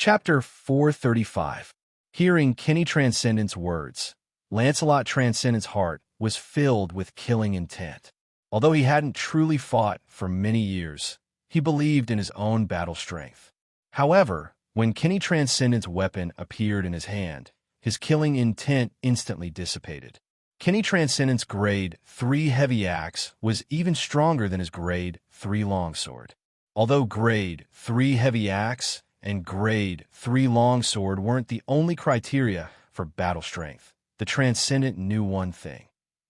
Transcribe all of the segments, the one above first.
Chapter 435. Hearing Kenny Transcendent's words, Lancelot Transcendent's heart was filled with killing intent. Although he hadn't truly fought for many years, he believed in his own battle strength. However, when Kenny Transcendent's weapon appeared in his hand, his killing intent instantly dissipated. Kenny Transcendent's Grade 3 heavy axe was even stronger than his Grade 3 longsword. Although Grade 3 heavy axe and Grade 3 longsword weren't the only criteria for battle strength, the Transcendent knew one thing.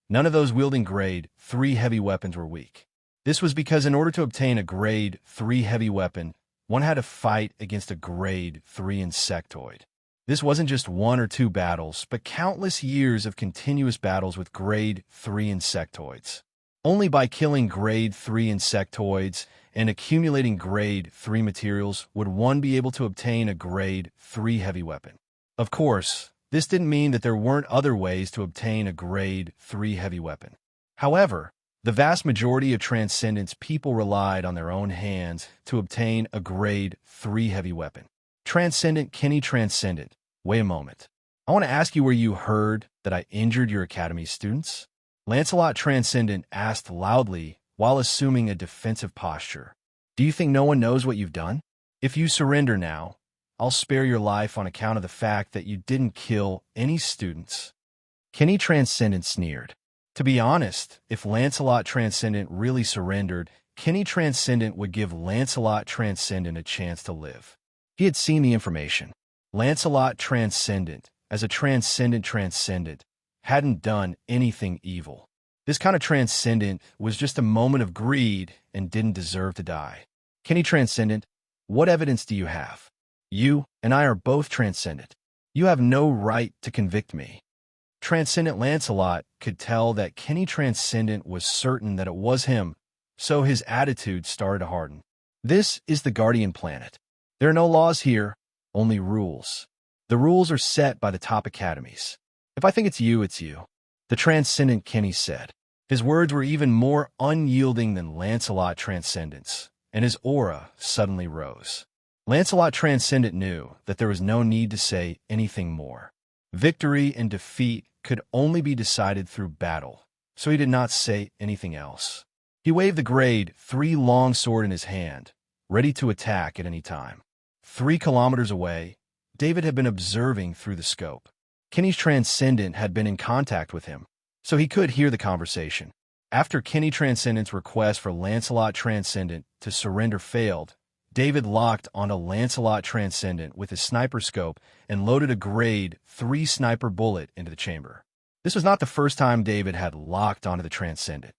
None of those wielding Grade 3 heavy weapons were weak. This was because in order to obtain a Grade 3 heavy weapon, one had to fight against a Grade 3 insectoid. This wasn't just one or two battles, but countless years of continuous battles with Grade 3 insectoids. Only by killing Grade 3 insectoids and accumulating Grade 3 materials would one be able to obtain a Grade 3 heavy weapon. Of course, this didn't mean that there weren't other ways to obtain a Grade 3 heavy weapon. However, the vast majority of Transcendent's people relied on their own hands to obtain a Grade 3 heavy weapon. Transcendent Kenny Transcendent, wait a moment. I want to ask you where you heard that I injured your Academy students? Lancelot Transcendent asked loudly while assuming a defensive posture. Do you think no one knows what you've done? If you surrender now, I'll spare your life on account of the fact that you didn't kill any students. Kenny Transcendent sneered. To be honest, if Lancelot Transcendent really surrendered, Kenny Transcendent would give Lancelot Transcendent a chance to live. He had seen the information. Lancelot Transcendent, as a Transcendent, hadn't done anything evil. This kind of Transcendent was just a moment of greed and didn't deserve to die. Kenny Transcendent, what evidence do you have? You and I are both Transcendent. You have no right to convict me. Transcendent Lancelot could tell that Kenny Transcendent was certain that it was him, so his attitude started to harden. This is the Guardian Planet. There are no laws here, only rules. The rules are set by the top academies. If I think it's you, the Transcendent Kenny said. His words were even more unyielding than Lancelot Transcendent's, and his aura suddenly rose. Lancelot Transcendent knew that there was no need to say anything more. Victory and defeat could only be decided through battle, so he did not say anything else. He waved the Grade 3 longsword in his hand, ready to attack at any time. 3 kilometers away, David had been observing through the scope. Kenny's Transcendent had been in contact with him, so he could hear the conversation. After Kenny Transcendent's request for Lancelot Transcendent to surrender failed, David locked onto Lancelot Transcendent with his sniper scope and loaded a Grade 3 sniper bullet into the chamber. This was not the first time David had locked onto the Transcendent.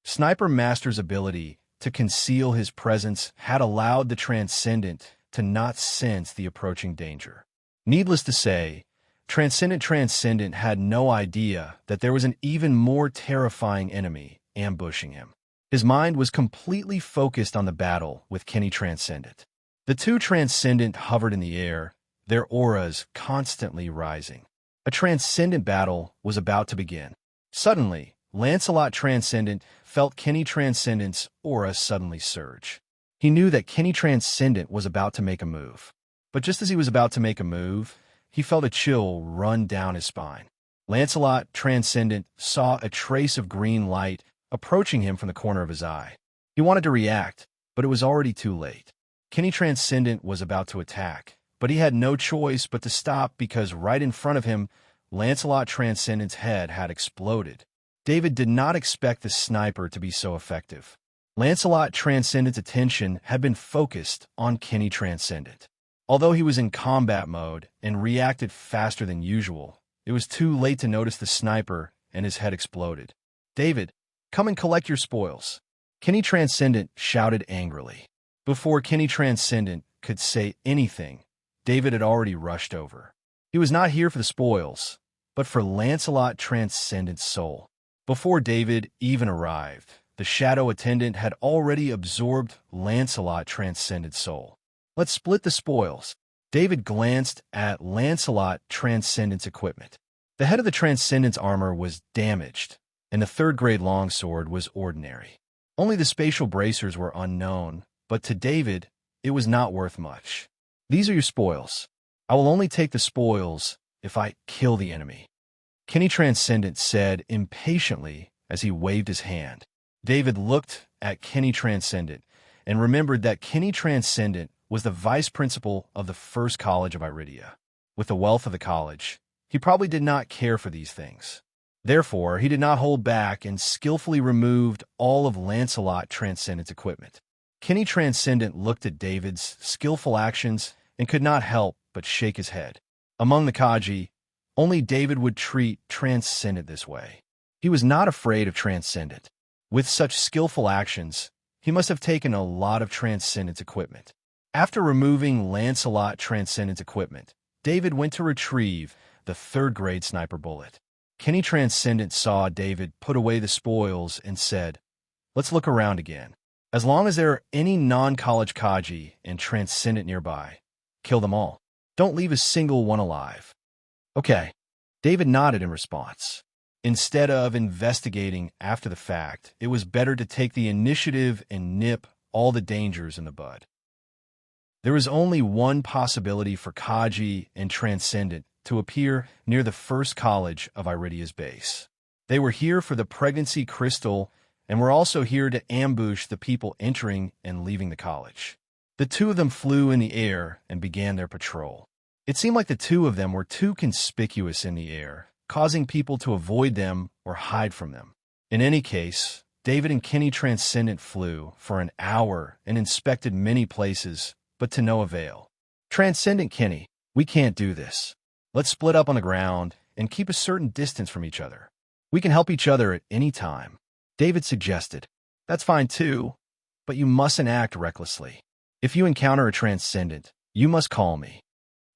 Sniper Master's ability to conceal his presence had allowed the Transcendent to not sense the approaching danger. Needless to say, Transcendent had no idea that there was an even more terrifying enemy ambushing him. His mind was completely focused on the battle with Kenny Transcendent. The two Transcendent hovered in the air, their auras constantly rising. A Transcendent battle was about to begin. Suddenly, Lancelot Transcendent felt Kenny Transcendent's aura suddenly surge. He knew that Kenny Transcendent was about to make a move. But just as he was about to make a move, he felt a chill run down his spine. Lancelot Transcendent saw a trace of green light approaching him from the corner of his eye. He wanted to react, but it was already too late. Kenny Transcendent was about to attack, but he had no choice but to stop because right in front of him, Lancelot Transcendent's head had exploded. David did not expect the sniper to be so effective. Lancelot Transcendent's attention had been focused on Kenny Transcendent. Although he was in combat mode and reacted faster than usual, it was too late to notice the sniper and his head exploded. David, come and collect your spoils. Kenny Transcendent shouted angrily. Before Kenny Transcendent could say anything, David had already rushed over. He was not here for the spoils, but for Lancelot Transcendent's soul. Before David even arrived, the shadow attendant had already absorbed Lancelot Transcendent's soul. Let's split the spoils. David glanced at Lancelot Transcendent's equipment. The head of the Transcendent's armor was damaged, and the 3rd grade longsword was ordinary. Only the spatial bracers were unknown, but to David, it was not worth much. These are your spoils. I will only take the spoils if I kill the enemy. Kenny Transcendent said impatiently as he waved his hand. David looked at Kenny Transcendent and remembered that Kenny Transcendent was the vice principal of the first college of Iridia. With the wealth of the college, he probably did not care for these things. Therefore, he did not hold back and skillfully removed all of Lancelot Transcendent's equipment. Kenny Transcendent looked at David's skillful actions and could not help but shake his head. Among the Kaji, only David would treat Transcendent this way. He was not afraid of Transcendent. With such skillful actions, he must have taken a lot of Transcendent's equipment. After removing Lancelot Transcendent's equipment, David went to retrieve the third-grade sniper bullet. Kenny Transcendent saw David put away the spoils and said, "Let's look around again. As long as there are any non-college Kaji and Transcendent nearby, kill them all. Don't leave a single one alive." Okay. David nodded in response. Instead of investigating after the fact, it was better to take the initiative and nip all the dangers in the bud. There was only one possibility for Kaji and Transcendent to appear near the first college of Iridia's base. They were here for the pregnancy crystal and were also here to ambush the people entering and leaving the college. The two of them flew in the air and began their patrol. It seemed like the two of them were too conspicuous in the air, causing people to avoid them or hide from them. In any case, David and Kenny Transcendent flew for an hour and inspected many places, but to no avail. "Transcendent Kenny, we can't do this. Let's split up on the ground and keep a certain distance from each other. We can help each other at any time," David suggested. "That's fine too, but you mustn't act recklessly. If you encounter a Transcendent, you must call me."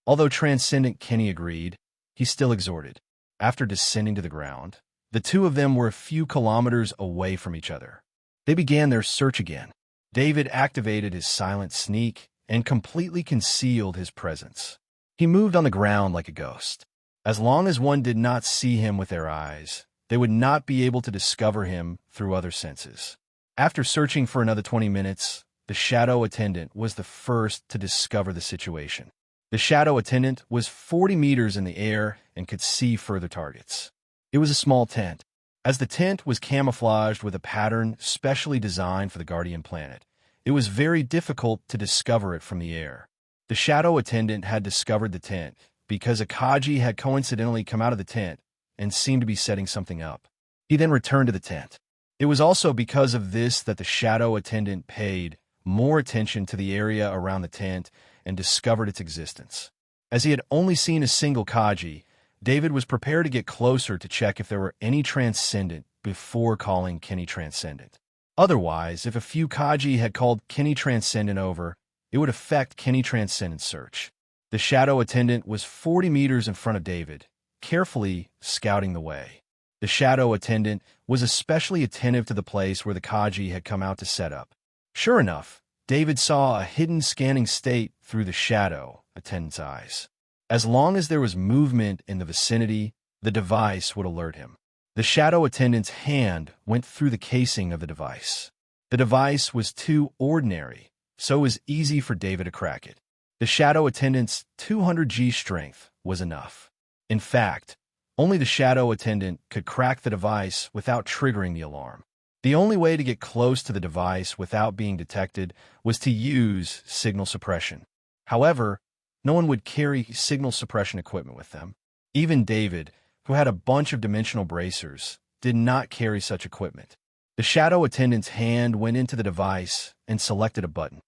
Although Transcendent Kenny agreed, he still exhorted. After descending to the ground, the two of them were a few kilometers away from each other. They began their search again. David activated his silent sneak and completely concealed his presence. He moved on the ground like a ghost. As long as one did not see him with their eyes, they would not be able to discover him through other senses. After searching for another 20 minutes, the shadow attendant was the first to discover the situation. The shadow attendant was 40 meters in the air and could see further targets. It was a small tent. As the tent was camouflaged with a pattern specially designed for the Guardian planet, it was very difficult to discover it from the air. The shadow attendant had discovered the tent because a Kaji had coincidentally come out of the tent and seemed to be setting something up. He then returned to the tent. It was also because of this that the shadow attendant paid more attention to the area around the tent and discovered its existence. As he had only seen a single Kaji, David was prepared to get closer to check if there were any Transcendent before calling Kenny Transcendent. Otherwise, if a few Kaji had called Kenny Transcendent over, it would affect Kenny Transcendent's search. The shadow attendant was 40 meters in front of David, carefully scouting the way. The shadow attendant was especially attentive to the place where the Kaji had come out to set up. Sure enough, David saw a hidden scanning state through the shadow attendant's eyes. As long as there was movement in the vicinity, the device would alert him. The shadow attendant's hand went through the casing of the device. The device was too ordinary, so it was easy for David to crack it. The shadow attendant's 200G strength was enough. In fact, only the shadow attendant could crack the device without triggering the alarm. The only way to get close to the device without being detected was to use signal suppression. However, no one would carry signal suppression equipment with them. Even David, who had a bunch of dimensional bracers, did not carry such equipment. The shadow attendant's hand went into the device and selected a button.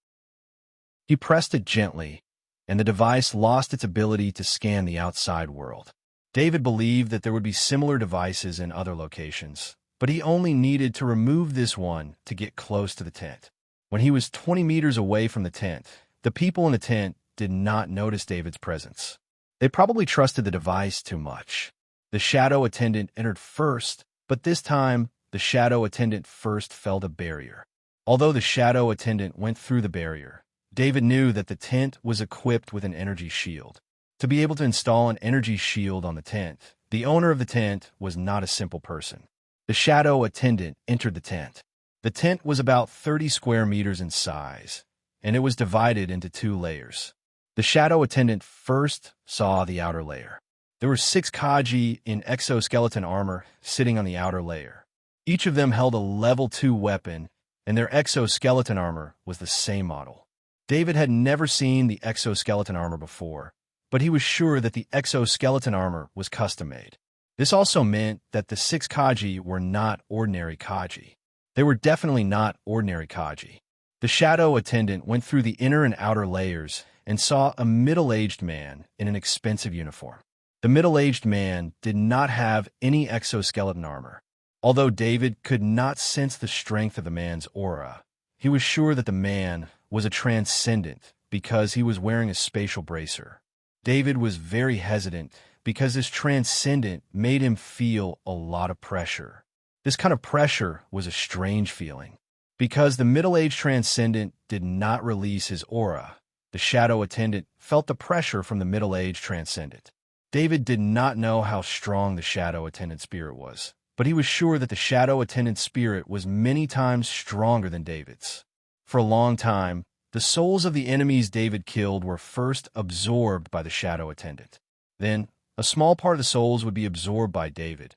He pressed it gently, and the device lost its ability to scan the outside world. David believed that there would be similar devices in other locations, but he only needed to remove this one to get close to the tent. When he was 20 meters away from the tent, the people in the tent did not notice David's presence. They probably trusted the device too much. The shadow attendant entered first, but this time, the shadow attendant first felt a barrier. Although the shadow attendant went through the barrier, David knew that the tent was equipped with an energy shield. To be able to install an energy shield on the tent, the owner of the tent was not a simple person. The shadow attendant entered the tent. The tent was about 30 square meters in size, and it was divided into 2 layers. The shadow attendant first saw the outer layer. There were 6 Kaji in exoskeleton armor sitting on the outer layer. Each of them held a level 2 weapon, and their exoskeleton armor was the same model. David had never seen the exoskeleton armor before, but he was sure that the exoskeleton armor was custom-made. This also meant that the 6 Kaji were not ordinary Kaji. They were definitely not ordinary Kaji. The shadow attendant went through the inner and outer layers and saw a middle-aged man in an expensive uniform. The middle-aged man did not have any exoskeleton armor. Although David could not sense the strength of the man's aura, he was sure that the man was a transcendent because he was wearing a spatial bracer. David was very hesitant because this transcendent made him feel a lot of pressure. This kind of pressure was a strange feeling. Because the middle-aged transcendent did not release his aura, the shadow attendant felt the pressure from the middle-aged transcendent. David did not know how strong the shadow attendant spirit was, but he was sure that the shadow attendant spirit was many times stronger than David's. For a long time, the souls of the enemies David killed were first absorbed by the shadow attendant. Then, a small part of the souls would be absorbed by David,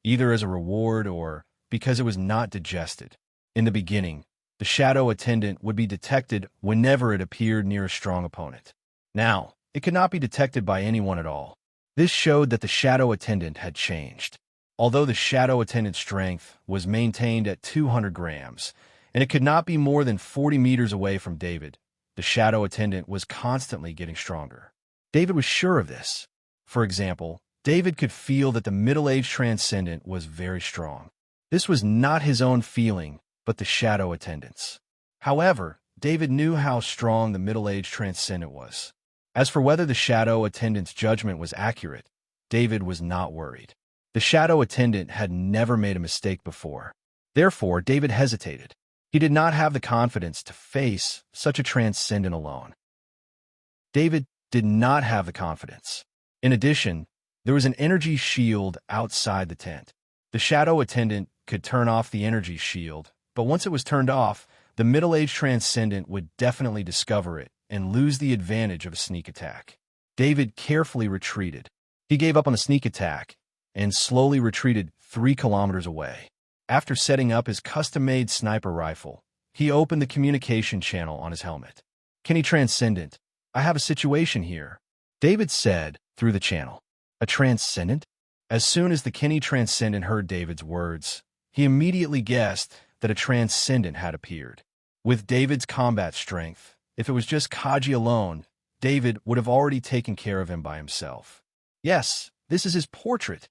either as a reward or because it was not digested. In the beginning, the shadow attendant would be detected whenever it appeared near a strong opponent. Now, it could not be detected by anyone at all. This showed that the shadow attendant had changed. Although the shadow attendant's strength was maintained at 200 grams, and it could not be more than 40 meters away from David, the shadow attendant was constantly getting stronger. David was sure of this. For example, David could feel that the middle-aged transcendent was very strong. This was not his own feeling, but the shadow attendant's. However, David knew how strong the middle-aged transcendent was. As for whether the shadow attendant's judgment was accurate, David was not worried. The shadow attendant had never made a mistake before. Therefore, David hesitated. He did not have the confidence to face such a transcendent alone. David did not have the confidence. In addition, there was an energy shield outside the tent. The shadow attendant could turn off the energy shield, but once it was turned off, the middle-aged transcendent would definitely discover it and lose the advantage of a sneak attack. David carefully retreated. He gave up on the sneak attack and slowly retreated 3 kilometers away. After setting up his custom-made sniper rifle, he opened the communication channel on his helmet. "Kenny Transcendent, I have a situation here," David said through the channel. "A transcendent?" As soon as the Kenny Transcendent heard David's words, he immediately guessed that a transcendent had appeared. With David's combat strength, if it was just Kaji alone, David would have already taken care of him by himself. Yes, this is his portrait.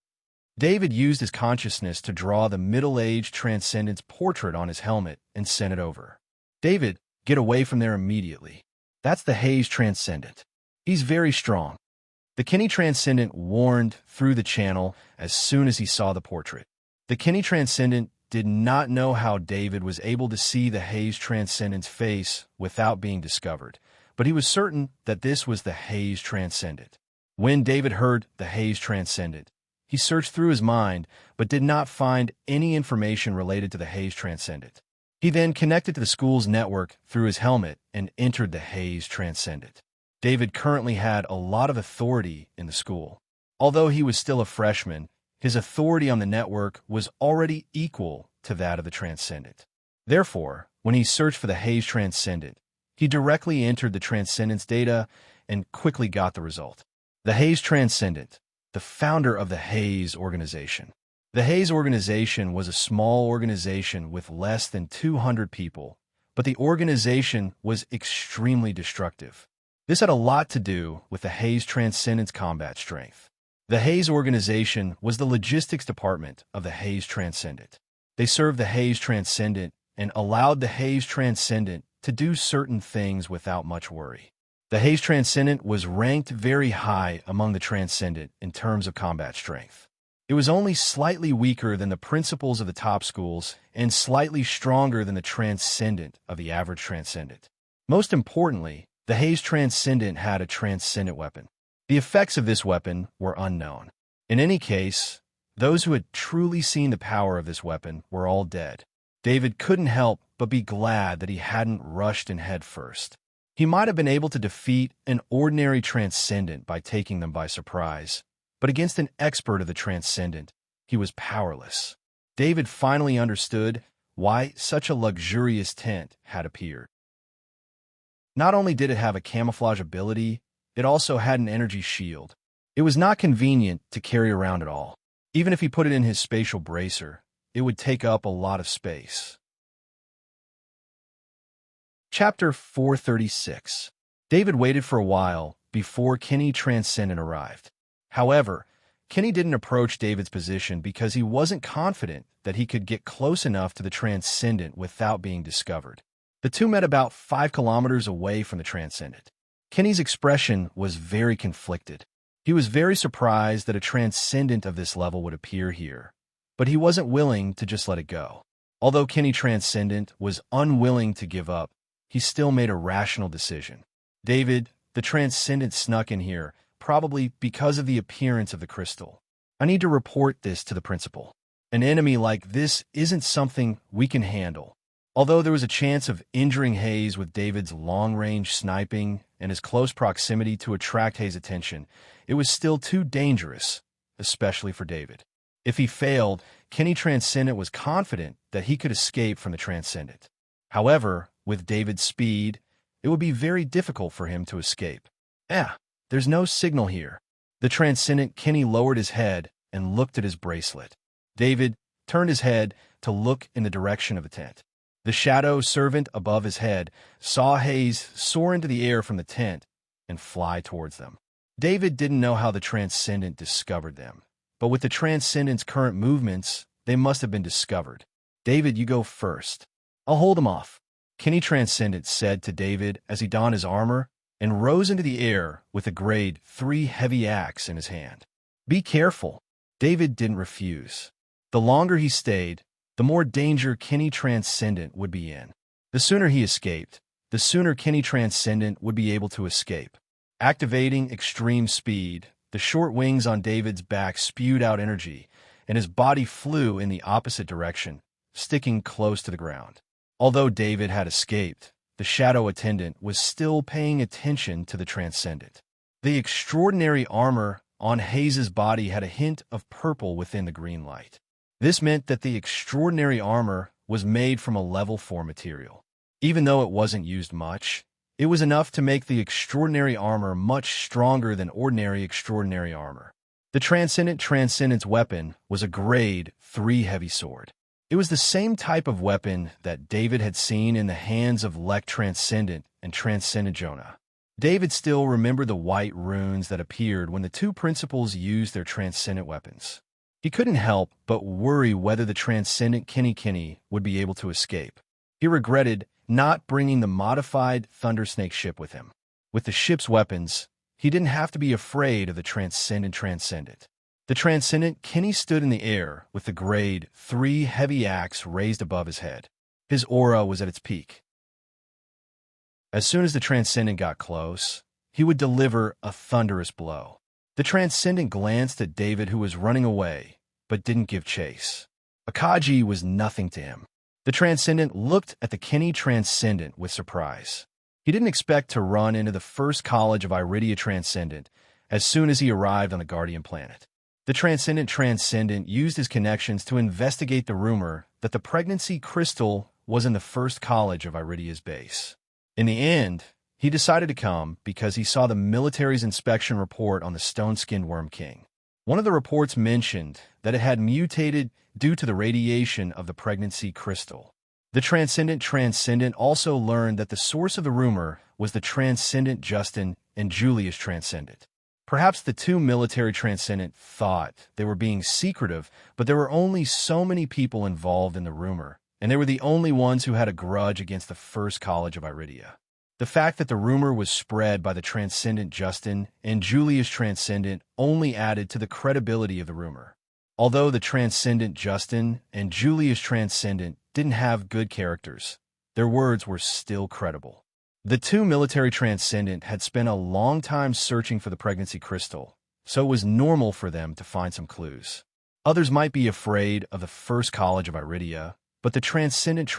David used his consciousness to draw the middle-aged transcendent's portrait on his helmet and sent it over. "David, get away from there immediately. That's the Haze Transcendent. He's very strong." The Kenny Transcendent warned through the channel as soon as he saw the portrait. The Kenny Transcendent did not know how David was able to see the Haze Transcendent's face without being discovered, but he was certain that this was the Haze Transcendent. When David heard the Haze Transcendent, he searched through his mind, but did not find any information related to the Haze Transcendent. He then connected to the school's network through his helmet and entered the Haze Transcendent. David currently had a lot of authority in the school. Although he was still a freshman, his authority on the network was already equal to that of the Transcendent. Therefore, when he searched for the Haze Transcendent, he directly entered the Transcendent's data and quickly got the result. The Haze Transcendent, the founder of the Haze Organization. The Haze Organization was a small organization with less than 200 people, but the organization was extremely destructive. This had a lot to do with the Haze Transcendent's combat strength. The Haze Organization was the logistics department of the Haze Transcendent. They served the Haze Transcendent and allowed the Haze Transcendent to do certain things without much worry. The Haze Transcendent was ranked very high among the Transcendent in terms of combat strength. It was only slightly weaker than the principals of the top schools and slightly stronger than the Transcendent of the average Transcendent. Most importantly, the Haze Transcendent had a Transcendent weapon. The effects of this weapon were unknown. In any case, those who had truly seen the power of this weapon were all dead. David couldn't help but be glad that he hadn't rushed in head first. He might have been able to defeat an ordinary transcendent by taking them by surprise, but against an expert of the transcendent, he was powerless. David finally understood why such a luxurious tent had appeared. Not only did it have a camouflage ability, it also had an energy shield. It was not convenient to carry around at all. Even if he put it in his spatial bracer, it would take up a lot of space. Chapter 436. David waited for a while before Kenny Transcendent arrived. However, Kenny didn't approach David's position because he wasn't confident that he could get close enough to the Transcendent without being discovered. The two met about 5 kilometers away from the Transcendent. Kenny's expression was very conflicted. He was very surprised that a Transcendent of this level would appear here, but he wasn't willing to just let it go. Although Kenny Transcendent was unwilling to give up, he still made a rational decision. David, the Transcendent snuck in here, probably because of the appearance of the crystal. I need to report this to the principal. An enemy like this isn't something we can handle. Although there was a chance of injuring Hayes with David's long-range sniping and his close proximity to attract Hayes' attention, it was still too dangerous, especially for David. If he failed, Kenny Transcendent was confident that he could escape from the Transcendent. However, with David's speed, it would be very difficult for him to escape. There's no signal here. The Transcendent Kenny lowered his head and looked at his bracelet. David turned his head to look in the direction of the tent. The shadow servant above his head saw Hayes soar into the air from the tent and fly towards them. David didn't know how the Transcendent discovered them, but with the Transcendent's current movements, they must have been discovered. David, you go first. I'll hold him off, Kenny Transcendent said to David as he donned his armor and rose into the air with a grade 3 heavy axe in his hand. Be careful. David didn't refuse. The longer he stayed, the more danger Kenny Transcendent would be in. The sooner he escaped, the sooner Kenny Transcendent would be able to escape. Activating extreme speed, the short wings on David's back spewed out energy, and his body flew in the opposite direction, sticking close to the ground. Although David had escaped, the shadow attendant was still paying attention to the Transcendent. The extraordinary armor on Hayes' body had a hint of purple within the green light. This meant that the extraordinary armor was made from a level 4 material. Even though it wasn't used much, it was enough to make the extraordinary armor much stronger than ordinary extraordinary armor. The Transcendent's weapon was a grade 3 heavy sword. It was the same type of weapon that David had seen in the hands of Lek Transcendent and Transcendent Jonah. David still remembered the white runes that appeared when the two principals used their Transcendent weapons. He couldn't help but worry whether the Transcendent Kenny would be able to escape. He regretted not bringing the modified Thundersnake ship with him. With the ship's weapons, he didn't have to be afraid of the Transcendent. The Transcendent Kenny stood in the air with the grade 3 heavy axe raised above his head. His aura was at its peak. As soon as the Transcendent got close, he would deliver a thunderous blow. The Transcendent glanced at David, who was running away, but didn't give chase. Akaji was nothing to him. The Transcendent looked at the Kenny Transcendent with surprise. He didn't expect to run into the first college of Iridia Transcendent as soon as he arrived on the Guardian planet. The Transcendent used his connections to investigate the rumor that the pregnancy crystal was in the first college of Iridia's base. In the end, he decided to come because he saw the military's inspection report on the stone-skinned Worm King. One of the reports mentioned that it had mutated due to the radiation of the pregnancy crystal. The Transcendent also learned that the source of the rumor was the Transcendent Justin and Julius Transcendent. Perhaps the two military Transcendent thought they were being secretive, but there were only so many people involved in the rumor, and they were the only ones who had a grudge against the first college of Iridia. The fact that the rumor was spread by the Transcendent Justin and Julius Transcendent only added to the credibility of the rumor. Although the Transcendent Justin and Julius Transcendent didn't have good characters, their words were still credible. The two military Transcendent had spent a long time searching for the pregnancy crystal, so it was normal for them to find some clues. Others might be afraid of the first college of Iridia, but the Transcendent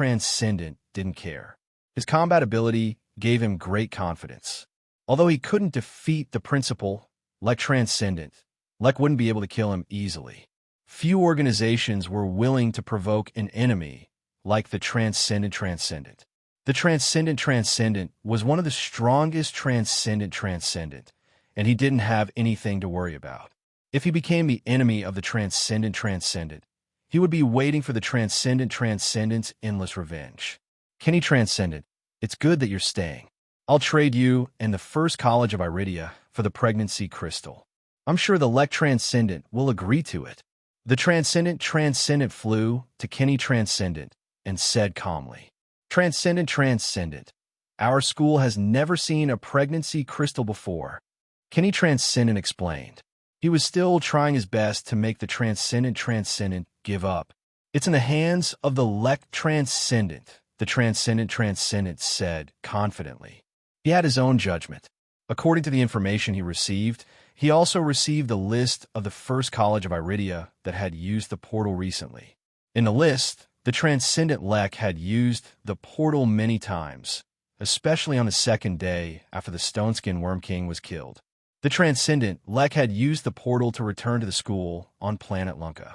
didn't care. His combat ability gave him great confidence. Although he couldn't defeat the principal, like Transcendent, Lek wouldn't be able to kill him easily. Few organizations were willing to provoke an enemy like the Transcendent. The Transcendent was one of the strongest Transcendent, and he didn't have anything to worry about. If he became the enemy of the Transcendent, he would be waiting for the Transcendent's endless revenge. Kenny Transcendent, it's good that you're staying. I'll trade you and the First College of Iridia for the pregnancy crystal. I'm sure the Lek Transcendent will agree to it. The Transcendent flew to Kenny Transcendent and said calmly, Transcendent, our school has never seen a pregnancy crystal before. Kenny Transcendent explained. He was still trying his best to make the Transcendent give up. It's in the hands of the Lek Transcendent, the Transcendent said confidently. He had his own judgment. According to the information he received, he also received a list of the First College of Iridia that had used the portal recently. In the list, the Transcendent Lek had used the portal many times, especially on the second day after the Stoneskin Worm King was killed. The Transcendent Lek had used the portal to return to the school on planet Lunka.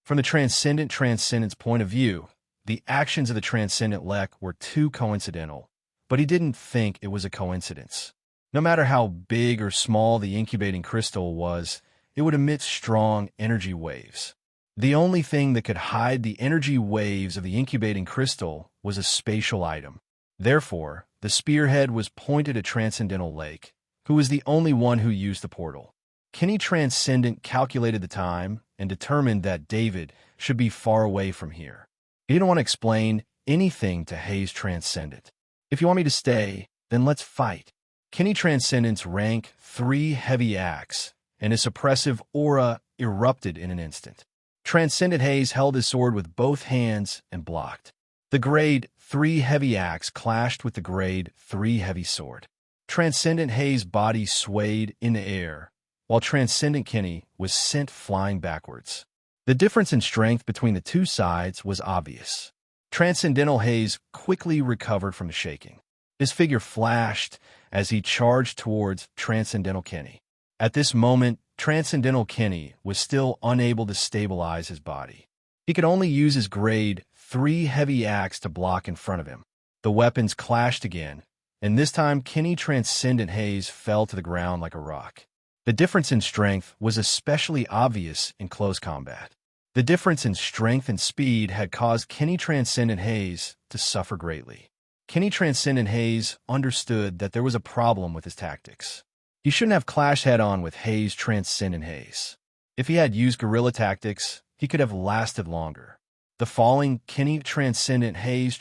From the Transcendent's point of view, the actions of the Transcendent Lek were too coincidental, but he didn't think it was a coincidence. No matter how big or small the incubating crystal was, it would emit strong energy waves. The only thing that could hide the energy waves of the incubating crystal was a spatial item. Therefore, the spearhead was pointed at Transcendental Lake, who was the only one who used the portal. Kenny Transcendent calculated the time and determined that David should be far away from here. He didn't want to explain anything to Hayes Transcendent. If you want me to stay, then let's fight. Kenny Transcendent's rank 3 heavy axe, and his suppressive aura erupted in an instant. Transcendent Hayes held his sword with both hands and blocked. The grade 3 heavy axe clashed with the grade 3 heavy sword. Transcendent Hayes' body swayed in the air, while Transcendent Kenny was sent flying backwards. The difference in strength between the two sides was obvious. Transcendental Hayes quickly recovered from the shaking. His figure flashed as he charged towards Transcendental Kenny. At this moment, Transcendental Kenny was still unable to stabilize his body. He could only use his grade 3 heavy axe to block in front of him. The weapons clashed again, and this time Kenny Transcendent Hayes fell to the ground like a rock. The difference in strength was especially obvious in close combat. The difference in strength and speed had caused Kenny Transcendent Hayes to suffer greatly. Kenny Transcendent Hayes understood that there was a problem with his tactics. He shouldn't have clashed head-on with Hayes Transcendent Hayes. If he had used guerrilla tactics, he could have lasted longer. The falling Kenny Transcendent Hayes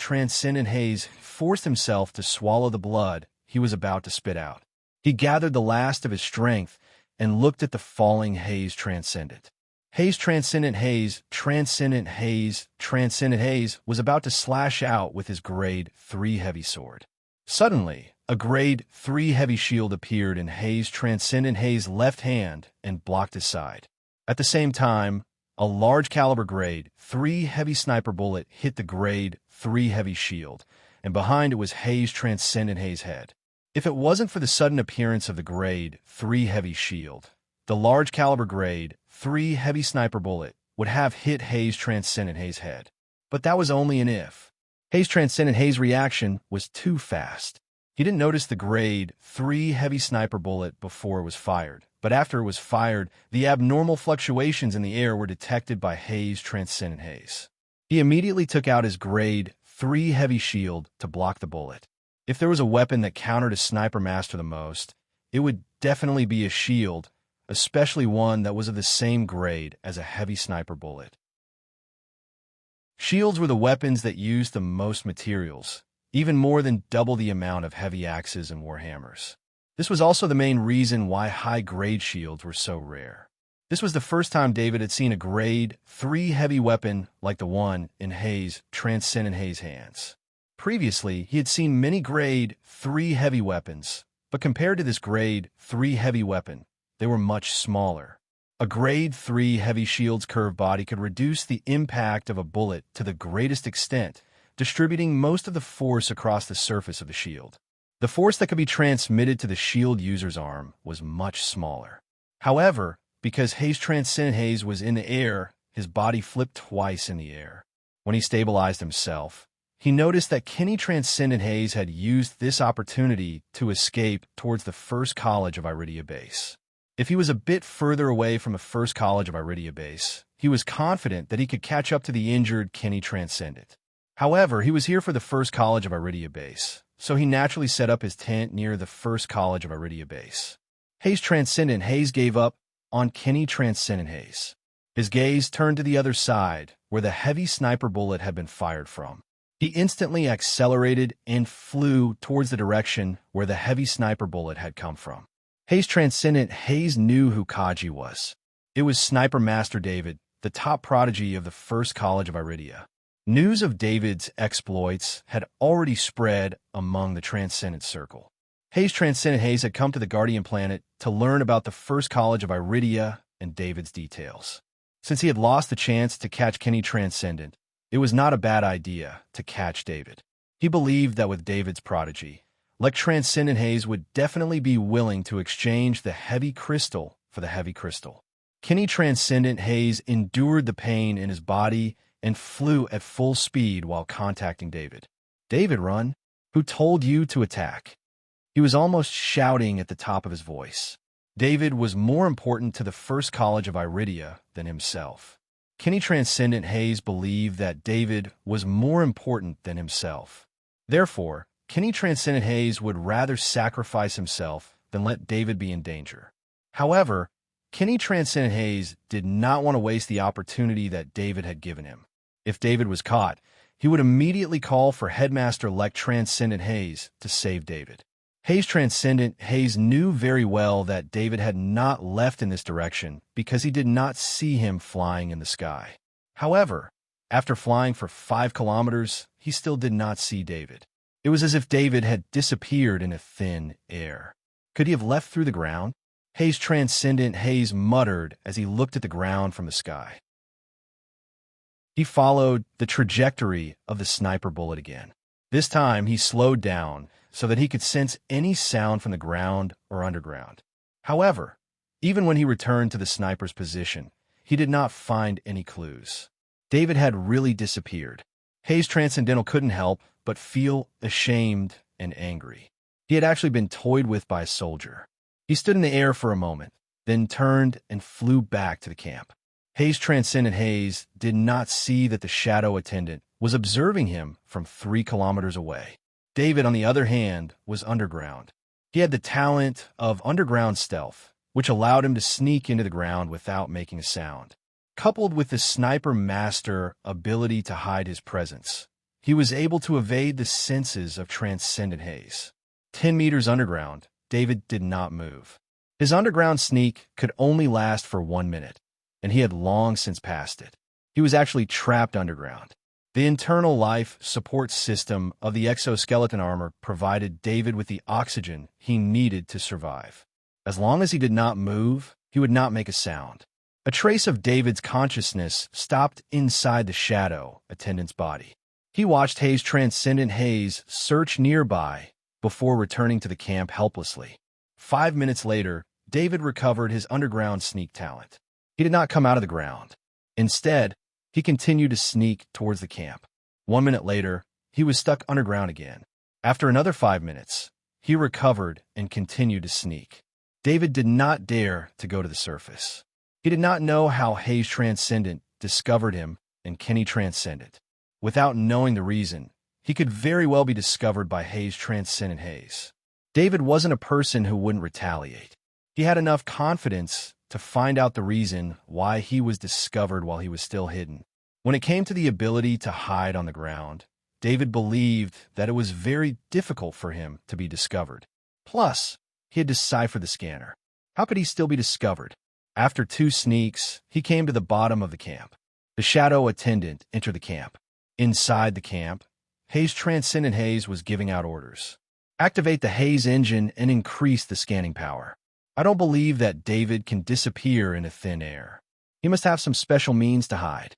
forced himself to swallow the blood he was about to spit out. He gathered the last of his strength and looked at the falling Hayes Transcendent. Hayes Transcendent Hayes was about to slash out with his grade 3 heavy sword. Suddenly, a grade 3 heavy shield appeared in Hayes Transcendent Hayes' left hand and blocked his side. At the same time, a large caliber grade 3 heavy sniper bullet hit the grade 3 heavy shield, and behind it was Hayes Transcendent Hayes' head. If it wasn't for the sudden appearance of the grade 3 heavy shield, the large caliber grade 3 heavy sniper bullet would have hit Hayes Transcendent Hayes' head. But that was only an if. Hayes Transcendent Hayes' reaction was too fast. He didn't notice the grade 3 heavy sniper bullet before it was fired, but after it was fired, the abnormal fluctuations in the air were detected by Hayes Transcendent Hayes. He immediately took out his grade 3 heavy shield to block the bullet. If there was a weapon that countered a sniper master the most, it would definitely be a shield, especially one that was of the same grade as a heavy sniper bullet. Shields were the weapons that used the most materials, even more than double the amount of heavy axes and warhammers. This was also the main reason why high-grade shields were so rare. This was the first time David had seen a grade 3 heavy weapon like the one in Hayes Transcendent Hayes' hands. Previously, he had seen many grade 3 heavy weapons, but compared to this grade 3 heavy weapon, they were much smaller. A grade 3 heavy shield's curved body could reduce the impact of a bullet to the greatest extent, distributing most of the force across the surface of the shield. The force that could be transmitted to the shield user's arm was much smaller. However, because Hayes' Transcendent Haze was in the air, his body flipped twice in the air. When he stabilized himself, he noticed that Kenny Transcendent Haze had used this opportunity to escape towards the first college of Iridia base. If he was a bit further away from the first college of Iridia base, he was confident that he could catch up to the injured Kenny Transcendent. However, he was here for the first college of Iridia base, so he naturally set up his tent near the first college of Iridia base. Hayes Transcendent Haze gave up on Kenny Transcendent Haze. His gaze turned to the other side, where the heavy sniper bullet had been fired from. He instantly accelerated and flew towards the direction where the heavy sniper bullet had come from. Hayes Transcendent Haze knew who Kaji was. It was Sniper Master David, the top prodigy of the first college of Iridia. News of David's exploits had already spread among the Transcendent Circle. Hayes Transcendent Haze had come to the Guardian Planet to learn about the first college of Iridia and David's details. Since he had lost the chance to catch Kenny Transcendent, it was not a bad idea to catch David. He believed that with David's prodigy, like Transcendent Haze would definitely be willing to exchange the heavy crystal for the heavy crystal. Kenny Transcendent Haze endured the pain in his body and flew at full speed while contacting David. "David, run! Who told you to attack?" He was almost shouting at the top of his voice. David was more important to the first college of Iridia than himself. Kenny Transcendent Haze believed that David was more important than himself. Therefore, Kenny Transcendent Haze would rather sacrifice himself than let David be in danger. However, Kenny Transcendent Haze did not want to waste the opportunity that David had given him. If David was caught, he would immediately call for Headmaster-elect Transcendent Haze to save David. Hayes Transcendent Haze knew very well that David had not left in this direction because he did not see him flying in the sky. However, after flying for 5 kilometers, he still did not see David. It was as if David had disappeared in a thin air. Could he have left through the ground? Hayes Transcendent Haze muttered as he looked at the ground from the sky. He followed the trajectory of the sniper bullet again. This time, he slowed down so that he could sense any sound from the ground or underground. However, even when he returned to the sniper's position, he did not find any clues. David had really disappeared. Hayes Transcendental couldn't help but feel ashamed and angry. He had actually been toyed with by a soldier. He stood in the air for a moment, then turned and flew back to the camp. Hayes Transcendent Haze did not see that the shadow attendant was observing him from 3 kilometers away. David, on the other hand, was underground. He had the talent of underground stealth, which allowed him to sneak into the ground without making a sound. Coupled with the Sniper Master ability to hide his presence, he was able to evade the senses of Transcendent Haze. 10 meters underground, David did not move. His underground sneak could only last for 1 minute, and he had long since passed it. He was actually trapped underground. The internal life support system of the exoskeleton armor provided David with the oxygen he needed to survive. As long as he did not move, he would not make a sound. A trace of David's consciousness stopped inside the shadow attendant's body. He watched Hayes Transcendent Haze search nearby before returning to the camp helplessly. 5 minutes later, David recovered his underground sneak talent. He did not come out of the ground. Instead, he continued to sneak towards the camp. 1 minute later, he was stuck underground again. After another 5 minutes, he recovered and continued to sneak. David did not dare to go to the surface. He did not know how Hayes Transcendent discovered him and Kenny Transcendent. Without knowing the reason, he could very well be discovered by Hayes Transcendent Haze. David wasn't a person who wouldn't retaliate. He had enough confidence to find out the reason why he was discovered while he was still hidden. When it came to the ability to hide on the ground, David believed that it was very difficult for him to be discovered. Plus, he had deciphered the scanner. How could he still be discovered? After 2 sneaks, he came to the bottom of the camp. The shadow attendant entered the camp. Inside the camp, Hayes Transcendent Haze was giving out orders. Activate the Haze engine and increase the scanning power. I don't believe that David can disappear into thin air. He must have some special means to hide.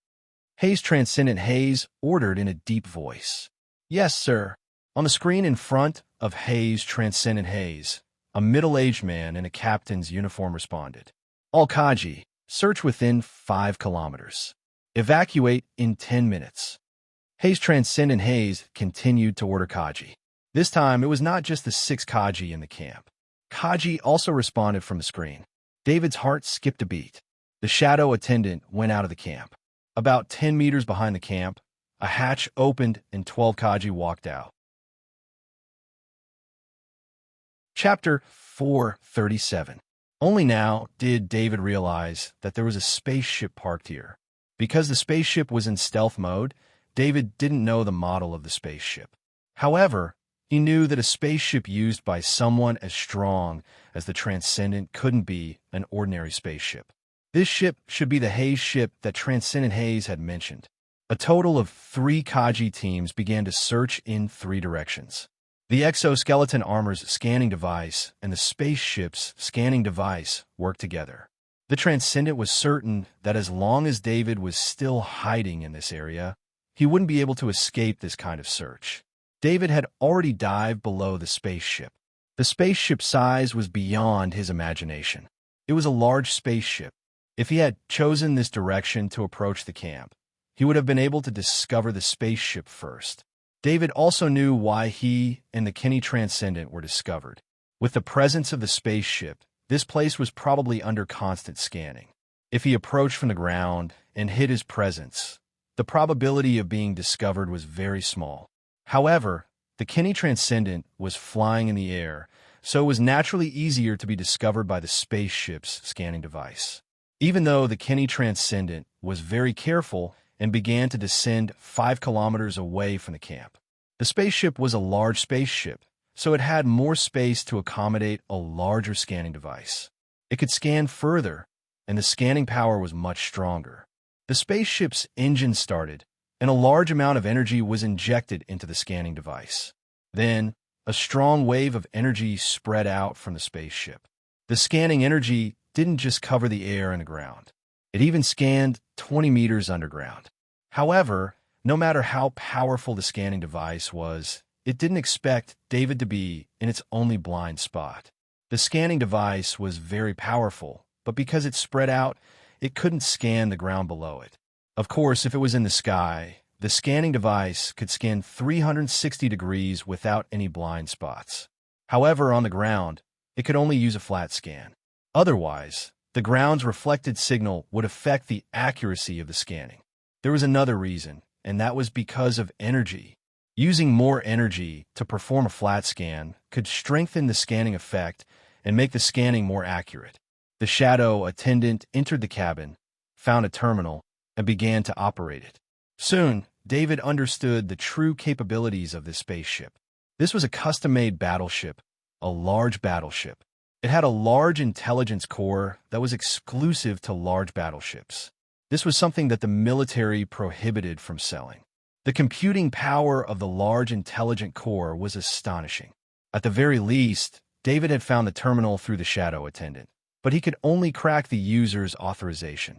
Hayes Transcendent Hayes ordered in a deep voice. Yes, sir. On the screen in front of Hayes Transcendent Hayes, a middle-aged man in a captain's uniform responded. All Kaji, search within 5 kilometers. Evacuate in 10 minutes. Hayes Transcendent Hayes continued to order Kaji. This time, it was not just the 6 Kaji in the camp. Kaji also responded from the screen. David's heart skipped a beat. The shadow attendant went out of the camp. About 10 meters behind the camp, a hatch opened and 12 Kaji walked out. Chapter 437. Only now did David realize that there was a spaceship parked here. Because the spaceship was in stealth mode, David didn't know the model of the spaceship. However, he knew that a spaceship used by someone as strong as the Transcendent couldn't be an ordinary spaceship. This ship should be the Hayes ship that Transcendent Hayes had mentioned. A total of 3 Kaji teams began to search in 3 directions. The exoskeleton armor's scanning device and the spaceship's scanning device worked together. The Transcendent was certain that as long as David was still hiding in this area, he wouldn't be able to escape this kind of search. David had already dived below the spaceship. The spaceship's size was beyond his imagination. It was a large spaceship. If he had chosen this direction to approach the camp, he would have been able to discover the spaceship first. David also knew why he and the Kenny Transcendent were discovered. With the presence of the spaceship, this place was probably under constant scanning. If he approached from the ground and hid his presence, the probability of being discovered was very small. However, the Kenny Transcendent was flying in the air, so it was naturally easier to be discovered by the spaceship's scanning device. Even though the Kenny Transcendent was very careful and began to descend 5 kilometers away from the camp. The spaceship was a large spaceship, so it had more space to accommodate a larger scanning device. It could scan further, and the scanning power was much stronger. The spaceship's engine started, and a large amount of energy was injected into the scanning device. Then, a strong wave of energy spread out from the spaceship. The scanning energy didn't just cover the air and the ground. It even scanned 20 meters underground. However, no matter how powerful the scanning device was, it didn't expect David to be in its only blind spot. The scanning device was very powerful, but because it spread out, it couldn't scan the ground below it. Of course, if it was in the sky, the scanning device could scan 360 degrees without any blind spots. However, on the ground, it could only use a flat scan. Otherwise, the ground's reflected signal would affect the accuracy of the scanning. There was another reason, and that was because of energy. Using more energy to perform a flat scan could strengthen the scanning effect and make the scanning more accurate. The shadow attendant entered the cabin, found a terminal, and began to operate it. Soon, David understood the true capabilities of this spaceship. This was a custom-made battleship, a large battleship. It had a large intelligence core that was exclusive to large battleships. This was something that the military prohibited from selling. The computing power of the large intelligent core was astonishing. At the very least, David had found the terminal through the shadow attendant, but he could only crack the user's authorization.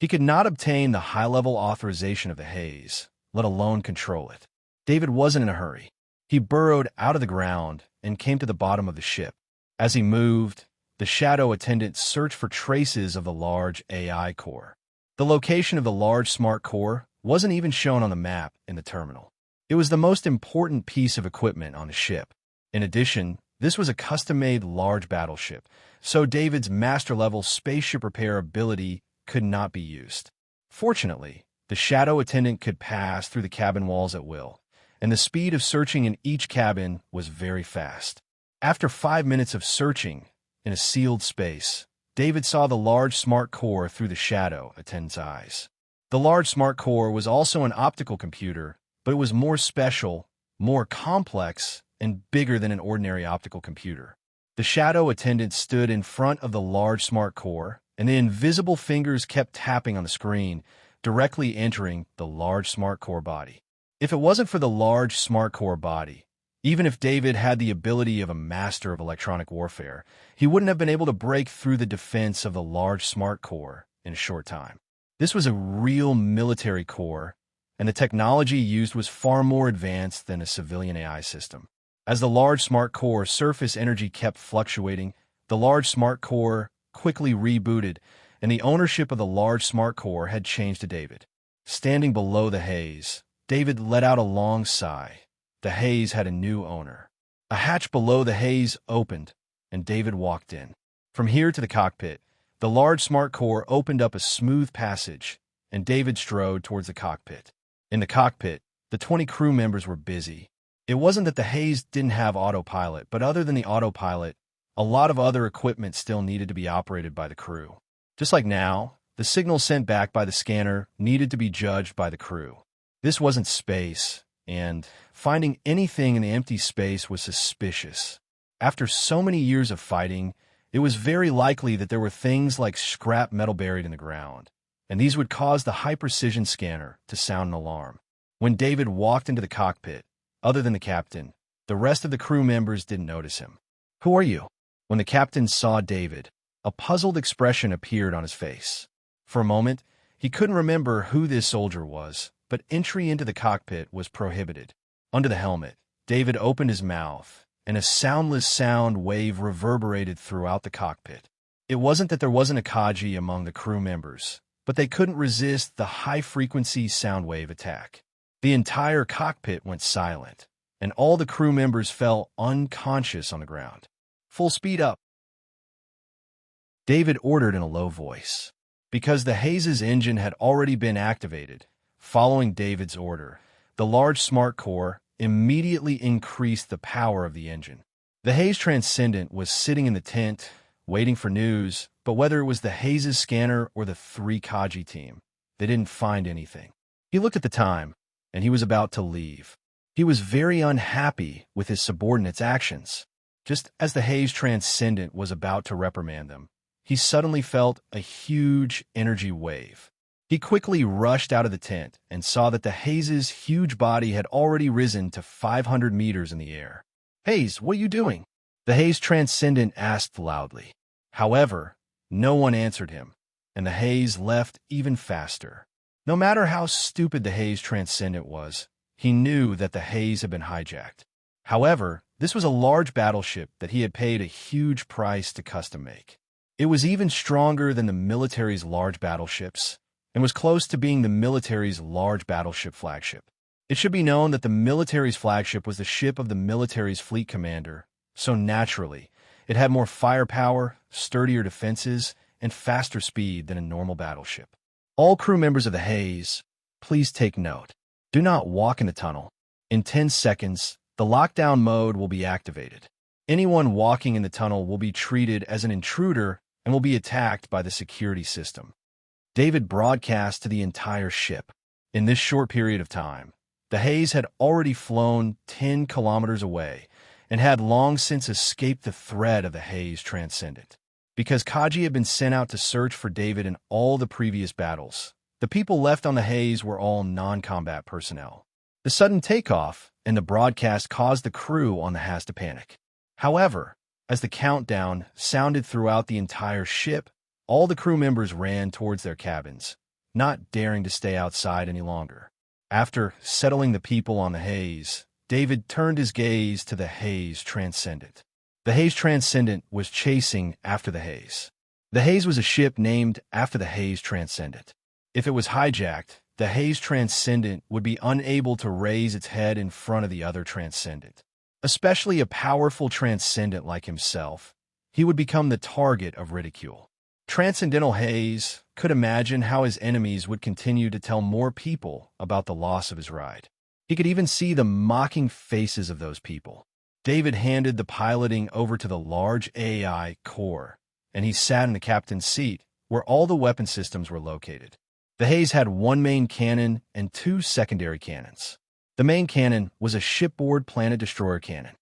He could not obtain the high-level authorization of the Hayes, let alone control it. David wasn't in a hurry. He burrowed out of the ground and came to the bottom of the ship. As he moved, the shadow attendant searched for traces of the large AI core. The location of the large smart core wasn't even shown on the map in the terminal. It was the most important piece of equipment on the ship. In addition, this was a custom-made large battleship, so David's master-level spaceship repair ability could not be used. Fortunately, the shadow attendant could pass through the cabin walls at will, and the speed of searching in each cabin was very fast. After 5 minutes of searching in a sealed space, David saw the large smart core through the shadow attendant's eyes. The large smart core was also an optical computer, but it was more special, more complex, and bigger than an ordinary optical computer. The shadow attendant stood in front of the large smart core, and the invisible fingers kept tapping on the screen, directly entering the large smart core body. If it wasn't for the large smart core body, even if David had the ability of a master of electronic warfare, he wouldn't have been able to break through the defense of the large smart core in a short time. This was a real military core, and the technology used was far more advanced than a civilian AI system. As the large smart core surface energy kept fluctuating, the large smart core quickly rebooted, and the ownership of the large smart core had changed to David. Standing below the haze, David let out a long sigh. The haze had a new owner. A hatch below the haze opened, and David walked in. From here to the cockpit, the large smart core opened up a smooth passage, and David strode towards the cockpit. In the cockpit, the 20 crew members were busy. It wasn't that the haze didn't have autopilot, but other than the autopilot, a lot of other equipment still needed to be operated by the crew. Just like now, the signal sent back by the scanner needed to be judged by the crew. This wasn't space, and finding anything in the empty space was suspicious. After so many years of fighting, it was very likely that there were things like scrap metal buried in the ground, and these would cause the high-precision scanner to sound an alarm. When David walked into the cockpit, other than the captain, the rest of the crew members didn't notice him. "Who are you?" When the captain saw David, a puzzled expression appeared on his face. For a moment, he couldn't remember who this soldier was, but entry into the cockpit was prohibited. Under the helmet, David opened his mouth, and a soundless sound wave reverberated throughout the cockpit. It wasn't that there wasn't a Kaji among the crew members, but they couldn't resist the high-frequency sound wave attack. The entire cockpit went silent, and all the crew members fell unconscious on the ground. "Full speed up," David ordered in a low voice. Because the haze's engine had already been activated, following David's order, the large smart core immediately increased the power of the engine. The haze transcendent was sitting in the tent, waiting for news, but whether it was the haze's scanner or the 3 Kaji team, they didn't find anything. He looked at the time, and he was about to leave. He was very unhappy with his subordinates' actions. Just as the haze transcendent was about to reprimand them, he suddenly felt a huge energy wave. He quickly rushed out of the tent and saw that the haze's huge body had already risen to 500 meters in the air. "Haze, what are you doing?" the haze transcendent asked loudly. However, no one answered him, and the haze left even faster. No matter how stupid the haze transcendent was, he knew that the haze had been hijacked. However, this was a large battleship that he had paid a huge price to custom make. It was even stronger than the military's large battleships, and was close to being the military's large battleship flagship. It should be known that the military's flagship was the ship of the military's fleet commander, so naturally, it had more firepower, sturdier defenses, and faster speed than a normal battleship. All crew members of the Haze, please take note. Do not walk in the tunnel. In 10 seconds, the lockdown mode will be activated. Anyone walking in the tunnel will be treated as an intruder and will be attacked by the security system. David broadcast to the entire ship. In this short period of time, the Haze had already flown 10 kilometers away and had long since escaped the threat of the Haze transcendent. Because Kaji had been sent out to search for David in all the previous battles, the people left on the Haze were all non-combat personnel. The sudden takeoff and the broadcast caused the crew on the Haze to panic. However, as the countdown sounded throughout the entire ship, all the crew members ran towards their cabins, not daring to stay outside any longer. After settling the people on the Haze, David turned his gaze to the Haze Transcendent. The Haze Transcendent was chasing after the Haze. The Haze was a ship named after the Haze Transcendent. If it was hijacked, the Haze Transcendent would be unable to raise its head in front of the other Transcendent. Especially a powerful Transcendent like himself, he would become the target of ridicule. Transcendental Haze could imagine how his enemies would continue to tell more people about the loss of his ride. He could even see the mocking faces of those people. David handed the piloting over to the large AI core, and he sat in the captain's seat, where all the weapon systems were located. The Haze had one main cannon and 2 secondary cannons. The main cannon was a shipboard planet destroyer cannon.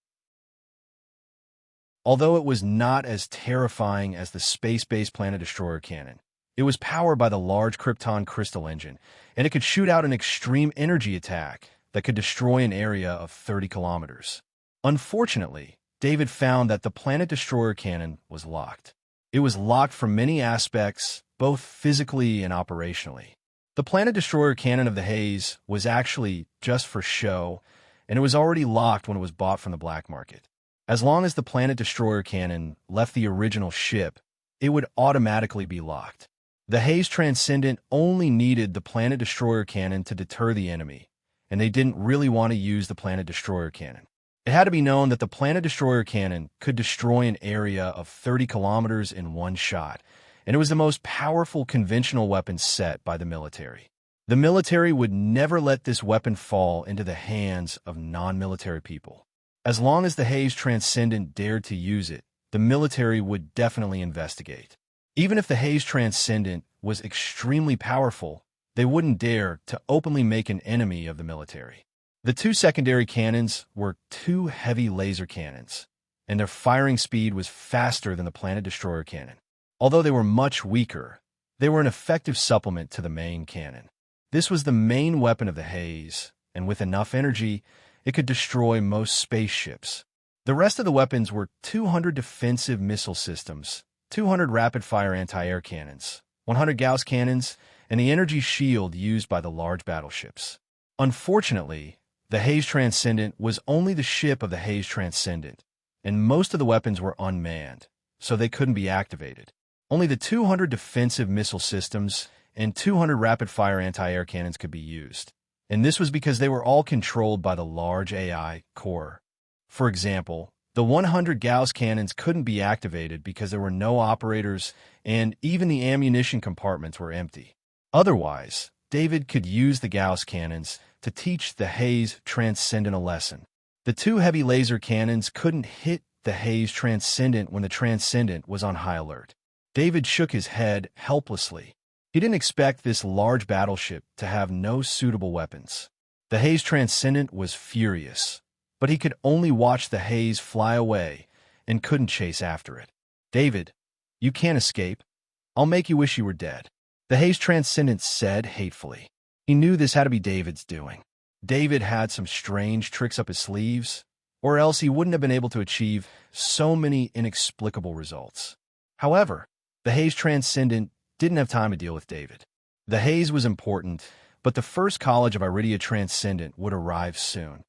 Although it was not as terrifying as the space-based planet destroyer cannon, it was powered by the large Krypton crystal engine, and it could shoot out an extreme energy attack that could destroy an area of 30 kilometers. Unfortunately, David found that the planet destroyer cannon was locked. It was locked from many aspects, both physically and operationally. The Planet Destroyer cannon of the Haze was actually just for show, and it was already locked when it was bought from the black market. As long as the Planet Destroyer cannon left the original ship, it would automatically be locked. The Haze Transcendent only needed the Planet Destroyer cannon to deter the enemy, and they didn't really want to use the Planet Destroyer cannon. It had to be known that the Planet Destroyer cannon could destroy an area of 30 kilometers in one shot, and it was the most powerful conventional weapon set by the military. The military would never let this weapon fall into the hands of non-military people. As long as the Haze Transcendent dared to use it, the military would definitely investigate. Even if the Haze Transcendent was extremely powerful, they wouldn't dare to openly make an enemy of the military. The two secondary cannons were two heavy laser cannons, and their firing speed was faster than the Planet Destroyer cannon. Although they were much weaker, they were an effective supplement to the main cannon. This was the main weapon of the Haze, and with enough energy, it could destroy most spaceships. The rest of the weapons were 200 defensive missile systems, 200 rapid-fire anti-air cannons, 100 Gauss cannons, and the energy shield used by the large battleships. Unfortunately, the Haze Transcendent was only the ship of the Haze Transcendent, and most of the weapons were unmanned, so they couldn't be activated. Only the 200 defensive missile systems and 200 rapid-fire anti-air cannons could be used, and this was because they were all controlled by the large AI core. For example, the 100 Gauss cannons couldn't be activated because there were no operators and even the ammunition compartments were empty. Otherwise, David could use the Gauss cannons to teach the Haze Transcendent a lesson. The two heavy laser cannons couldn't hit the Haze Transcendent when the Transcendent was on high alert. David shook his head helplessly. He didn't expect this large battleship to have no suitable weapons. The Haze Transcendent was furious, but he could only watch the haze fly away and couldn't chase after it. "David, you can't escape. I'll make you wish you were dead," the Haze Transcendent said hatefully. He knew this had to be David's doing. David had some strange tricks up his sleeves, or else he wouldn't have been able to achieve so many inexplicable results. However, the Haze Transcendent didn't have time to deal with David. The haze was important, but the first college of Iridia Transcendent would arrive soon.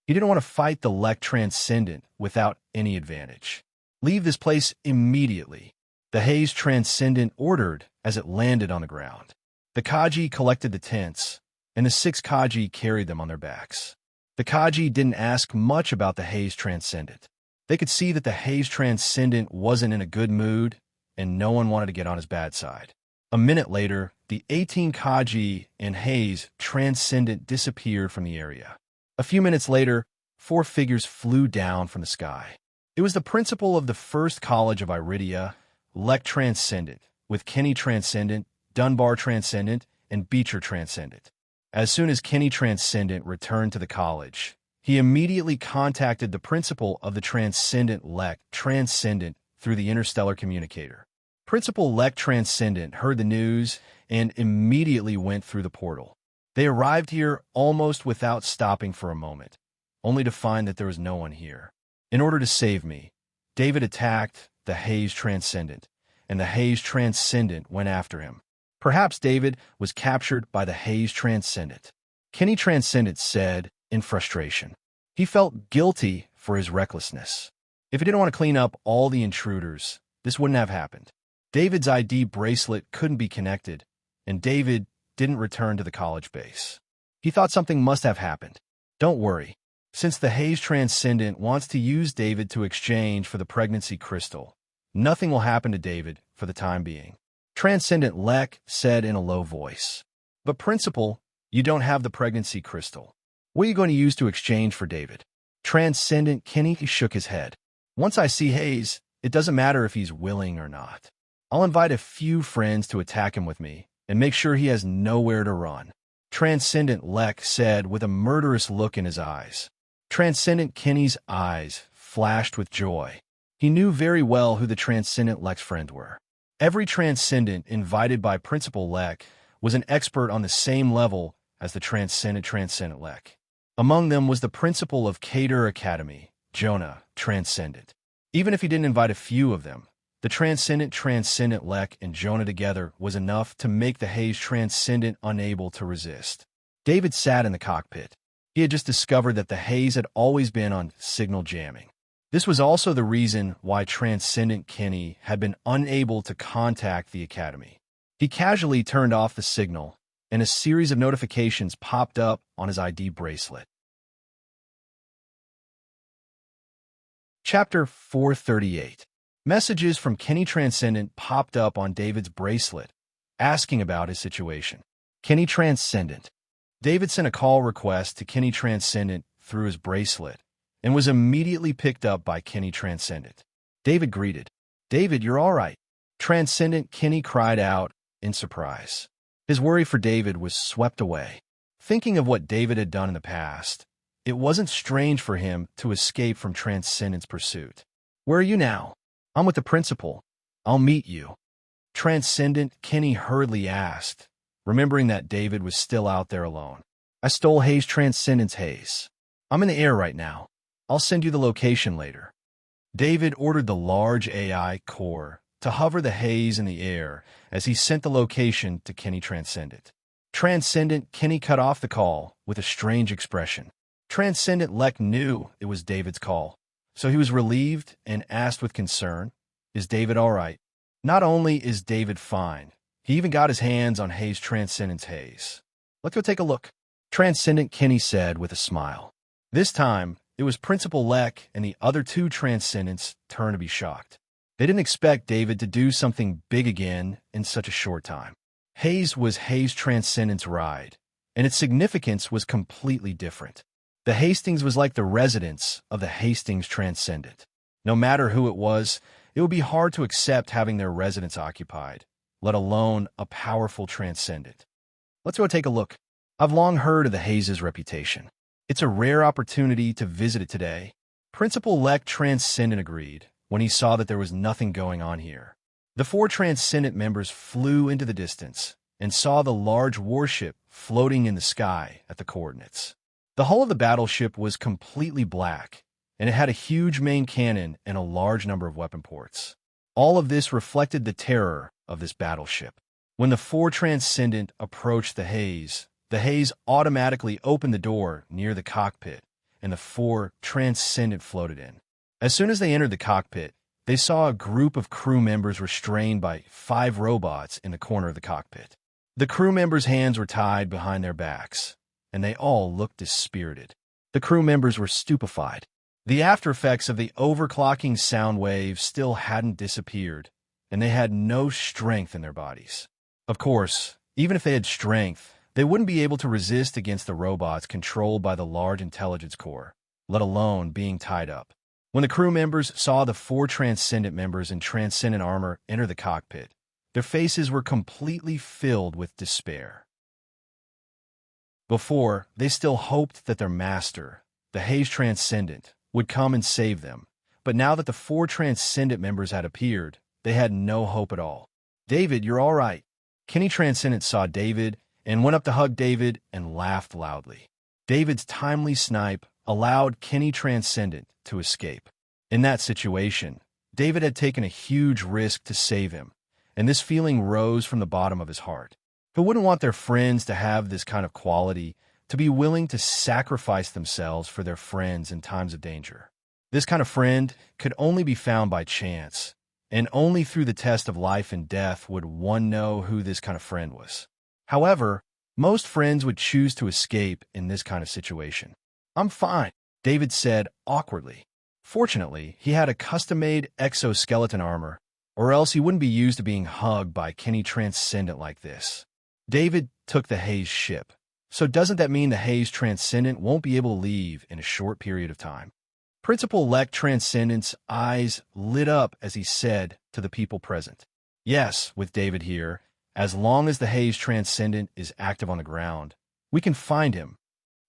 He didn't want to fight the Lek Transcendent without any advantage. "Leave this place immediately," the Haze Transcendent ordered as it landed on the ground. The Kaji collected the tents, and the 6 Kaji carried them on their backs. The Kaji didn't ask much about the Haze Transcendent. They could see that the Haze Transcendent wasn't in a good mood, and no one wanted to get on his bad side. A minute later, the 18 Kaji and Haze Transcendent disappeared from the area. A few minutes later, 4 figures flew down from the sky. It was the principal of the first college of Iridia, Lek Transcendent, with Kenny Transcendent, Dunbar Transcendent, and Beecher Transcendent. As soon as Kenny Transcendent returned to the college, he immediately contacted the principal of the Transcendent Lek Transcendent through the interstellar communicator. Principal Lek Transcendent heard the news and immediately went through the portal. They arrived here almost without stopping for a moment, only to find that there was no one here. In order to save me, David attacked the Haze Transcendent, and the Haze Transcendent went after him. Perhaps David was captured by the Haze Transcendent, Kenny Transcendent said in frustration. He felt guilty for his recklessness. If he didn't want to clean up all the intruders, this wouldn't have happened. David's ID bracelet couldn't be connected, and David didn't return to the college base. He thought something must have happened. Don't worry. Since the Haze Transcendent wants to use David to exchange for the pregnancy crystal, nothing will happen to David for the time being, Transcendent Lek said in a low voice. But Principal, you don't have the pregnancy crystal. What are you going to use to exchange for David? Transcendent Kenny shook his head. Once I see Haze, it doesn't matter if he's willing or not. I'll invite a few friends to attack him with me and make sure he has nowhere to run, Transcendent Lek said with a murderous look in his eyes. Transcendent Kenny's eyes flashed with joy. He knew very well who the Transcendent Lek's friends were. Every Transcendent invited by Principal Lek was an expert on the same level as the Transcendent Lek. Among them was the principal of Kader Academy, Jonah Transcendent. Even if he didn't invite a few of them, the transcendent Lek and Jonah together was enough to make the haze transcendent unable to resist. David sat in the cockpit. He had just discovered that the haze had always been on signal jamming. This was also the reason why Transcendent Kenny had been unable to contact the Academy. He casually turned off the signal, and a series of notifications popped up on his ID bracelet. Chapter 438. Messages from Kenny Transcendent popped up on David's bracelet, asking about his situation. Kenny Transcendent. David sent a call request to Kenny Transcendent through his bracelet and was immediately picked up by Kenny Transcendent. David greeted. "David, you're all right." Transcendent Kenny cried out in surprise. His worry for David was swept away. Thinking of what David had done in the past, it wasn't strange for him to escape from Transcendent's pursuit. "Where are you now?" "I'm with the principal. I'll meet you." Transcendent Kenny hurriedly asked, remembering that David was still out there alone. "I stole Haze Transcendent's haze. I'm in the air right now. I'll send you the location later." David ordered the large AI core to hover the haze in the air as he sent the location to Kenny Transcendent. Transcendent Kenny cut off the call with a strange expression. Transcendent Lek knew it was David's call, so he was relieved and asked with concern, "Is David all right?" Not only is David fine, he even got his hands on Haze Transcendent's haze. "Let's go take a look," Transcendent Kenny said with a smile. This time, it was Principal Lek and the other two Transcendents' turn to be shocked. They didn't expect David to do something big again in such a short time. Haze was Haze Transcendent's ride, and its significance was completely different. The Hastings was like the residence of the Hastings Transcendent. No matter who it was, it would be hard to accept having their residence occupied, let alone a powerful Transcendent. "Let's go take a look. I've long heard of the Haze's reputation. It's a rare opportunity to visit it today." Principal Lek Transcendent agreed when he saw that there was nothing going on here. The four Transcendent members flew into the distance and saw the large warship floating in the sky at the coordinates. The hull of the battleship was completely black, and it had a huge main cannon and a large number of weapon ports. All of this reflected the terror of this battleship. When the four Transcendent approached the haze automatically opened the door near the cockpit, and the four Transcendent floated in. As soon as they entered the cockpit, they saw a group of crew members restrained by 5 robots in the corner of the cockpit. The crew members' hands were tied behind their backs, and they all looked dispirited. The crew members were stupefied. The after effects of the overclocking sound waves still hadn't disappeared, and they had no strength in their bodies. Of course, even if they had strength, they wouldn't be able to resist against the robots controlled by the large intelligence core, let alone being tied up. When the crew members saw the 4 Transcendent members in Transcendent armor enter the cockpit, their faces were completely filled with despair. Before, they still hoped that their master, the Haze Transcendent, would come and save them, but now that the 4 Transcendent members had appeared, they had no hope at all. "David, you're all right." Kenny Transcendent saw David and went up to hug David and laughed loudly. David's timely snipe allowed Kenny Transcendent to escape. In that situation, David had taken a huge risk to save him, and this feeling rose from the bottom of his heart. Who wouldn't want their friends to have this kind of quality, to be willing to sacrifice themselves for their friends in times of danger? This kind of friend could only be found by chance, and only through the test of life and death would one know who this kind of friend was. However, most friends would choose to escape in this kind of situation. "I'm fine," David said awkwardly. Fortunately, he had a custom-made exoskeleton armor, or else he wouldn't be used to being hugged by Kenny Transcendent like this. David took the Haze ship, so doesn't that mean the Haze Transcendent won't be able to leave in a short period of time? Principal Lek Transcendent's eyes lit up as he said to the people present, "Yes, with David here, as long as the Haze Transcendent is active on the ground, we can find him."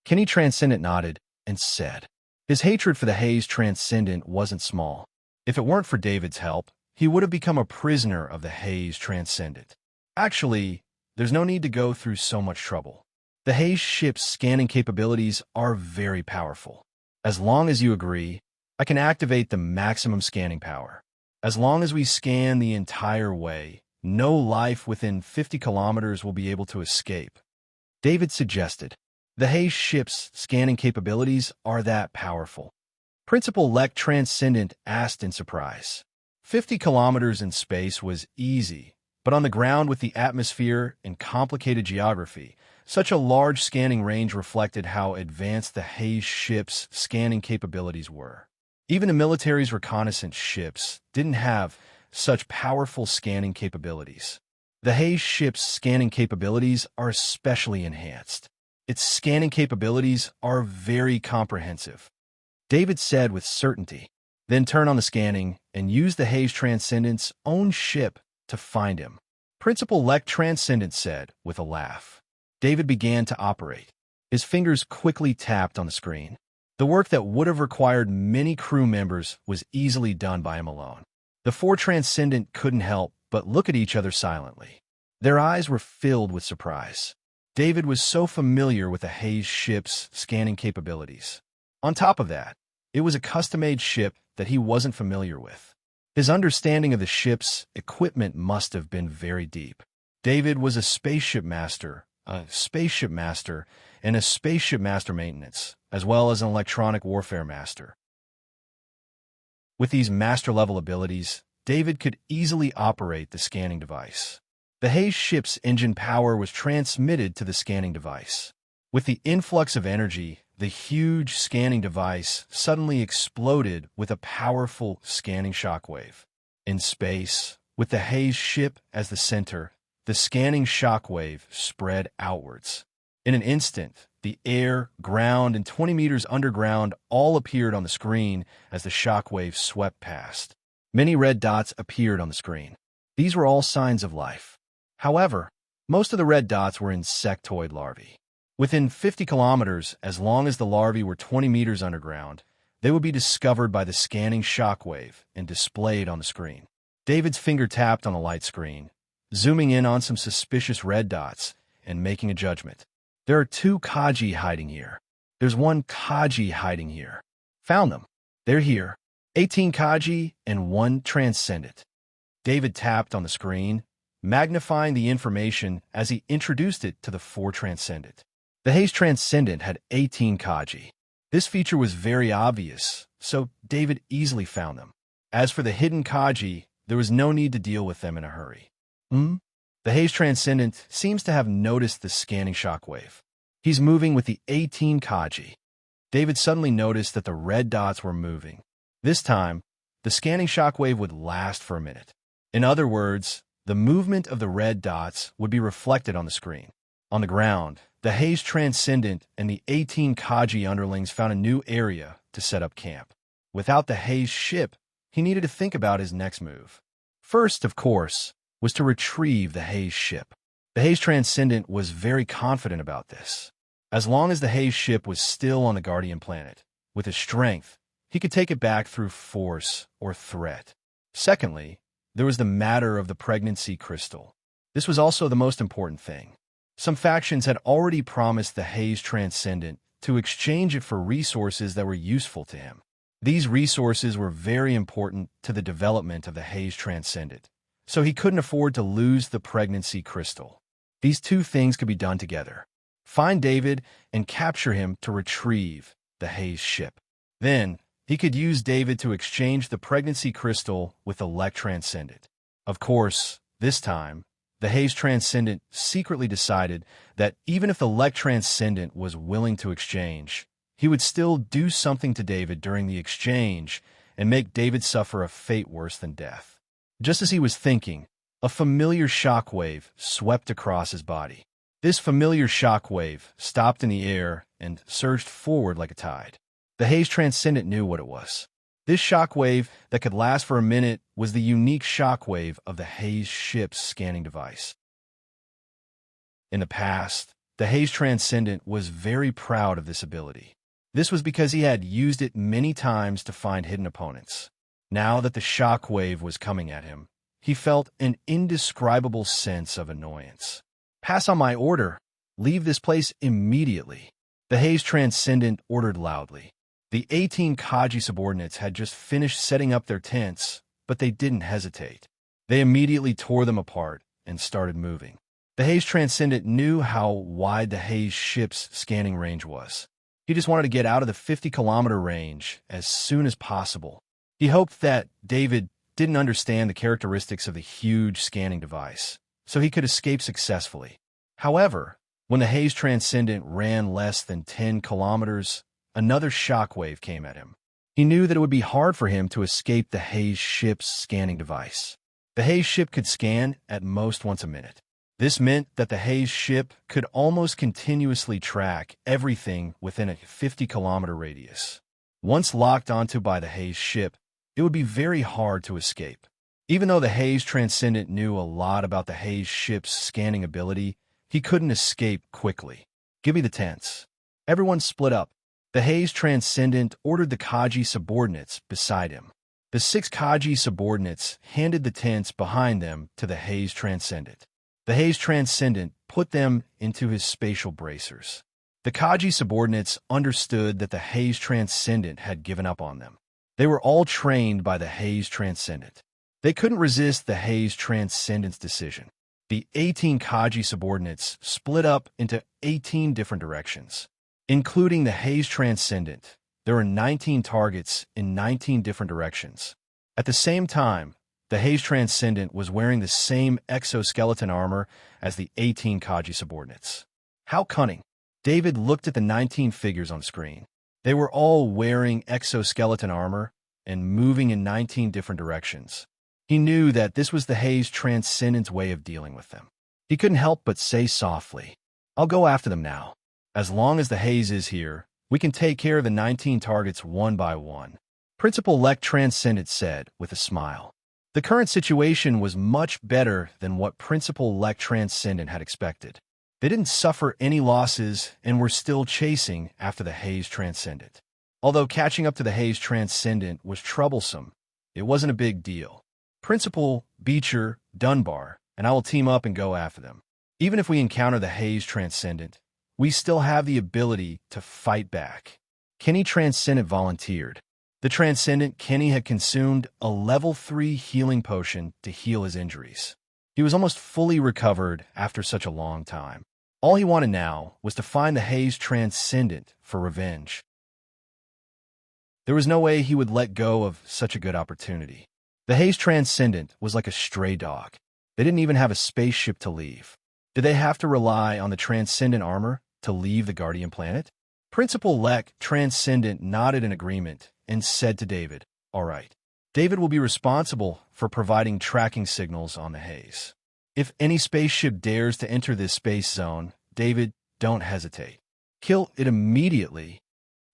Kenny Transcendent nodded and said, his hatred for the Haze Transcendent wasn't small. If it weren't for David's help, he would have become a prisoner of the Haze Transcendent. Actually, there's no need to go through so much trouble. The Haze ship's scanning capabilities are very powerful. As long as you agree, I can activate the maximum scanning power. As long as we scan the entire way, no life within 50 kilometers will be able to escape. David suggested. The Haze ship's scanning capabilities are that powerful. Principal Lek Transcendent asked in surprise. 50 kilometers in space was easy, but on the ground with the atmosphere and complicated geography, such a large scanning range reflected how advanced the Haze ship's scanning capabilities were. Even the military's reconnaissance ships didn't have such powerful scanning capabilities. The Haze ship's scanning capabilities are especially enhanced. Its scanning capabilities are very comprehensive. David said with certainty. Then turn on the scanning and use the Haze Transcendent's own ship to find him. Principal Lek Transcendent said with a laugh. David began to operate. His fingers quickly tapped on the screen. The work that would have required many crew members was easily done by him alone. The four Transcendent couldn't help but look at each other silently. Their eyes were filled with surprise. David was so familiar with the Haze ship's scanning capabilities. On top of that, it was a custom-made ship that he wasn't familiar with. His understanding of the ship's equipment must have been very deep. David was a spaceship master, and a spaceship master maintenance, as well as an electronic warfare master. With these master-level abilities, David could easily operate the scanning device. The Haze ship's engine power was transmitted to the scanning device. With the influx of energy, the huge scanning device suddenly exploded with a powerful scanning shockwave. In space, with the Haze ship as the center, the scanning shockwave spread outwards. In an instant, the air, ground, and 20 meters underground all appeared on the screen as the shockwave swept past. Many red dots appeared on the screen. These were all signs of life. However, most of the red dots were insectoid larvae. Within 50 kilometers, as long as the larvae were 20 meters underground, they would be discovered by the scanning shockwave and displayed on the screen. David's finger tapped on the light screen, zooming in on some suspicious red dots and making a judgment. There are 2 Kaji hiding here. There's 1 Kaji hiding here. Found them. They're here. 18 Kaji and 1 Transcendent. David tapped on the screen, magnifying the information as he introduced it to the 4 Transcendent. The Haze Transcendent had 18 Kaji. This feature was very obvious, so David easily found them. As for the hidden Kaji, there was no need to deal with them in a hurry. The Haze Transcendent seems to have noticed the scanning shockwave. He's moving with the 18 Kaji. David suddenly noticed that the red dots were moving. This time, the scanning shockwave would last for a minute. In other words, the movement of the red dots would be reflected on the screen. On the ground, the Haze Transcendent and the 18 Kaji underlings found a new area to set up camp. Without the Haze ship, he needed to think about his next move. First, of course, was to retrieve the Haze ship. The Haze Transcendent was very confident about this. As long as the Haze ship was still on the Guardian planet, with his strength, he could take it back through force or threat. Secondly, there was the matter of the pregnancy crystal. This was also the most important thing. Some factions had already promised the Haze Transcendent to exchange it for resources that were useful to him. These resources were very important to the development of the Haze Transcendent, so he couldn't afford to lose the pregnancy crystal. These 2 things could be done together. Find David and capture him to retrieve the Haze ship. Then, he could use David to exchange the pregnancy crystal with the Lek Transcendent. Of course, this time, the Haze Transcendent secretly decided that even if the Lek Transcendent was willing to exchange, he would still do something to David during the exchange and make David suffer a fate worse than death. Just as he was thinking, a familiar shockwave swept across his body. This familiar shockwave stopped in the air and surged forward like a tide. The Haze Transcendent knew what it was. This shockwave that could last for a minute was the unique shockwave of the Haze ship's scanning device. In the past, the Haze Transcendent was very proud of this ability. This was because he had used it many times to find hidden opponents. Now that the shockwave was coming at him, he felt an indescribable sense of annoyance. Pass on my order. Leave this place immediately. The Haze Transcendent ordered loudly. The 18 Kaji subordinates had just finished setting up their tents, but they didn't hesitate. They immediately tore them apart and started moving. The Haze Transcendent knew how wide the Haze ship's scanning range was. He just wanted to get out of the 50-kilometer range as soon as possible. He hoped that David didn't understand the characteristics of the huge scanning device, so he could escape successfully. However, when the Haze Transcendent ran less than 10 kilometers, another shockwave came at him. He knew that it would be hard for him to escape the Haze ship's scanning device. The Haze ship could scan at most once a minute. This meant that the Haze ship could almost continuously track everything within a 50-kilometer radius. Once locked onto by the Haze ship, it would be very hard to escape. Even though the Haze Transcendent knew a lot about the Haze ship's scanning ability, he couldn't escape quickly. "Give me the tents." Everyone split up. The Haze Transcendent ordered the Kaji subordinates beside him. The 6 Kaji subordinates handed the tents behind them to the Haze Transcendent. The Haze Transcendent put them into his spatial bracers. The Kaji subordinates understood that the Haze Transcendent had given up on them. They were all trained by the Haze Transcendent. They couldn't resist the Haze Transcendent's decision. The 18 Kaji subordinates split up into 18 different directions. Including the Haze Transcendent, there were 19 targets in 19 different directions. At the same time, the Haze Transcendent was wearing the same exoskeleton armor as the 18 Kaji subordinates. How cunning! David looked at the 19 figures on screen. They were all wearing exoskeleton armor and moving in 19 different directions. He knew that this was the Haze Transcendent's way of dealing with them. He couldn't help but say softly, "I'll go after them now. As long as the Haze is here, we can take care of the 19 targets one by one," Principal-elect Transcendent said with a smile. The current situation was much better than what Principal-elect Transcendent had expected. They didn't suffer any losses and were still chasing after the Haze Transcendent. Although catching up to the Haze Transcendent was troublesome, it wasn't a big deal. Principal, Beecher, Dunbar, and I will team up and go after them. Even if we encounter the Haze Transcendent, we still have the ability to fight back. Kenny Transcendent volunteered. The Transcendent Kenny had consumed a level 3 healing potion to heal his injuries. He was almost fully recovered after such a long time. All he wanted now was to find the Haze Transcendent for revenge. There was no way he would let go of such a good opportunity. The Haze Transcendent was like a stray dog. They didn't even have a spaceship to leave. Did they have to rely on the Transcendent armor to leave the Guardian planet? Principal-elect Transcendent nodded in agreement and said to David, "All right. David will be responsible for providing tracking signals on the Haze. If any spaceship dares to enter this space zone, David, don't hesitate. Kill it immediately."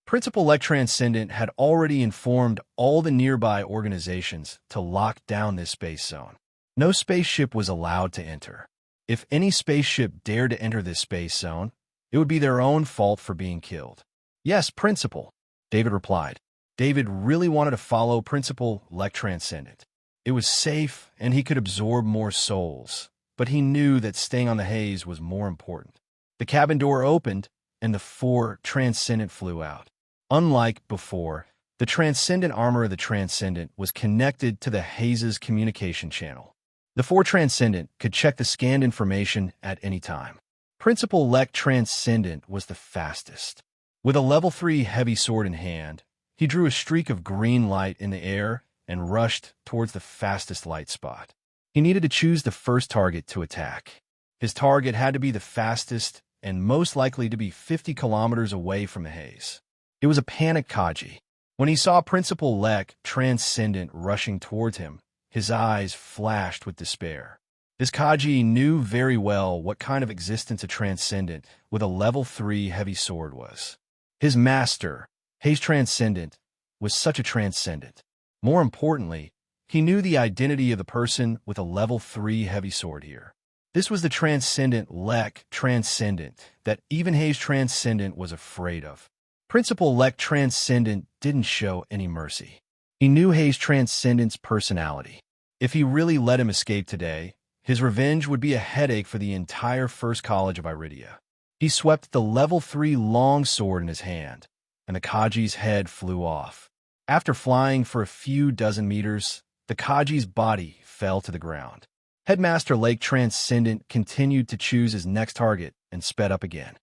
Principal-elect Transcendent had already informed all the nearby organizations to lock down this space zone. No spaceship was allowed to enter. If any spaceship dared to enter this space zone, it would be their own fault for being killed. "Yes, Principal," David replied. David really wanted to follow Principal-elect Transcendent. It was safe, and he could absorb more souls, but he knew that staying on the Haze was more important. The cabin door opened, and the 4 Transcendent flew out. Unlike before, the Transcendent armor of the Transcendent was connected to the Haze's communication channel. The 4 Transcendent could check the scanned information at any time. Principal-elect Transcendent was the fastest. With a level 3 heavy sword in hand, he drew a streak of green light in the air and rushed towards the fastest light spot. He needed to choose the first target to attack. His target had to be the fastest and most likely to be 50 kilometers away from the Haze. It was a panicked Kaji. When he saw Principal-elect Transcendent rushing towards him, his eyes flashed with despair. This Kaji knew very well what kind of existence a Transcendent with a level 3 heavy sword was. His master, Haze Transcendent, was such a Transcendent. More importantly, he knew the identity of the person with a level 3 heavy sword here. This was the Transcendent-elect Transcendent that even Haze Transcendent was afraid of. Principal-elect Transcendent didn't show any mercy. He knew Haze Transcendent's personality. If he really let him escape today, his revenge would be a headache for the entire First College of Iridia. He swept the level 3 long sword in his hand. and the Kaji's head flew off. After flying for a few dozen meters, the Kaji's body fell to the ground. Headmaster Lake Transcendent continued to choose his next target and sped up again.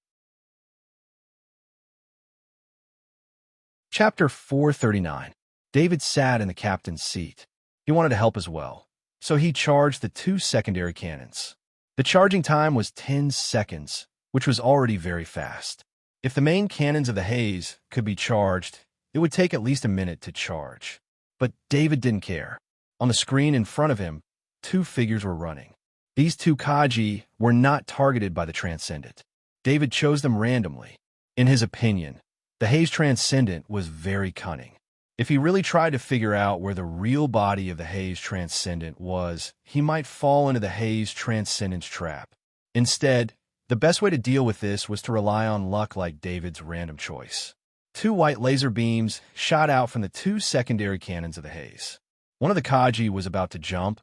Chapter 439. David sat in the captain's seat. He wanted to help as well, so he charged the 2 secondary cannons. The charging time was 10 seconds, which was already very fast. If the main cannons of the haze could be charged, it would take at least a minute to charge. But David didn't care. On the screen in front of him, 2 figures were running. These 2 Kaji were not targeted by the Transcendent. David chose them randomly. In his opinion, the Haze Transcendent was very cunning. If he really tried to figure out where the real body of the Haze Transcendent was, he might fall into the Haze Transcendent's trap. Instead, the best way to deal with this was to rely on luck like David's random choice. 2 white laser beams shot out from the 2 secondary cannons of the haze. One of the Kaji was about to jump,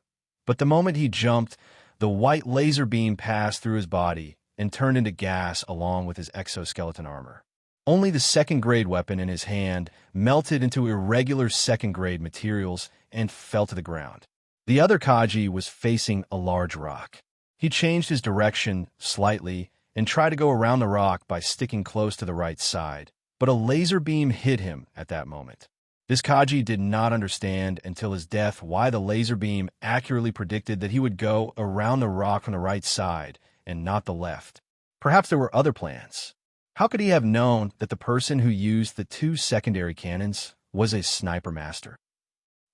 but the moment he jumped, the white laser beam passed through his body and turned into gas along with his exoskeleton armor. Only the second-grade weapon in his hand melted into irregular second-grade materials and fell to the ground. The other Kaji was facing a large rock. He changed his direction slightly and tried to go around the rock by sticking close to the right side, but a laser beam hit him at that moment. This Kaji did not understand until his death why the laser beam accurately predicted that he would go around the rock from the right side and not the left. Perhaps there were other plans. How could he have known that the person who used the 2 secondary cannons was a sniper master?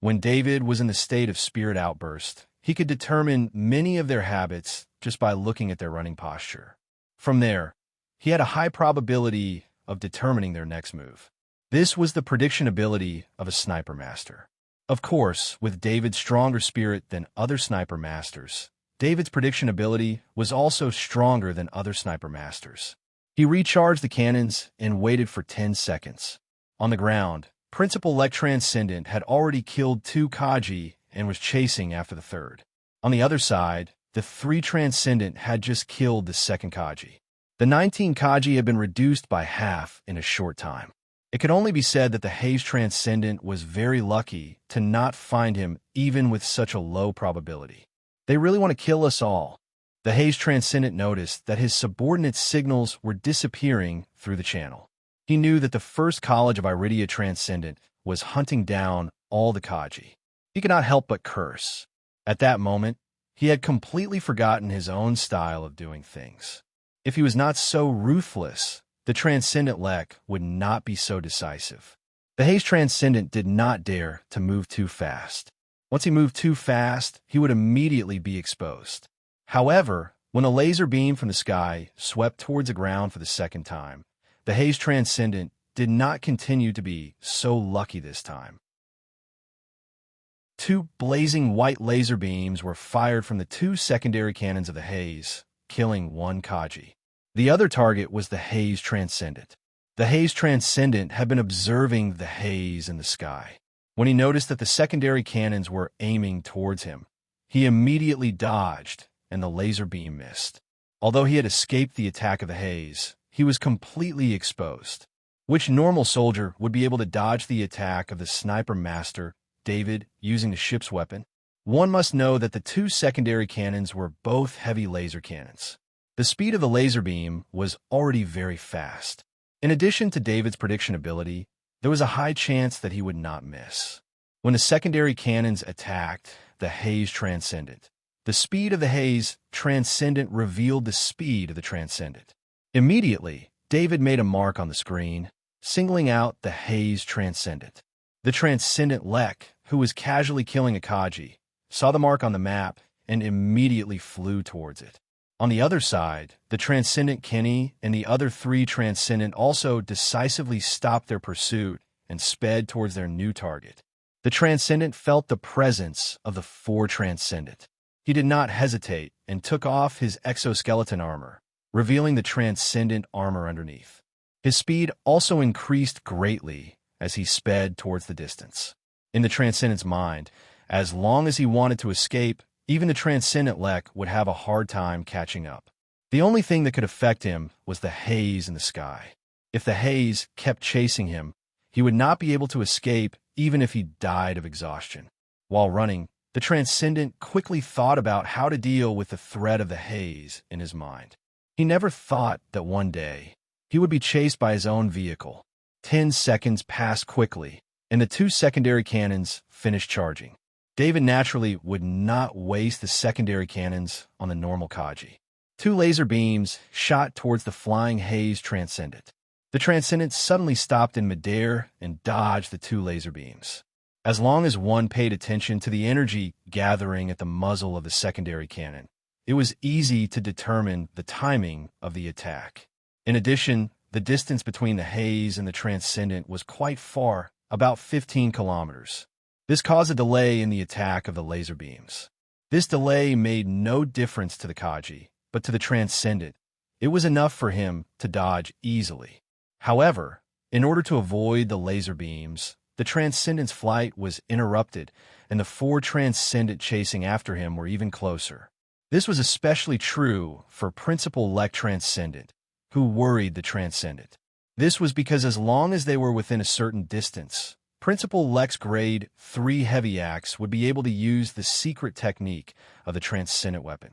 When David was in the state of spirit outburst, he could determine many of their habits just by looking at their running posture. From there, he had a high probability of determining their next move. This was the prediction ability of a sniper master. Of course, with David's stronger spirit than other sniper masters, David's prediction ability was also stronger than other sniper masters. He recharged the cannons and waited for 10 seconds. On the ground, Principal Lek Transcendent had already killed 2 Kaji and was chasing after the third. On the other side, the 3 Transcendent had just killed the second Kaji. The 19 Kaji had been reduced by half in a short time. It could only be said that the Haze Transcendent was very lucky to not find him even with such a low probability. They really want to kill us all. The Haze Transcendent noticed that his subordinate signals were disappearing through the channel. He knew that the first College of Iridia Transcendent was hunting down all the Kaji. He could not help but curse. At that moment, he had completely forgotten his own style of doing things. If he was not so ruthless, the Transcendent Lek would not be so decisive. The Haze Transcendent did not dare to move too fast. Once he moved too fast, he would immediately be exposed. However, when a laser beam from the sky swept towards the ground for the second time, the Haze Transcendent did not continue to be so lucky this time. 2 blazing white laser beams were fired from the 2 secondary cannons of the haze, killing 1 Kaji. The other target was the Haze Transcendent. The Haze Transcendent had been observing the haze in the sky. When he noticed that the secondary cannons were aiming towards him, he immediately dodged, and the laser beam missed. Although he had escaped the attack of the haze, he was completely exposed. Which normal soldier would be able to dodge the attack of the sniper master, David, using the ship's weapon? One must know that the 2 secondary cannons were both heavy laser cannons. The speed of the laser beam was already very fast. In addition to David's prediction ability, there was a high chance that he would not miss. When the secondary cannons attacked the Haze Transcendent, the speed of the Haze Transcendent revealed the speed of the Transcendent. Immediately, David made a mark on the screen, singling out the Haze Transcendent. The Transcendent Lek, who was casually killing a Kaji, saw the mark on the map and immediately flew towards it. On the other side, the Transcendent Kenny and the other 3 Transcendent also decisively stopped their pursuit and sped towards their new target. The Transcendent felt the presence of the 4 Transcendent. He did not hesitate and took off his exoskeleton armor, revealing the Transcendent armor underneath. His speed also increased greatly as he sped towards the distance. In the Transcendent's mind, as long as he wanted to escape, even the Transcendent Lek would have a hard time catching up. The only thing that could affect him was the haze in the sky. If the haze kept chasing him, he would not be able to escape even if he died of exhaustion. While running, the Transcendent quickly thought about how to deal with the threat of the haze in his mind. He never thought that one day he would be chased by his own vehicle. 10 seconds passed quickly, and the 2 secondary cannons finished charging. David naturally would not waste the secondary cannons on the normal Kaji. 2 laser beams shot towards the flying haze Transcendent. The Transcendent suddenly stopped in midair and dodged the 2 laser beams. As long as one paid attention to the energy gathering at the muzzle of the secondary cannon, it was easy to determine the timing of the attack. In addition, the distance between the haze and the Transcendent was quite far, about 15 kilometers. This caused a delay in the attack of the laser beams. This delay made no difference to the Kaji, but to the Transcendent, it was enough for him to dodge easily. However, in order to avoid the laser beams, the Transcendent's flight was interrupted, and the 4 Transcendent chasing after him were even closer. This was especially true for Principal Lek Transcendent, who worried the Transcendent. This was because as long as they were within a certain distance, Principal Lek's Grade 3 heavy axe would be able to use the secret technique of the Transcendent weapon.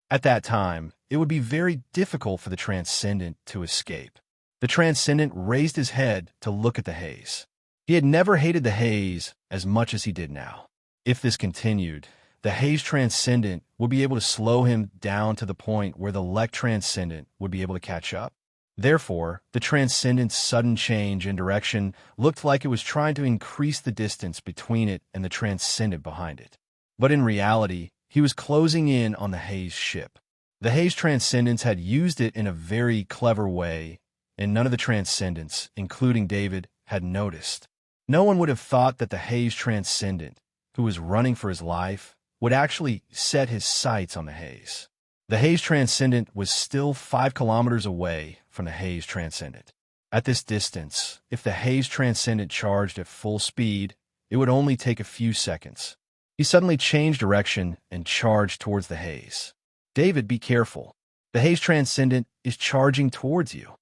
At that time, it would be very difficult for the Transcendent to escape. The Transcendent raised his head to look at the haze. He had never hated the haze as much as he did now. If this continued, the haze Transcendent would be able to slow him down to the point where the Lek Transcendent would be able to catch up. Therefore, the Transcendent's sudden change in direction looked like it was trying to increase the distance between it and the Transcendent behind it. But in reality, he was closing in on the haze ship. The haze Transcendents had used it in a very clever way, and none of the Transcendents, including David, had noticed. No one would have thought that the haze Transcendent, who was running for his life, would actually set his sights on the haze. The haze Transcendent was still 5 kilometers away from the haze Transcendent. At this distance, if the haze Transcendent charged at full speed, it would only take a few seconds. He suddenly changed direction and charged towards the haze. David, be careful. The haze Transcendent is charging towards you.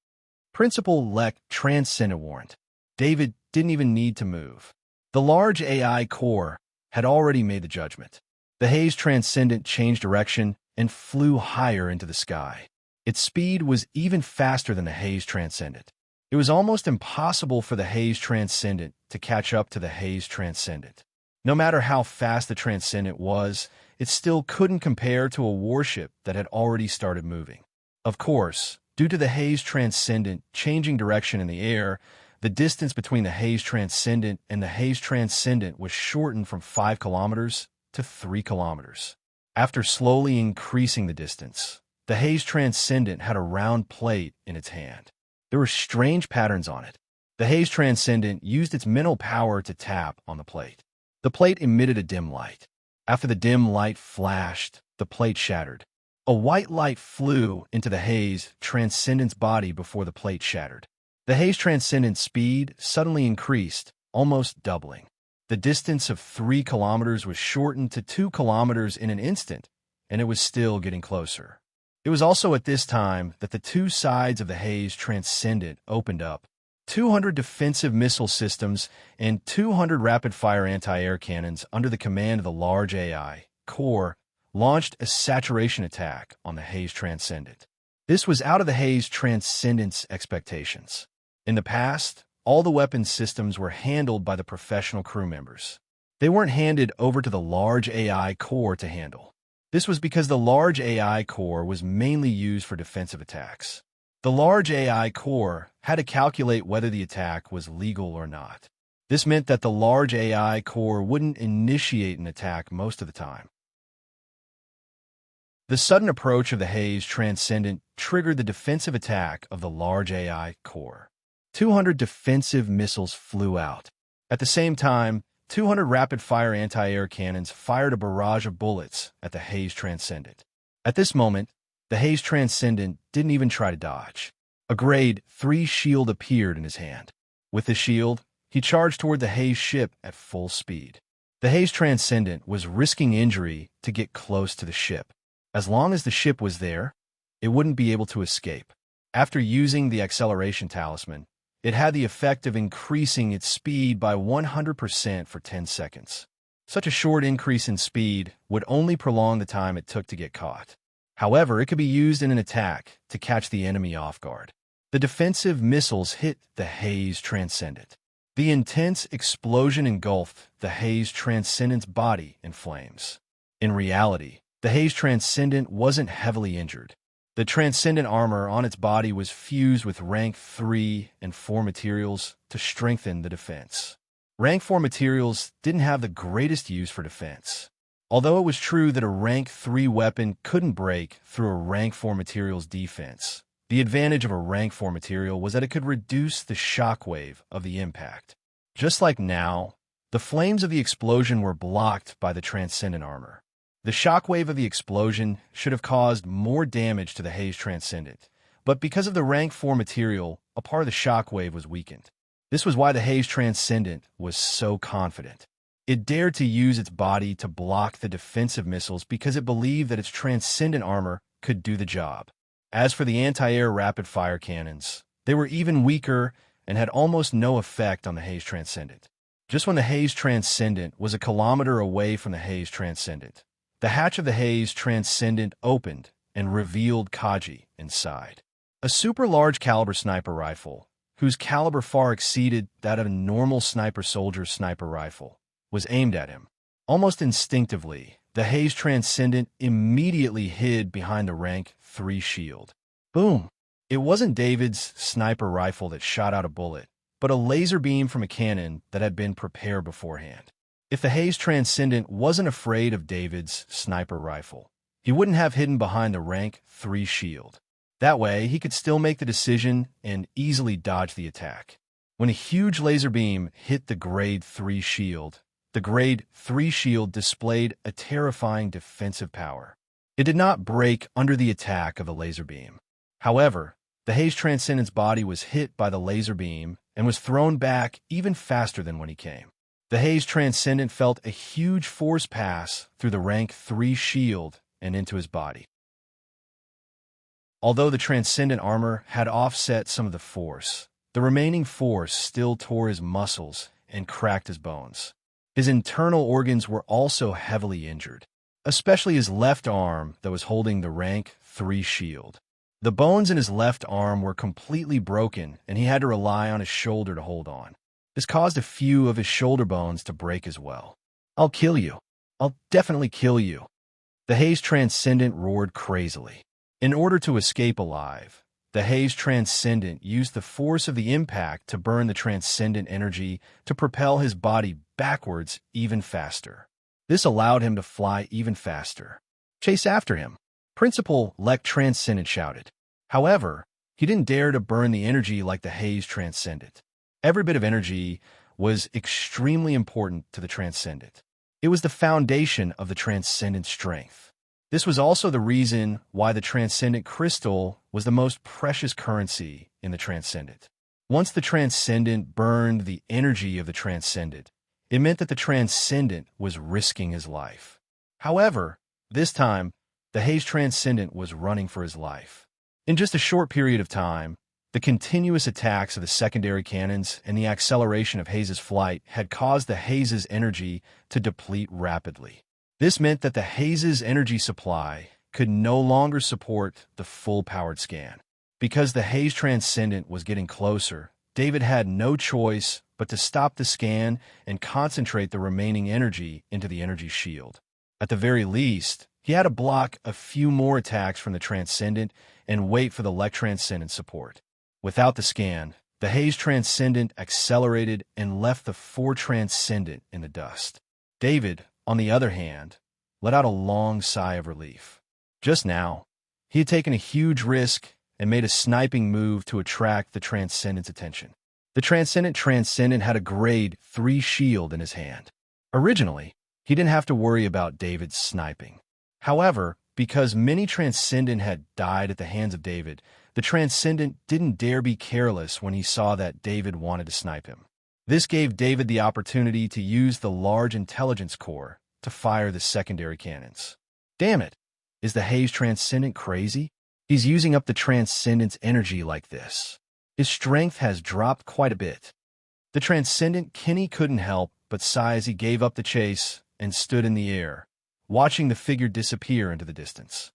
Principal Lek Transcendent warned. David didn't even need to move. The large AI core had already made the judgment. The haze Transcendent changed direction and flew higher into the sky. Its speed was even faster than the haze Transcendent. It was almost impossible for the haze Transcendent to catch up to the haze Transcendent. No matter how fast the Transcendent was, it still couldn't compare to a warship that had already started moving. Of course, due to the haze Transcendent changing direction in the air, the distance between the haze Transcendent and the haze Transcendent was shortened from 5 kilometers to 3 kilometers. After slowly increasing the distance, the haze Transcendent had a round plate in its hand. There were strange patterns on it. The haze Transcendent used its mental power to tap on the plate. The plate emitted a dim light. After the dim light flashed, the plate shattered. A white light flew into the haze Transcendent's body before the plate shattered. The haze Transcendent's speed suddenly increased, almost doubling. The distance of 3 kilometers was shortened to 2 kilometers in an instant, and it was still getting closer. It was also at this time that the 2 sides of the haze Transcendent opened up. 200 defensive missile systems and 200 rapid-fire anti-air cannons under the command of the large AI core launched a saturation attack on the haze Transcendent. This was out of the haze Transcendent's expectations. In the past, all the weapon systems were handled by the professional crew members. They weren't handed over to the large AI core to handle. This was because the large AI core was mainly used for defensive attacks. The large AI core had to calculate whether the attack was legal or not. This meant that the large AI core wouldn't initiate an attack most of the time. The sudden approach of the haze Transcendent triggered the defensive attack of the large AI core. 200 defensive missiles flew out. At the same time, 200 rapid-fire anti-air cannons fired a barrage of bullets at the haze Transcendent. At this moment, the haze Transcendent didn't even try to dodge. A Grade 3 shield appeared in his hand. With the shield, he charged toward the haze ship at full speed. The haze Transcendent was risking injury to get close to the ship. As long as the ship was there, it wouldn't be able to escape. After using the acceleration talisman, it had the effect of increasing its speed by 100% for 10 seconds. Such a short increase in speed would only prolong the time it took to get caught. However, it could be used in an attack to catch the enemy off guard. The defensive missiles hit the Haze Transcendent. The intense explosion engulfed the Haze Transcendent's body in flames. In reality, the Haze Transcendent wasn't heavily injured. The Transcendent armor on its body was fused with rank 3 and 4 materials to strengthen the defense. Rank 4 materials didn't have the greatest use for defense. Although it was true that a rank 3 weapon couldn't break through a rank 4 material's defense, the advantage of a rank 4 material was that it could reduce the shockwave of the impact. Just like now, the flames of the explosion were blocked by the Transcendent armor. The shockwave of the explosion should have caused more damage to the Haze Transcendent, but because of the rank 4 material, a part of the shockwave was weakened. This was why the Haze Transcendent was so confident. It dared to use its body to block the defensive missiles because it believed that its Transcendent armor could do the job. As for the anti-air rapid-fire cannons, they were even weaker and had almost no effect on the Haze Transcendent. Just when the Haze Transcendent was a kilometer away from the Haze Transcendent, the hatch of the Haze Transcendent opened and revealed Kaji inside. A super-large caliber sniper rifle, whose caliber far exceeded that of a normal sniper soldier's sniper rifle, was aimed at him. Almost instinctively, the Haze Transcendent immediately hid behind the rank 3 shield. Boom! It wasn't David's sniper rifle that shot out a bullet, but a laser beam from a cannon that had been prepared beforehand. If the Haze Transcendent wasn't afraid of David's sniper rifle, he wouldn't have hidden behind the rank 3 shield. That way, he could still make the decision and easily dodge the attack. When a huge laser beam hit the grade 3 shield, the grade 3 shield displayed a terrifying defensive power. It did not break under the attack of the laser beam. However, the Haze Transcendent's body was hit by the laser beam and was thrown back even faster than when he came. The Haze Transcendent felt a huge force pass through the rank 3 shield and into his body. Although the Transcendent armor had offset some of the force, the remaining force still tore his muscles and cracked his bones. His internal organs were also heavily injured, especially his left arm that was holding the rank 3 shield. The bones in his left arm were completely broken, and he had to rely on his shoulder to hold on. This caused a few of his shoulder bones to break as well. "I'll kill you. I'll definitely kill you." The Haze Transcendent roared crazily. In order to escape alive, the Haze Transcendent used the force of the impact to burn the Transcendent energy to propel his body backwards even faster. This allowed him to fly even faster. "Chase after him," Principal Lek Transcendent shouted. However, he didn't dare to burn the energy like the Haze Transcendent. Every bit of energy was extremely important to the Transcendent. It was the foundation of the Transcendent strength. This was also the reason why the Transcendent Crystal was the most precious currency in the Transcendent. Once the Transcendent burned the energy of the Transcendent, it meant that the Transcendent was risking his life. However, this time, the Haze Transcendent was running for his life. In just a short period of time, the continuous attacks of the secondary cannons and the acceleration of Haze's flight had caused the Haze's energy to deplete rapidly. This meant that the Haze's energy supply could no longer support the full-powered scan. Because the Haze Transcendent was getting closer, David had no choice but to stop the scan and concentrate the remaining energy into the energy shield. At the very least, he had to block a few more attacks from the Transcendent and wait for the Lek Transcendent support. Without the scan, the Haze Transcendent accelerated and left the 4 Transcendent in the dust. David, on the other hand, let out a long sigh of relief. Just now, he had taken a huge risk and made a sniping move to attract the Transcendent's attention. The Transcendent had a grade 3 shield in his hand. Originally, he didn't have to worry about David's sniping. However, because many Transcendent had died at the hands of David, the Transcendent didn't dare be careless when he saw that David wanted to snipe him. This gave David the opportunity to use the large intelligence core to fire the secondary cannons. Damn it! Is the Haze Transcendent crazy? He's using up the Transcendent's energy like this. His strength has dropped quite a bit. The Transcendent Kenny couldn't help but sigh as he gave up the chase and stood in the air, watching the figure disappear into the distance.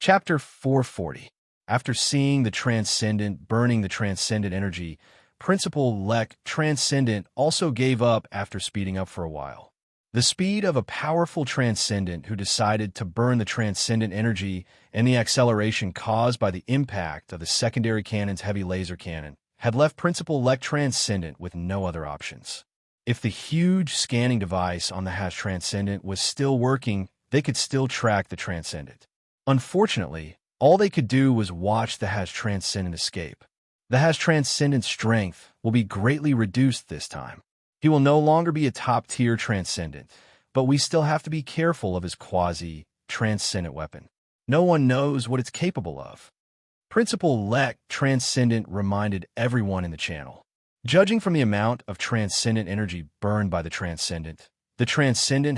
Chapter 440. After seeing the Transcendent burning the Transcendent energy, Principal-elect Transcendent also gave up after speeding up for a while. The speed of a powerful Transcendent who decided to burn the Transcendent energy and the acceleration caused by the impact of the secondary cannon's heavy laser cannon had left Principal-elect Transcendent with no other options. If the huge scanning device on the Hash Transcendent was still working, they could still track the Transcendent. Unfortunately, all they could do was watch the Hash Transcendent escape. The Hash Transcendent's strength will be greatly reduced this time. He will no longer be a top-tier Transcendent, but we still have to be careful of his quasi-Transcendent weapon. No one knows what it's capable of. Principal-elect Transcendent reminded everyone in the channel. Judging from the amount of Transcendent energy burned by the Transcendent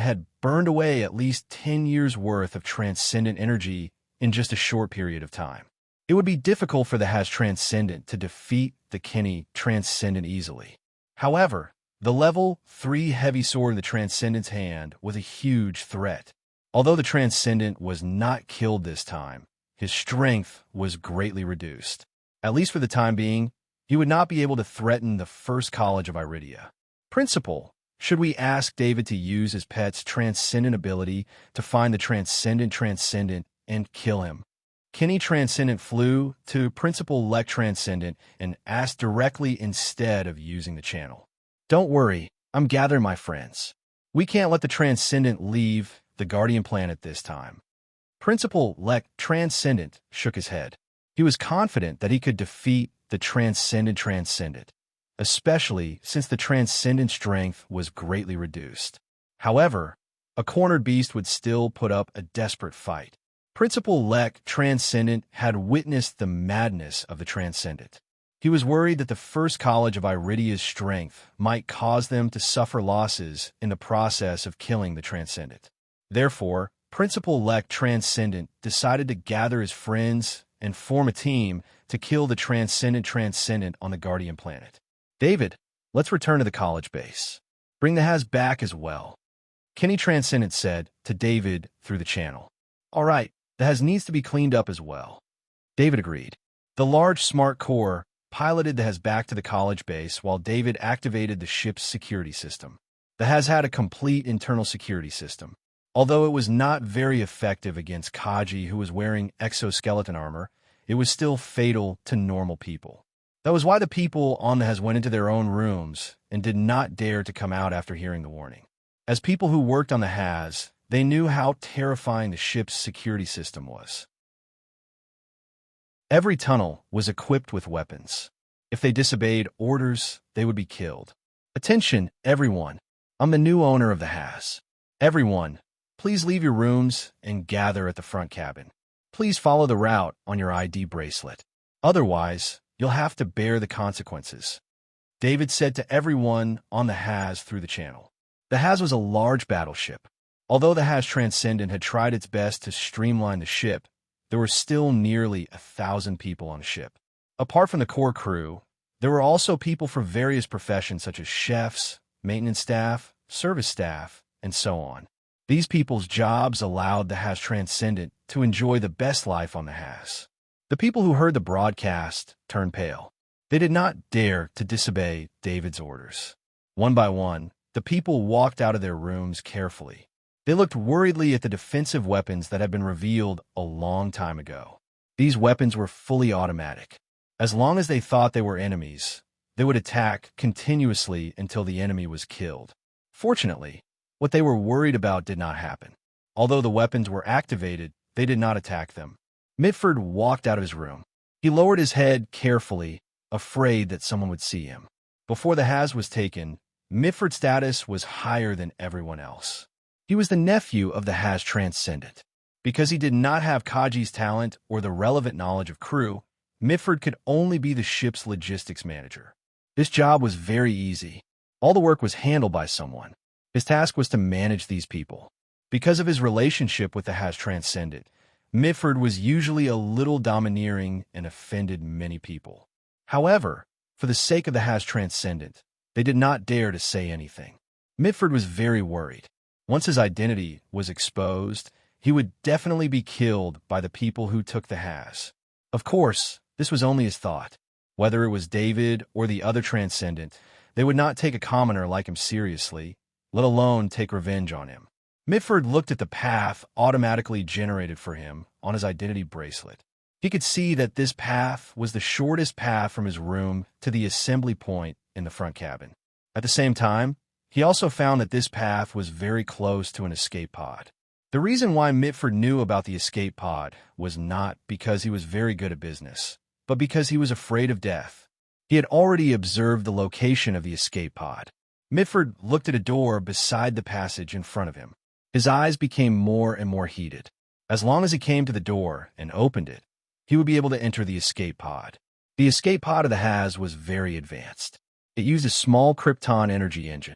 had burned away at least 10 years' worth of Transcendent energy in just a short period of time. It would be difficult for the Hash Transcendent to defeat the Kenny Transcendent easily. However, the level 3 heavy sword in the Transcendent's hand was a huge threat. Although the Transcendent was not killed this time, his strength was greatly reduced. At least for the time being, he would not be able to threaten the First College of Iridia. Principal, should we ask David to use his pet's Transcendent ability to find the Transcendent and kill him? Kenny Transcendent flew to Principal-elect Transcendent and asked directly instead of using the channel. Don't worry, I'm gathering my friends. We can't let the Transcendent leave the Guardian Planet this time. Principal-elect Transcendent shook his head. He was confident that he could defeat the Transcendent, especially since the Transcendent strength was greatly reduced. However, a cornered beast would still put up a desperate fight. Principal-elect Transcendent had witnessed the madness of the Transcendent. He was worried that the First College of Iridia's strength might cause them to suffer losses in the process of killing the Transcendent. Therefore, Principal-elect Transcendent decided to gather his friends and form a team to kill the Transcendent on the Guardian Planet. David, let's return to the college base. Bring the Has back as well. Kenny Transcendent said to David through the channel. All right, the Has needs to be cleaned up as well. David agreed. The large smart core piloted the Has back to the college base while David activated the ship's security system. The Has had a complete internal security system. Although it was not very effective against Kaji, who was wearing exoskeleton armor, it was still fatal to normal people. That was why the people on the Has went into their own rooms and did not dare to come out after hearing the warning. As people who worked on the Has, they knew how terrifying the ship's security system was. Every tunnel was equipped with weapons. If they disobeyed orders, they would be killed. Attention, everyone. I'm the new owner of the Has. Everyone, please leave your rooms and gather at the front cabin. Please follow the route on your ID bracelet. Otherwise, you'll have to bear the consequences. David said to everyone on the Has through the channel. The Has was a large battleship. Although the Has Transcendent had tried its best to streamline the ship, there were still nearly 1,000 people on the ship. Apart from the core crew, there were also people from various professions such as chefs, maintenance staff, service staff, and so on. These people's jobs allowed the Has Transcendent to enjoy the best life on the Has. The people who heard the broadcast turned pale. They did not dare to disobey David's orders. One by one, the people walked out of their rooms carefully. They looked worriedly at the defensive weapons that had been revealed a long time ago. These weapons were fully automatic. As long as they thought they were enemies, they would attack continuously until the enemy was killed. Fortunately, what they were worried about did not happen. Although the weapons were activated, they did not attack them. Mitford walked out of his room. He lowered his head carefully, afraid that someone would see him. Before the Has was taken, Mitford's status was higher than everyone else. He was the nephew of the Has Transcendent. Because he did not have Kaji's talent or the relevant knowledge of crew, Mitford could only be the ship's logistics manager. This job was very easy. All the work was handled by someone. His task was to manage these people. Because of his relationship with the Has Transcendent, Mitford was usually a little domineering and offended many people. However, for the sake of the Has Transcendent, they did not dare to say anything. Mitford was very worried. Once his identity was exposed, he would definitely be killed by the people who took the Has. Of course, this was only his thought. Whether it was David or the other Transcendent, they would not take a commoner like him seriously, let alone take revenge on him. Mitford looked at the path automatically generated for him on his identity bracelet. He could see that this path was the shortest path from his room to the assembly point in the front cabin. At the same time, he also found that this path was very close to an escape pod. The reason why Mitford knew about the escape pod was not because he was very good at business, but because he was afraid of death. He had already observed the location of the escape pod. Mitford looked at a door beside the passage in front of him. His eyes became more and more heated. As long as he came to the door and opened it, he would be able to enter the escape pod. The escape pod of the Has was very advanced. It used a small Krypton energy engine.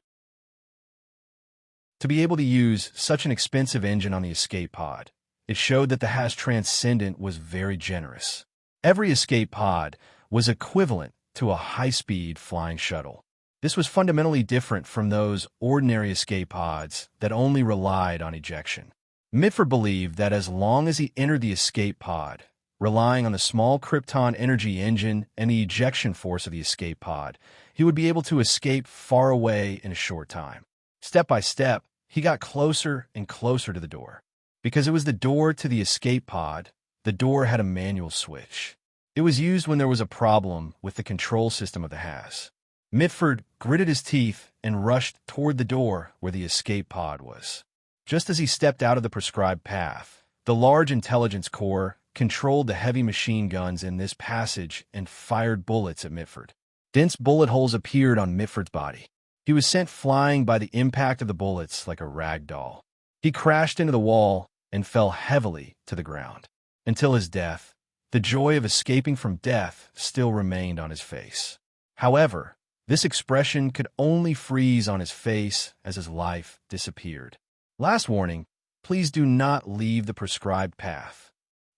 To be able to use such an expensive engine on the escape pod, it showed that the Has Transcendent was very generous. Every escape pod was equivalent to a high-speed flying shuttle. This was fundamentally different from those ordinary escape pods that only relied on ejection. Mitford believed that as long as he entered the escape pod, relying on the small Krypton energy engine and the ejection force of the escape pod, he would be able to escape far away in a short time. Step by step, he got closer and closer to the door. Because it was the door to the escape pod, the door had a manual switch. It was used when there was a problem with the control system of the Has. Mitford gritted his teeth and rushed toward the door where the escape pod was. Just as he stepped out of the prescribed path, the large intelligence core controlled the heavy machine guns in this passage and fired bullets at Mitford. Dense bullet holes appeared on Mitford's body. He was sent flying by the impact of the bullets like a rag doll. He crashed into the wall and fell heavily to the ground. Until his death, the joy of escaping from death still remained on his face. However, this expression could only freeze on his face as his life disappeared. Last warning, please do not leave the prescribed path.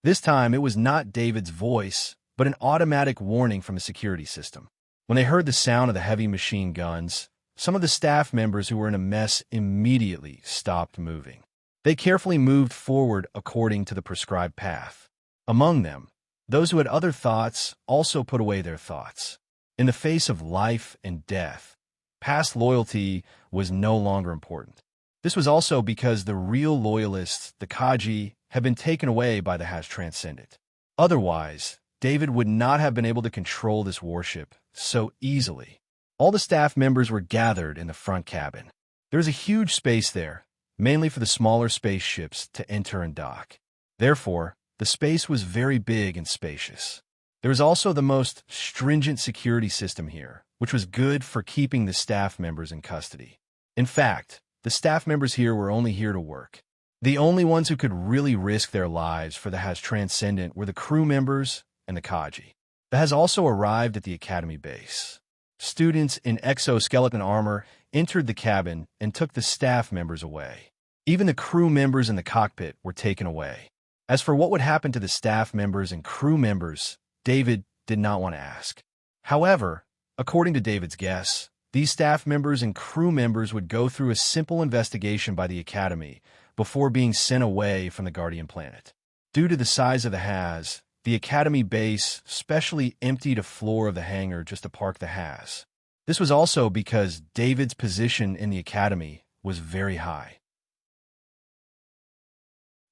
This time, it was not David's voice, but an automatic warning from the security system. When they heard the sound of the heavy machine guns, some of the staff members who were in a mess immediately stopped moving. They carefully moved forward according to the prescribed path. Among them, those who had other thoughts also put away their thoughts. In the face of life and death, past loyalty was no longer important. This was also because the real loyalists, the Kaji, had been taken away by the Has Transcendent. Otherwise, David would not have been able to control this warship so easily. All the staff members were gathered in the front cabin. There was a huge space there, mainly for the smaller spaceships to enter and dock. Therefore, the space was very big and spacious. There was also the most stringent security system here, which was good for keeping the staff members in custody. In fact, the staff members here were only here to work. The only ones who could really risk their lives for the Has Transcendent were the crew members and the Kaji. The Has also arrived at the Academy base. Students in exoskeleton armor entered the cabin and took the staff members away. Even the crew members in the cockpit were taken away. As for what would happen to the staff members and crew members, David did not want to ask. However, according to David's guess, these staff members and crew members would go through a simple investigation by the Academy before being sent away from the Guardian planet. Due to the size of the Has, the Academy base specially emptied a floor of the hangar just to park the Has. This was also because David's position in the Academy was very high.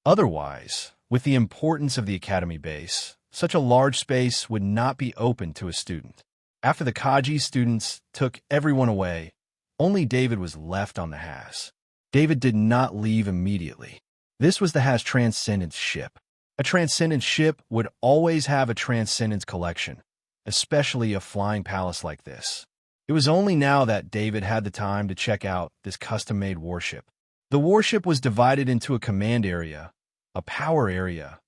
Otherwise, with the importance of the Academy base, such a large space would not be open to a student. After the Kaji students took everyone away, only David was left on the Has. David did not leave immediately. This was the Has Transcendence ship. A Transcendence ship would always have a Transcendence collection, especially a flying palace like this. It was only now that David had the time to check out this custom-made warship. The warship was divided into a command area, a power area,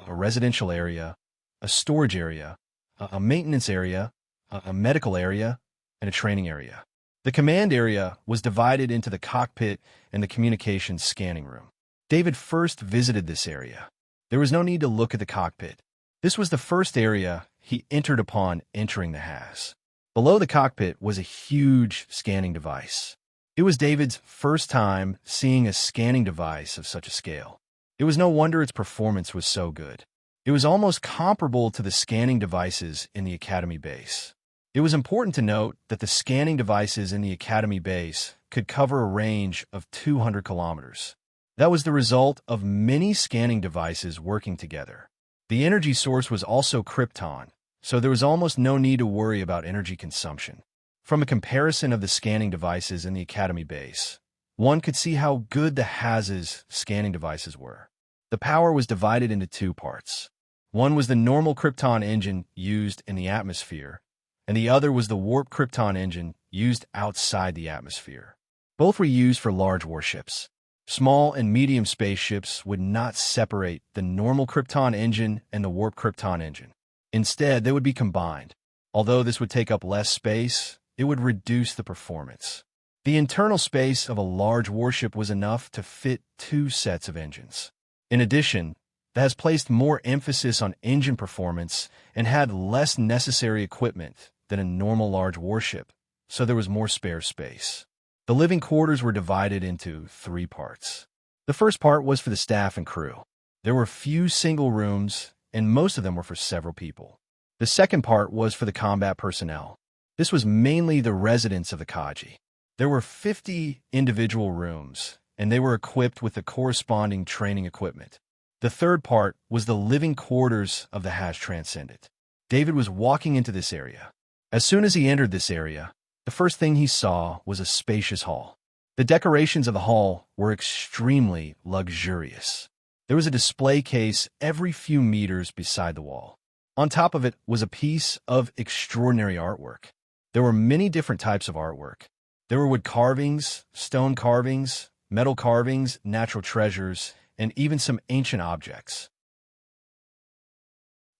a residential area, a storage area, a maintenance area, a medical area, and a training area. The command area was divided into the cockpit and the communications scanning room. David first visited this area. There was no need to look at the cockpit. This was the first area he entered upon entering the HAS. Below the cockpit was a huge scanning device. It was David's first time seeing a scanning device of such a scale. It was no wonder its performance was so good. It was almost comparable to the scanning devices in the Academy base. It was important to note that the scanning devices in the Academy base could cover a range of 200 kilometers. That was the result of many scanning devices working together. The energy source was also krypton, so there was almost no need to worry about energy consumption. From a comparison of the scanning devices in the Academy base, one could see how good the HAS's scanning devices were. The power was divided into two parts. One was the normal krypton engine used in the atmosphere, and the other was the warp krypton engine used outside the atmosphere. Both were used for large warships. Small and medium spaceships would not separate the normal krypton engine and the warp krypton engine. Instead, they would be combined. Although this would take up less space, it would reduce the performance. The internal space of a large warship was enough to fit two sets of engines. In addition, that has placed more emphasis on engine performance and had less necessary equipment than a normal large warship, so there was more spare space. The living quarters were divided into three parts. The first part was for the staff and crew. There were few single rooms, and most of them were for several people. The second part was for the combat personnel. This was mainly the residents of the Kaji. There were 50 individual rooms, and they were equipped with the corresponding training equipment. The third part was the living quarters of the HAS Transcendent. David was walking into this area. As soon as he entered this area, the first thing he saw was a spacious hall. The decorations of the hall were extremely luxurious. There was a display case every few meters beside the wall. On top of it was a piece of extraordinary artwork. There were many different types of artwork. There were wood carvings, stone carvings, metal carvings, natural treasures, and even some ancient objects.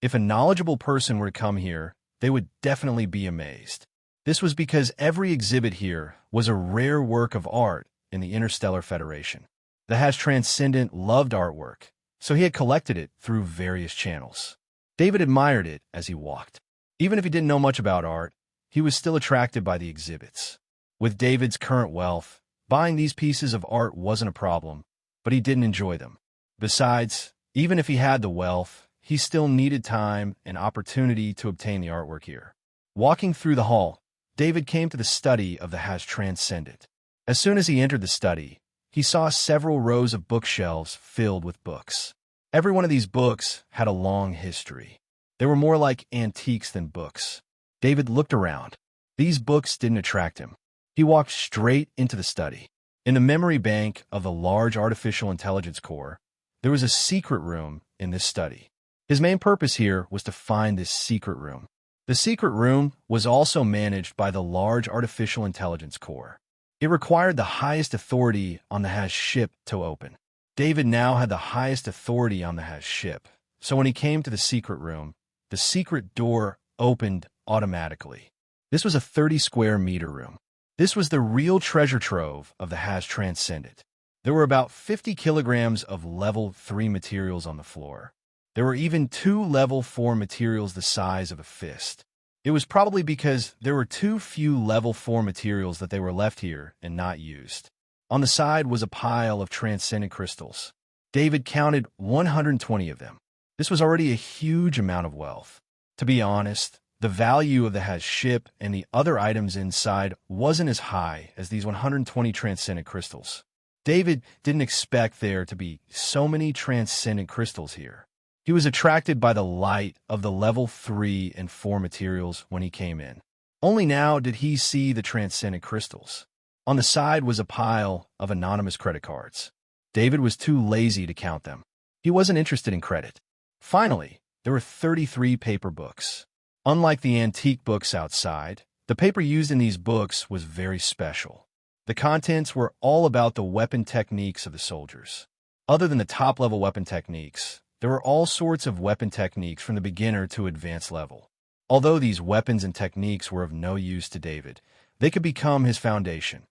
If a knowledgeable person were to come here, they would definitely be amazed. This was because every exhibit here was a rare work of art in the Interstellar Federation. The HAS Transcendent loved artwork, so he had collected it through various channels. David admired it as he walked. Even if he didn't know much about art, he was still attracted by the exhibits. With David's current wealth, buying these pieces of art wasn't a problem, but he didn't enjoy them. Besides, even if he had the wealth, he still needed time and opportunity to obtain the artwork here. Walking through the hall, David came to the study of the HAS Transcendent. As soon as he entered the study, he saw several rows of bookshelves filled with books. Every one of these books had a long history. They were more like antiques than books. David looked around. These books didn't attract him. He walked straight into the study. In the memory bank of the large artificial intelligence core, there was a secret room in this study. His main purpose here was to find this secret room. The secret room was also managed by the large artificial intelligence core. It required the highest authority on the HAS ship to open. David now had the highest authority on the HAS ship, so when he came to the secret room, the secret door opened automatically. This was a 30-square-meter room. This was the real treasure trove of the HAS Transcendent. There were about 50 kilograms of level 3 materials on the floor. There were even 2 level 4 materials the size of a fist. It was probably because there were too few level 4 materials that they were left here and not used. On the side was a pile of transcendent crystals. David counted 120 of them. This was already a huge amount of wealth. To be honest, the value of the HAS ship and the other items inside wasn't as high as these 120 transcendent crystals. David didn't expect there to be so many transcendent crystals here. He was attracted by the light of the level 3 and 4 materials when he came in. Only now did he see the transcendent crystals. On the side was a pile of anonymous credit cards. David was too lazy to count them. He wasn't interested in credit. Finally, there were 33 paper books. Unlike the antique books outside, the paper used in these books was very special. The contents were all about the weapon techniques of the soldiers. Other than the top-level weapon techniques, there were all sorts of weapon techniques from the beginner to advanced level. Although these weapons and techniques were of no use to David, they could become his foundation.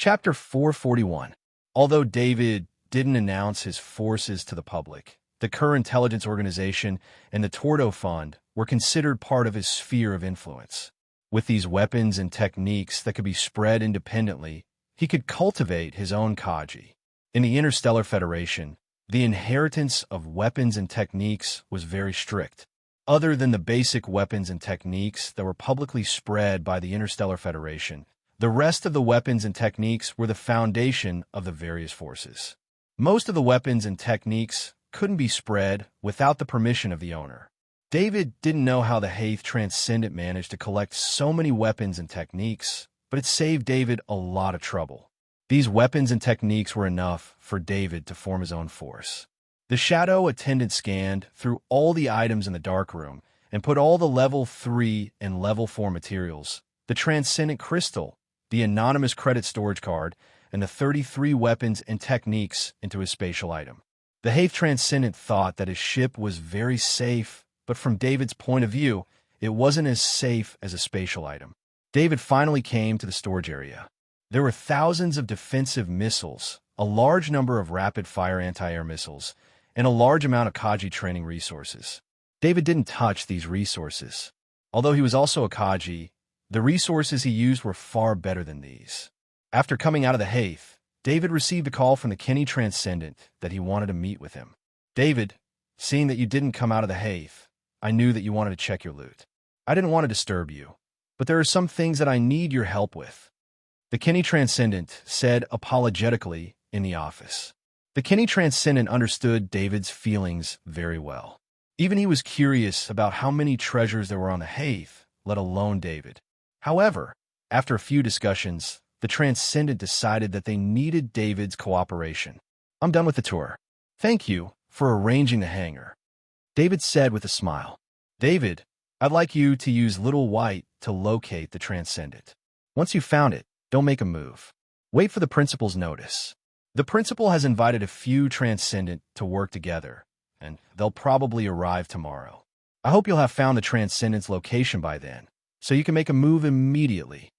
Chapter 441. Although David didn't announce his forces to the public, the Kerr Intelligence Organization and the Tordo Fund were considered part of his sphere of influence. With these weapons and techniques that could be spread independently, he could cultivate his own Kaji. In the Interstellar Federation, the inheritance of weapons and techniques was very strict. Other than the basic weapons and techniques that were publicly spread by the Interstellar Federation, the rest of the weapons and techniques were the foundation of the various forces. Most of the weapons and techniques couldn't be spread without the permission of the owner. David didn't know how the Haith Transcendent managed to collect so many weapons and techniques, but it saved David a lot of trouble. These weapons and techniques were enough for David to form his own force. The Shadow attendant scanned through all the items in the dark room and put all the level 3 and level 4 materials, the Transcendent Crystal, the anonymous credit storage card, and the 33 weapons and techniques into his spatial item. The Haith Transcendent thought that his ship was very safe, but from David's point of view, it wasn't as safe as a spatial item. David finally came to the storage area. There were thousands of defensive missiles, a large number of rapid-fire anti-air missiles, and a large amount of Kaji training resources. David didn't touch these resources. Although he was also a Kaji, the resources he used were far better than these. After coming out of the Haith, David received a call from the Kenny Transcendent that he wanted to meet with him. David, seeing that you didn't come out of the Haith, I knew that you wanted to check your loot. I didn't want to disturb you, but there are some things that I need your help with. The Kenny Transcendent said apologetically in the office. The Kenny Transcendent understood David's feelings very well. Even he was curious about how many treasures there were on the Haith, let alone David. However, after a few discussions, the Transcendent decided that they needed David's cooperation. I'm done with the tour. Thank you for arranging the hangar, David said with a smile. David, I'd like you to use Little White to locate the Transcendent. Once you've found it, don't make a move. Wait for the principal's notice. The principal has invited a few Transcendent to work together, and they'll probably arrive tomorrow. I hope you'll have found the Transcendent's location by then, so you can make a move immediately,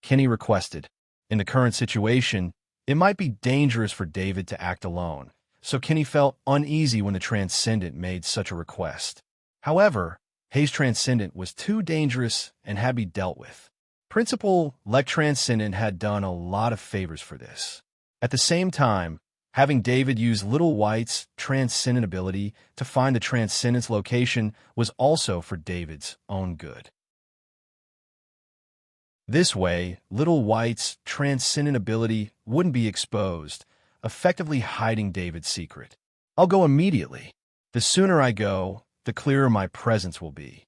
Kenny requested. In the current situation, it might be dangerous for David to act alone, so Kenny felt uneasy when the Transcendent made such a request. However, Hayes' Transcendent was too dangerous and had to be dealt with. Principal Lek Transcendent had done a lot of favors for this. At the same time, having David use Little White's Transcendent ability to find the Transcendent's location was also for David's own good. This way, Little White's Transcendent ability wouldn't be exposed, effectively hiding David's secret. I'll go immediately. The sooner I go, the clearer my presence will be.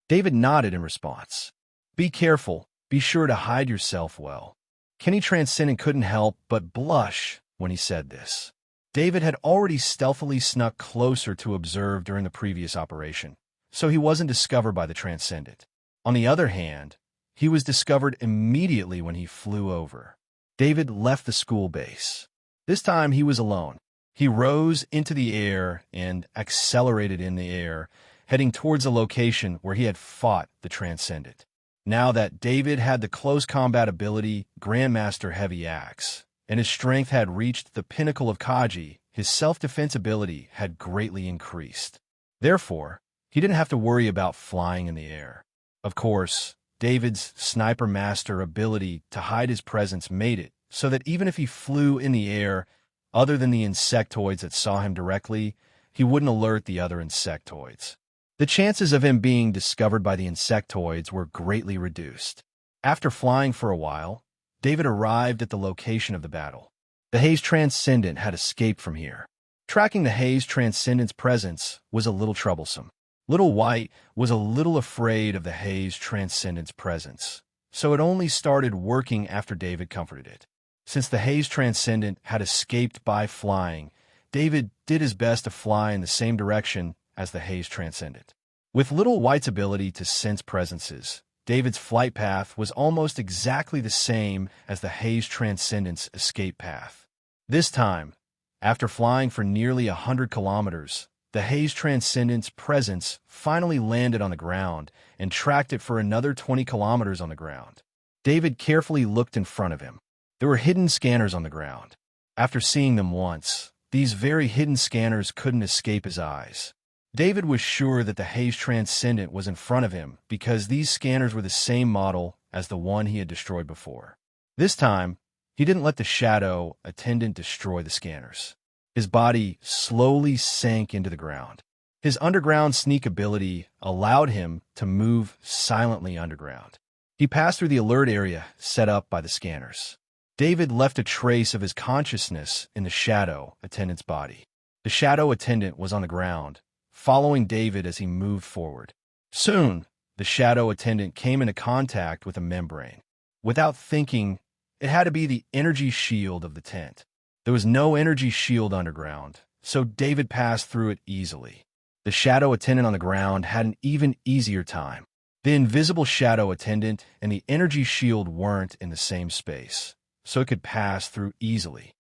David nodded in response. Be careful. Be sure to hide yourself well. Kenny Transcendent couldn't help but blush when he said this. David had already stealthily snuck closer to observe during the previous operation, so he wasn't discovered by the Transcendent. On the other hand, he was discovered immediately when he flew over. David left the school base. This time he was alone. He rose into the air and accelerated in the air, heading towards the location where he had fought the Transcendent. Now that David had the close combat ability Grandmaster Heavy Axe, and his strength had reached the pinnacle of Kaji, his self-defense ability had greatly increased. Therefore, he didn't have to worry about flying in the air. Of course, David's Sniper Master ability to hide his presence made it so that even if he flew in the air, other than the insectoids that saw him directly, he wouldn't alert the other insectoids. The chances of him being discovered by the insectoids were greatly reduced. After flying for a while, David arrived at the location of the battle. The Hayes Transcendent had escaped from here. Tracking the Hayes Transcendent's presence was a little troublesome. Little White was a little afraid of the Hayes Transcendent's presence, so it only started working after David comforted it. Since the Hayes Transcendent had escaped by flying, David did his best to fly in the same direction as the Hayes Transcendent. With Little White's ability to sense presences, David's flight path was almost exactly the same as the Hayes Transcendent's escape path. This time, after flying for nearly 100 kilometers, the Hayes Transcendent's presence finally landed on the ground and tracked it for another 20 kilometers on the ground. David carefully looked in front of him. There were hidden scanners on the ground. After seeing them once, these very hidden scanners couldn't escape his eyes. David was sure that the Haze Transcendent was in front of him because these scanners were the same model as the one he had destroyed before. This time, he didn't let the shadow attendant destroy the scanners. His body slowly sank into the ground. His underground sneak ability allowed him to move silently underground. He passed through the alert area set up by the scanners. David left a trace of his consciousness in the shadow attendant's body. The shadow attendant was on the ground, following David as he moved forward. Soon, the shadow attendant came into contact with a membrane. Without thinking, it had to be the energy shield of the tent. There was no energy shield underground, so David passed through it easily. The shadow attendant on the ground had an even easier time. The invisible shadow attendant and the energy shield weren't in the same space, so it could pass through easily.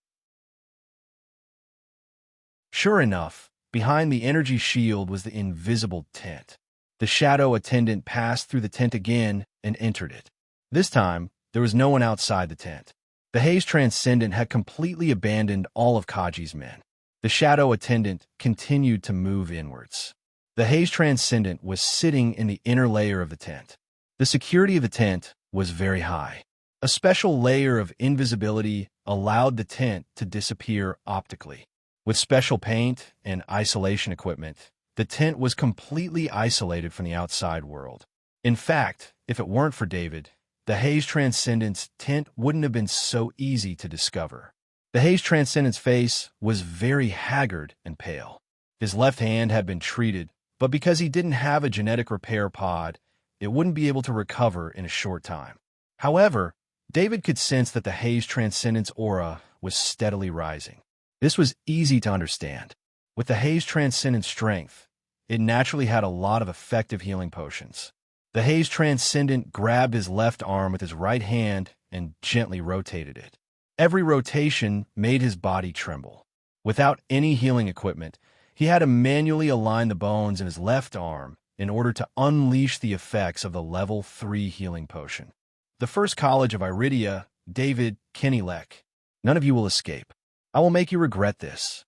Sure enough, behind the energy shield was the invisible tent. The shadow attendant passed through the tent again and entered it. This time, there was no one outside the tent. The Haze Transcendent had completely abandoned all of Kaji's men. The shadow attendant continued to move inwards. The Haze Transcendent was sitting in the inner layer of the tent. The security of the tent was very high. A special layer of invisibility allowed the tent to disappear optically. With special paint and isolation equipment, the tent was completely isolated from the outside world. In fact, if it weren't for David, the Haze Transcendent's tent wouldn't have been so easy to discover. The Haze Transcendent's face was very haggard and pale. His left hand had been treated, but because he didn't have a genetic repair pod, it wouldn't be able to recover in a short time. However, David could sense that the Haze Transcendent's aura was steadily rising. This was easy to understand. With the Haze Transcendent's strength, it naturally had a lot of effective healing potions. The Haze Transcendent grabbed his left arm with his right hand and gently rotated it. Every rotation made his body tremble. Without any healing equipment, he had to manually align the bones in his left arm in order to unleash the effects of the level 3 healing potion. The first college of Iridia, David Kenilek. None of you will escape. I will make you regret this.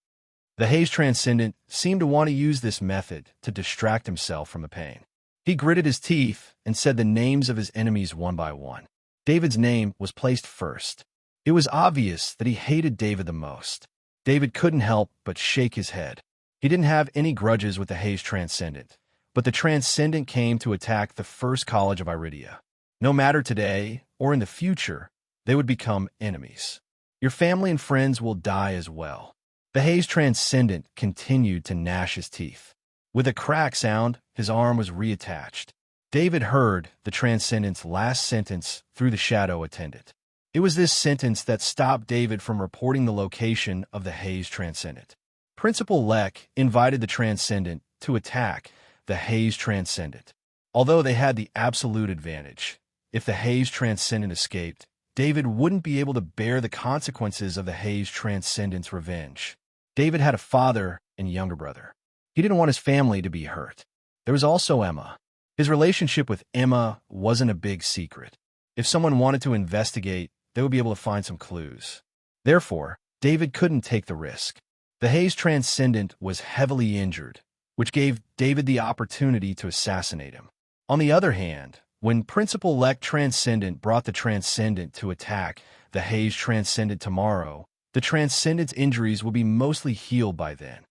The Haze Transcendent seemed to want to use this method to distract himself from the pain. He gritted his teeth and said the names of his enemies one by one. David's name was placed first. It was obvious that he hated David the most. David couldn't help but shake his head. He didn't have any grudges with the Haze Transcendent, but the Transcendent came to attack the first college of Iridia. No matter today or in the future, they would become enemies. Your family and friends will die as well. The Haze Transcendent continued to gnash his teeth. With a crack sound, his arm was reattached. David heard the Transcendent's last sentence through the shadow attendant. It was this sentence that stopped David from reporting the location of the Haze Transcendent. Principal Lek invited the Transcendent to attack the Haze Transcendent. Although they had the absolute advantage, if the Haze Transcendent escaped, David wouldn't be able to bear the consequences of the Haze Transcendent's revenge. David had a father and younger brother. He didn't want his family to be hurt. There was also Emma. His relationship with Emma wasn't a big secret. If someone wanted to investigate, they would be able to find some clues. Therefore, David couldn't take the risk. The Haze Transcendent was heavily injured, which gave David the opportunity to assassinate him. On the other hand, when Principal Lek Transcendent brought the Transcendent to attack the Haze Transcendent tomorrow, the Transcendent's injuries will be mostly healed by then.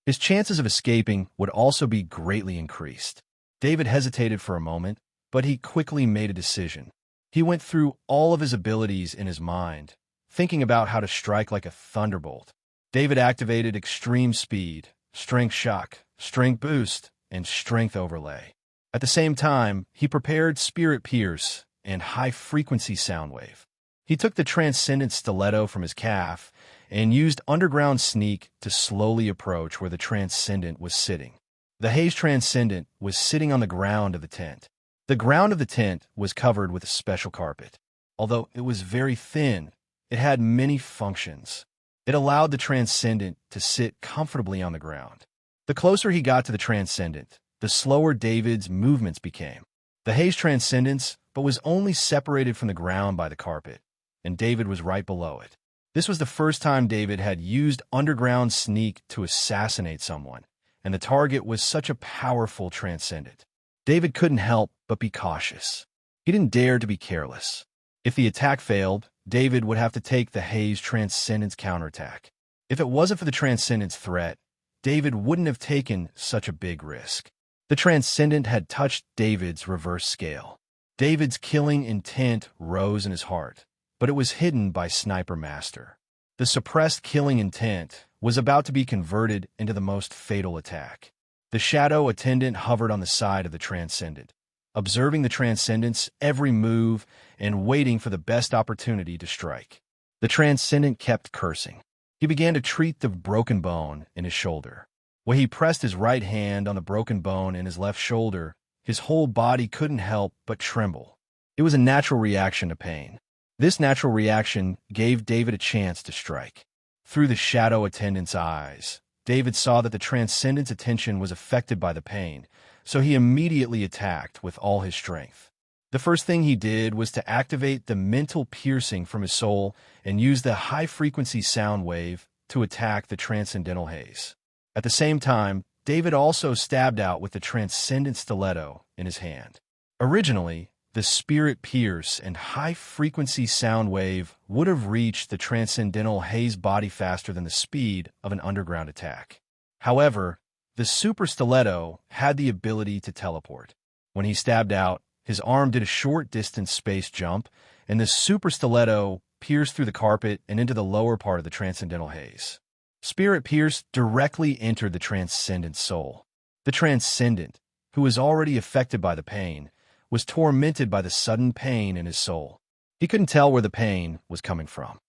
His chances of escaping would also be greatly increased. David hesitated for a moment, but he quickly made a decision. He went through all of his abilities in his mind, thinking about how to strike like a thunderbolt. David activated Extreme Speed, Strength Shock, Strength Boost, and Strength Overlay. At the same time, he prepared Spirit Pierce and High Frequency Soundwave. He took the Transcendent Stiletto from his calf and used Underground Sneak to slowly approach where the Transcendent was sitting. The Haze Transcendent was sitting on the ground of the tent. The ground of the tent was covered with a special carpet. Although it was very thin, it had many functions. It allowed the Transcendent to sit comfortably on the ground. The closer he got to the Transcendent, the slower David's movements became. The Haze Transcendents but was only separated from the ground by the carpet, and David was right below it. This was the first time David had used underground sneak to assassinate someone, and the target was such a powerful transcendent. David couldn't help but be cautious. He didn't dare to be careless. If the attack failed, David would have to take the Haze Transcendent's counterattack. If it wasn't for the Transcendent's threat, David wouldn't have taken such a big risk. The Transcendent had touched David's reverse scale. David's killing intent rose in his heart, but it was hidden by Sniper Master. The suppressed killing intent was about to be converted into the most fatal attack. The Shadow Attendant hovered on the side of the Transcendent, observing the Transcendent's every move and waiting for the best opportunity to strike. The Transcendent kept cursing. He began to treat the broken bone in his shoulder. When he pressed his right hand on the broken bone in his left shoulder, his whole body couldn't help but tremble. It was a natural reaction to pain. This natural reaction gave David a chance to strike. Through the Shadow Attendant's eyes, David saw that the Transcendent's attention was affected by the pain, so he immediately attacked with all his strength. The first thing he did was to activate the mental piercing from his soul and use the high-frequency sound wave to attack the Transcendental Haze. At the same time, David also stabbed out with the Transcendent Stiletto in his hand. Originally, the Spirit Pierce and high-frequency sound wave would have reached the Transcendental Haze body faster than the speed of an underground attack. However, the Super Stiletto had the ability to teleport. When he stabbed out, his arm did a short-distance space jump, and the Super Stiletto pierced through the carpet and into the lower part of the Transcendental Haze. Spirit Pierce directly entered the Transcendent soul. The Transcendent, who was already affected by the pain, was tormented by the sudden pain in his soul. He couldn't tell where the pain was coming from.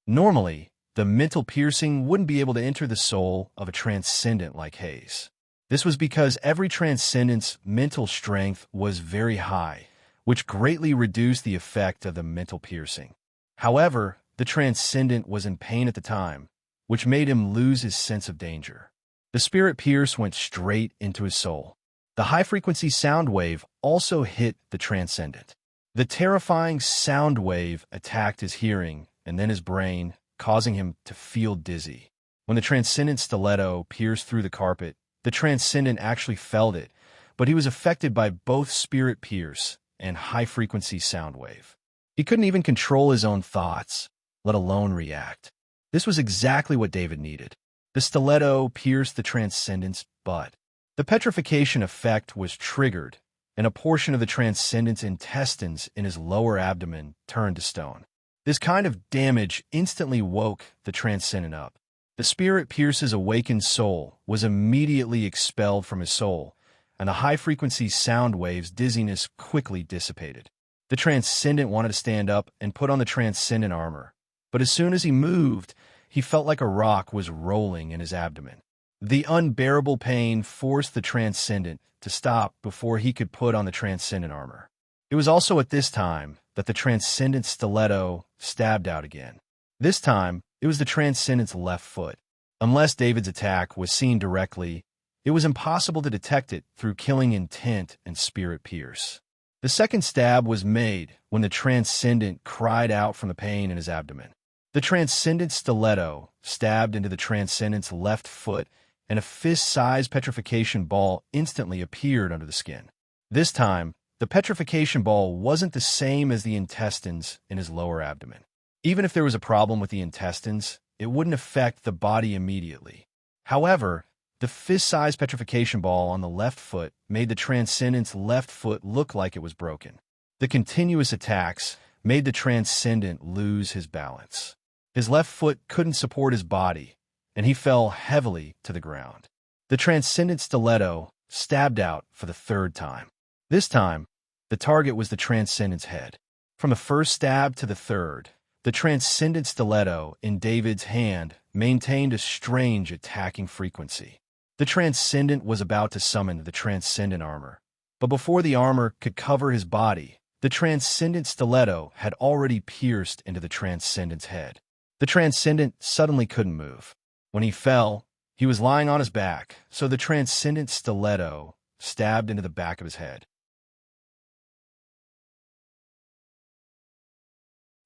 Normally, the mental piercing wouldn't be able to enter the soul of a transcendent like Haze. This was because every transcendent's mental strength was very high, which greatly reduced the effect of the mental piercing. However, the transcendent was in pain at the time, which made him lose his sense of danger. The Spirit Pierce went straight into his soul. The high-frequency sound wave also hit the transcendent. The terrifying sound wave attacked his hearing and then his brain, causing him to feel dizzy. When the Transcendent Stiletto pierced through the carpet, the Transcendent actually felt it, but he was affected by both Spirit Pierce and high-frequency sound wave. He couldn't even control his own thoughts, let alone react. This was exactly what David needed. The stiletto pierced the Transcendent's butt. The petrification effect was triggered, and a portion of the Transcendent's intestines in his lower abdomen turned to stone. This kind of damage instantly woke the Transcendent up. The Spirit Pierce's awakened soul was immediately expelled from his soul, and the high-frequency sound waves' dizziness quickly dissipated. The Transcendent wanted to stand up and put on the Transcendent armor, but as soon as he moved, he felt like a rock was rolling in his abdomen. The unbearable pain forced the Transcendent to stop before he could put on the Transcendent armor. It was also at this time that the Transcendent Stiletto stabbed out again. This time, it was the Transcendent's left foot. Unless David's attack was seen directly, it was impossible to detect it through killing intent and Spirit Pierce. The second stab was made when the Transcendent cried out from the pain in his abdomen. The Transcendent Stiletto stabbed into the Transcendent's left foot, and a fist-sized petrification ball instantly appeared under the skin. This time, the petrification ball wasn't the same as the intestines in his lower abdomen. Even if there was a problem with the intestines, it wouldn't affect the body immediately. However, the fist-sized petrification ball on the left foot made the Transcendent's left foot look like it was broken. The continuous attacks made the Transcendent lose his balance. His left foot couldn't support his body, and he fell heavily to the ground. The Transcendent Stiletto stabbed out for the third time. This time, the target was the Transcendent's head. From the first stab to the third, the Transcendent Stiletto in David's hand maintained a strange attacking frequency. The Transcendent was about to summon the Transcendent armor, but before the armor could cover his body, the Transcendent Stiletto had already pierced into the Transcendent's head. The Transcendent suddenly couldn't move. When he fell, he was lying on his back, so the Transcendent Stiletto stabbed into the back of his head.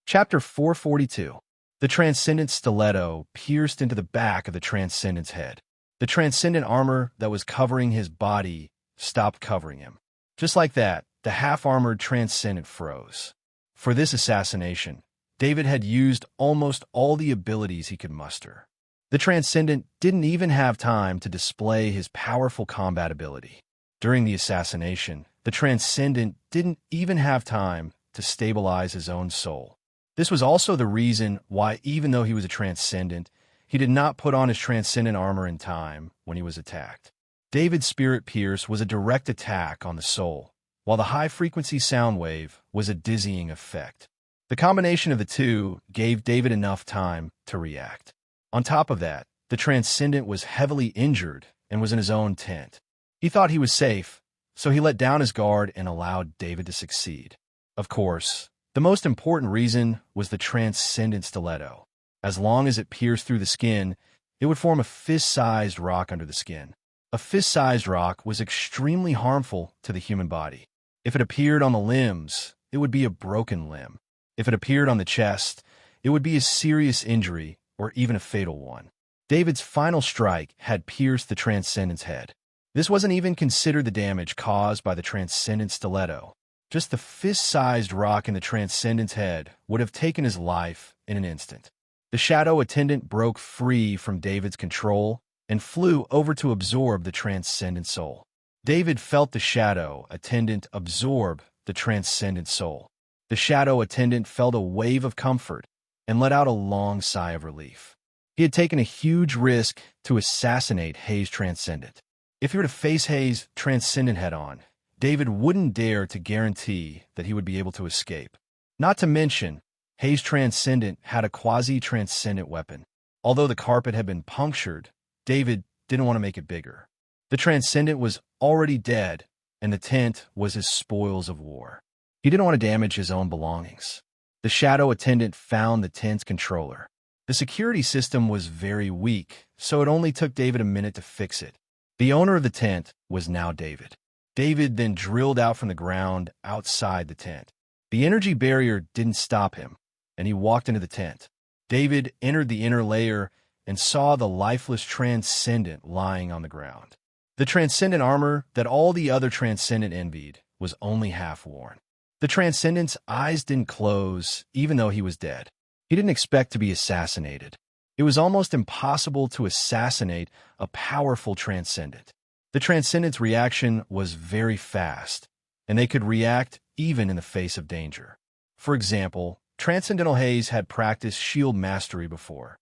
Chapter 442. The Transcendent Stiletto pierced into the back of the Transcendent's head. The Transcendent armor that was covering his body stopped covering him. Just like that, the half-armored Transcendent froze. For this assassination, David had used almost all the abilities he could muster. The Transcendent didn't even have time to display his powerful combat ability. During the assassination, the Transcendent didn't even have time to stabilize his own soul. This was also the reason why, even though he was a Transcendent, he did not put on his Transcendent armor in time when he was attacked. David's Spirit Pierce was a direct attack on the soul, while the high-frequency sound wave was a dizzying effect. The combination of the two gave David enough time to react. On top of that, the Transcendent was heavily injured and was in his own tent. He thought he was safe, so he let down his guard and allowed David to succeed. Of course, the most important reason was the Transcendent Stiletto. As long as it pierced through the skin, it would form a fist-sized rock under the skin. A fist-sized rock was extremely harmful to the human body. If it appeared on the limbs, it would be a broken limb. If it appeared on the chest, it would be a serious injury or even a fatal one. David's final strike had pierced the Transcendent's head. This wasn't even considered the damage caused by the Transcendent Stiletto. Just the fist-sized rock in the Transcendent's head would have taken his life in an instant. The Shadow Attendant broke free from David's control and flew over to absorb the Transcendent soul. David felt the Shadow Attendant absorb the Transcendent soul. The Shadow Attendant felt a wave of comfort and let out a long sigh of relief. He had taken a huge risk to assassinate Hayes' Transcendent. If he were to face Hayes' Transcendent head-on, David wouldn't dare to guarantee that he would be able to escape. Not to mention, Hayes' Transcendent had a quasi-transcendent weapon. Although the carpet had been punctured, David didn't want to make it bigger. The Transcendent was already dead, and the tent was his spoils of war. He didn't want to damage his own belongings. The Shadow Attendant found the tent's controller. The security system was very weak, so it only took David a minute to fix it. The owner of the tent was now David. David then drilled out from the ground outside the tent. The energy barrier didn't stop him, and he walked into the tent. David entered the inner layer and saw the lifeless Transcendent lying on the ground. The Transcendent armor that all the other Transcendent envied was only half worn. The Transcendent's eyes didn't close, even though he was dead. He didn't expect to be assassinated. It was almost impossible to assassinate a powerful Transcendent. The Transcendent's reaction was very fast, and they could react even in the face of danger. For example, Transcendental Hayes had practiced shield mastery before.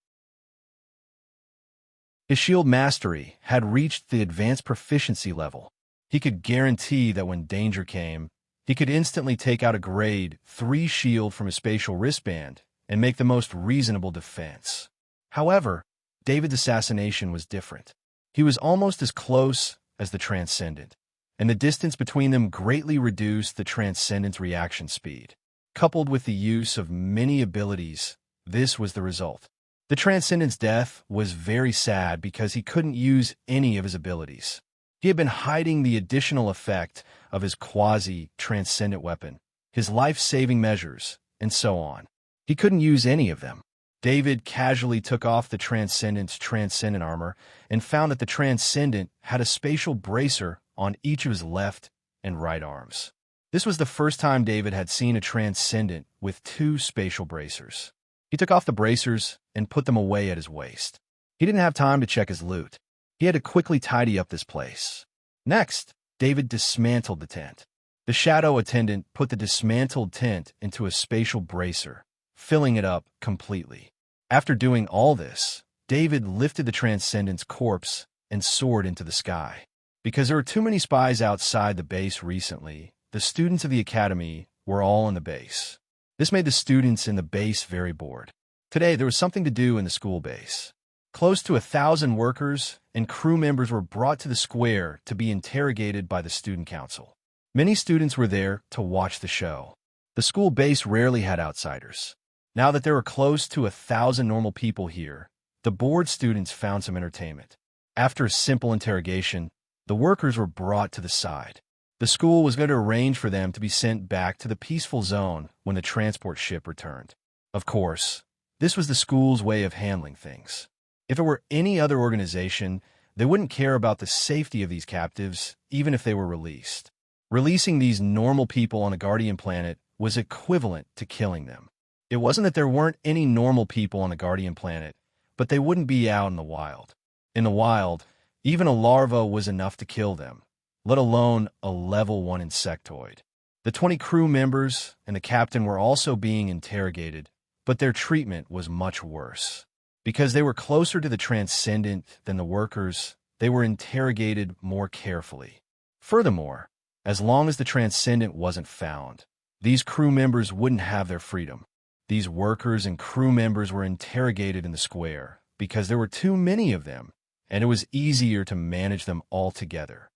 His shield mastery had reached the advanced proficiency level. He could guarantee that when danger came, he could instantly take out a grade 3 shield from his spatial wristband and make the most reasonable defense. However, David's assassination was different. He was almost as close as the Transcendent, and the distance between them greatly reduced the Transcendent's reaction speed. Coupled with the use of many abilities, this was the result. The Transcendent's death was very sad because he couldn't use any of his abilities. He had been hiding the additional effect of his quasi-transcendent weapon, his life-saving measures, and so on. He couldn't use any of them. David casually took off the Transcendent's Transcendent armor and found that the Transcendent had a spatial bracer on each of his left and right arms. This was the first time David had seen a Transcendent with 2 spatial bracers. He took off the bracers and put them away at his waist. He didn't have time to check his loot. He had to quickly tidy up this place. Next, David dismantled the tent. The Shadow Attendant put the dismantled tent into a spatial bracer, filling it up completely. After doing all this, David lifted the Transcendent's corpse and soared into the sky. Because there were too many spies outside the base recently, the students of the academy were all in the base. This made the students in the base very bored. Today, there was something to do in the school base. Close to 1,000 workers and crew members were brought to the square to be interrogated by the student council. Many students were there to watch the show. The school base rarely had outsiders. Now that there were close to 1,000 normal people here, the bored students found some entertainment. After a simple interrogation, the workers were brought to the side. The school was going to arrange for them to be sent back to the peaceful zone when the transport ship returned. Of course, this was the school's way of handling things. If it were any other organization, they wouldn't care about the safety of these captives, even if they were released. Releasing these normal people on a guardian planet was equivalent to killing them. It wasn't that there weren't any normal people on a guardian planet, but they wouldn't be out in the wild. In the wild, even a larva was enough to kill them, let alone a level 1 insectoid. The 20 crew members and the captain were also being interrogated, but their treatment was much worse. Because they were closer to the transcendent than the workers, they were interrogated more carefully. Furthermore, as long as the transcendent wasn't found, these crew members wouldn't have their freedom. These workers and crew members were interrogated in the square because there were too many of them, and it was easier to manage them all together.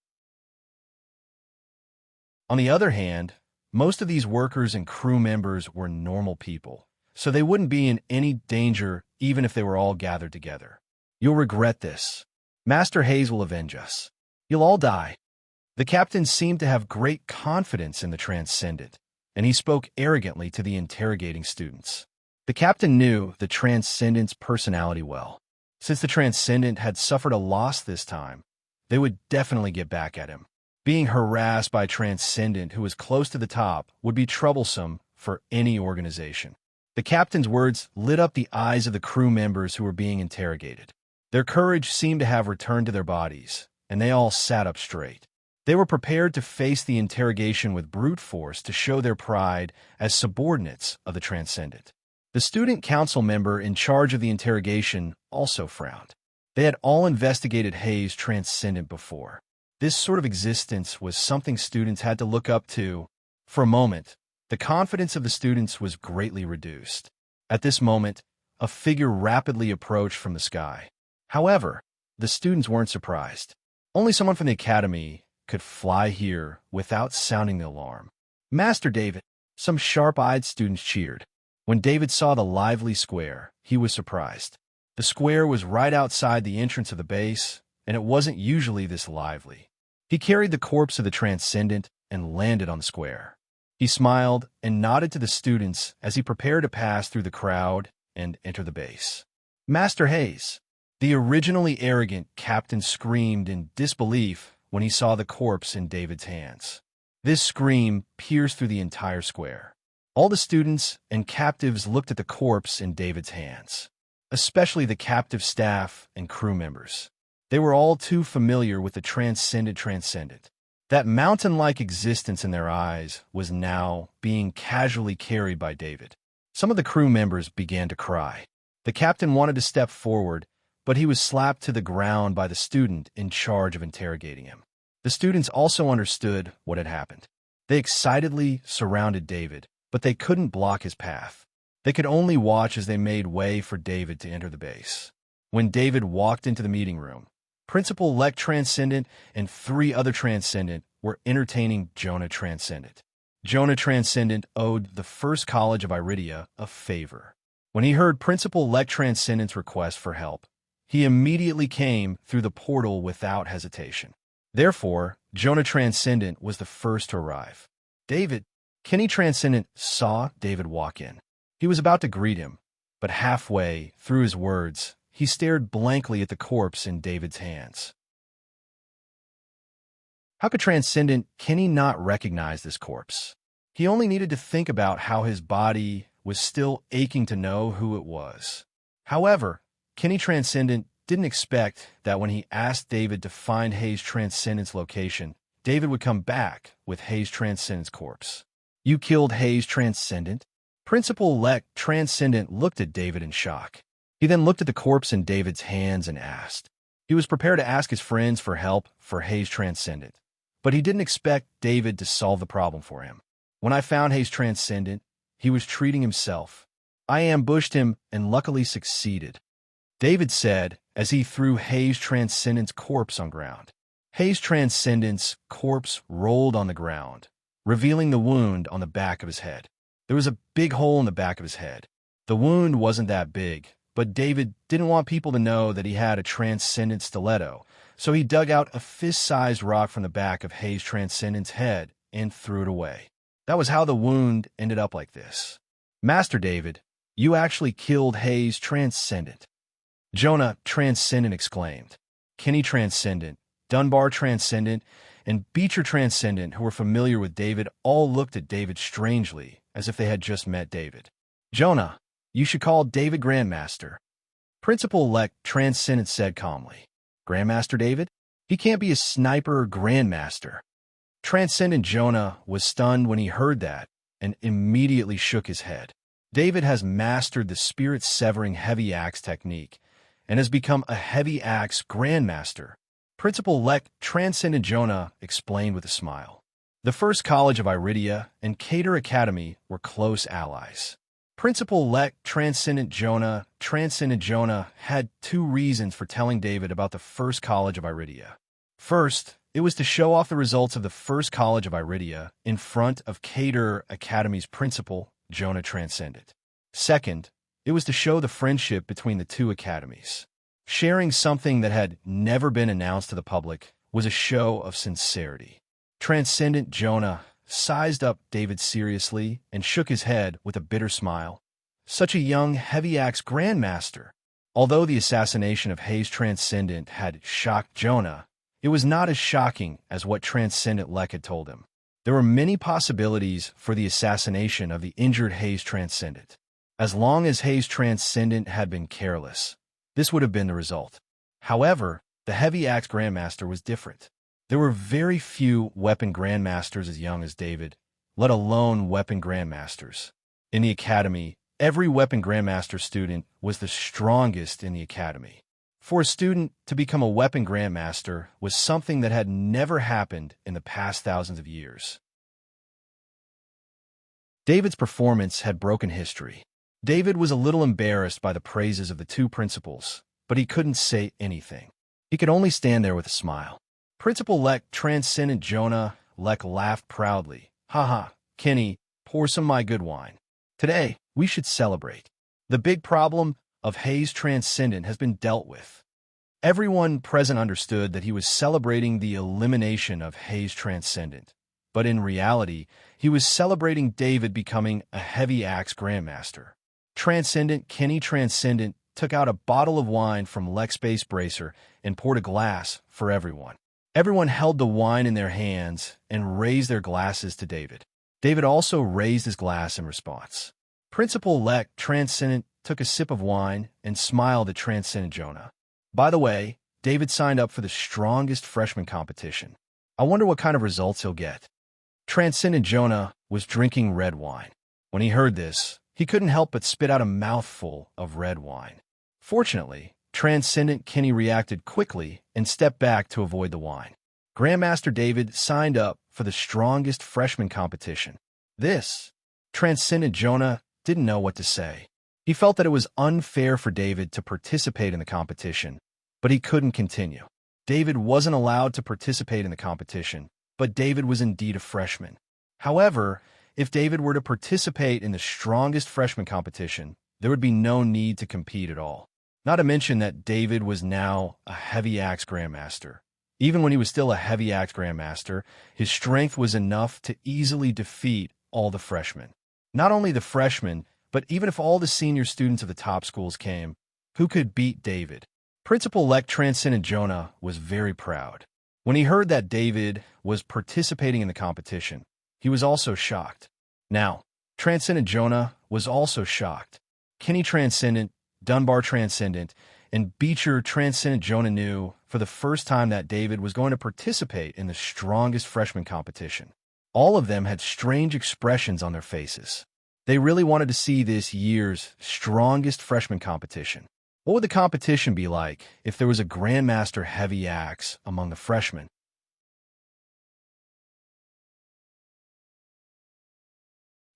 On the other hand, most of these workers and crew members were normal people, so they wouldn't be in any danger even if they were all gathered together. You'll regret this. Master Hayes will avenge us. You'll all die. The captain seemed to have great confidence in the transcendent, and he spoke arrogantly to the interrogating students. The captain knew the transcendent's personality well. Since the transcendent had suffered a loss this time, they would definitely get back at him. Being harassed by a transcendent who was close to the top would be troublesome for any organization. The captain's words lit up the eyes of the crew members who were being interrogated. Their courage seemed to have returned to their bodies, and they all sat up straight. They were prepared to face the interrogation with brute force to show their pride as subordinates of the transcendent. The student council member in charge of the interrogation also frowned. They had all investigated Hayes' transcendent before. This sort of existence was something students had to look up to. For a moment, the confidence of the students was greatly reduced. At this moment, a figure rapidly approached from the sky. However, the students weren't surprised. Only someone from the academy could fly here without sounding the alarm. Master David! Some sharp-eyed students cheered. When David saw the lively square, he was surprised. The square was right outside the entrance of the base, and it wasn't usually this lively. He carried the corpse of the transcendent and landed on the square. He smiled and nodded to the students as he prepared to pass through the crowd and enter the base. Master Hayes! The originally arrogant captain screamed in disbelief when he saw the corpse in David's hands. This scream pierced through the entire square. All the students and captives looked at the corpse in David's hands, especially the captive staff and crew members. They were all too familiar with the transcendent. That mountain-like existence in their eyes was now being casually carried by David. Some of the crew members began to cry. The captain wanted to step forward, but he was slapped to the ground by the student in charge of interrogating him. The students also understood what had happened. They excitedly surrounded David, but they couldn't block his path. They could only watch as they made way for David to enter the base. When David walked into the meeting room, Principal-elect Transcendent and 3 other Transcendent were entertaining Jonah Transcendent. Jonah Transcendent owed the First College of Iridia a favor. When he heard Principal-elect Transcendent's request for help, he immediately came through the portal without hesitation. Therefore, Jonah Transcendent was the first to arrive. Kenny Transcendent saw David walk in. He was about to greet him, but halfway through his words, he stared blankly at the corpse in David's hands. How could Transcendent Kenny not recognize this corpse? He only needed to think about how his body was still aching to know who it was. However, Kenny Transcendent didn't expect that when he asked David to find Hayes Transcendent's location, David would come back with Hayes Transcendent's corpse. You killed Hayes Transcendent? Principal-elect Transcendent looked at David in shock. He then looked at the corpse in David's hands and asked. He was prepared to ask his friends for help for Hayes Transcendent, but he didn't expect David to solve the problem for him. When I found Hayes Transcendent, he was treating himself. I ambushed him and luckily succeeded, David said as he threw Hayes Transcendent's corpse on ground. Hayes Transcendent's corpse rolled on the ground, revealing the wound on the back of his head. There was a big hole in the back of his head. The wound wasn't that big, but David didn't want people to know that he had a transcendent stiletto, so he dug out a fist-sized rock from the back of Hayes Transcendent's head and threw it away. That was how the wound ended up like this. Master David, You actually killed Hayes Transcendent. Jonah Transcendent exclaimed. Kenny Transcendent, Dunbar Transcendent, and Beecher Transcendent, who were familiar with David, all looked at David strangely, as if they had just met David. Jonah, you should call David Grandmaster. Principal-elect Transcendent said calmly. Grandmaster David? He can't be a sniper or Grandmaster. Transcendent Jonah was stunned when he heard that and immediately shook his head. David has mastered the spirit-severing heavy axe technique and has become a heavy axe Grandmaster. Principal-elect Transcendent Jonah explained with a smile. The First College of Iridia and Cater Academy were close allies. Principal-elect Transcendent Jonah had two reasons for telling David about the First College of Iridia. First, it was to show off the results of the First College of Iridia in front of Cater Academy's principal, Jonah Transcendent. Second, it was to show the friendship between the two academies. Sharing something that had never been announced to the public was a show of sincerity. Transcendent Jonah sized up David seriously and shook his head with a bitter smile. Such a young, heavy axe Grandmaster. Although the assassination of Hayes Transcendent had shocked Jonah, it was not as shocking as what Transcendent Lek had told him. There were many possibilities for the assassination of the injured Hayes Transcendent. As long as Hayes Transcendent had been careless, this would have been the result. However, the heavy axe Grandmaster was different. There were very few weapon Grandmasters as young as David, let alone weapon Grandmasters. In the academy, every weapon Grandmaster student was the strongest in the academy. For a student to become a weapon Grandmaster was something that had never happened in the past thousands of years. David's performance had broken history. David was a little embarrassed by the praises of the two principals, but he couldn't say anything. He could only stand there with a smile. Principal-elect Transcendent Jonah Lek laughed proudly. Haha, Kenny, pour some of my good wine. Today, we should celebrate. The big problem of Hayes Transcendent has been dealt with. Everyone present understood that he was celebrating the elimination of Hayes Transcendent, but in reality, he was celebrating David becoming a heavy axe Grandmaster. Transcendent Kenny Transcendent took out a bottle of wine from Lek's base bracer and poured a glass for everyone. Everyone held the wine in their hands and raised their glasses to David. David also raised his glass in response. Principal-elect Transcendent took a sip of wine and smiled at Transcendent Jonah. By the way, David signed up for the strongest freshman competition. I wonder what kind of results he'll get. Transcendent Jonah was drinking red wine. When he heard this, he couldn't help but spit out a mouthful of red wine. Fortunately, Transcendent Kenny reacted quickly and stepped back to avoid the wine. Grandmaster David signed up for the strongest freshman competition. Transcendent Jonah didn't know what to say. He felt that it was unfair for David to participate in the competition, but he couldn't continue. David wasn't allowed to participate in the competition, but David was indeed a freshman. However, if David were to participate in the strongest freshman competition, there would be no need to compete at all. Not to mention that David was now a heavy axe Grandmaster. Even when he was still a heavy axe Grandmaster, his strength was enough to easily defeat all the freshmen. Not only the freshmen, but even if all the senior students of the top schools came, who could beat David? Principal-elect Transcendent Jonah was very proud. When he heard that David was participating in the competition, he was also shocked. Now, Transcendent Jonah was also shocked. Kenny Transcendent, Dunbar Transcendent, and Beecher Transcendent Jonah knew for the first time that David was going to participate in the strongest freshman competition. All of them had strange expressions on their faces. They really wanted to see this year's strongest freshman competition. What would the competition be like if there was a Grandmaster heavy axe among the freshmen?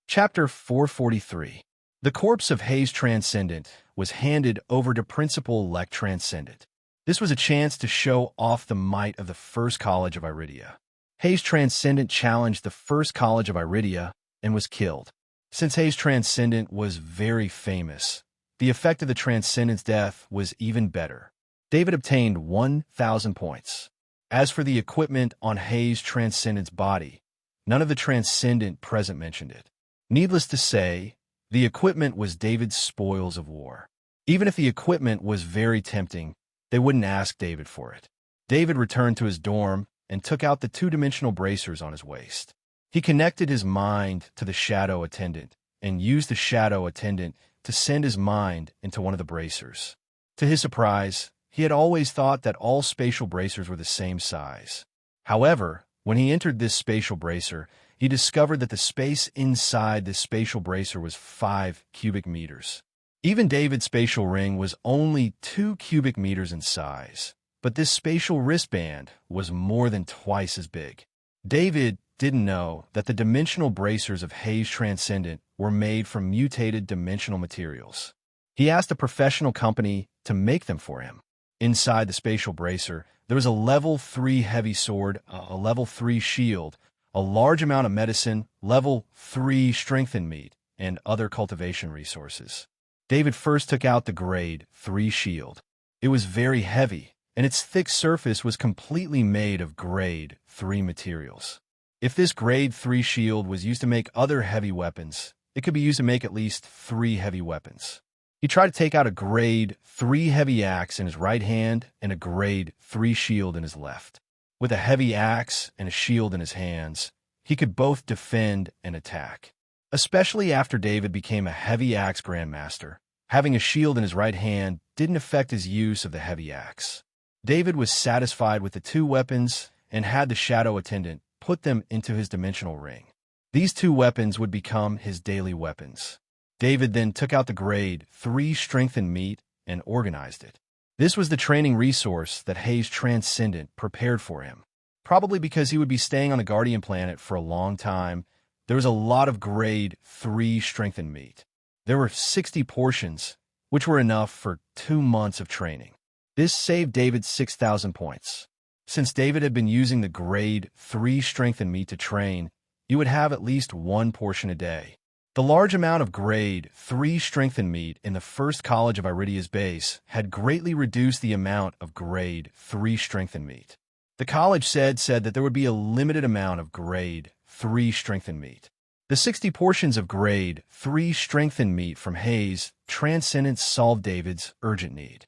Chapter 443. The corpse of Hayes Transcendent was handed over to Principal-elect Transcendent. This was a chance to show off the might of the First College of Iridia. Hayes Transcendent challenged the First College of Iridia and was killed. Since Hayes Transcendent was very famous, the effect of the Transcendent's death was even better. David obtained 1,000 points. As for the equipment on Hayes Transcendent's body, none of the Transcendent present mentioned it. Needless to say, The equipment was David's spoils of war. Even if the equipment was very tempting, they wouldn't ask David for it. David returned to his dorm and took out the two-dimensional bracers on his waist. He connected his mind to the shadow attendant and used the shadow attendant to send his mind into one of the bracers. To his surprise, he had always thought that all spatial bracers were the same size. However, when he entered this spatial bracer, he discovered that the space inside this spatial bracer was 5 cubic meters. Even David's spatial ring was only 2 cubic meters in size, but this spatial wristband was more than twice as big. David didn't know that the dimensional bracers of Hayes Transcendent were made from mutated dimensional materials. He asked a professional company to make them for him. Inside the spatial bracer, there was a level 3 heavy sword, a level 3 shield, a large amount of medicine, level 3 strengthened meat, and other cultivation resources. David first took out the grade 3 shield. It was very heavy, and its thick surface was completely made of grade 3 materials. If this grade 3 shield was used to make other heavy weapons, it could be used to make at least 3 heavy weapons. He tried to take out a grade 3 heavy axe in his right hand and a grade 3 shield in his left. With a heavy axe and a shield in his hands, he could both defend and attack. Especially after David became a heavy axe grandmaster, having a shield in his right hand didn't affect his use of the heavy axe. David was satisfied with the 2 weapons and had the shadow attendant put them into his dimensional ring. These 2 weapons would become his daily weapons. David then took out the grade 3 strengthened meat and organized it. This was the training resource that Hayes Transcendent prepared for him. Probably because he would be staying on the Guardian planet for a long time, there was a lot of grade 3 strengthened meat. There were 60 portions, which were enough for 2 months of training. This saved David 6,000 points. Since David had been using the grade 3 strengthened meat to train, he would have at least 1 portion a day. The large amount of grade 3 strengthened meat in the first college of Iridia's base had greatly reduced the amount of grade 3 strengthened meat. The college said that there would be a limited amount of grade 3 strengthened meat. The 60 portions of grade 3 strengthened meat from Hayes Transcendent solved David's urgent need.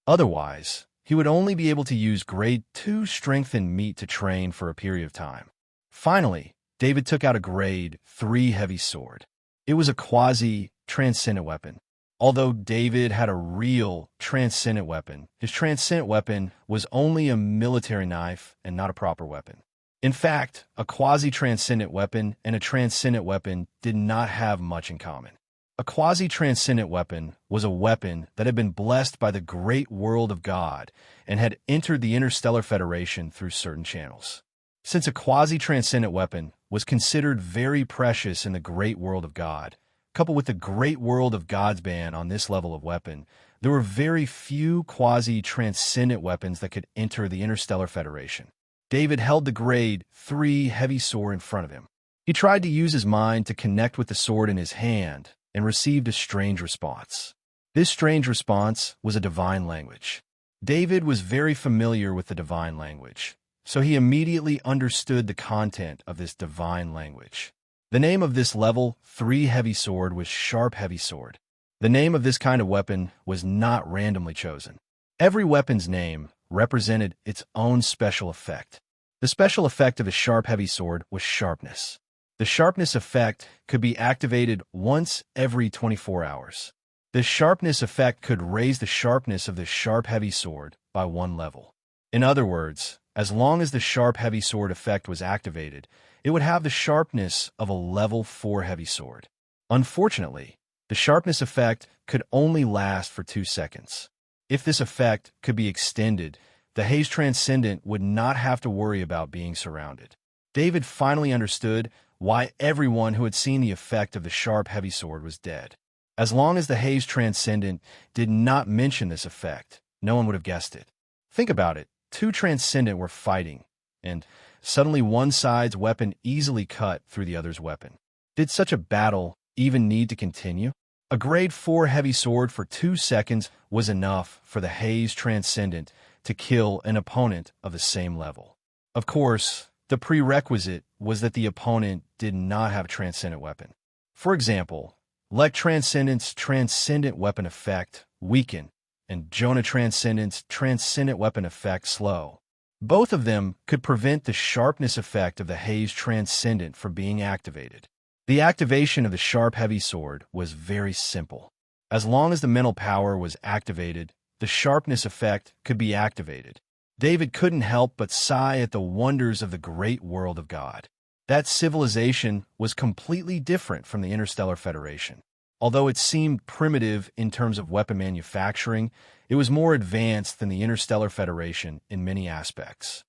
Otherwise, he would only be able to use grade 2 strengthened meat to train for a period of time. Finally, David took out a grade 3 heavy sword. It was a quasi-transcendent weapon. Although David had a real transcendent weapon, his transcendent weapon was only a military knife and not a proper weapon. In fact, a quasi-transcendent weapon and a transcendent weapon did not have much in common. A quasi-transcendent weapon was a weapon that had been blessed by the great world of God and had entered the Interstellar Federation through certain channels. Since a quasi-transcendent weapon was considered very precious in the great world of God, coupled with the great world of God's ban on this level of weapon, there were very few quasi-transcendent weapons that could enter the Interstellar Federation. David held the grade 3 heavy sword in front of him. He tried to use his mind to connect with the sword in his hand and received a strange response. This strange response was a divine language. David was very familiar with the divine language, so he immediately understood the content of this divine language. The name of this level 3 heavy sword was Sharp Heavy Sword. The name of this kind of weapon was not randomly chosen. Every weapon's name represented its own special effect. The special effect of a Sharp Heavy Sword was sharpness. The sharpness effect could be activated once every 24 hours. This sharpness effect could raise the sharpness of the Sharp Heavy Sword by 1 level. In other words, as long as the Sharp Heavy Sword effect was activated, it would have the sharpness of a level 4 heavy sword. Unfortunately, the sharpness effect could only last for 2 seconds. If this effect could be extended, the Hayes Transcendent would not have to worry about being surrounded. David finally understood why everyone who had seen the effect of the Sharp Heavy Sword was dead. As long as the Hayes Transcendent did not mention this effect, no one would have guessed it. Think about it. 2 Transcendent were fighting, and suddenly one side's weapon easily cut through the other's weapon. Did such a battle even need to continue? A grade 4 heavy sword for 2 seconds was enough for the Hayes Transcendent to kill an opponent of the same level. Of course, The prerequisite was that the opponent did not have a transcendent weapon. For example, let Transcendent's transcendent weapon effect weaken, and Jonah Transcendent's transcendent weapon effect slow. Both of them could prevent the sharpness effect of the Haze Transcendent from being activated. The activation of the sharp heavy sword was very simple. As long as the mental power was activated, the sharpness effect could be activated. David couldn't help but sigh at the wonders of the great world of God. That civilization was completely different from the Interstellar Federation. Although it seemed primitive in terms of weapon manufacturing, it was more advanced than the Interstellar Federation in many aspects.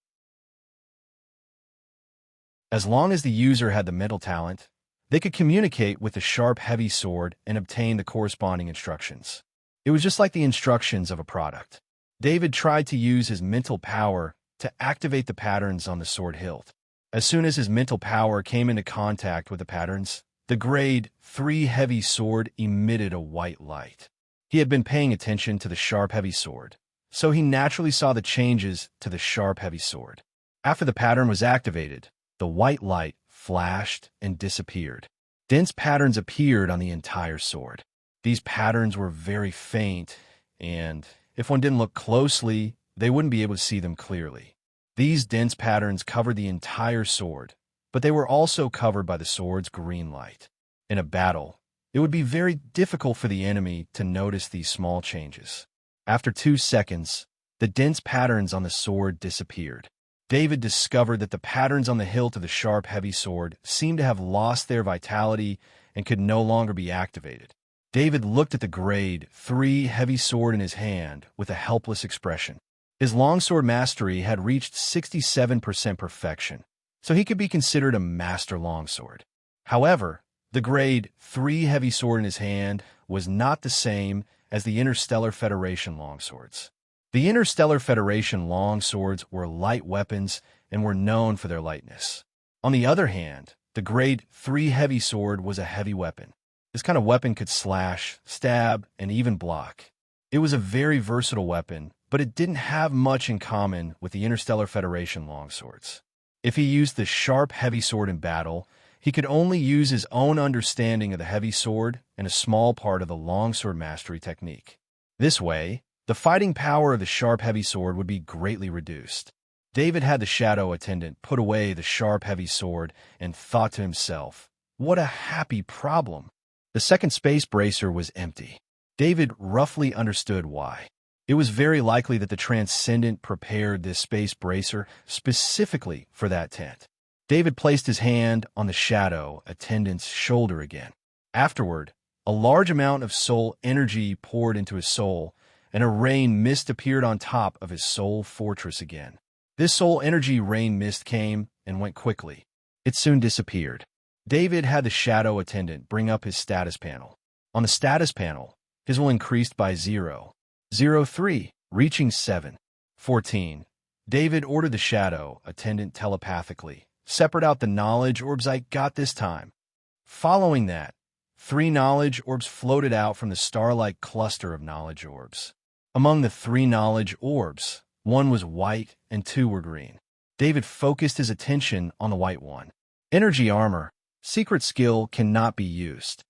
As long as the user had the mental talent, they could communicate with the sharp, heavy sword and obtain the corresponding instructions. It was just like the instructions of a product. David tried to use his mental power to activate the patterns on the sword hilt. As soon as his mental power came into contact with the patterns, the grade 3 heavy sword emitted a white light. He had been paying attention to the sharp heavy sword, so he naturally saw the changes to the sharp heavy sword. After the pattern was activated, the white light flashed and disappeared. Dense patterns appeared on the entire sword. These patterns were very faint, and if one didn't look closely, they wouldn't be able to see them clearly. These dense patterns covered the entire sword, but they were also covered by the sword's green light. In a battle, it would be very difficult for the enemy to notice these small changes. After 2 seconds, the dense patterns on the sword disappeared. David discovered that the patterns on the hilt of the sharp, heavy sword seemed to have lost their vitality and could no longer be activated. David looked at the grade 3 heavy sword in his hand with a helpless expression. His longsword mastery had reached 67% perfection, so he could be considered a master longsword. However, the grade 3 heavy sword in his hand was not the same as the Interstellar Federation longswords. The Interstellar Federation longswords were light weapons and were known for their lightness. On the other hand, the grade 3 heavy sword was a heavy weapon. This kind of weapon could slash, stab, and even block. It was a very versatile weapon, but it didn't have much in common with the Interstellar Federation longswords. If he used the sharp, heavy sword in battle, he could only use his own understanding of the heavy sword and a small part of the longsword mastery technique. This way, the fighting power of the sharp, heavy sword would be greatly reduced. David had the shadow attendant put away the sharp, heavy sword and thought to himself, "What a happy problem." The second space bracer was empty. David roughly understood why. It was very likely that the Transcendent prepared this space bracer specifically for that tent. David placed his hand on the shadow attendant's shoulder again. Afterward, a large amount of soul energy poured into his soul, and a rain mist appeared on top of his soul fortress again. This soul energy rain mist came and went quickly. It soon disappeared. David had the shadow attendant bring up his status panel. On the status panel, his will increased by 0.03, reaching 7.14. David ordered the shadow attendant telepathically, "Separate out the knowledge orbs I got this time." Following that, 3 knowledge orbs floated out from the star-like cluster of knowledge orbs. Among the 3 knowledge orbs, 1 was white and 2 were green. David focused his attention on the white one. Energy armor. Secret skill cannot be used.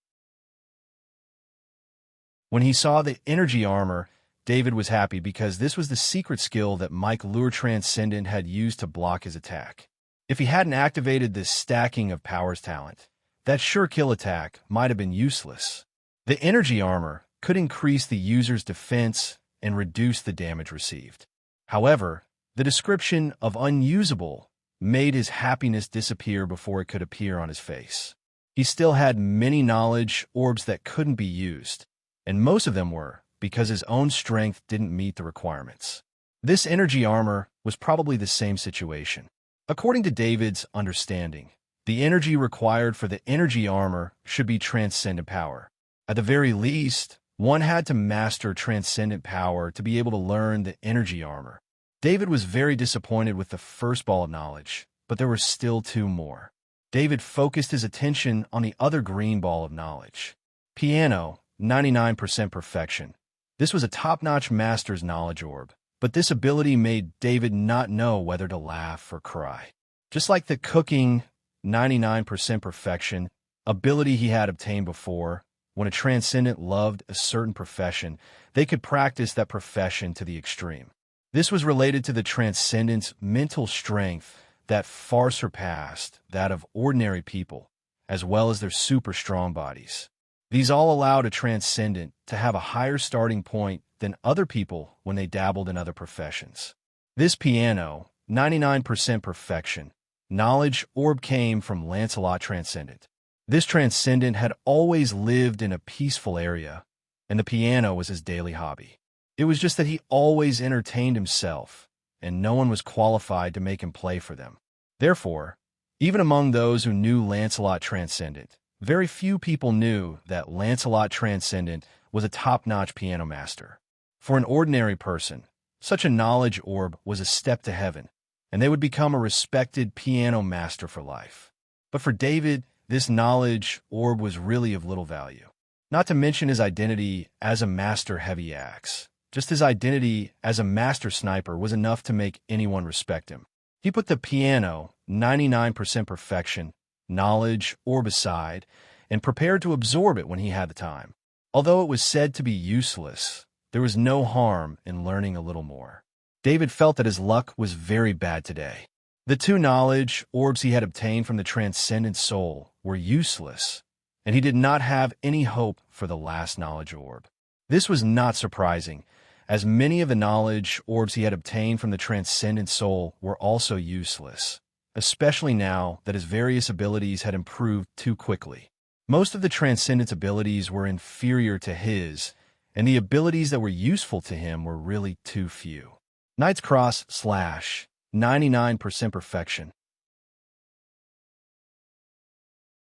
When he saw the energy armor, David was happy because this was the secret skill that Mike Lure Transcendent had used to block his attack. If he hadn't activated this stacking of powers talent, that sure kill attack might have been useless. The energy armor could increase the user's defense and reduce the damage received. However, the description of unusable made his happiness disappear before it could appear on his face. He still had many knowledge orbs that couldn't be used, and most of them were because his own strength didn't meet the requirements. This energy armor was probably the same situation. According to David's understanding, the energy required for the energy armor should be transcendent power. At the very least, one had to master transcendent power to be able to learn the energy armor. David was very disappointed with the first ball of knowledge, but there were still 2 more. David focused his attention on the other green ball of knowledge. Piano, 99% perfection. This was a top-notch master's knowledge orb, but this ability made David not know whether to laugh or cry. Just like the cooking 99% perfection ability he had obtained before, when a transcendent loved a certain profession, they could practice that profession to the extreme. This was related to the transcendent's mental strength that far surpassed that of ordinary people, as well as their super strong bodies. These all allowed a transcendent to have a higher starting point than other people when they dabbled in other professions. This piano, 99% perfection, knowledge orb came from Lancelot Transcendent. This transcendent had always lived in a peaceful area, and the piano was his daily hobby. It was just that he always entertained himself, and no one was qualified to make him play for them. Therefore, even among those who knew Lancelot Transcendent, very few people knew that Lancelot Transcendent was a top-notch piano master. For an ordinary person, such a knowledge orb was a step to heaven, and they would become a respected piano master for life. But for David, this knowledge orb was really of little value. Not to mention his identity as a master heavy axe. Just his identity as a master sniper was enough to make anyone respect him. He put the piano, 99% perfection, knowledge orb aside, and prepared to absorb it when he had the time. Although it was said to be useless, there was no harm in learning a little more. David felt that his luck was very bad today. The two knowledge orbs he had obtained from the transcendent soul were useless, and he did not have any hope for the last knowledge orb. This was not surprising, as many of the knowledge orbs he had obtained from the transcendent soul were also useless, especially now that his various abilities had improved too quickly. Most of the transcendent's abilities were inferior to his, and the abilities that were useful to him were really too few. Knight's Cross / 99% perfection.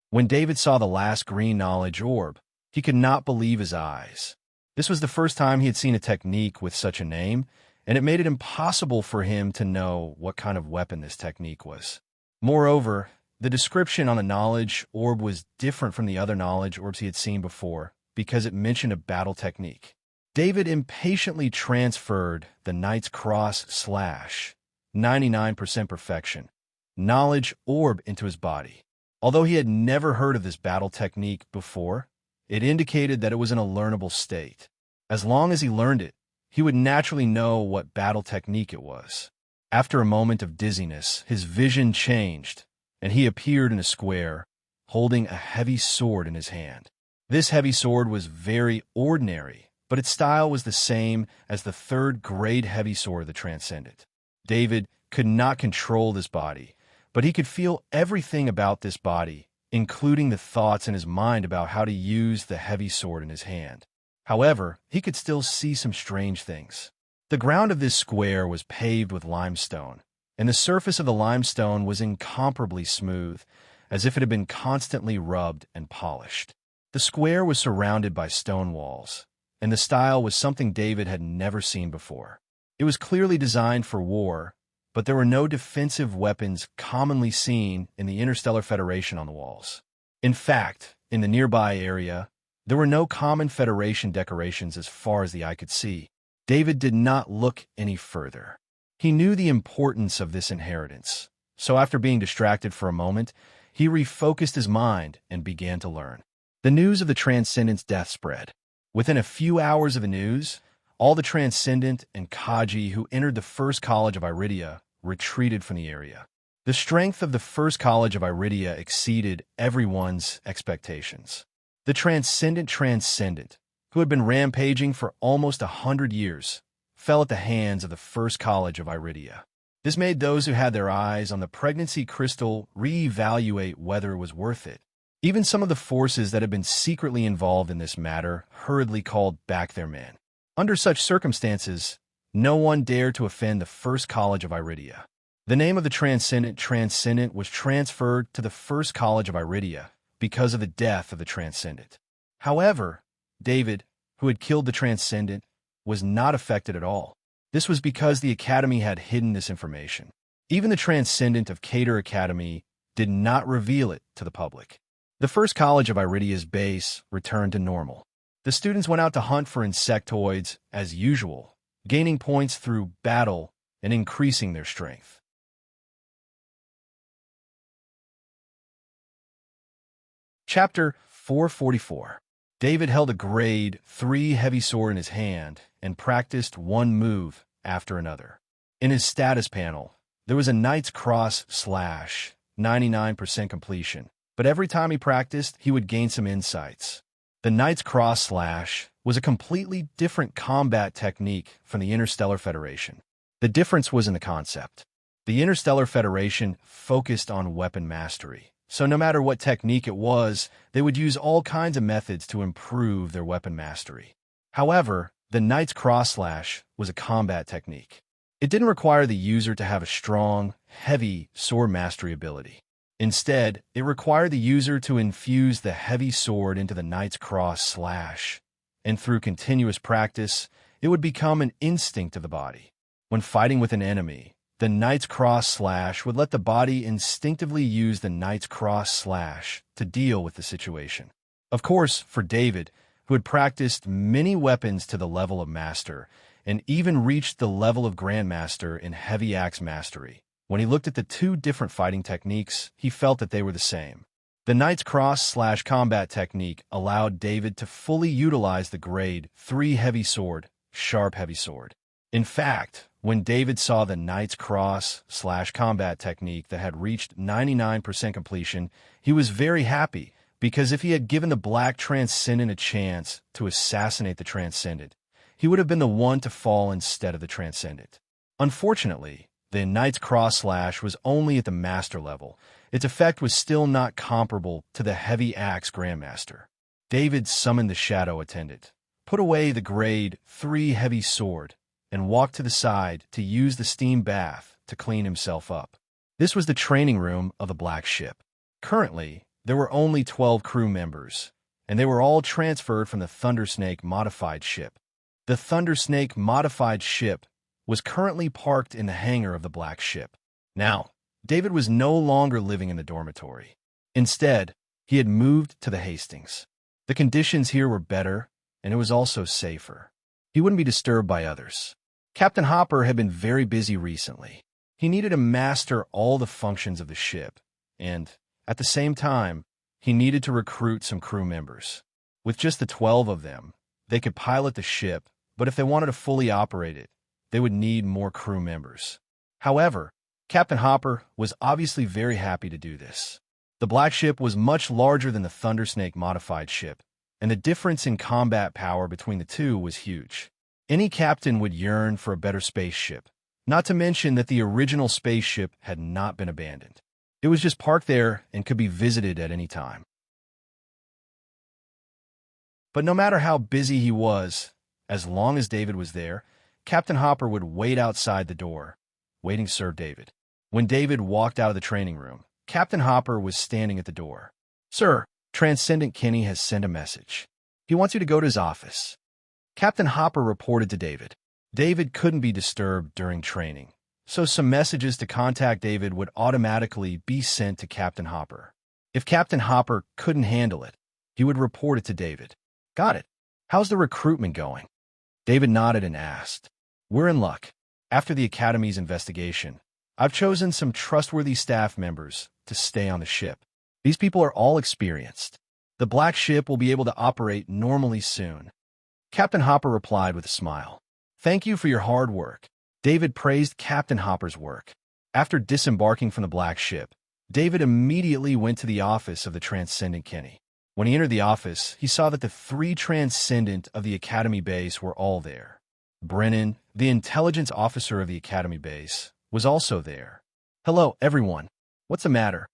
When David saw the last green knowledge orb, he could not believe his eyes. This was the first time he had seen a technique with such a name, and it made it impossible for him to know what kind of weapon this technique was. Moreover, the description on the knowledge orb was different from the other knowledge orbs he had seen before because it mentioned a battle technique. David impatiently transferred the Knight's Cross / 99% perfection knowledge orb into his body. Although he had never heard of this battle technique before, it indicated that it was in a learnable state. As long as he learned it, he would naturally know what battle technique it was. After a moment of dizziness, his vision changed, and he appeared in a square, holding a heavy sword in his hand. This heavy sword was very ordinary, but its style was the same as the third-grade heavy sword of the Transcendent. David could not control this body, but he could feel everything about this body, including the thoughts in his mind about how to use the heavy sword in his hand. However, he could still see some strange things. The ground of this square was paved with limestone, and the surface of the limestone was incomparably smooth, as if it had been constantly rubbed and polished. The square was surrounded by stone walls, and the style was something David had never seen before. It was clearly designed for war, but there were no defensive weapons commonly seen in the Interstellar Federation on the walls. In fact, in the nearby area, there were no common Federation decorations as far as the eye could see. David did not look any further. He knew the importance of this inheritance, so after being distracted for a moment, he refocused his mind and began to learn. The news of the Transcendent's death spread. Within a few hours of the news, all the Transcendent and Kaji who entered the First College of Iridia retreated from the area. The strength of the First College of Iridia exceeded everyone's expectations. The Transcendent, who had been rampaging for almost 100 years, fell at the hands of the First College of Iridia. This made those who had their eyes on the pregnancy crystal reevaluate whether it was worth it. Even some of the forces that had been secretly involved in this matter hurriedly called back their men. Under such circumstances, no one dared to offend the First College of Iridia. The name of the Transcendent was transferred to the First College of Iridia because of the death of the Transcendent. However, David, who had killed the Transcendent, was not affected at all. This was because the Academy had hidden this information. Even the Transcendent of Cater Academy did not reveal it to the public. The First College of Iridia's base returned to normal. The students went out to hunt for insectoids as usual, gaining points through battle and increasing their strength. Chapter 444. David held a grade 3 heavy sword in his hand and practiced one move after another. In his status panel, there was a Knight's Cross slash 99% completion, but every time he practiced, he would gain some insights. The Knight's Cross slash was a completely different combat technique from the Interstellar Federation. The difference was in the concept. The Interstellar Federation focused on weapon mastery, so no matter what technique it was, they would use all kinds of methods to improve their weapon mastery. However, the Knight's Cross slash was a combat technique. It didn't require the user to have a strong, heavy sword mastery ability. Instead, it required the user to infuse the heavy sword into the Knight's Cross slash, and through continuous practice, it would become an instinct of the body. When fighting with an enemy, the Knight's Cross slash would let the body instinctively use the Knight's Cross slash to deal with the situation. Of course, for David, who had practiced many weapons to the level of master, and even reached the level of Grandmaster in heavy axe mastery, when he looked at the two different fighting techniques, he felt that they were the same. The Knight's Cross slash combat technique allowed David to fully utilize the grade 3 heavy sword, sharp heavy sword. In fact, when David saw the Knight's Cross slash combat technique that had reached 99% completion, he was very happy, because if he had given the Black Transcendent a chance to assassinate the Transcendent, he would have been the one to fall instead of the Transcendent. Unfortunately, the Knight's Cross slash was only at the master level. Its effect was still not comparable to the heavy axe Grandmaster. David summoned the Shadow Attendant, put away the grade 3 heavy sword, and walked to the side to use the steam bath to clean himself up. This was the training room of the Black Ship. Currently, there were only 12 crew members, and they were all transferred from the Thundersnake modified ship. The Thundersnake modified ship was currently parked in the hangar of the Black Ship. Now, David was no longer living in the dormitory. Instead, he had moved to the Hastings. The conditions here were better, and it was also safer. He wouldn't be disturbed by others. Captain Hopper had been very busy recently. He needed to master all the functions of the ship, and, at the same time, he needed to recruit some crew members. With just the 12 of them, they could pilot the ship, but if they wanted to fully operate it, they would need more crew members. However, Captain Hopper was obviously very happy to do this. The Black Ship was much larger than the Thundersnake modified ship, and the difference in combat power between the two was huge. Any captain would yearn for a better spaceship, not to mention that the original spaceship had not been abandoned. It was just parked there and could be visited at any time. But no matter how busy he was, as long as David was there, Captain Hopper would wait outside the door, waiting to serve David. When David walked out of the training room, Captain Hopper was standing at the door. "Sir, Transcendent Kenny has sent a message. He wants you to go to his office." Captain Hopper reported to David. David couldn't be disturbed during training, so some messages to contact David would automatically be sent to Captain Hopper. If Captain Hopper couldn't handle it, he would report it to David. "Got it. How's the recruitment going?" David nodded and asked. "We're in luck. After the Academy's investigation, I've chosen some trustworthy staff members to stay on the ship. These people are all experienced. The Black Ship will be able to operate normally soon." Captain Hopper replied with a smile. "Thank you for your hard work." David praised Captain Hopper's work. After disembarking from the Black Ship, David immediately went to the office of the Transcendent Kenny. When he entered the office, he saw that the 3 Transcendent of the Academy base were all there. Brennan, the intelligence officer of the Academy base, was also there. "Hello, everyone. What's the matter?"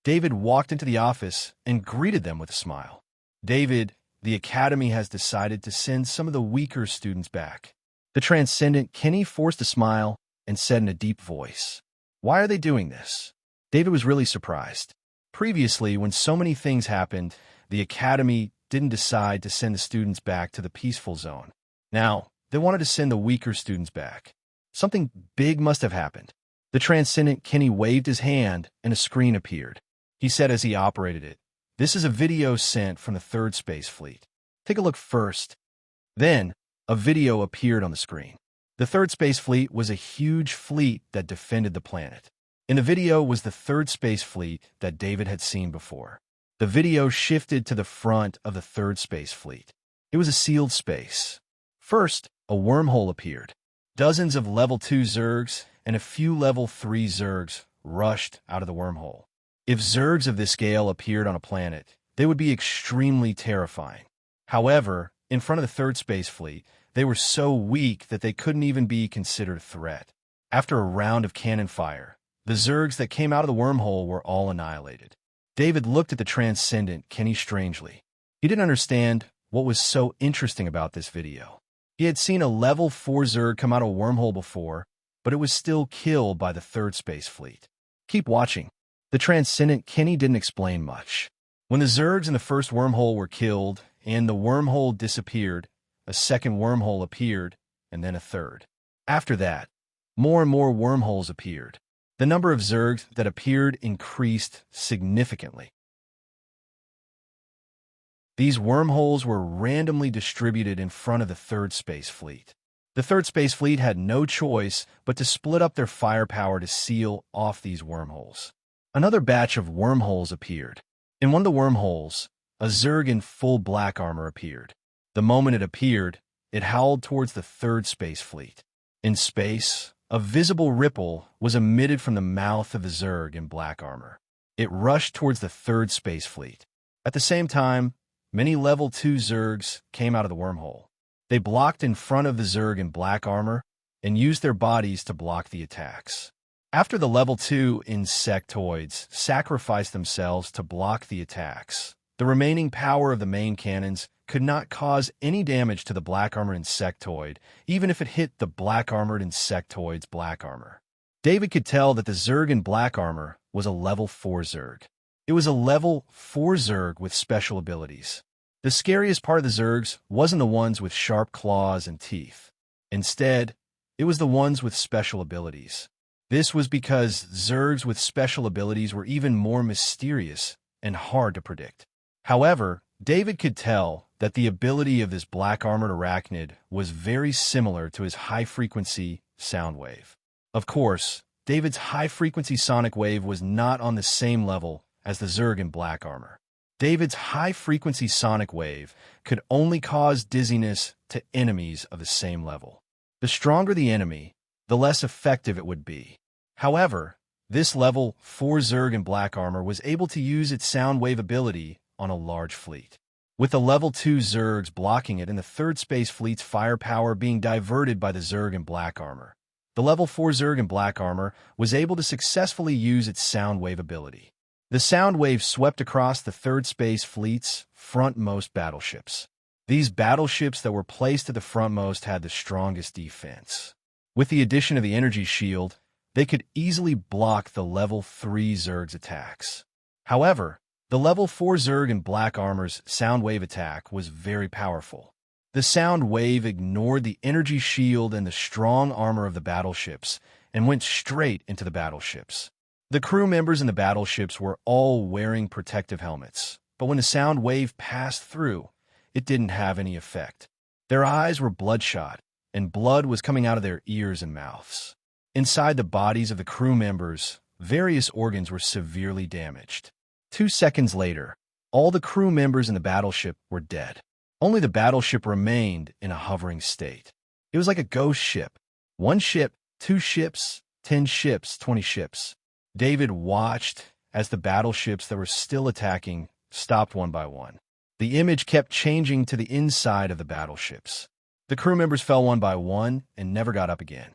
David walked into the office and greeted them with a smile. "David, the Academy has decided to send some of the weaker students back." The Transcendent Kenny forced a smile and said in a deep voice, "Why are they doing this?" David was really surprised. Previously, when so many things happened, the Academy didn't decide to send the students back to the peaceful zone. Now, they wanted to send the weaker students back. Something big must have happened. The Transcendent Kenny waved his hand and a screen appeared. He said as he operated it, "This is a video sent from the 3rd Space Fleet. Take a look first." Then, a video appeared on the screen. The 3rd Space Fleet was a huge fleet that defended the planet. In the video was the 3rd Space Fleet that David had seen before. The video shifted to the front of the third space fleet. It was a sealed space. First, a wormhole appeared. Dozens of level 2 Zergs and a few level 3 Zergs rushed out of the wormhole. If Zergs of this scale appeared on a planet, they would be extremely terrifying. However, in front of the third space fleet, they were so weak that they couldn't even be considered a threat. After a round of cannon fire, the Zergs that came out of the wormhole were all annihilated. David looked at the transcendent Kenny strangely. He didn't understand what was so interesting about this video. He had seen a level 4 Zerg come out of a wormhole before, but it was still killed by the third space fleet. Keep watching. The transcendent Kenny didn't explain much. When the Zergs in the first wormhole were killed and the wormhole disappeared, a second wormhole appeared, and then a third. After that, more and more wormholes appeared. The number of Zergs that appeared increased significantly. These wormholes were randomly distributed in front of the third space fleet. The third space fleet had no choice but to split up their firepower to seal off these wormholes. Another batch of wormholes appeared. In one of the wormholes, a Zerg in full black armor appeared. The moment it appeared, it howled towards the third space fleet. In space, a visible ripple was emitted from the mouth of the Zerg in black armor. It rushed towards the third space fleet. At the same time, many level 2 Zergs came out of the wormhole. They blocked in front of the Zerg in black armor and used their bodies to block the attacks. After the level 2 insectoids sacrificed themselves to block the attacks, the remaining power of the main cannons could not cause any damage to the black armored insectoid, even if it hit the black armored insectoid's black armor. David could tell that the Zerg in black armor was a level 4 Zerg. It was a level 4 Zerg with special abilities. The scariest part of the Zergs wasn't the ones with sharp claws and teeth. Instead, it was the ones with special abilities. This was because Zergs with special abilities were even more mysterious and hard to predict. However, David could tell that the ability of this black-armored arachnid was very similar to his high-frequency sound wave. Of course, David's high-frequency sonic wave was not on the same level as the Zerg in black armor. David's high-frequency sonic wave could only cause dizziness to enemies of the same level. The stronger the enemy, the less effective it would be. However, this level 4 Zerg in black armor was able to use its sound wave ability on a large fleet. With the level 2 Zergs blocking it and the third space fleet's firepower being diverted by the Zerg in black armor, the level 4 Zerg in black armor was able to successfully use its sound wave ability. The sound wave swept across the third space fleet's frontmost battleships. These battleships that were placed at the frontmost had the strongest defense. With the addition of the energy shield, they could easily block the level 3 Zerg's attacks. However, the level 4 Zerg in black armor's sound wave attack was very powerful. The sound wave ignored the energy shield and the strong armor of the battleships and went straight into the battleships. The crew members in the battleships were all wearing protective helmets, but when the sound wave passed through, it didn't have any effect. Their eyes were bloodshot, and blood was coming out of their ears and mouths. Inside the bodies of the crew members, various organs were severely damaged. 2 seconds later, all the crew members in the battleship were dead. Only the battleship remained in a hovering state. It was like a ghost ship. 1 ship, 2 ships, 10 ships, 20 ships. David watched as the battleships that were still attacking stopped one by one. The image kept changing to the inside of the battleships. The crew members fell one by one and never got up again.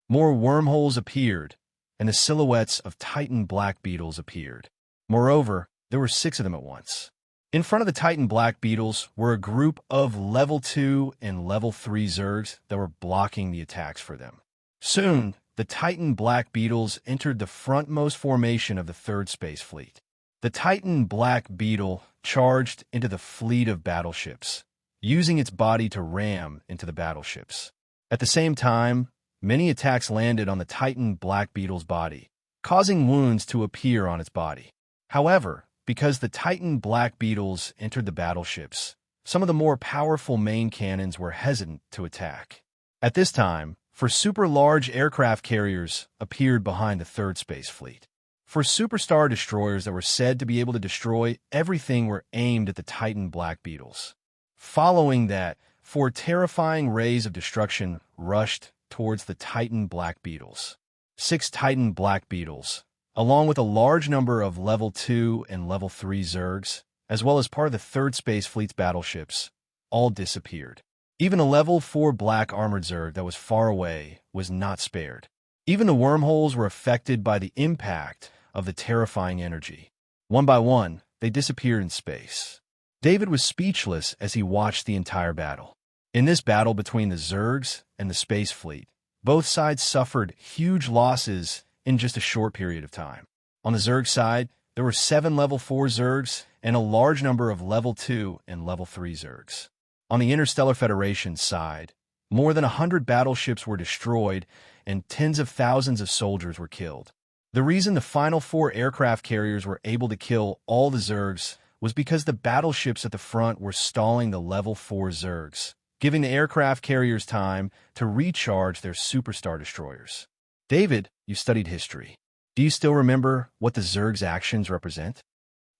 More wormholes appeared, and the silhouettes of Titan black beetles appeared. Moreover, there were 6 of them at once. In front of the Titan black beetles were a group of level 2 and level 3 Zergs that were blocking the attacks for them. Soon, the Titan black beetles entered the frontmost formation of the third space fleet. The Titan black beetle charged into the fleet of battleships, using its body to ram into the battleships. At the same time, many attacks landed on the Titan black beetle's body, causing wounds to appear on its body. However, because the Titan black beetles entered the battleships, some of the more powerful main cannons were hesitant to attack. At this time, super large aircraft carriers appeared behind the third space fleet. For superstar destroyers that were said to be able to destroy everything were aimed at the Titan Black Beetles. Following that, four terrifying rays of destruction rushed towards the Titan Black Beetles. 6 Titan Black Beetles, along with a large number of Level 2 and Level 3 Zergs, as well as part of the 3rd Space Fleet's battleships, all disappeared. Even a Level 4 Black Armored Zerg that was far away was not spared. Even the wormholes were affected by the impact of the terrifying energy. One by one, they disappeared in space. David was speechless as he watched the entire battle. In this battle between the Zergs and the Space Fleet, both sides suffered huge losses in just a short period of time. On the Zerg side, there were 7 Level 4 Zergs and a large number of Level 2 and Level 3 Zergs. On the Interstellar Federation side, more than 100 battleships were destroyed and tens of thousands of soldiers were killed. The reason the final 4 aircraft carriers were able to kill all the Zergs was because the battleships at the front were stalling the Level 4 Zergs, giving the aircraft carriers time to recharge their superstar destroyers. David, you studied history. Do you still remember what the Zerg's actions represent?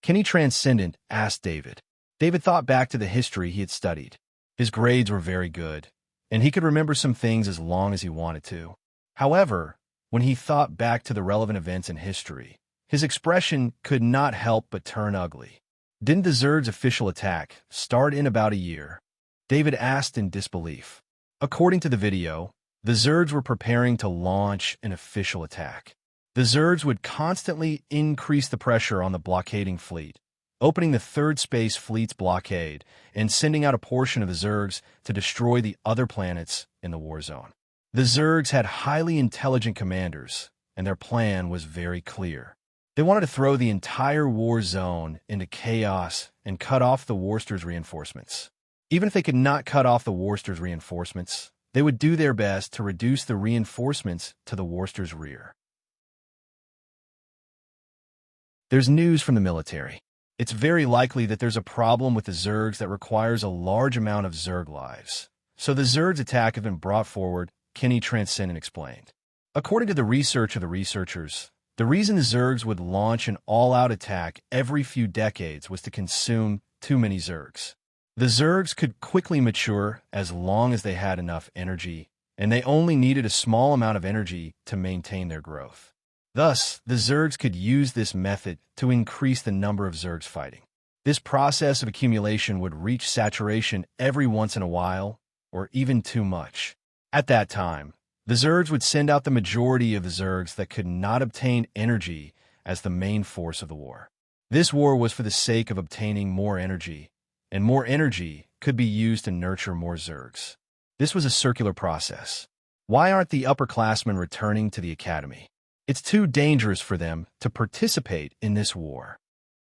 Kenny Transcendent asked David. David thought back to the history he had studied. His grades were very good, and he could remember some things as long as he wanted to. However, when he thought back to the relevant events in history, his expression could not help but turn ugly. Didn't the Zerg's official attack start in about a year? David asked in disbelief. According to the video, the Zergs were preparing to launch an official attack. The Zergs would constantly increase the pressure on the blockading fleet, opening the 3rd Space Fleet's blockade and sending out a portion of the Zergs to destroy the other planets in the war zone. The Zergs had highly intelligent commanders, and their plan was very clear. They wanted to throw the entire war zone into chaos and cut off the Worcester's reinforcements. Even if they could not cut off the Worcester's reinforcements, they would do their best to reduce the reinforcements to the Worcester's rear. There's news from the military. It's very likely that there's a problem with the Zergs that requires a large amount of Zerg lives. So the Zerg's attack have been brought forward, Kenny Transcendent explained. According to the research of the researchers, the reason the Zergs would launch an all-out attack every few decades was to consume too many Zergs. The Zergs could quickly mature as long as they had enough energy, and they only needed a small amount of energy to maintain their growth. Thus, the Zergs could use this method to increase the number of Zergs fighting. This process of accumulation would reach saturation every once in a while, or even too much. At that time, the Zergs would send out the majority of the Zergs that could not obtain energy as the main force of the war. This war was for the sake of obtaining more energy, and more energy could be used to nurture more Zergs. This was a circular process. Why aren't the upperclassmen returning to the academy? It's too dangerous for them to participate in this war.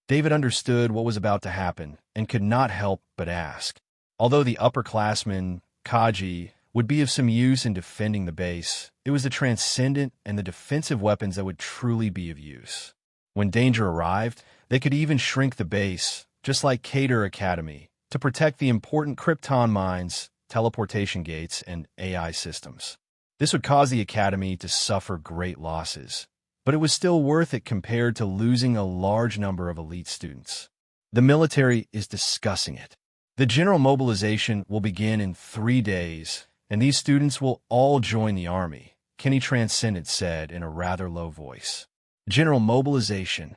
David understood what was about to happen and could not help but ask. Although the upperclassmen, Kaji, would be of some use in defending the base, it was the transcendent and the defensive weapons that would truly be of use. When danger arrived, they could even shrink the base, just like Cater Academy, to protect the important Krypton mines, teleportation gates, and AI systems. This would cause the Academy to suffer great losses, but it was still worth it compared to losing a large number of elite students. The military is discussing it. The general mobilization will begin in 3 days, and these students will all join the army, Kenny Transcendent said in a rather low voice. General mobilization.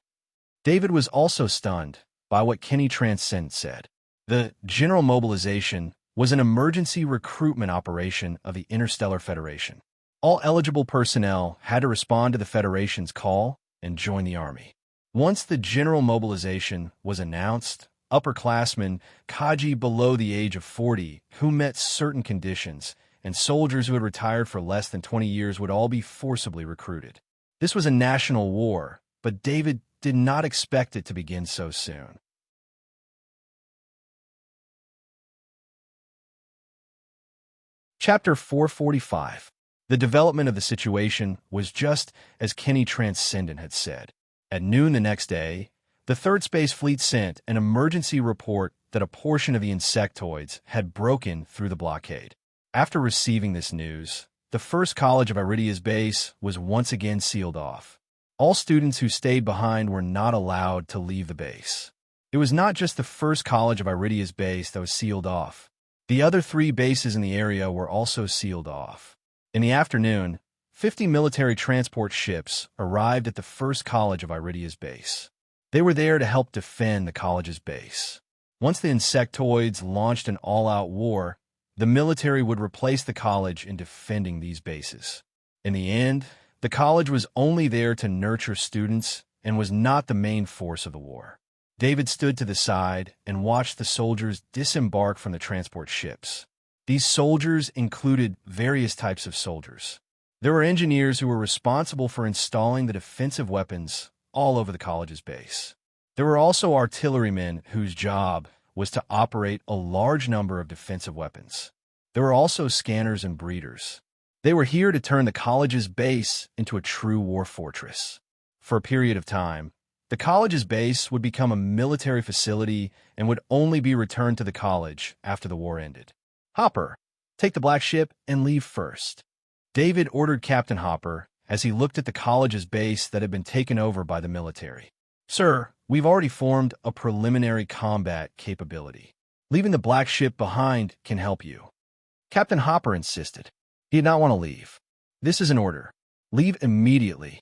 David was also stunned by what Kenny Transcendent said. The general mobilization was an emergency recruitment operation of the Interstellar Federation. All eligible personnel had to respond to the Federation's call and join the army. Once the general mobilization was announced, upperclassmen, Kaji below the age of 40, who met certain conditions, and soldiers who had retired for less than 20 years would all be forcibly recruited. This was a national war, but David did not expect it to begin so soon. Chapter 445. The development of the situation was just as Kenny Transcendent had said. At noon the next day, the 3rd Space Fleet sent an emergency report that a portion of the insectoids had broken through the blockade. After receiving this news, the first college of Iridia's base was once again sealed off. All students who stayed behind were not allowed to leave the base. It was not just the first college of Iridia's base that was sealed off. The other 3 bases in the area were also sealed off. In the afternoon, 50 military transport ships arrived at the first college of Iridia's base. They were there to help defend the college's base. Once the insectoids launched an all-out war, the military would replace the college in defending these bases. In the end, the college was only there to nurture students and was not the main force of the war. David stood to the side and watched the soldiers disembark from the transport ships. These soldiers included various types of soldiers. There were engineers who were responsible for installing the defensive weapons all over the college's base. There were also artillerymen whose job was to operate a large number of defensive weapons. There were also scanners and breeders. They were here to turn the college's base into a true war fortress. For a period of time, the college's base would become a military facility and would only be returned to the college after the war ended. Hopper, take the black ship and leave first. David ordered Captain Hopper as he looked at the college's base that had been taken over by the military. Sir, we've already formed a preliminary combat capability. Leaving the black ship behind can help you. Captain Hopper insisted. He did not want to leave. This is an order. Leave immediately,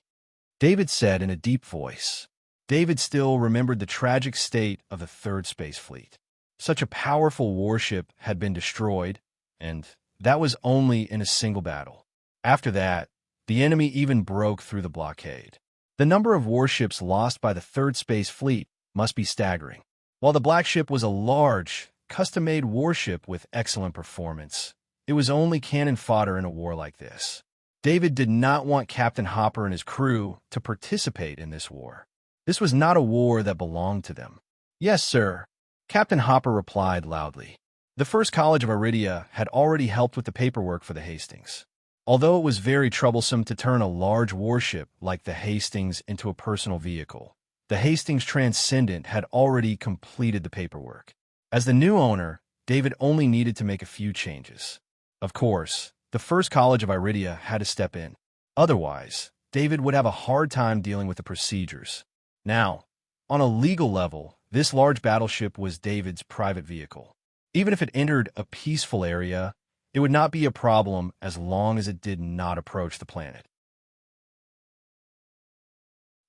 David said in a deep voice. David still remembered the tragic state of the Third Space Fleet. Such a powerful warship had been destroyed, and that was only in a single battle. After that, the enemy even broke through the blockade. The number of warships lost by the Third Space Fleet must be staggering. While the Black Ship was a large, custom-made warship with excellent performance, it was only cannon fodder in a war like this. David did not want Captain Hopper and his crew to participate in this war. This was not a war that belonged to them. Yes, sir, Captain Hopper replied loudly. The First College of Iridia had already helped with the paperwork for the Hastings. Although it was very troublesome to turn a large warship like the Hastings into a personal vehicle, the Hastings Transcendent had already completed the paperwork. As the new owner, David only needed to make a few changes. Of course, the First College of Iridia had to step in. Otherwise, David would have a hard time dealing with the procedures. Now, on a legal level, this large battleship was David's private vehicle. Even if it entered a peaceful area, it would not be a problem as long as it did not approach the planet.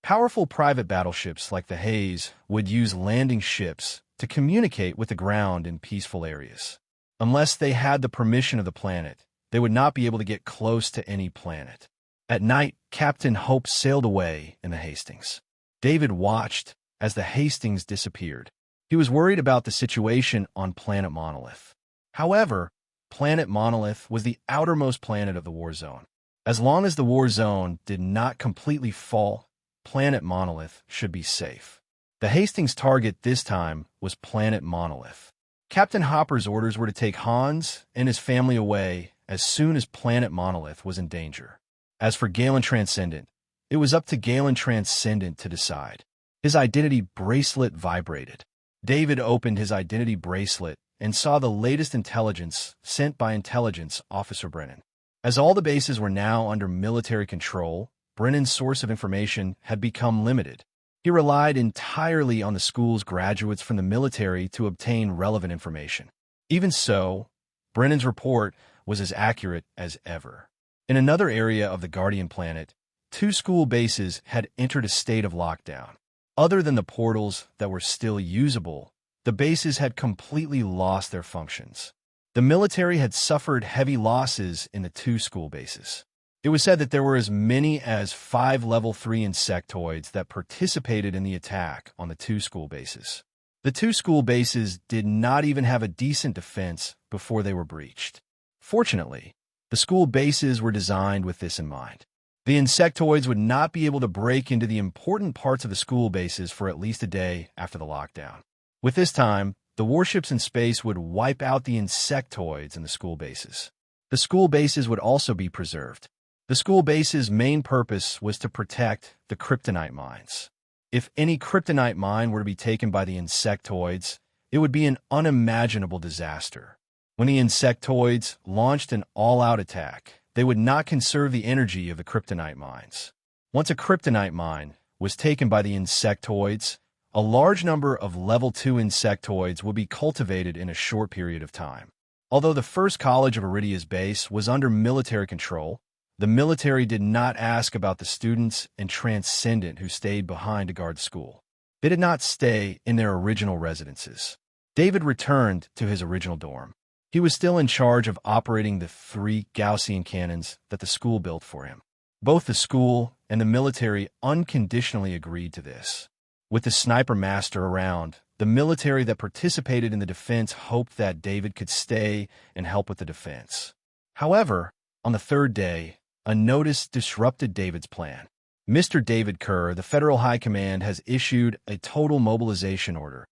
Powerful private battleships like the Hayes would use landing ships to communicate with the ground in peaceful areas. Unless they had the permission of the planet, they would not be able to get close to any planet. At night, Captain Hope sailed away in the Hastings. David watched as the Hastings disappeared. He was worried about the situation on planet Monolith. However, planet Monolith was the outermost planet of the war zone. As long as the war zone did not completely fall, planet Monolith should be safe. The Hastings' target this time was planet Monolith. Captain Hopper's orders were to take Hans and his family away as soon as planet Monolith was in danger. As for Galen Transcendent, it was up to Galen Transcendent to decide. His identity bracelet vibrated. David opened his identity bracelet and saw the latest intelligence sent by Intelligence Officer Brennan. As all the bases were now under military control, Brennan's source of information had become limited. He relied entirely on the school's graduates from the military to obtain relevant information. Even so, Brennan's report was as accurate as ever. In another area of the Guardian planet, 2 school bases had entered a state of lockdown. Other than the portals that were still usable, the bases had completely lost their functions. The military had suffered heavy losses in the 2 school bases. It was said that there were as many as 5 level 3 insectoids that participated in the attack on the 2 school bases. The 2 school bases did not even have a decent defense before they were breached. Fortunately, the school bases were designed with this in mind. The insectoids would not be able to break into the important parts of the school bases for at least a day after the lockdown. With this time, the warships in space would wipe out the insectoids in the school bases. The school bases would also be preserved. The school base's main purpose was to protect the kryptonite mines. If any kryptonite mine were to be taken by the insectoids, it would be an unimaginable disaster. When the insectoids launched an all-out attack, they would not conserve the energy of the kryptonite mines. Once a kryptonite mine was taken by the insectoids, a large number of Level 2 insectoids would be cultivated in a short period of time. Although the first college of Iridia's base was under military control, the military did not ask about the students and Transcendent who stayed behind to guard the school. They did not stay in their original residences. David returned to his original dorm. He was still in charge of operating the 3 Gaussian cannons that the school built for him. Both the school and the military unconditionally agreed to this. With the sniper master around, the military that participated in the defense hoped that David could stay and help with the defense. However, on the 3rd day, a notice disrupted David's plan. Mr. David Kerr, the Federal High Command, has issued a total mobilization order.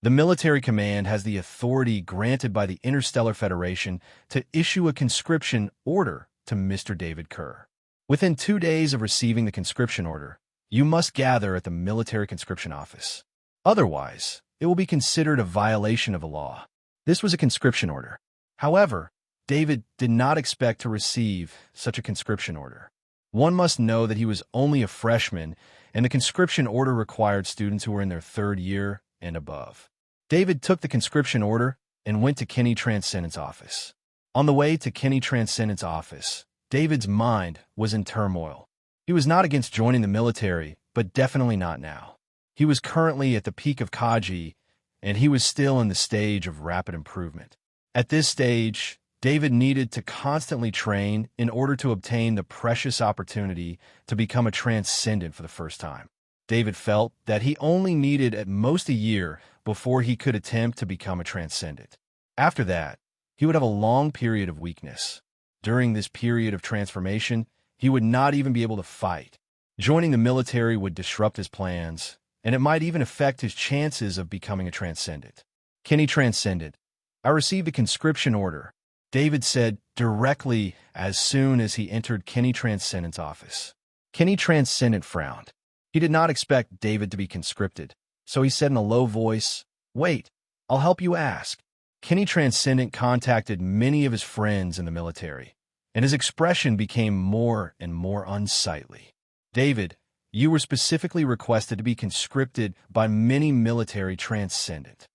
The military command has the authority granted by the Interstellar Federation to issue a conscription order to Mr. David Kerr. Within 2 days of receiving the conscription order, you must gather at the military conscription office. Otherwise, it will be considered a violation of the law. This was a conscription order. However, David did not expect to receive such a conscription order. One must know that he was only a freshman, and the conscription order required students who were in their 3rd year and above. David took the conscription order and went to Kenny Transcendent's office. On the way to Kenny Transcendent's office, David's mind was in turmoil. He was not against joining the military, but definitely not now. He was currently at the peak of Kaji, and he was still in the stage of rapid improvement. At this stage, David needed to constantly train in order to obtain the precious opportunity to become a Transcendent for the first time. David felt that he only needed at most a year before he could attempt to become a Transcendent. After that, he would have a long period of weakness. During this period of transformation, he would not even be able to fight. Joining the military would disrupt his plans, and it might even affect his chances of becoming a Transcendent. Kenny Transcendent, I received a conscription order, David said directly as soon as he entered Kenny Transcendent's office. Kenny Transcendent frowned. He did not expect David to be conscripted, so he said in a low voice, "Wait, I'll help you ask." Kenny Transcendent contacted many of his friends in the military, and his expression became more and more unsightly. "David, you were specifically requested to be conscripted by many military Transcendent,"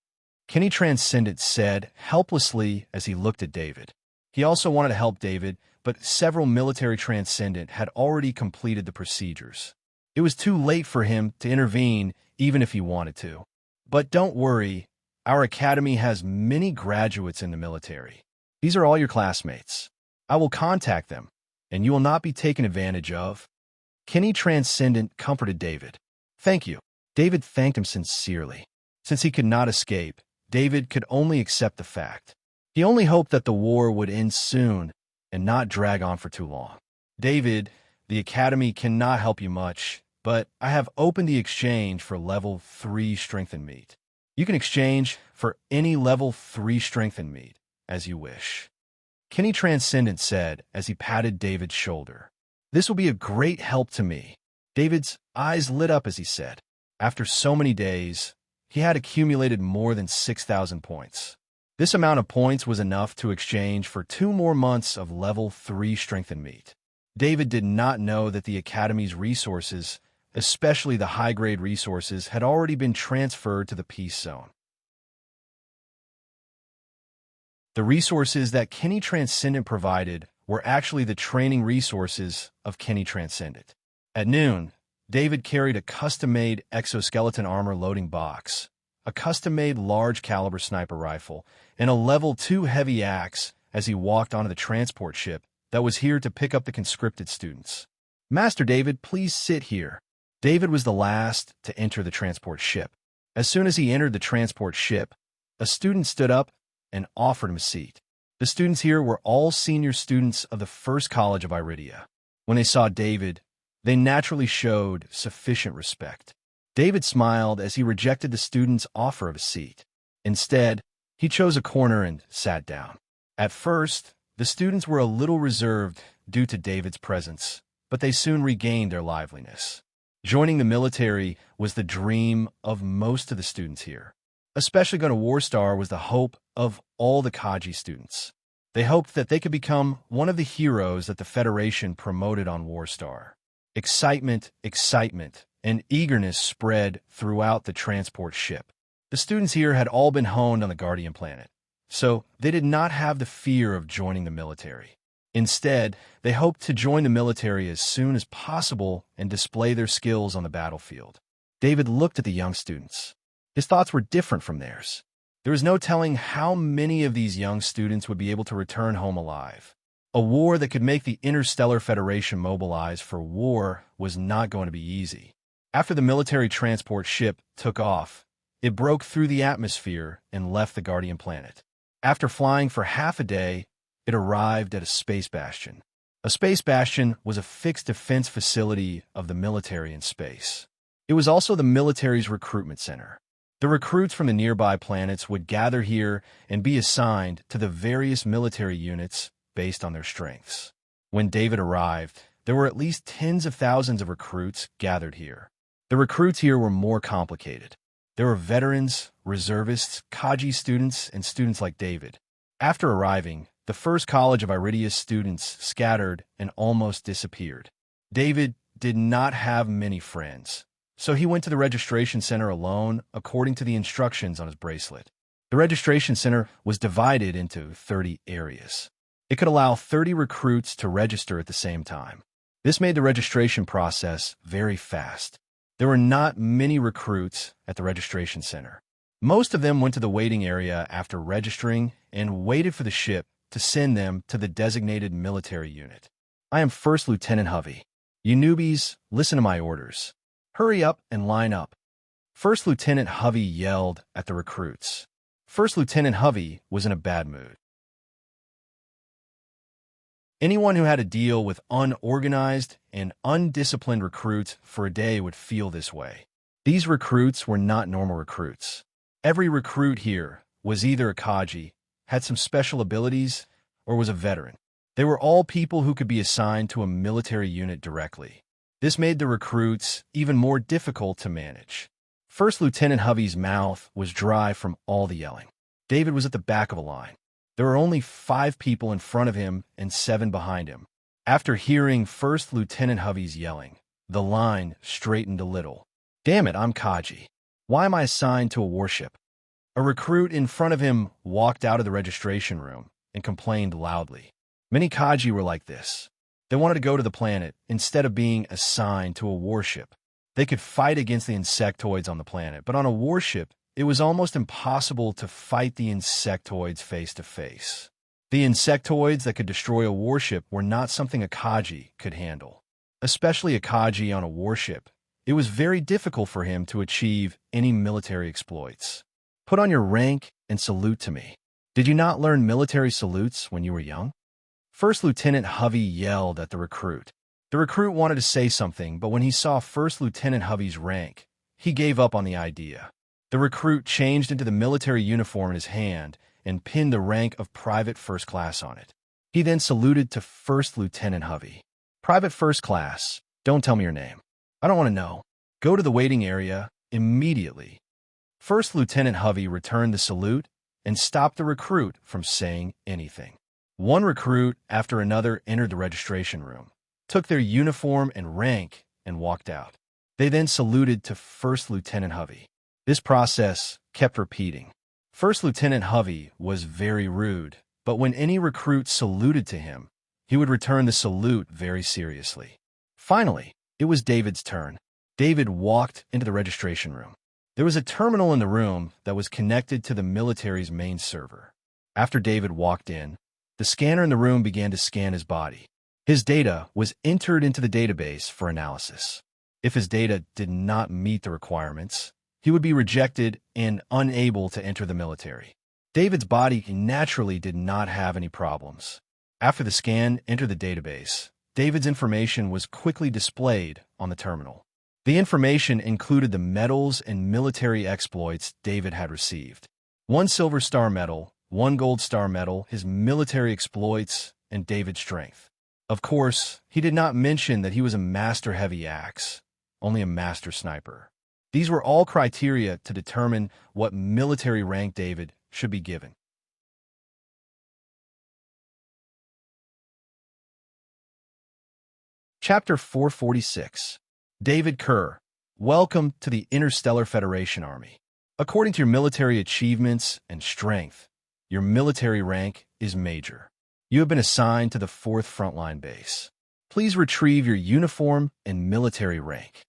Kenny Transcendent said helplessly as he looked at David. He also wanted to help David, but several military Transcendent had already completed the procedures. It was too late for him to intervene even if he wanted to. "But don't worry, our academy has many graduates in the military. These are all your classmates. I will contact them, and you will not be taken advantage of." Kenny Transcendent comforted David. "Thank you." David thanked him sincerely. Since he could not escape, David could only accept the fact. He only hoped that the war would end soon and not drag on for too long. "David, the academy cannot help you much, but I have opened the exchange for level 3 strengthened meat. You can exchange for any level 3 strengthened meat as you wish," Kenny Transcendent said as he patted David's shoulder. "This will be a great help to me." David's eyes lit up as he said. After so many days, he had accumulated more than 6,000 points. This amount of points was enough to exchange for 2 more months of level 3 strengthened meat. David did not know that the Academy's resources, especially the high-grade resources, had already been transferred to the Peace Zone. The resources that Kenny Transcendent provided were actually the training resources of Kenny Transcendent. At noon, David carried a custom-made exoskeleton armor loading box, a custom-made large-caliber sniper rifle, and a level 2 heavy axe as he walked onto the transport ship that was here to pick up the conscripted students. "Master David, please sit here." David was the last to enter the transport ship. As soon as he entered the transport ship, a student stood up and offered him a seat. The students here were all senior students of the First College of Iridia. When they saw David, they naturally showed sufficient respect. David smiled as he rejected the student's offer of a seat. Instead, he chose a corner and sat down. At first, the students were a little reserved due to David's presence, but they soon regained their liveliness. Joining the military was the dream of most of the students here. Especially going to Warstar was the hope of all the Kaji students. They hoped that they could become one of the heroes that the Federation promoted on Warstar. Excitement, and eagerness spread throughout the transport ship. The students here had all been honed on the Guardian planet, so they did not have the fear of joining the military. Instead, they hoped to join the military as soon as possible and display their skills on the battlefield. David looked at the young students. His thoughts were different from theirs. There was no telling how many of these young students would be able to return home alive. A war that could make the Interstellar Federation mobilize for war was not going to be easy. After the military transport ship took off, it broke through the atmosphere and left the Guardian planet. After flying for half a day, it arrived at a space bastion. A space bastion was a fixed defense facility of the military in space. It was also the military's recruitment center. The recruits from the nearby planets would gather here and be assigned to the various military units based on their strengths. When David arrived, there were at least tens of thousands of recruits gathered here. The recruits here were more complicated. There were veterans, reservists, Kaji students, and students like David. After arriving, the first college of Iridia's students scattered and almost disappeared. David did not have many friends, so he went to the registration center alone according to the instructions on his bracelet. The registration center was divided into 30 areas. It could allow 30 recruits to register at the same time. This made the registration process very fast. There were not many recruits at the registration center. Most of them went to the waiting area after registering and waited for the ship to send them to the designated military unit. I am First Lieutenant Hovey. You newbies, listen to my orders. Hurry up and line up. First Lieutenant Hovey yelled at the recruits. First Lieutenant Hovey was in a bad mood. Anyone who had to deal with unorganized and undisciplined recruits for a day would feel this way. These recruits were not normal recruits. Every recruit here was either a Kaji, had some special abilities, or was a veteran. They were all people who could be assigned to a military unit directly. This made the recruits even more difficult to manage. First Lieutenant Hovey's mouth was dry from all the yelling. David was at the back of a line. There were only 5 people in front of him and 7 behind him. After hearing First Lieutenant Hovey's yelling, the line straightened a little. Damn it, I'm Kaji. Why am I assigned to a warship? A recruit in front of him walked out of the registration room and complained loudly. Many Kaji were like this. They wanted to go to the planet instead of being assigned to a warship. They could fight against the insectoids on the planet, but on a warship, it was almost impossible to fight the insectoids face to face. The insectoids that could destroy a warship were not something a Kaji could handle. Especially a Kaji on a warship, it was very difficult for him to achieve any military exploits. Put on your rank and salute to me. Did you not learn military salutes when you were young? First Lieutenant Hovey yelled at the recruit. The recruit wanted to say something, but when he saw First Lieutenant Hovey's rank, he gave up on the idea. The recruit changed into the military uniform in his hand and pinned the rank of Private First Class on it. He then saluted to First Lieutenant Hovey. Private First Class, don't tell me your name. I don't want to know. Go to the waiting area immediately. First Lieutenant Hovey returned the salute and stopped the recruit from saying anything. One recruit after another entered the registration room, took their uniform and rank, and walked out. They then saluted to First Lieutenant Hovey. This process kept repeating. First Lieutenant Hovey was very rude, but when any recruit saluted to him, he would return the salute very seriously. Finally, it was David's turn. David walked into the registration room. There was a terminal in the room that was connected to the military's main server. After David walked in, the scanner in the room began to scan his body. His data was entered into the database for analysis. If his data did not meet the requirements, he would be rejected and unable to enter the military. David's body naturally did not have any problems. After the scan entered the database, David's information was quickly displayed on the terminal. The information included the medals and military exploits David had received. 1 Silver Star medal, 1 Gold Star medal, his military exploits, and David's strength. Of course, he did not mention that he was a master heavy axe, only a master sniper. These were all criteria to determine what military rank David should be given. Chapter 446. David Kerr, welcome to the Interstellar Federation Army. According to your military achievements and strength, your military rank is Major. You have been assigned to the 4th Frontline Base. Please retrieve your uniform and military rank.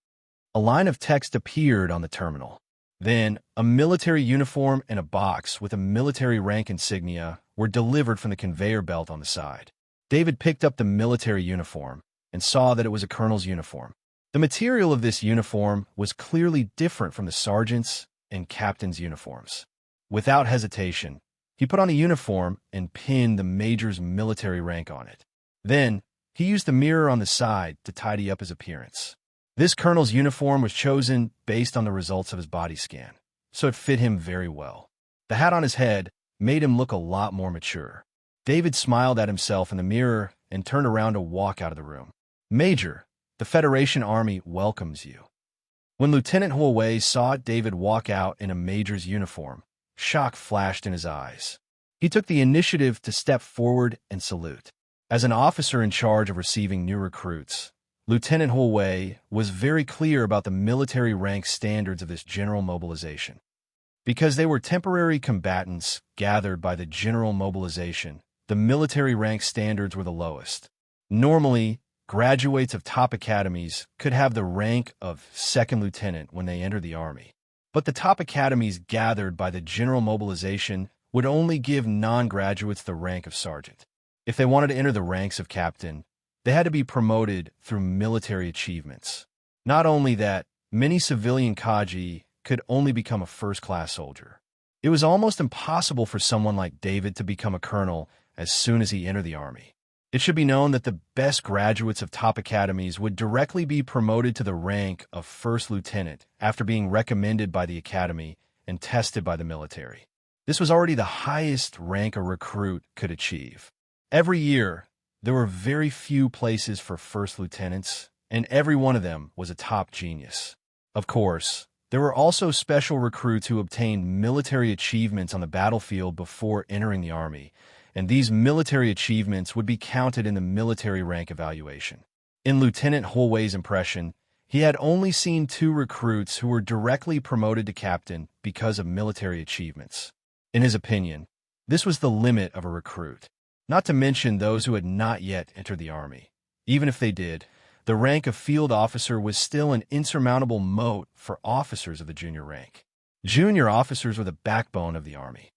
A line of text appeared on the terminal. Then, a military uniform and a box with a military rank insignia were delivered from the conveyor belt on the side. David picked up the military uniform and saw that it was a colonel's uniform. The material of this uniform was clearly different from the sergeant's and captain's uniforms. Without hesitation, he put on a uniform and pinned the major's military rank on it. Then, he used the mirror on the side to tidy up his appearance. This colonel's uniform was chosen based on the results of his body scan, so it fit him very well. The hat on his head made him look a lot more mature. David smiled at himself in the mirror and turned around to walk out of the room. Major, the Federation Army welcomes you. When Lieutenant Huawei saw David walk out in a major's uniform, shock flashed in his eyes. He took the initiative to step forward and salute. As an officer in charge of receiving new recruits, Lieutenant Huawei was very clear about the military rank standards of this general mobilization. Because they were temporary combatants gathered by the general mobilization, the military rank standards were the lowest. Normally, graduates of top academies could have the rank of 2nd lieutenant when they enter the Army. But the top academies gathered by the general mobilization would only give non-graduates the rank of sergeant. If they wanted to enter the ranks of captain, they had to be promoted through military achievements. Not only that, many civilian Kaji could only become a first-class soldier. It was almost impossible for someone like David to become a colonel as soon as he entered the Army. It should be known that the best graduates of top academies would directly be promoted to the rank of 1st lieutenant after being recommended by the academy and tested by the military. This was already the highest rank a recruit could achieve. Every year, there were very few places for 1st lieutenants, and every one of them was a top genius. Of course, there were also special recruits who obtained military achievements on the battlefield before entering the Army, and these military achievements would be counted in the military rank evaluation. In Lieutenant Huawei's impression, he had only seen 2 recruits who were directly promoted to captain because of military achievements. In his opinion, this was the limit of a recruit. Not to mention those who had not yet entered the Army. Even if they did, the rank of field officer was still an insurmountable moat for officers of the junior rank. Junior officers were the backbone of the Army.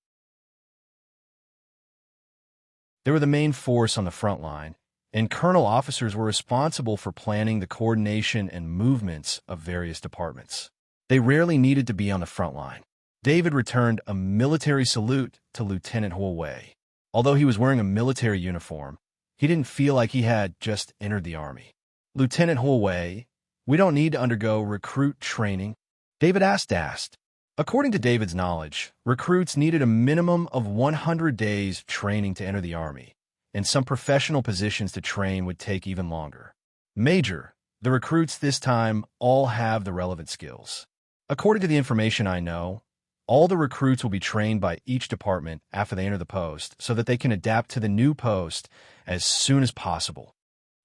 They were the main force on the front line, and colonel officers were responsible for planning the coordination and movements of various departments. They rarely needed to be on the front line. David returned a military salute to Lieutenant Huawei. Although he was wearing a military uniform, he didn't feel like he had just entered the Army. Lieutenant Huawei, we don't need to undergo recruit training? David asked. According to David's knowledge, recruits needed a minimum of 100 days training to enter the Army, and some professional positions to train would take even longer. Major, the recruits this time all have the relevant skills. According to the information I know, all the recruits will be trained by each department after they enter the post so that they can adapt to the new post as soon as possible.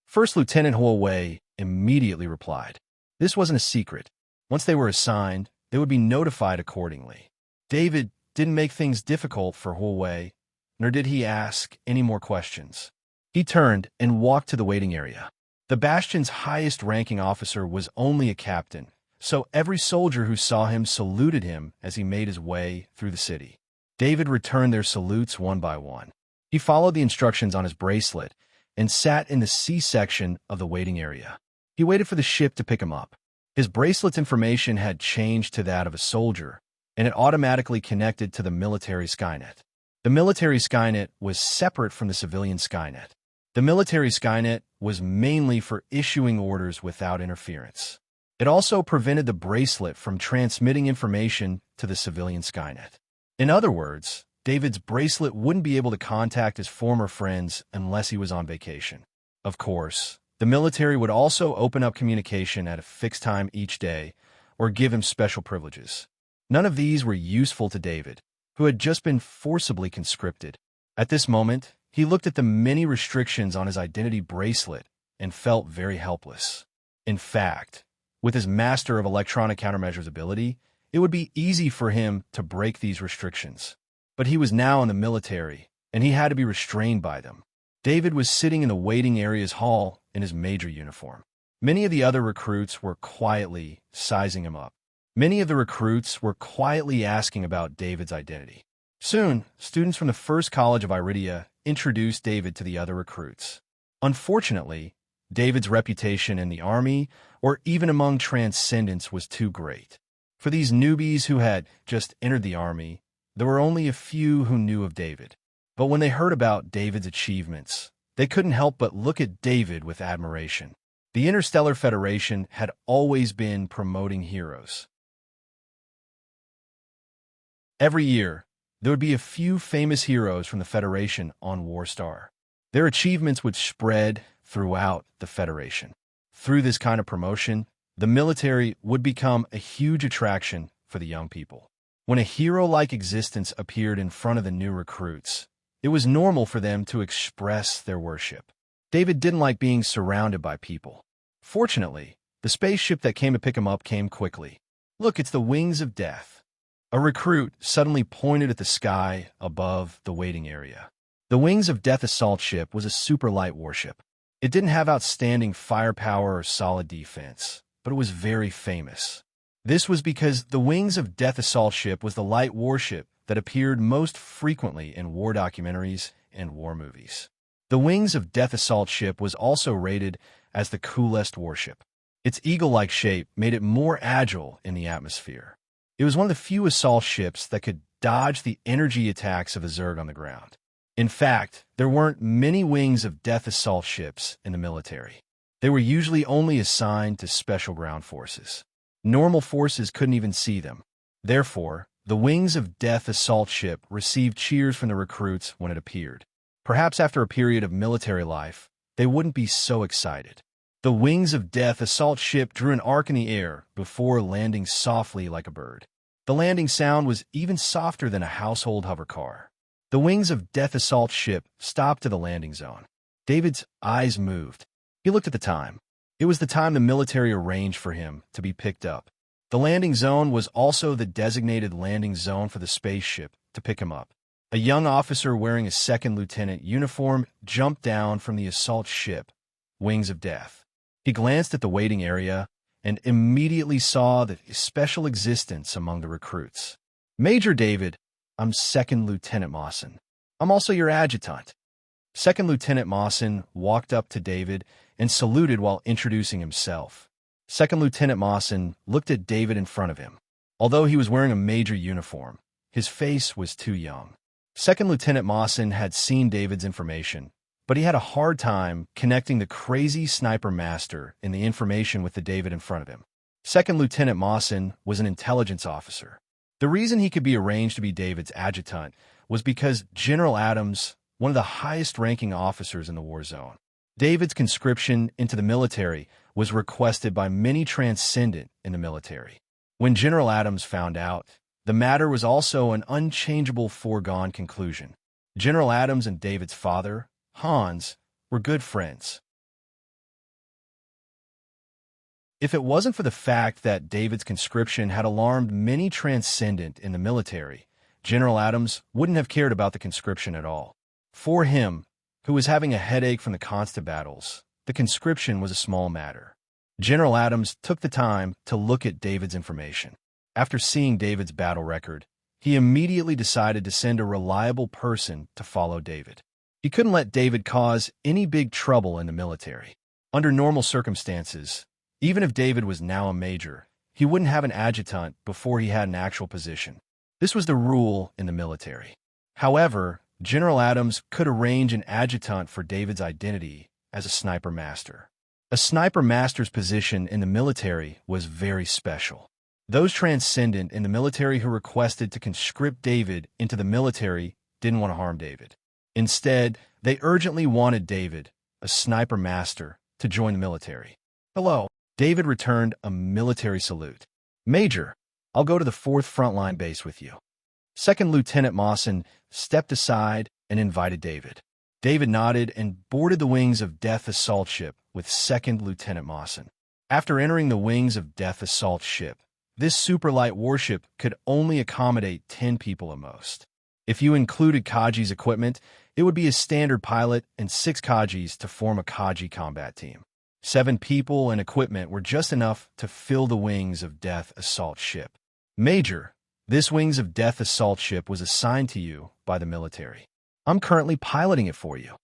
1st Lieutenant Huawei immediately replied. This wasn't a secret. Once they were assigned, they would be notified accordingly. David didn't make things difficult for Huawei, nor did he ask any more questions. He turned and walked to the waiting area. The Bastion's highest-ranking officer was only a captain, so every soldier who saw him saluted him as he made his way through the city. David returned their salutes one by one. He followed the instructions on his bracelet and sat in the C-section of the waiting area. He waited for the ship to pick him up. His bracelet's information had changed to that of a soldier, and it automatically connected to the military Skynet. The military Skynet was separate from the civilian Skynet. The military Skynet was mainly for issuing orders without interference. It also prevented the bracelet from transmitting information to the civilian Skynet. In other words, David's bracelet wouldn't be able to contact his former friends unless he was on vacation. Of course, the military would also open up communication at a fixed time each day or give him special privileges. None of these were useful to David, who had just been forcibly conscripted. At this moment, he looked at the many restrictions on his identity bracelet and felt very helpless. In fact, with his master of electronic countermeasures ability, it would be easy for him to break these restrictions. But he was now in the military, and he had to be restrained by them. David was sitting in the waiting area's hall in his major uniform. Many of the other recruits were quietly sizing him up. Many of the recruits were quietly asking about David's identity. Soon, students from the First College of Iridia introduced David to the other recruits. Unfortunately, David's reputation in the army, or even among transcendents, was too great. For these newbies who had just entered the army, there were only a few who knew of David. But when they heard about David's achievements, they couldn't help but look at David with admiration. The Interstellar Federation had always been promoting heroes. Every year, there would be a few famous heroes from the Federation on Warstar. Their achievements would spread throughout the Federation. Through this kind of promotion, the military would become a huge attraction for the young people. When a hero-like existence appeared in front of the new recruits, it was normal for them to express their worship. David didn't like being surrounded by people. Fortunately, the spaceship that came to pick him up came quickly. "Look, it's the wings of death." A recruit suddenly pointed at the sky above the waiting area. The Wings of Death assault ship was a super light warship. It didn't have outstanding firepower or solid defense, but it was very famous. This was because the Wings of Death assault ship was the light warship that appeared most frequently in war documentaries and war movies. The Wings of Death assault ship was also rated as the coolest warship. Its eagle-like shape made it more agile in the atmosphere. It was one of the few assault ships that could dodge the energy attacks of a Zerg on the ground. In fact, there weren't many Wings of Death assault ships in the military. They were usually only assigned to special ground forces. Normal forces couldn't even see them. Therefore, the Wings of Death assault ship received cheers from the recruits when it appeared. Perhaps after a period of military life, they wouldn't be so excited. The Wings of Death assault ship drew an arc in the air before landing softly like a bird. The landing sound was even softer than a household hover car. The Wings of Death assault ship stopped to the landing zone. David's eyes moved. He looked at the time. It was the time the military arranged for him to be picked up. The landing zone was also the designated landing zone for the spaceship to pick him up. A young officer wearing a second lieutenant uniform jumped down from the assault ship, Wings of Death. He glanced at the waiting area and immediately saw the special existence among the recruits. "Major David, I'm Second Lieutenant Mawson. I'm also your adjutant." Second Lieutenant Mawson walked up to David and saluted while introducing himself. Second Lieutenant Mawson looked at David in front of him. Although he was wearing a major uniform, his face was too young. Second Lieutenant Mawson had seen David's information, but he had a hard time connecting the crazy sniper master in the information with the David in front of him. Second Lieutenant Mawson was an intelligence officer. The reason he could be arranged to be David's adjutant was because General Adams, one of the highest-ranking officers in the war zone. David's conscription into the military was requested by many transcendent in the military. When General Adams found out, the matter was also an unchangeable foregone conclusion. General Adams and David's father, Hans, were good friends. If it wasn't for the fact that David's conscription had alarmed many transcendent in the military, General Adams wouldn't have cared about the conscription at all. For him, who was having a headache from the constant battles, the conscription was a small matter. General Adams took the time to look at David's information. After seeing David's battle record, he immediately decided to send a reliable person to follow David. He couldn't let David cause any big trouble in the military. Under normal circumstances, even if David was now a major, he wouldn't have an adjutant before he had an actual position. This was the rule in the military. However, General Adams could arrange an adjutant for David's identity as a sniper master. A sniper master's position in the military was very special. Those transcendent in the military who requested to conscript David into the military didn't want to harm David. Instead, they urgently wanted David, a sniper master, to join the military. "Hello." David returned a military salute. "Major, I'll go to the 4th Frontline base with you." Second Lieutenant Mawson stepped aside and invited David. David nodded and boarded the Wings of Death assault ship with Second Lieutenant Mawson. After entering the Wings of Death assault ship, this super-light warship could only accommodate 10 people at most. If you included Kaji's equipment, it would be a standard pilot and 6 Kajis to form a Kaji combat team. 7 people and equipment were just enough to fill the Wings of Death assault ship. Major, this Wings of Death assault ship was assigned to you by the military. I'm currently piloting it for you.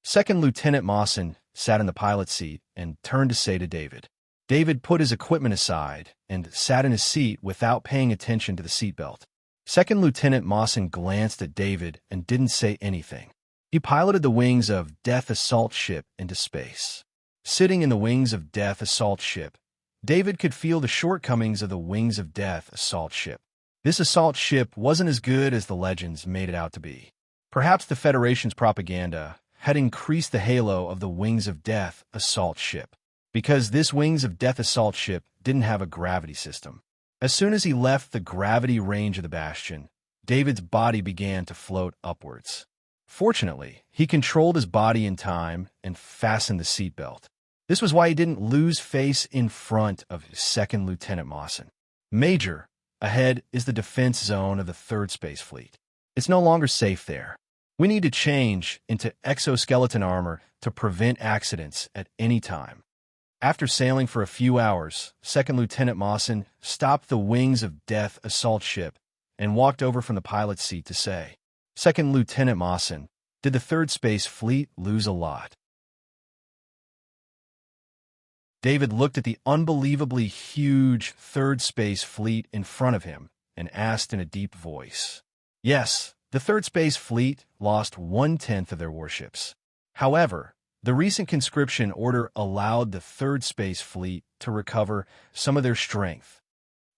Second Lieutenant Mawson sat in the pilot seat and turned to say to David. David put his equipment aside and sat in his seat without paying attention to the seatbelt. Second Lieutenant Mawson glanced at David and didn't say anything. He piloted the Wings of Death assault ship into space. Sitting in the Wings of Death assault ship, David could feel the shortcomings of the Wings of Death assault ship. This assault ship wasn't as good as the legends made it out to be. Perhaps the Federation's propaganda had increased the halo of the Wings of Death assault ship, because this Wings of Death assault ship didn't have a gravity system. As soon as he left the gravity range of the Bastion, David's body began to float upwards. Fortunately, he controlled his body in time and fastened the seatbelt. This was why he didn't lose face in front of Second Lieutenant Mawson. Major, ahead is the defense zone of the 3rd Space Fleet. It's no longer safe there. We need to change into exoskeleton armor to prevent accidents at any time. After sailing for a few hours, Second Lieutenant Mawson stopped the Wings of Death assault ship and walked over from the pilot's seat to say, Second Lieutenant Mawson, did the 3rd Space Fleet lose a lot? David looked at the unbelievably huge 3rd Space Fleet in front of him and asked in a deep voice. Yes, the 3rd Space Fleet lost 1/10 of their warships. However, the recent conscription order allowed the 3rd Space Fleet to recover some of their strength.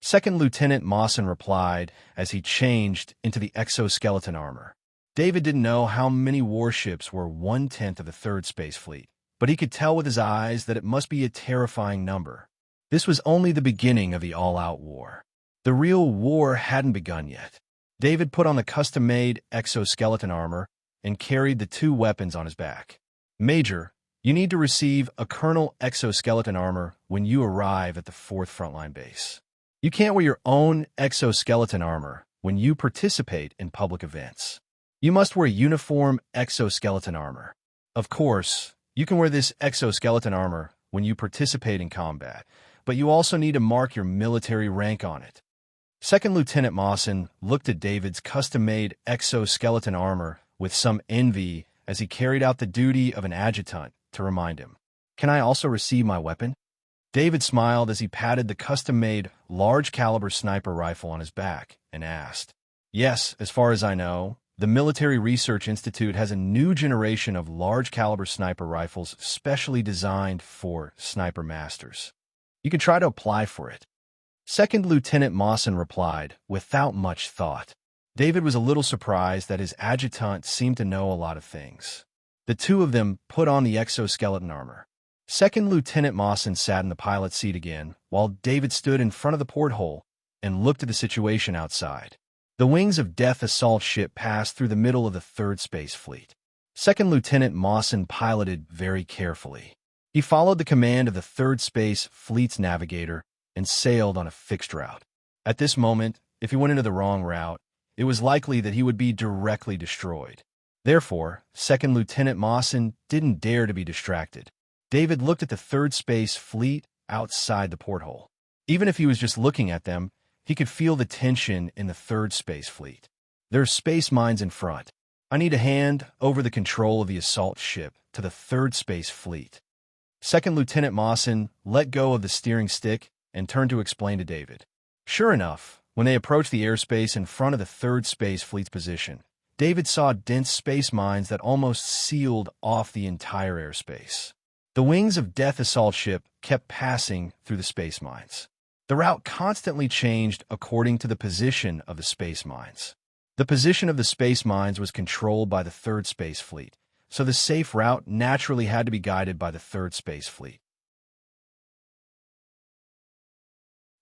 Second Lieutenant Mawson replied as he changed into the exoskeleton armor. David didn't know how many warships were 1/10 of the 3rd Space Fleet, but he could tell with his eyes that it must be a terrifying number. This was only the beginning of the all-out war. The real war hadn't begun yet. David put on the custom-made exoskeleton armor and carried the 2 weapons on his back. Major, you need to receive a Colonel exoskeleton armor when you arrive at the 4th Frontline Base. You can't wear your own exoskeleton armor when you participate in public events. You must wear uniform exoskeleton armor. Of course, you can wear this exoskeleton armor when you participate in combat, but you also need to mark your military rank on it. Second Lieutenant Mawson looked at David's custom-made exoskeleton armor with some envy as he carried out the duty of an adjutant to remind him, Can I also receive my weapon? David smiled as he patted the custom-made large-caliber sniper rifle on his back and asked, Yes, as far as I know, the Military Research Institute has a new generation of large-caliber sniper rifles specially designed for sniper masters. You can try to apply for it. Second Lieutenant Mawson replied without much thought. David was a little surprised that his adjutant seemed to know a lot of things. The 2 of them put on the exoskeleton armor. Second Lieutenant Mawson sat in the pilot's seat again, while David stood in front of the porthole and looked at the situation outside. The Wings of Death assault ship passed through the middle of the 3rd Space Fleet. Second Lieutenant Mawson piloted very carefully. He followed the command of the 3rd Space Fleet's navigator and sailed on a fixed route. At this moment, if he went into the wrong route, it was likely that he would be directly destroyed. Therefore, Second Lieutenant Mawson didn't dare to be distracted. David looked at the 3rd Space Fleet outside the porthole. Even if he was just looking at them, he could feel the tension in the 3rd Space Fleet. There are space mines in front. I need to hand over the control of the assault ship to the 3rd Space Fleet. Second Lieutenant Mawson let go of the steering stick and turned to explain to David. Sure enough, when they approached the airspace in front of the 3rd Space Fleet's position, David saw dense space mines that almost sealed off the entire airspace. The Wings of Death assault ship kept passing through the space mines. The route constantly changed according to the position of the space mines. The position of the space mines was controlled by the 3rd Space Fleet, so the safe route naturally had to be guided by the 3rd Space Fleet.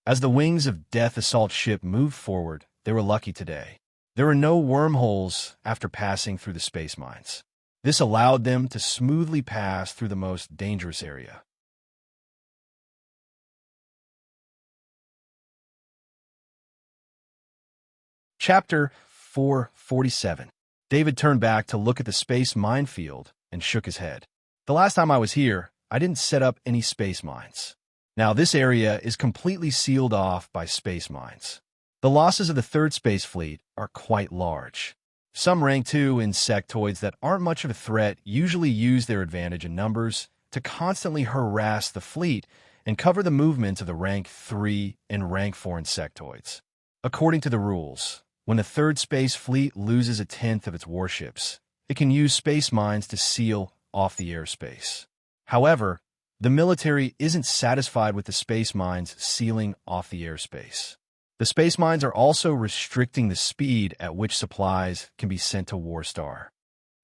As the Wings of Death assault ship moved forward, they were lucky today. There were no wormholes after passing through the space mines. This allowed them to smoothly pass through the most dangerous area. Chapter 447. David turned back to look at the space minefield and shook his head. The last time I was here, I didn't set up any space mines. Now this area is completely sealed off by space mines. The losses of the Third Space Fleet are quite large. Some Rank 2 insectoids that aren't much of a threat usually use their advantage in numbers to constantly harass the fleet and cover the movements of the Rank 3 and Rank 4 insectoids. According to the rules, when the Third Space Fleet loses a tenth of its warships, it can use space mines to seal off the airspace. However, the military isn't satisfied with the space mines sealing off the airspace. The space mines are also restricting the speed at which supplies can be sent to Warstar.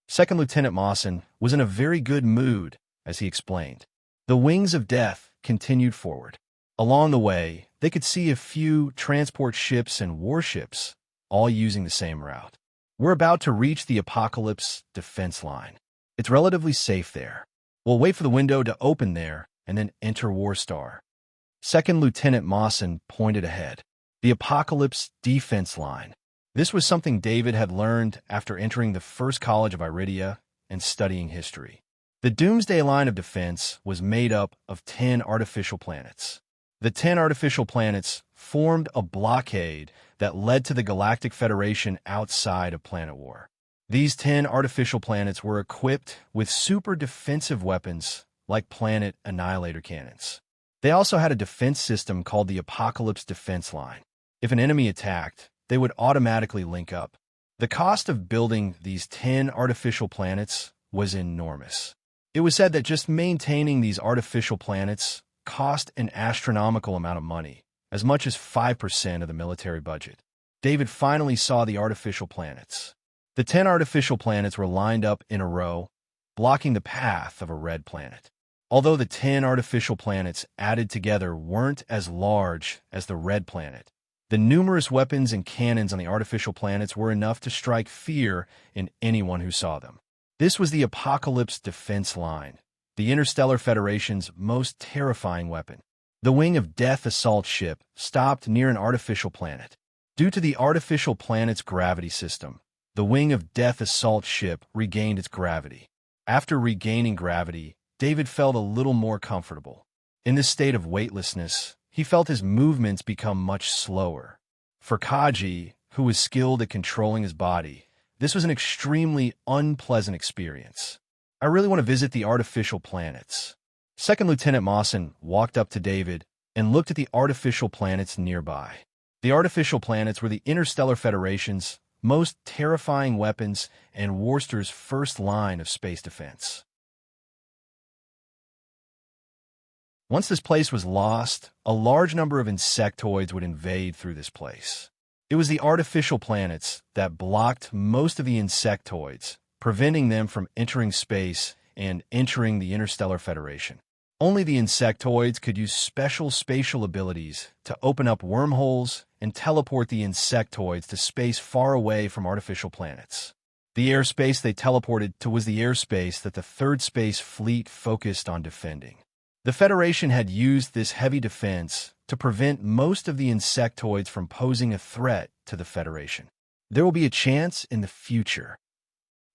Second Lieutenant Mawson was in a very good mood as he explained. The wings of death continued forward. Along the way, they could see a few transport ships and warships, all using the same route. We're about to reach the Apocalypse defense line. It's relatively safe there. We'll wait for the window to open there and then enter Warstar. Second Lieutenant Mawson pointed ahead. The Apocalypse defense line. This was something David had learned after entering the First College of Iridia and studying history. The Doomsday line of defense was made up of 10 artificial planets. The 10 artificial planets formed a blockade that led to the Galactic Federation outside of Planet War. These 10 artificial planets were equipped with super defensive weapons like planet annihilator cannons. They also had a defense system called the Apocalypse Defense Line. If an enemy attacked, they would automatically link up. The cost of building these 10 artificial planets was enormous. It was said that just maintaining these artificial planets cost an astronomical amount of money, as much as 5% of the military budget. David finally saw the artificial planets. The 10 artificial planets were lined up in a row, blocking the path of a red planet. Although the 10 artificial planets added together weren't as large as the red planet, the numerous weapons and cannons on the artificial planets were enough to strike fear in anyone who saw them. This was the Apocalypse Defense Line, the Interstellar Federation's most terrifying weapon. The Wing of Death assault ship stopped near an artificial planet. Due to the artificial planet's gravity system, the Wing of Death assault ship regained its gravity. After regaining gravity, David felt a little more comfortable. In this state of weightlessness, he felt his movements become much slower. For Kaji, who was skilled at controlling his body, this was an extremely unpleasant experience. I really want to visit the artificial planets. Second Lieutenant Mawson walked up to David and looked at the artificial planets nearby. The artificial planets were the Interstellar Federation's most terrifying weapons and Warstar's first line of space defense. Once this place was lost, a large number of insectoids would invade through this place. It was the artificial planets that blocked most of the insectoids, preventing them from entering space and entering the Interstellar Federation. Only the insectoids could use special spatial abilities to open up wormholes and teleport the insectoids to space far away from artificial planets. The airspace they teleported to was the airspace that the Third Space Fleet focused on defending. The Federation had used this heavy defense to prevent most of the insectoids from posing a threat to the Federation. There will be a chance in the future,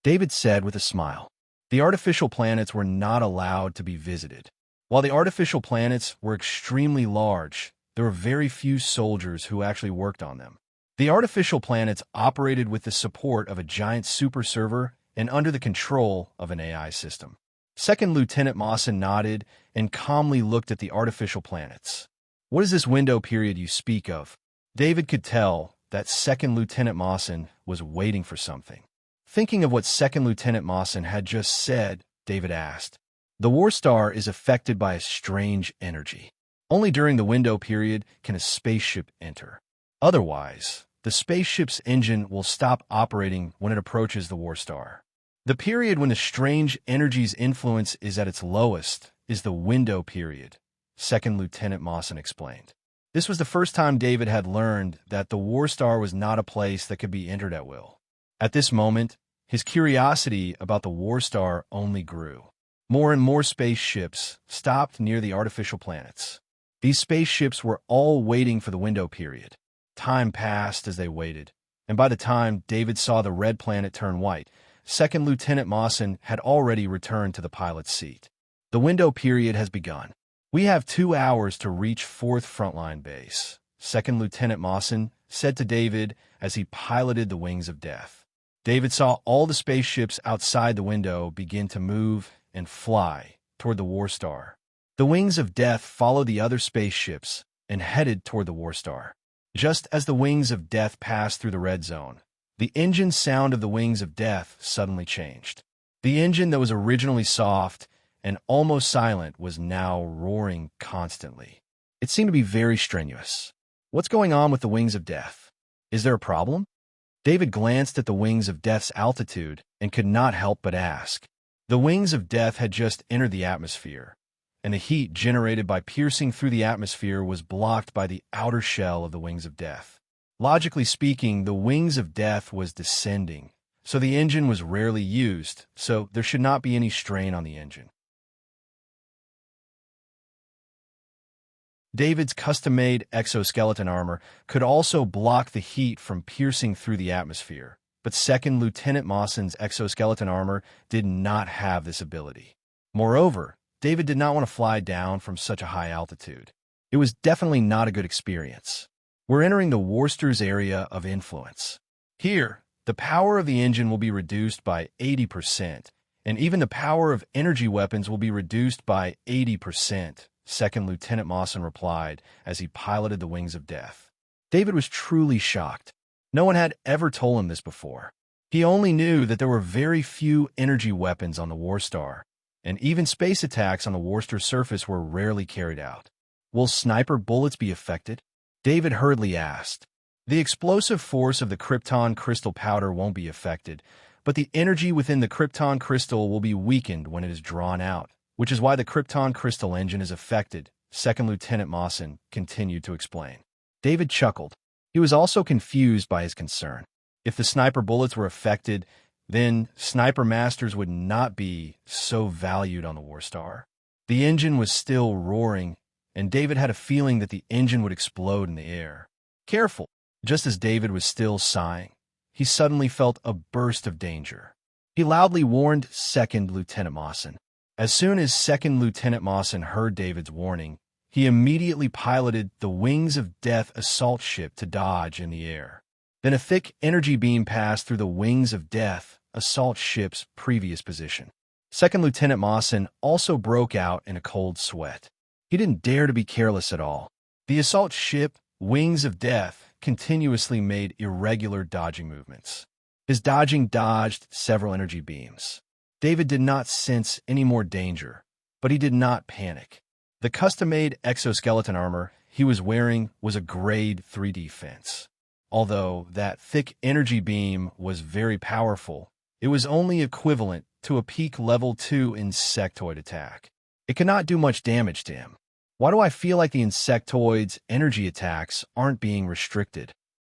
David said with a smile. The artificial planets were not allowed to be visited. While the artificial planets were extremely large, there were very few soldiers who actually worked on them. The artificial planets operated with the support of a giant super server and under the control of an AI system. Second Lieutenant Mawson nodded and calmly looked at the artificial planets. What is this window period you speak of? David could tell that Second Lieutenant Mawson was waiting for something. Thinking of what Second Lieutenant Mawson had just said, David asked. The Warstar is affected by a strange energy. Only during the window period can a spaceship enter. Otherwise, the spaceship's engine will stop operating when it approaches the Warstar. The period when the strange energy's influence is at its lowest is the window period, Second Lieutenant Mawson explained. This was the first time David had learned that the Warstar was not a place that could be entered at will. At this moment, His curiosity about the war star only grew. More and more spaceships stopped near the artificial planets. These spaceships were all waiting for the window period. Time passed as they waited, and by the time David saw the red planet turn white, Second Lieutenant Mawson had already returned to the pilot's seat. The window period has begun. We have 2 hours to reach 4th Frontline Base, Second Lieutenant Mawson said to David as he piloted the Wings of Death. David saw all the spaceships outside the window begin to move and fly toward the war star. The Wings of Death followed the other spaceships and headed toward the war star. Just as the Wings of Death passed through the red zone, the engine sound of the Wings of Death suddenly changed. The engine that was originally soft and almost silent was now roaring constantly. It seemed to be very strenuous. What's going on with the Wings of Death? Is there a problem? David glanced at the Wings of Death's altitude and could not help but ask. The Wings of Death had just entered the atmosphere, and the heat generated by piercing through the atmosphere was blocked by the outer shell of the Wings of Death. Logically speaking, the Wings of Death was descending, so the engine was rarely used, so there should not be any strain on the engine. David's custom-made exoskeleton armor could also block the heat from piercing through the atmosphere, but Second Lieutenant Mawson's exoskeleton armor did not have this ability. Moreover, David did not want to fly down from such a high altitude. It was definitely not a good experience. We're entering the Worcester's area of influence. Here, the power of the engine will be reduced by 80%, and even the power of energy weapons will be reduced by 80%, Second Lieutenant Mawson replied as he piloted the Wings of Death. David was truly shocked. No one had ever told him this before. He only knew that there were very few energy weapons on the War Star, and even space attacks on the Worcester's surface were rarely carried out. Will sniper bullets be affected? David hurriedly asked. The explosive force of the Krypton crystal powder won't be affected, but the energy within the Krypton crystal will be weakened when it is drawn out, which is why the Krypton crystal engine is affected, Second Lieutenant Mawson continued to explain. David chuckled. He was also confused by his concern. If the sniper bullets were affected, then sniper masters would not be so valued on the War Star. The engine was still roaring, and David had a feeling that the engine would explode in the air. Careful! Just as David was still sighing, he suddenly felt a burst of danger. He loudly warned Second Lieutenant Mawson. As soon as Second Lieutenant Mawson heard David's warning, he immediately piloted the Wings of Death assault ship to dodge in the air. Then a thick energy beam passed through the Wings of Death assault ship's previous position. Second Lieutenant Mawson also broke out in a cold sweat. He didn't dare to be careless at all. The assault ship, Wings of Death, continuously made irregular dodging movements. His dodging dodged several energy beams. David did not sense any more danger, but he did not panic. The custom-made exoskeleton armor he was wearing was a grade 3 defense. Although that thick energy beam was very powerful, it was only equivalent to a peak level 2 insectoid attack. It could not do much damage to him. Why do I feel like the insectoid's energy attacks aren't being restricted?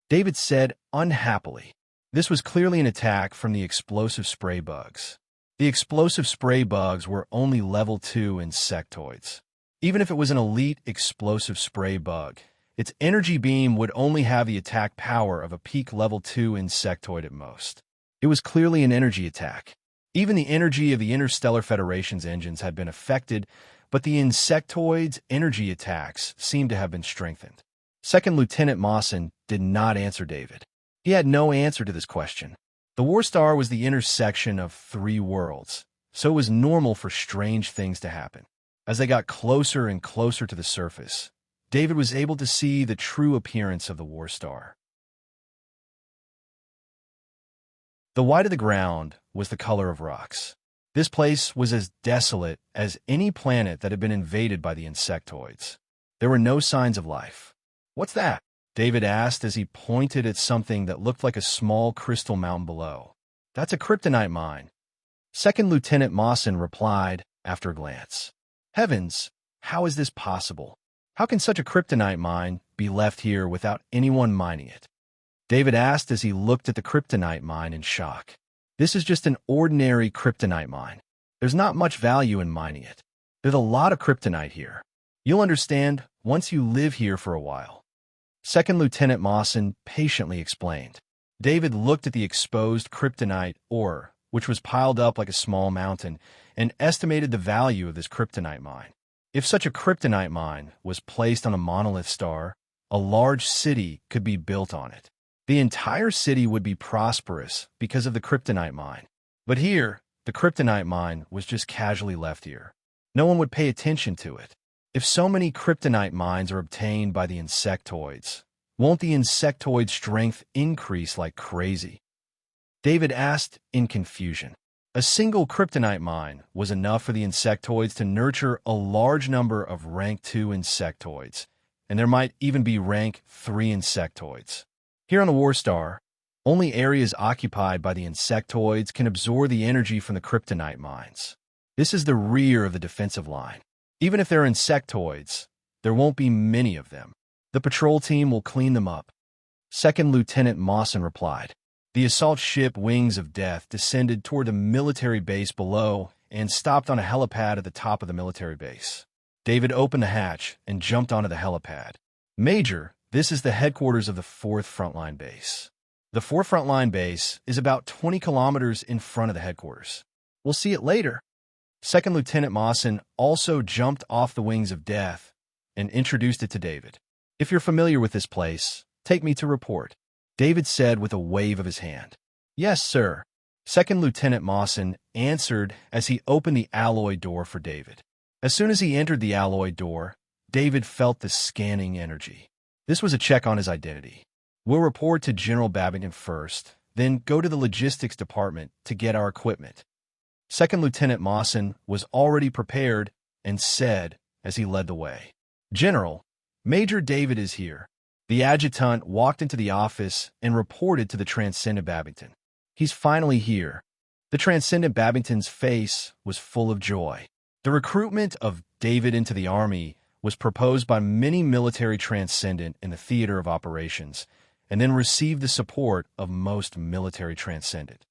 David said unhappily. This was clearly an attack from the explosive spray bugs. The explosive spray bugs were only level 2 insectoids. Even if it was an elite explosive spray bug, its energy beam would only have the attack power of a peak level 2 insectoid at most. It was clearly an energy attack. Even the energy of the Interstellar Federation's engines had been affected, but the insectoid's energy attacks seemed to have been strengthened. Second Lieutenant Mawson did not answer David. He had no answer to this question. The War Star was the intersection of 3 worlds, so it was normal for strange things to happen. As they got closer and closer to the surface, David was able to see the true appearance of the War Star. The white of the ground was the color of rocks. This place was as desolate as any planet that had been invaded by the insectoids. There were no signs of life. "What's that?" David asked as he pointed at something that looked like a small crystal mountain below. "That's a kryptonite mine," Second Lieutenant Mawson replied after a glance. "Heavens, how is this possible? How can such a kryptonite mine be left here without anyone mining it?" David asked as he looked at the kryptonite mine in shock. This is just an ordinary kryptonite mine. There's not much value in mining it. There's a lot of kryptonite here. You'll understand once you live here for a while. Second Lieutenant Mawson patiently explained. David looked at the exposed kryptonite ore, which was piled up like a small mountain, and estimated the value of this kryptonite mine. If such a kryptonite mine was placed on a monolith star, a large city could be built on it. The entire city would be prosperous because of the kryptonite mine. But here, the kryptonite mine was just casually left here. No one would pay attention to it. If so many kryptonite mines are obtained by the insectoids, won't the insectoid strength increase like crazy? David asked in confusion. A single kryptonite mine was enough for the insectoids to nurture a large number of rank 2 insectoids, and there might even be rank 3 insectoids. Here on the War Star, only areas occupied by the insectoids can absorb the energy from the kryptonite mines. This is the rear of the defensive line. Even if they're insectoids, there won't be many of them. The patrol team will clean them up. Second Lieutenant Mawson replied. The assault ship Wings of Death descended toward the military base below and stopped on a helipad at the top of the military base. David opened the hatch and jumped onto the helipad. Major, this is the headquarters of the 4th Frontline Base. The 4th Frontline Base is about 20 kilometers in front of the headquarters. We'll see it later. Second Lieutenant Mawson also jumped off the Wings of Death and introduced it to David. If you're familiar with this place, take me to report, David said with a wave of his hand. Yes, sir. Second Lieutenant Mawson answered as he opened the alloy door for David. As soon as he entered the alloy door, David felt the scanning energy. This was a check on his identity. We'll report to General Babington first, then go to the logistics department to get our equipment. Second Lieutenant Mawson was already prepared and said as he led the way. General, Major David is here. The adjutant walked into the office and reported to the Transcendent Babington. He's finally here. The Transcendent Babington's face was full of joy. The recruitment of David into the Army was proposed by many military Transcendent in the theater of operations, and then received the support of most military Transcendent.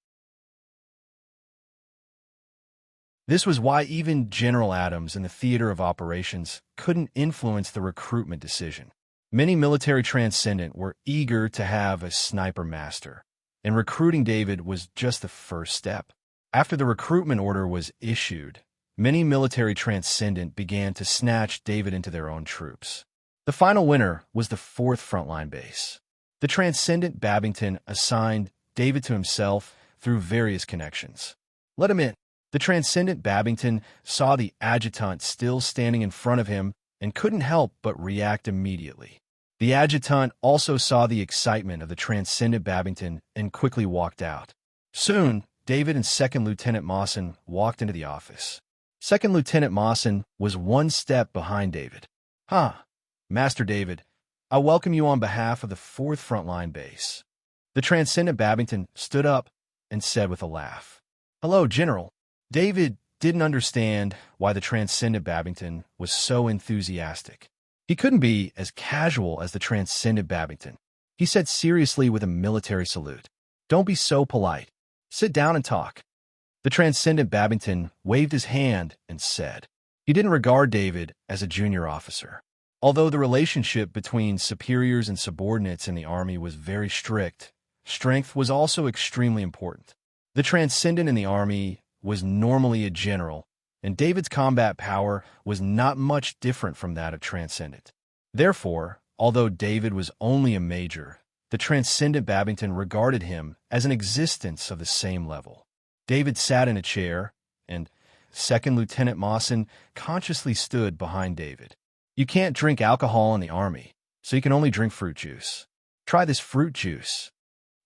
This was why even General Adams in the theater of operations couldn't influence the recruitment decision. Many military Transcendent were eager to have a sniper master, and recruiting David was just the first step. After the recruitment order was issued, many military Transcendent began to snatch David into their own troops. The final winner was the 4th Frontline Base. The Transcendent Babington assigned David to himself through various connections. Let him in. The Transcendent Babington saw the adjutant still standing in front of him and couldn't help but react immediately. The adjutant also saw the excitement of the Transcendent Babington and quickly walked out. Soon, David and Second Lieutenant Mawson walked into the office. Second Lieutenant Mawson was one step behind David. Master David, I welcome you on behalf of the 4th Frontline Base. The Transcendent Babington stood up and said with a laugh, Hello, General. David didn't understand why the Transcendent Babington was so enthusiastic. He couldn't be as casual as the Transcendent Babington. He said seriously with a military salute, Don't be so polite. Sit down and talk. The Transcendent Babington waved his hand and said. He didn't regard David as a junior officer. Although the relationship between superiors and subordinates in the Army was very strict, strength was also extremely important. The Transcendent in the Army was normally a general, and David's combat power was not much different from that of Transcendent. Therefore, although David was only a major, the Transcendent Babington regarded him as an existence of the same level. David sat in a chair, and Second Lieutenant Mawson consciously stood behind David. You can't drink alcohol in the Army, so you can only drink fruit juice. Try this fruit juice.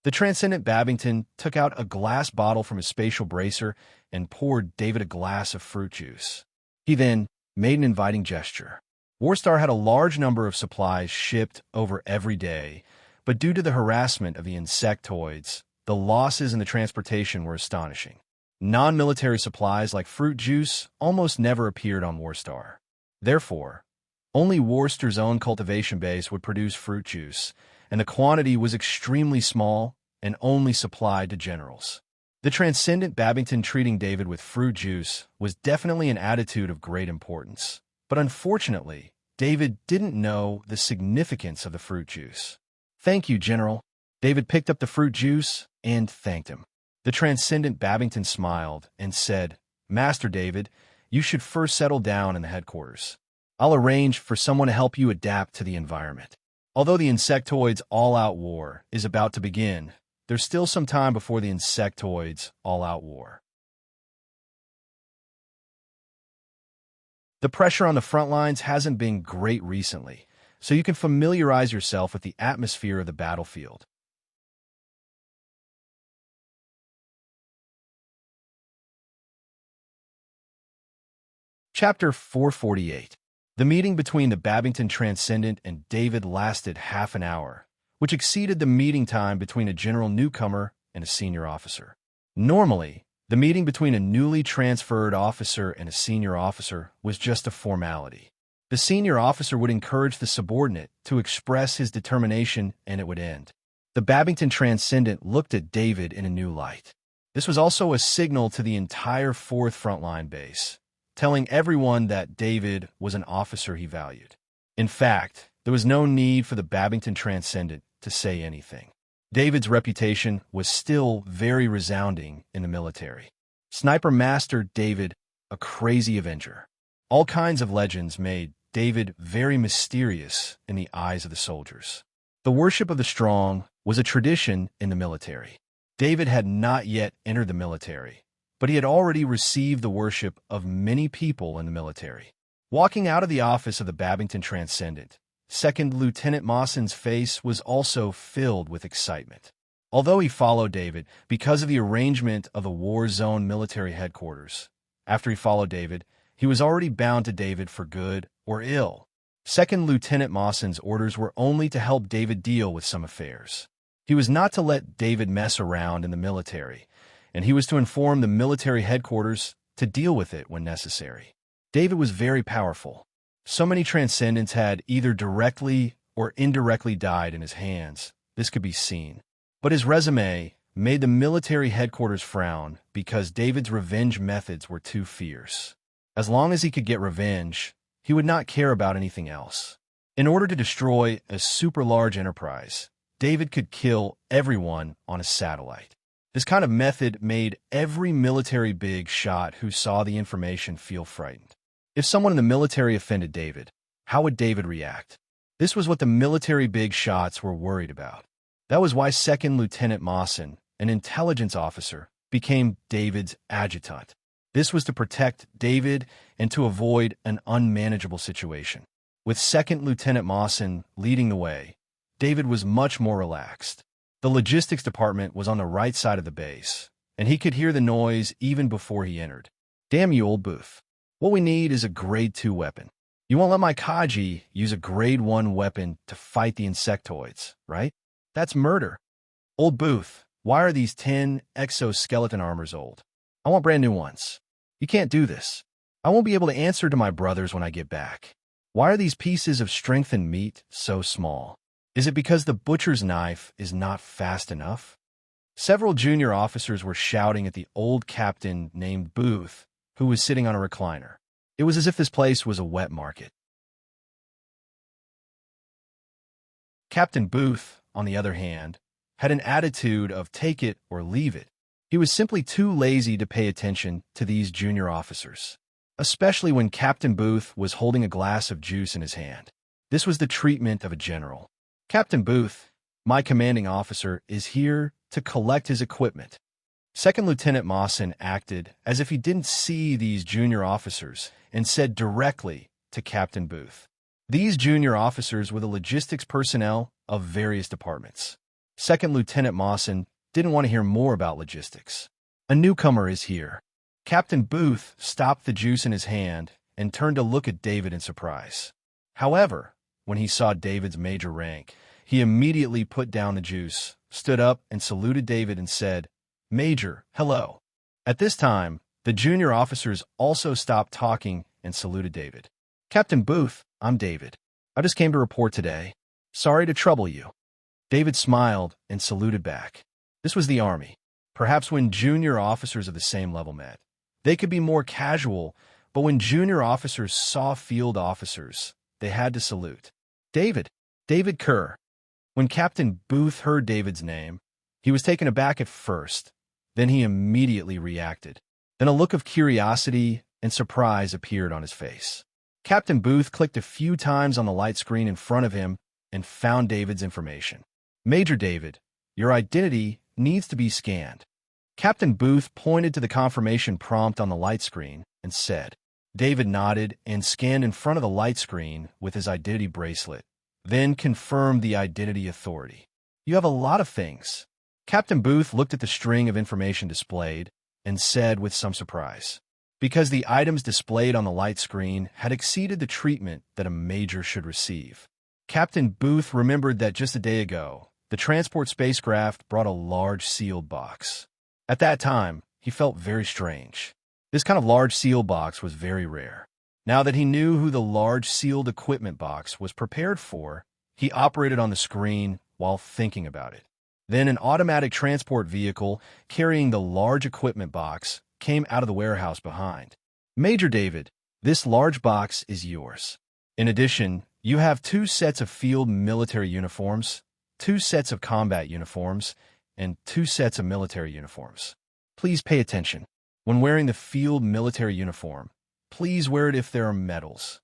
The Transcendent Babington took out a glass bottle from his spatial bracer and poured David a glass of fruit juice. He then made an inviting gesture. Warstar had a large number of supplies shipped over every day, but due to the harassment of the insectoids, the losses in the transportation were astonishing. Non-military supplies like fruit juice almost never appeared on Warstar. Therefore, only Warstar's own cultivation base would produce fruit juice, and the quantity was extremely small and only supplied to generals. The transcendent Babington treating David with fruit juice was definitely an attitude of great importance. But unfortunately, David didn't know the significance of the fruit juice. "Thank you, General." David picked up the fruit juice and thanked him. The transcendent Babington smiled and said, "Master David, you should first settle down in the headquarters. I'll arrange for someone to help you adapt to the environment. Although the insectoids' all-out war is about to begin, there's still some time before the insectoids' all-out war." The pressure on the front lines hasn't been great recently, so you can familiarize yourself with the atmosphere of the battlefield. Chapter 448. The meeting between the Babington Transcendent and David lasted half an hour, which exceeded the meeting time between a general newcomer and a senior officer. Normally, the meeting between a newly transferred officer and a senior officer was just a formality. The senior officer would encourage the subordinate to express his determination, and it would end. The Babington Transcendent looked at David in a new light. This was also a signal to the entire 4th Frontline base, telling everyone that David was an officer he valued. In fact, there was no need for the Babington Transcendent to say anything. David's reputation was still very resounding in the military. Sniper Master David, a crazy avenger. All kinds of legends made David very mysterious in the eyes of the soldiers. The worship of the strong was a tradition in the military. David had not yet entered the military, but he had already received the worship of many people in the military. Walking out of the office of the Babington Transcendent, Second Lieutenant Mawson's face was also filled with excitement. Although he followed David because of the arrangement of the war zone military headquarters, after he followed David, he was already bound to David for good or ill. Second Lieutenant Mawson's orders were only to help David deal with some affairs. He was not to let David mess around in the military, and he was to inform the military headquarters to deal with it when necessary. David was very powerful. So many Transcendents had either directly or indirectly died in his hands. This could be seen. But his resume made the military headquarters frown because David's revenge methods were too fierce. As long as he could get revenge, he would not care about anything else. In order to destroy a super-large enterprise, David could kill everyone on a satellite. This kind of method made every military big shot who saw the information feel frightened. If someone in the military offended David, how would David react? This was what the military big shots were worried about. That was why Second Lieutenant Mawson, an intelligence officer, became David's adjutant. This was to protect David and to avoid an unmanageable situation. With Second Lieutenant Mawson leading the way, David was much more relaxed. The logistics department was on the right side of the base, and he could hear the noise even before he entered. "Damn you, old Booth. What we need is a Grade 2 weapon. You won't let my Kaji use a Grade 1 weapon to fight the insectoids, right? That's murder. Old Booth, why are these 10 exoskeleton armors old? I want brand new ones. You can't do this. I won't be able to answer to my brothers when I get back. Why are these pieces of strengthened meat so small? Is it because the butcher's knife is not fast enough?" Several junior officers were shouting at the old captain named Booth, who was sitting on a recliner. It was as if this place was a wet market. Captain Booth, on the other hand, had an attitude of take it or leave it. He was simply too lazy to pay attention to these junior officers, especially when Captain Booth was holding a glass of juice in his hand. This was the treatment of a general. "Captain Booth, my commanding officer, is here to collect his equipment." Second Lieutenant Mawson acted as if he didn't see these junior officers and said directly to Captain Booth. These junior officers were the logistics personnel of various departments. Second Lieutenant Mawson didn't want to hear more about logistics. "A newcomer is here." Captain Booth stopped the juice in his hand and turned to look at David in surprise. However, when he saw David's major rank, he immediately put down the juice, stood up, and saluted David and said, "Major, hello." At this time, the junior officers also stopped talking and saluted David. "Captain Booth, I'm David. I just came to report today. Sorry to trouble you." David smiled and saluted back. This was the Army. perhaps when junior officers of the same level met. They could be more casual, but when junior officers saw field officers, they had to salute. David Kerr. When Captain Booth heard David's name, he was taken aback at first. Then he immediately reacted. Then a look of curiosity and surprise appeared on his face. Captain Booth clicked a few times on the light screen in front of him and found David's information. Major David, your identity needs to be scanned. Captain Booth pointed to the confirmation prompt on the light screen and said. David nodded and scanned in front of the light screen with his identity bracelet, then confirmed the identity authority. You have a lot of things. Captain Booth looked at the string of information displayed and said with some surprise, because the items displayed on the light screen had exceeded the treatment that a major should receive. Captain Booth remembered that just a day ago, the transport spacecraft brought a large sealed box. At that time, he felt very strange. This kind of large sealed box was very rare. Now that he knew who the large sealed equipment box was prepared for, he operated on the screen while thinking about it. Then an automatic transport vehicle carrying the large equipment box came out of the warehouse behind. Major David, this large box is yours. In addition, you have 2 sets of field military uniforms, 2 sets of combat uniforms, and 2 sets of military uniforms. Please pay attention. When wearing the field military uniform, please wear it if there are medals.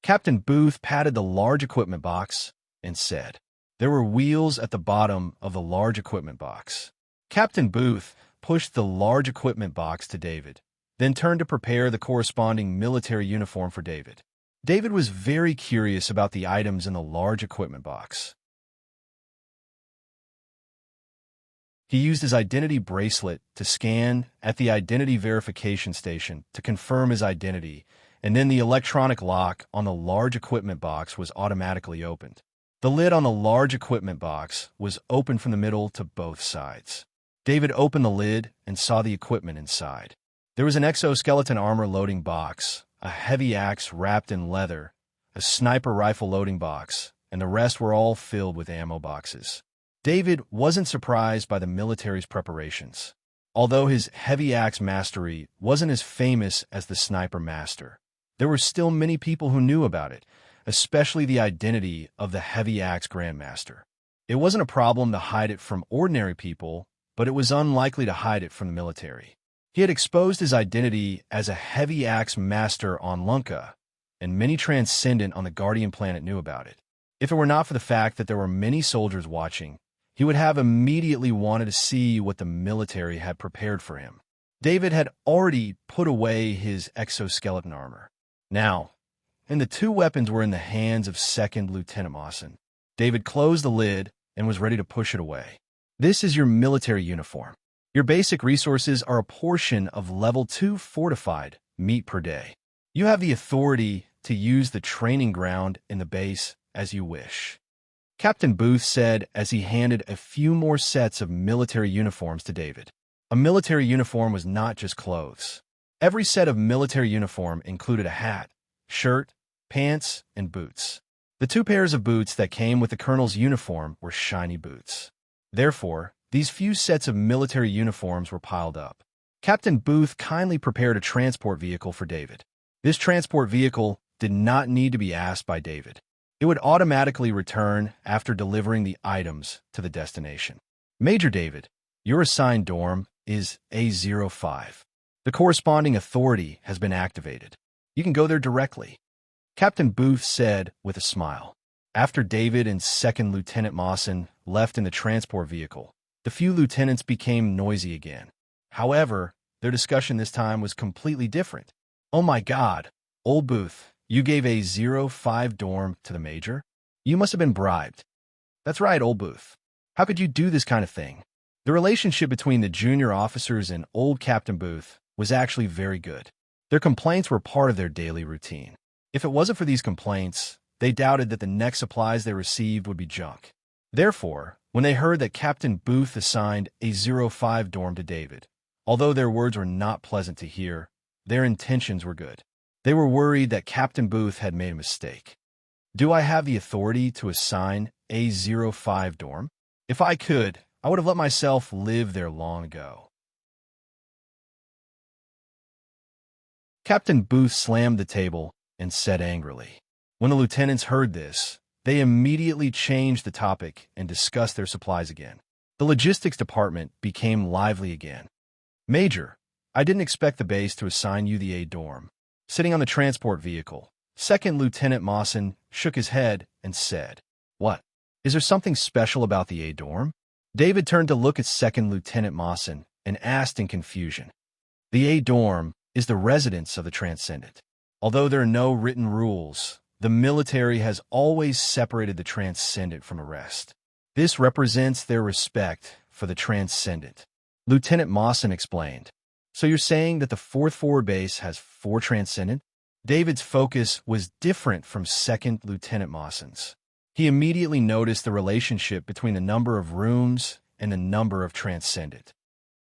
Captain Booth patted the large equipment box and said, there were wheels at the bottom of the large equipment box. Captain Booth pushed the large equipment box to David, then turned to prepare the corresponding military uniform for David. David was very curious about the items in the large equipment box. He used his identity bracelet to scan at the identity verification station to confirm his identity, and then the electronic lock on the large equipment box was automatically opened. The lid on the large equipment box was open from the middle to both sides. David opened the lid and saw the equipment inside. There was an exoskeleton armor loading box, a heavy axe wrapped in leather, a sniper rifle loading box, and the rest were all filled with ammo boxes. David wasn't surprised by the military's preparations. Although his heavy axe mastery wasn't as famous as the sniper master, there were still many people who knew about it, especially the identity of the heavy axe grandmaster. It wasn't a problem to hide it from ordinary people, but it was unlikely to hide it from the military. He had exposed his identity as a heavy axe master on Lunka, and many Transcendent on the Guardian planet knew about it. If it were not for the fact that there were many soldiers watching, he would have immediately wanted to see what the military had prepared for him. David had already put away his exoskeleton armor. Now, and the 2 weapons were in the hands of 2nd Lieutenant Mawson. David closed the lid and was ready to push it away. This is your military uniform. Your basic resources are a portion of Level 2 fortified meat per day. You have the authority to use the training ground in the base as you wish. Captain Booth said as he handed a few more sets of military uniforms to David. A military uniform was not just clothes. Every set of military uniform included a hat, shirt, pants, and boots. The 2 pairs of boots that came with the colonel's uniform were shiny boots. Therefore, these few sets of military uniforms were piled up. Captain Booth kindly prepared a transport vehicle for David. This transport vehicle did not need to be asked by David. It would automatically return after delivering the items to the destination. Major David, your assigned dorm is A05. The corresponding authority has been activated. You can go there directly. Captain Booth said with a smile. After David and 2nd Lieutenant Mawson left in the transport vehicle, the few lieutenants became noisy again. However, their discussion this time was completely different. Oh my God, old Booth, you gave a 05 dorm to the major? You must have been bribed. That's right, old Booth. How could you do this kind of thing? The relationship between the junior officers and old Captain Booth was actually very good. Their complaints were part of their daily routine. If it wasn't for these complaints, they doubted that the next supplies they received would be junk. Therefore, when they heard that Captain Booth assigned a 05 dorm to David, although their words were not pleasant to hear, their intentions were good. They were worried that Captain Booth had made a mistake. Do I have the authority to assign a 05 dorm? If I could, I would have let myself live there long ago. Captain Booth slammed the table and said angrily. When the lieutenants heard this, they immediately changed the topic and discussed their supplies again. The logistics department became lively again. Major, I didn't expect the base to assign you the A dorm. Sitting on the transport vehicle, Second Lieutenant Mawson shook his head and said, What? Is there something special about the A dorm? David turned to look at Second Lieutenant Mawson and asked in confusion. The A dorm is the residence of the Transcendent. Although there are no written rules, the military has always separated the Transcendent from the rest. This represents their respect for the Transcendent. Lieutenant Mawson explained. So you're saying that the 4th Forward Base has 4 Transcendent? David's focus was different from Second Lieutenant Mawson's. He immediately noticed the relationship between the number of rooms and the number of Transcendent.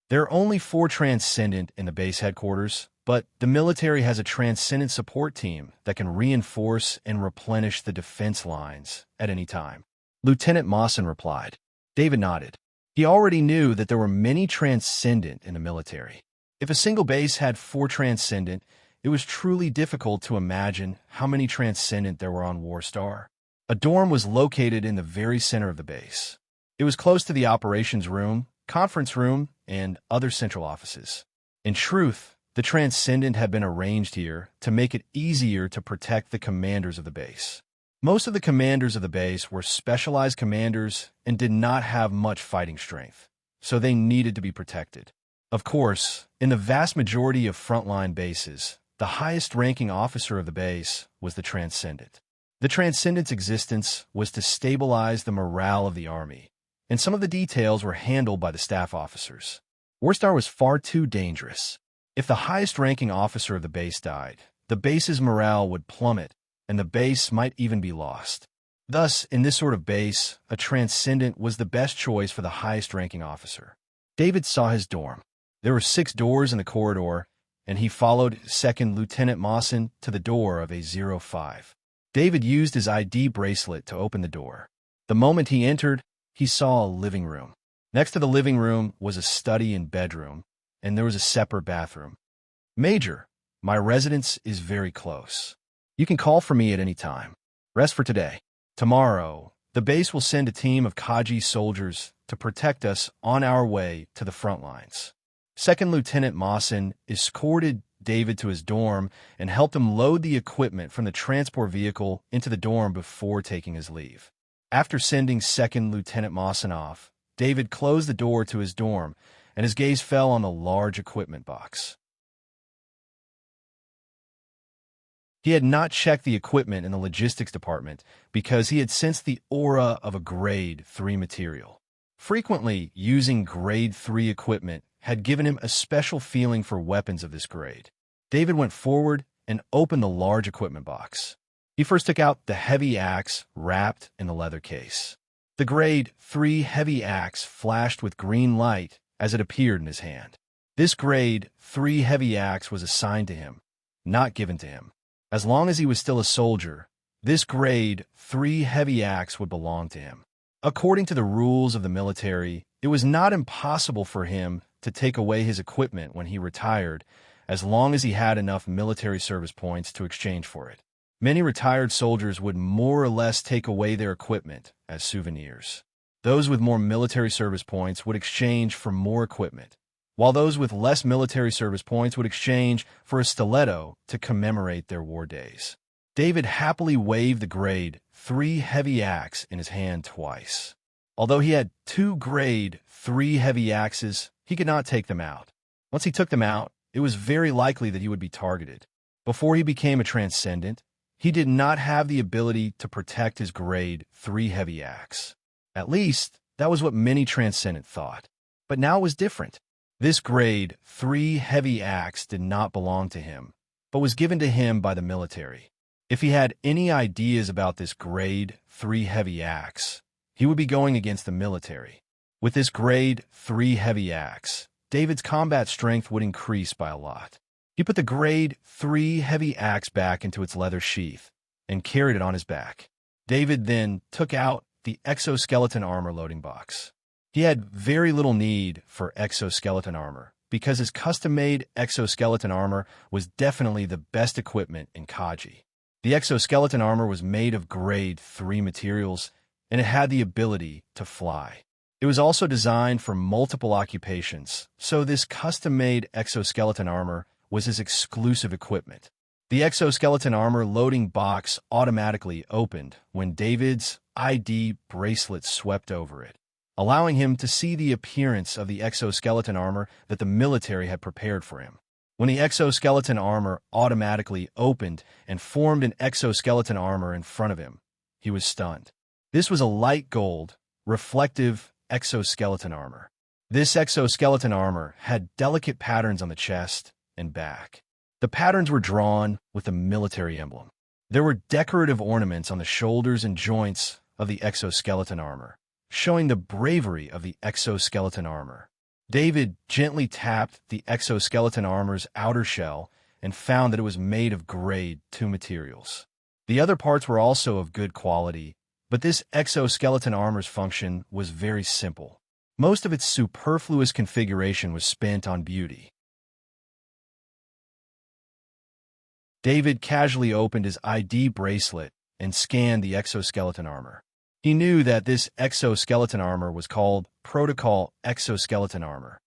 There are only 4 Transcendent in the base headquarters, but the military has a Transcendent support team that can reinforce and replenish the defense lines at any time. Lieutenant Mawson replied. David nodded. He already knew that there were many Transcendent in the military. If a single base had 4 Transcendent, it was truly difficult to imagine how many Transcendent there were on Warstar. A dorm was located in the very center of the base. It was close to the operations room, conference room, and other central offices. In truth, the Transcendent had been arranged here to make it easier to protect the commanders of the base. Most of the commanders of the base were specialized commanders and did not have much fighting strength, so they needed to be protected. Of course, in the vast majority of frontline bases, the highest-ranking officer of the base was the Transcendent. The Transcendent's existence was to stabilize the morale of the army, and some of the details were handled by the staff officers. Warstar was far too dangerous. If the highest-ranking officer of the base died, the base's morale would plummet, and the base might even be lost. Thus, in this sort of base, a Transcendent was the best choice for the highest-ranking officer. David saw his dorm. There were 6 doors in the corridor, and he followed Second Lieutenant Mawson to the door of A05. David used his ID bracelet to open the door. The moment he entered, he saw a living room. Next to the living room was a study and bedroom, and there was a separate bathroom. Major, my residence is very close. You can call for me at any time. Rest for today. Tomorrow, the base will send a team of Kaji soldiers to protect us on our way to the front lines. Second Lieutenant Mawson escorted David to his dorm and helped him load the equipment from the transport vehicle into the dorm before taking his leave. After sending Second Lieutenant Mawson off, David closed the door to his dorm, and his gaze fell on the large equipment box. He had not checked the equipment in the logistics department because he had sensed the aura of a Grade 3 material. Frequently using Grade 3 equipment had given him a special feeling for weapons of this grade. David went forward and opened the large equipment box. He first took out the heavy axe wrapped in the leather case. The Grade 3 heavy axe flashed with green light as it appeared in his hand. This Grade 3 heavy axe was assigned to him, not given to him. As long as he was still a soldier, this Grade 3 heavy axe would belong to him. According to the rules of the military, it was not impossible for him to take away his equipment when he retired, as long as he had enough military service points to exchange for it. Many retired soldiers would more or less take away their equipment as souvenirs. Those with more military service points would exchange for more equipment, while those with less military service points would exchange for a stiletto to commemorate their war days. David happily waved the Grade 3 heavy axe in his hand twice. Although he had 2 Grade 3 heavy axes, he could not take them out. Once he took them out, it was very likely that he would be targeted. Before he became a Transcendent, he did not have the ability to protect his Grade 3 heavy axe. At least, that was what many Transcendent thought. But now it was different. This Grade 3 heavy axe did not belong to him, but was given to him by the military. If he had any ideas about this Grade 3 heavy axe, he would be going against the military. With this Grade 3 heavy axe, David's combat strength would increase by a lot. He put the Grade 3 heavy axe back into its leather sheath and carried it on his back. David then took out the exoskeleton armor loading box. He had very little need for exoskeleton armor because his custom-made exoskeleton armor was definitely the best equipment in Kaji. The exoskeleton armor was made of grade 3 materials, and it had the ability to fly. It was also designed for multiple occupations, so this custom-made exoskeleton armor was his exclusive equipment. The exoskeleton armor loading box automatically opened when David's ID bracelet swept over it, allowing him to see the appearance of the exoskeleton armor that the military had prepared for him. When the exoskeleton armor automatically opened and formed an exoskeleton armor in front of him, he was stunned. This was a light gold, reflective exoskeleton armor. This exoskeleton armor had delicate patterns on the chest and back. The patterns were drawn with a military emblem. There were decorative ornaments on the shoulders and joints of the exoskeleton armor, showing the bravery of the exoskeleton armor. David gently tapped the exoskeleton armor's outer shell and found that it was made of grade 2 materials. The other parts were also of good quality, but this exoskeleton armor's function was very simple. Most of its superfluous configuration was spent on beauty. David casually opened his ID bracelet and scanned the exoskeleton armor. He knew that this exoskeleton armor was called Protocol Exoskeleton Armor.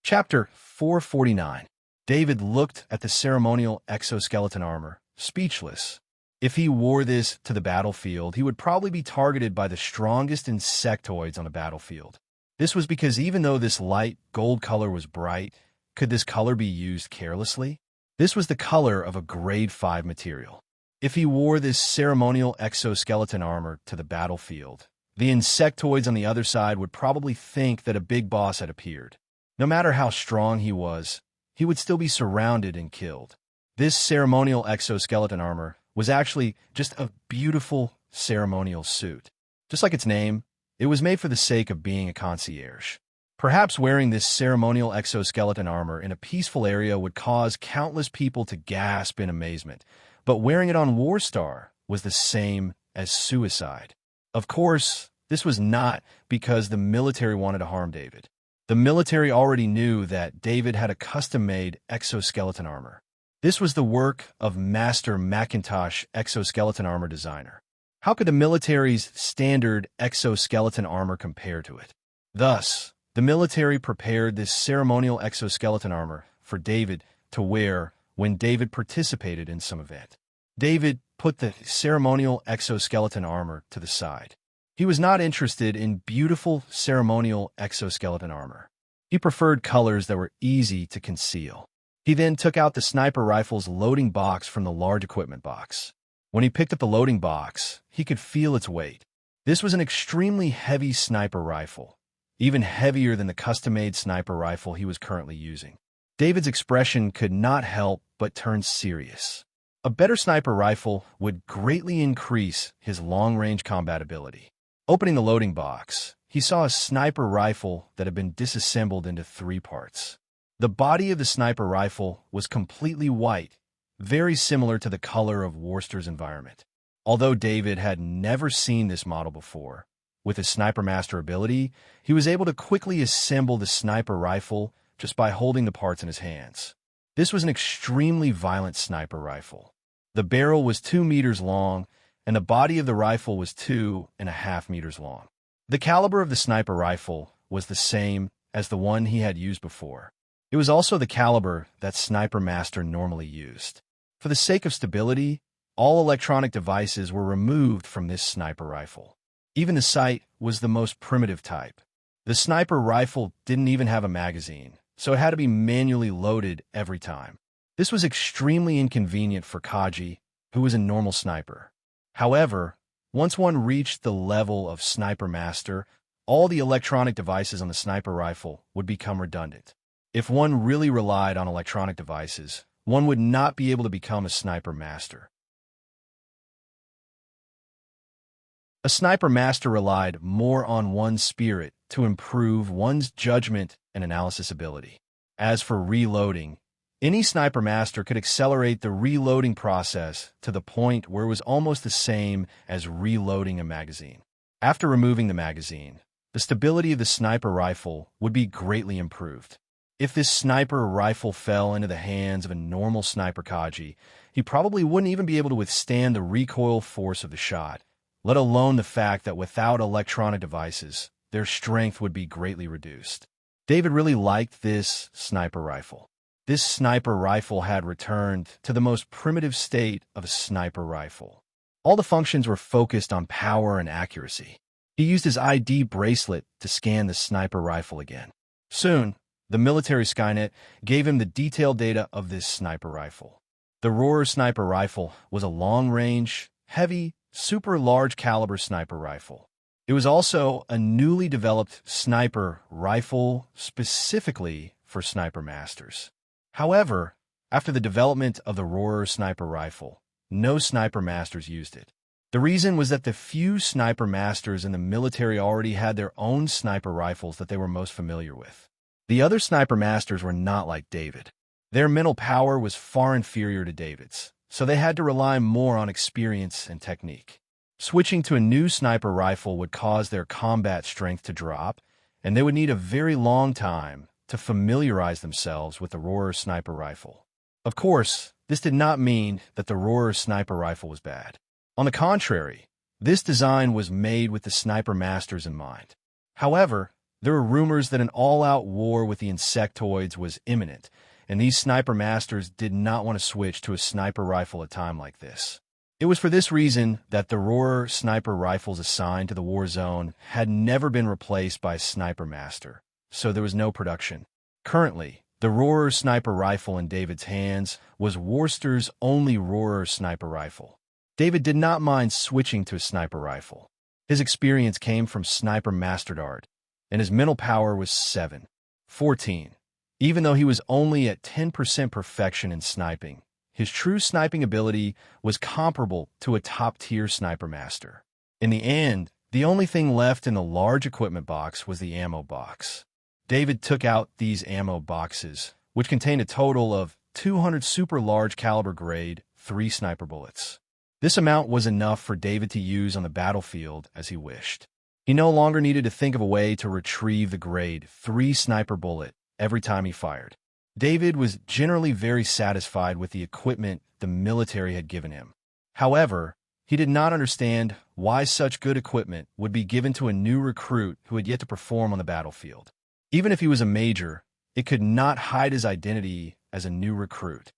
Chapter 449. David looked at the ceremonial exoskeleton armor, speechless. If he wore this to the battlefield, he would probably be targeted by the strongest insectoids on the battlefield. This was because even though this light gold color was bright, could this color be used carelessly? This was the color of a grade 5 material. If he wore this ceremonial exoskeleton armor to the battlefield, the insectoids on the other side would probably think that a big boss had appeared. No matter how strong he would still be surrounded and killed. This ceremonial exoskeleton armor was actually just a beautiful ceremonial suit. Just like its name, it was made for the sake of being a concierge. Perhaps wearing this ceremonial exoskeleton armor in a peaceful area would cause countless people to gasp in amazement, but wearing it on Warstar was the same as suicide. Of course, this was not because the military wanted to harm David. The military already knew that David had a custom-made exoskeleton armor. This was the work of Master Macintosh exoskeleton armor designer. How could the military's standard exoskeleton armor compare to it? Thus, the military prepared this ceremonial exoskeleton armor for David to wear when David participated in some event. David put the ceremonial exoskeleton armor to the side. He was not interested in beautiful ceremonial exoskeleton armor. He preferred colors that were easy to conceal. He then took out the sniper rifle's loading box from the large equipment box. When he picked up the loading box, he could feel its weight. This was an extremely heavy sniper rifle, even heavier than the custom-made sniper rifle he was currently using. David's expression could not help but turn serious. A better sniper rifle would greatly increase his long-range combat ability. Opening the loading box, he saw a sniper rifle that had been disassembled into 3 parts. The body of the sniper rifle was completely white, very similar to the color of Worcester's environment. Although David had never seen this model before, with his Sniper Master ability, he was able to quickly assemble the sniper rifle just by holding the parts in his hands. This was an extremely violent sniper rifle. The barrel was 2 meters long, and the body of the rifle was 2.5 meters long. The caliber of the sniper rifle was the same as the one he had used before. It was also the caliber that Sniper Master normally used. For the sake of stability, all electronic devices were removed from this sniper rifle. Even the sight was the most primitive type. The sniper rifle didn't even have a magazine, so it had to be manually loaded every time. This was extremely inconvenient for Kaji, who was a normal sniper. However, once one reached the level of Sniper Master, all the electronic devices on the sniper rifle would become redundant. If one really relied on electronic devices, one would not be able to become a Sniper Master. A Sniper Master relied more on one's spirit to improve one's judgment and analysis ability. As for reloading, Any sniper master could accelerate the reloading process to the point where it was almost the same as reloading a magazine. After removing the magazine, the stability of the sniper rifle would be greatly improved. If this sniper rifle fell into the hands of a normal sniper Kaji, he probably wouldn't even be able to withstand the recoil force of the shot, let alone the fact that without electronic devices, their strength would be greatly reduced. David really liked this sniper rifle. This sniper rifle had returned to the most primitive state of a sniper rifle. All the functions were focused on power and accuracy. He used his ID bracelet to scan the sniper rifle again. Soon, the military Skynet gave him the detailed data of this sniper rifle. The Roar sniper rifle was a long-range, heavy, super large caliber sniper rifle. It was also a newly developed sniper rifle specifically for sniper masters. However, after the development of the Roar sniper rifle, no sniper masters used it. The reason was that the few sniper masters in the military already had their own sniper rifles that they were most familiar with. The other sniper masters were not like David. Their mental power was far inferior to David's, so they had to rely more on experience and technique. Switching to a new sniper rifle would cause their combat strength to drop, and they would need a very long time to familiarize themselves with the Roar sniper rifle. Of course, this did not mean that the Roar sniper rifle was bad. On the contrary, this design was made with the sniper masters in mind. However, there were rumors that an all-out war with the insectoids was imminent, and these sniper masters did not want to switch to a sniper rifle at a time like this. It was for this reason that the Roar sniper rifles assigned to the war zone had never been replaced by a sniper master, so there was no production. Currently, the Roar sniper rifle in David's hands was Worcester's only Roar sniper rifle. David did not mind switching to a sniper rifle. His experience came from sniper mastered art, and his mental power was 14. Even though he was only at 10% perfection in sniping, his true sniping ability was comparable to a top-tier sniper master. In the end, the only thing left in the large equipment box was the ammo box. David took out these ammo boxes, which contained a total of 200 super large caliber grade 3 sniper bullets. This amount was enough for David to use on the battlefield as he wished. He no longer needed to think of a way to retrieve the grade 3 sniper bullet every time he fired. David was generally very satisfied with the equipment the military had given him. However, he did not understand why such good equipment would be given to a new recruit who had yet to perform on the battlefield. Even if he was a major, it could not hide his identity as a new recruit.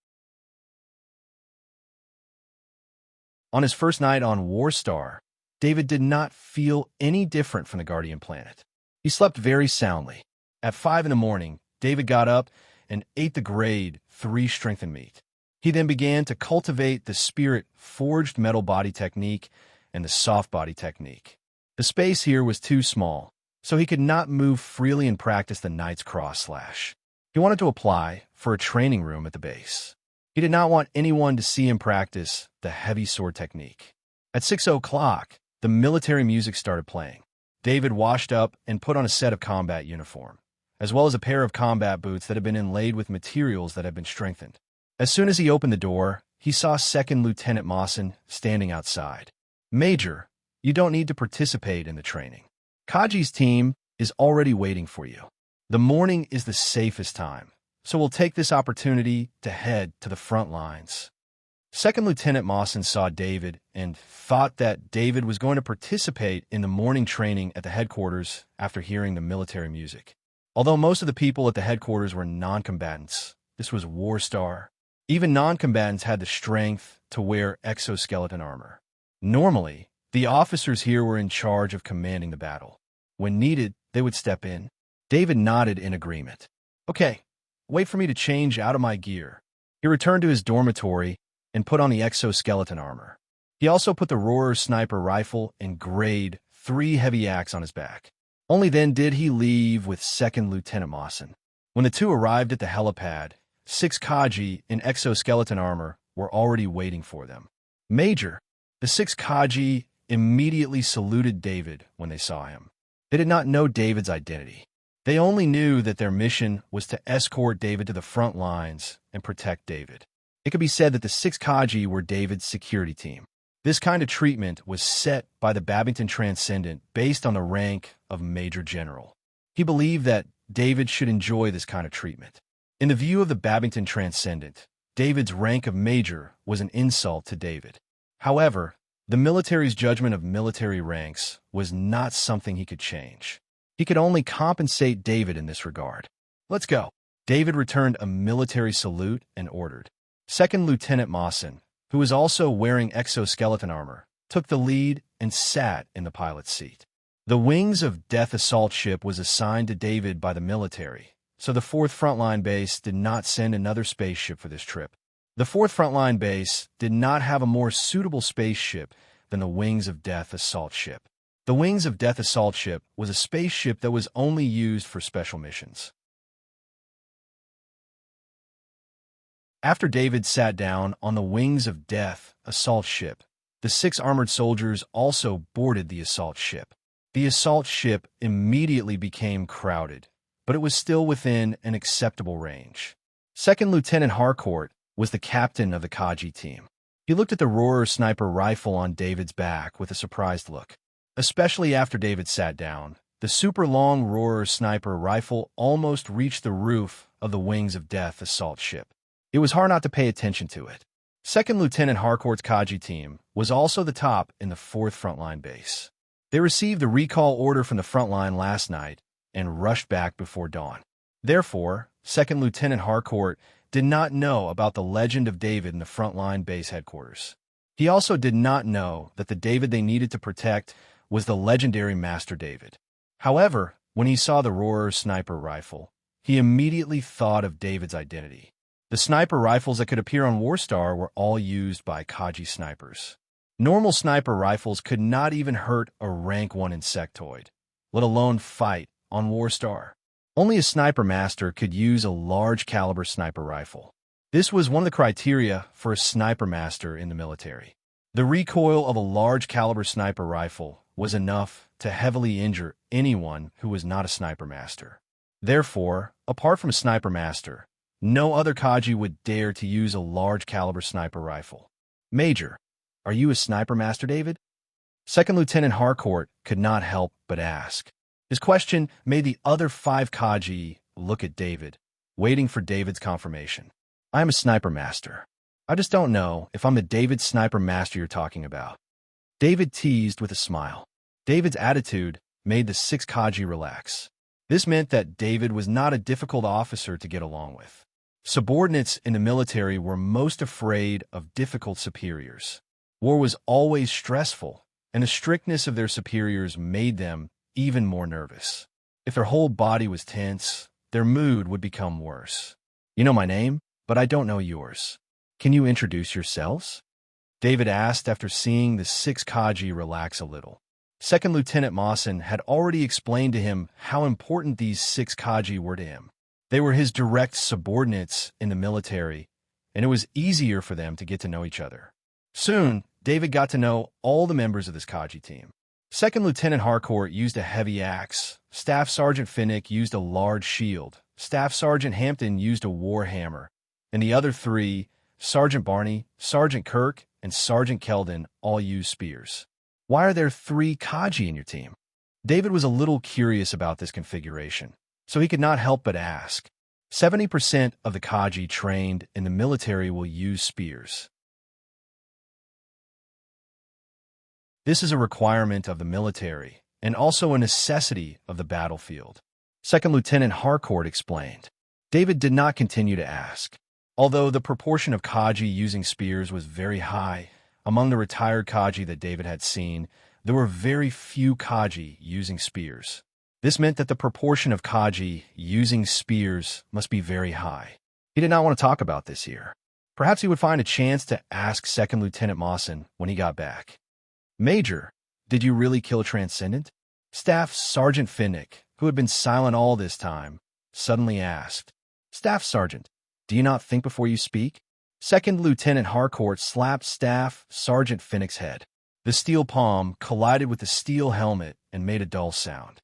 On his first night on Warstar, David did not feel any different from the Guardian planet. He slept very soundly. At 5 in the morning, David got up and ate the grade 3 strengthened meat. He then began to cultivate the spirit forged metal body technique and the soft body technique. The space here was too small, so he could not move freely and practice the Knight's Cross slash. He wanted to apply for a training room at the base. He did not want anyone to see him practice the heavy sword technique. At 6 o'clock, the military music started playing. David washed up and put on a set of combat uniform, as well as a pair of combat boots that had been inlaid with materials that had been strengthened. As soon as he opened the door, he saw 2nd Lieutenant Mawson standing outside. "Major, you don't need to participate in the training. Kaji's team is already waiting for you. The morning is the safest time, so we'll take this opportunity to head to the front lines." 2nd Lieutenant Mawson saw David and thought that David was going to participate in the morning training at the headquarters after hearing the military music. Although most of the people at the headquarters were non-combatants, this was Warstar. Even non-combatants had the strength to wear exoskeleton armor. Normally, the officers here were in charge of commanding the battle. When needed, they would step in. David nodded in agreement. "Okay, wait for me to change out of my gear." He returned to his dormitory and put on the exoskeleton armor. He also put the Roar sniper rifle and grade 3 heavy axe on his back. Only then did he leave with 2nd Lieutenant Mawson. When the two arrived at the helipad, 6 Kaji in exoskeleton armor were already waiting for them. "Major," the 6 Kaji immediately saluted David when they saw him. They did not know David's identity. They only knew that their mission was to escort David to the front lines and protect David. It could be said that the 6 Kaji were David's security team. This kind of treatment was set by the Babington Transcendent based on the rank of Major General. He believed that David should enjoy this kind of treatment. In the view of the Babington Transcendent, David's rank of Major was an insult to David. However, the military's judgment of military ranks was not something he could change. He could only compensate David in this regard. "Let's go." David returned a military salute and ordered. Second Lieutenant Mawson, who was also wearing exoskeleton armor, took the lead and sat in the pilot's seat. The Wings of Death assault ship was assigned to David by the military, so the 4th Frontline Base did not send another spaceship for this trip. The 4th Frontline Base did not have a more suitable spaceship than the Wings of Death assault ship. The Wings of Death assault ship was a spaceship that was only used for special missions. After David sat down on the Wings of Death assault ship, the 6 armored soldiers also boarded the assault ship. The assault ship immediately became crowded, but it was still within an acceptable range. Second Lieutenant Harcourt was the captain of the Kaji team. He looked at the Rohrer sniper rifle on David's back with a surprised look. Especially after David sat down, the super-long Rohrer sniper rifle almost reached the roof of the Wings of Death assault ship. It was hard not to pay attention to it. Second Lieutenant Harcourt's Kaji team was also the top in the 4th Frontline Base. They received the recall order from the front line last night and rushed back before dawn. Therefore, Second Lieutenant Harcourt did not know about the legend of David in the Frontline Base headquarters. He also did not know that the David they needed to protect was the legendary Master David. However, when he saw the Rohrer sniper rifle, he immediately thought of David's identity. The sniper rifles that could appear on Warstar were all used by Kaji snipers. Normal sniper rifles could not even hurt a rank 1 insectoid, let alone fight on Warstar. Only a sniper master could use a large caliber sniper rifle. This was one of the criteria for a sniper master in the military. The recoil of a large caliber sniper rifle was enough to heavily injure anyone who was not a sniper master. Therefore, apart from a sniper master, no other Kaji would dare to use a large caliber sniper rifle. "Major, are you a sniper master, David?" Second Lieutenant Harcourt could not help but ask. His question made the other 5 Kaji look at David, waiting for David's confirmation. "I am a sniper master. I just don't know if I'm the David sniper master you're talking about." David teased with a smile. David's attitude made the 6 Kaji relax. This meant that David was not a difficult officer to get along with. Subordinates in the military were most afraid of difficult superiors. War was always stressful, and the strictness of their superiors made them even more nervous. If their whole body was tense, their mood would become worse. "You know my name, but I don't know yours. Can you introduce yourselves?" David asked after seeing the 6 Kaji relax a little. Second Lieutenant Mawson had already explained to him how important these 6 Kaji were to him. They were his direct subordinates in the military, and it was easier for them to get to know each other. Soon, David got to know all the members of this Kaji team. Second Lieutenant Harcourt used a heavy axe, Staff Sergeant Finnick used a large shield, Staff Sergeant Hampton used a war hammer, and the other 3, Sergeant Barney, Sergeant Kirk, and Sergeant Keldon, all used spears. "Why are there 3 Kaji in your team?" David was a little curious about this configuration, so he could not help but ask. 70% of the Kaji trained in the military will use spears. This is a requirement of the military and also a necessity of the battlefield. Second Lieutenant Harcourt explained. David did not continue to ask. Although the proportion of Kaji using spears was very high, among the retired Kaji that David had seen, there were very few Kaji using spears. This meant that the proportion of Kaji using spears must be very high. He did not want to talk about this here. Perhaps he would find a chance to ask Second Lieutenant Mawson when he got back. "Major, did you really kill a Transcendent?" Staff Sergeant Finnick, who had been silent all this time, suddenly asked. "Staff Sergeant, do you not think before you speak?" Second Lieutenant Harcourt slapped Staff Sergeant Finnick's head. The steel palm collided with the steel helmet and made a dull sound.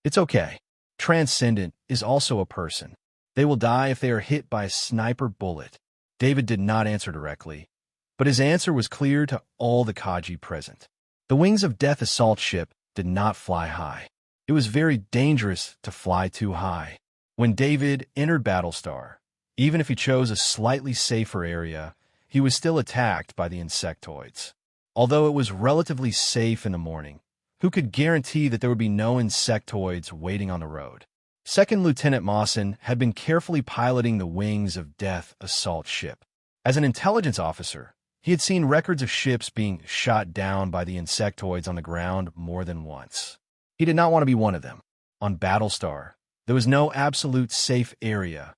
"It's okay. Transcendent is also a person. They will die if they are hit by a sniper bullet. David did not answer directly, but his answer was clear to all the Kaji present. The Wings of Death assault ship did not fly high. It was very dangerous to fly too high. When David entered Battlestar, even if he chose a slightly safer area, he was still attacked by the insectoids. Although it was relatively safe in the morning, who could guarantee that there would be no insectoids waiting on the road? Second Lieutenant Mawson had been carefully piloting the Wings of Death assault ship. As an intelligence officer, he had seen records of ships being shot down by the insectoids on the ground more than once. He did not want to be one of them. On Battlestar, there was no absolute safe area,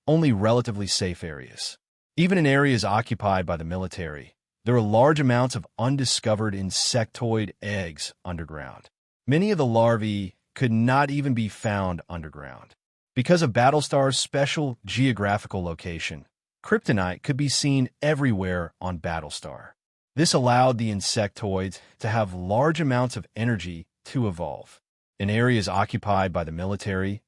only relatively safe areas. Even in areas occupied by the military, there were large amounts of undiscovered insectoid eggs underground. Many of the larvae could not even be found underground. Because of Battlestar's special geographical location, kryptonite could be seen everywhere on Battlestar. This allowed the insectoids to have large amounts of energy to evolve. In areas occupied by the military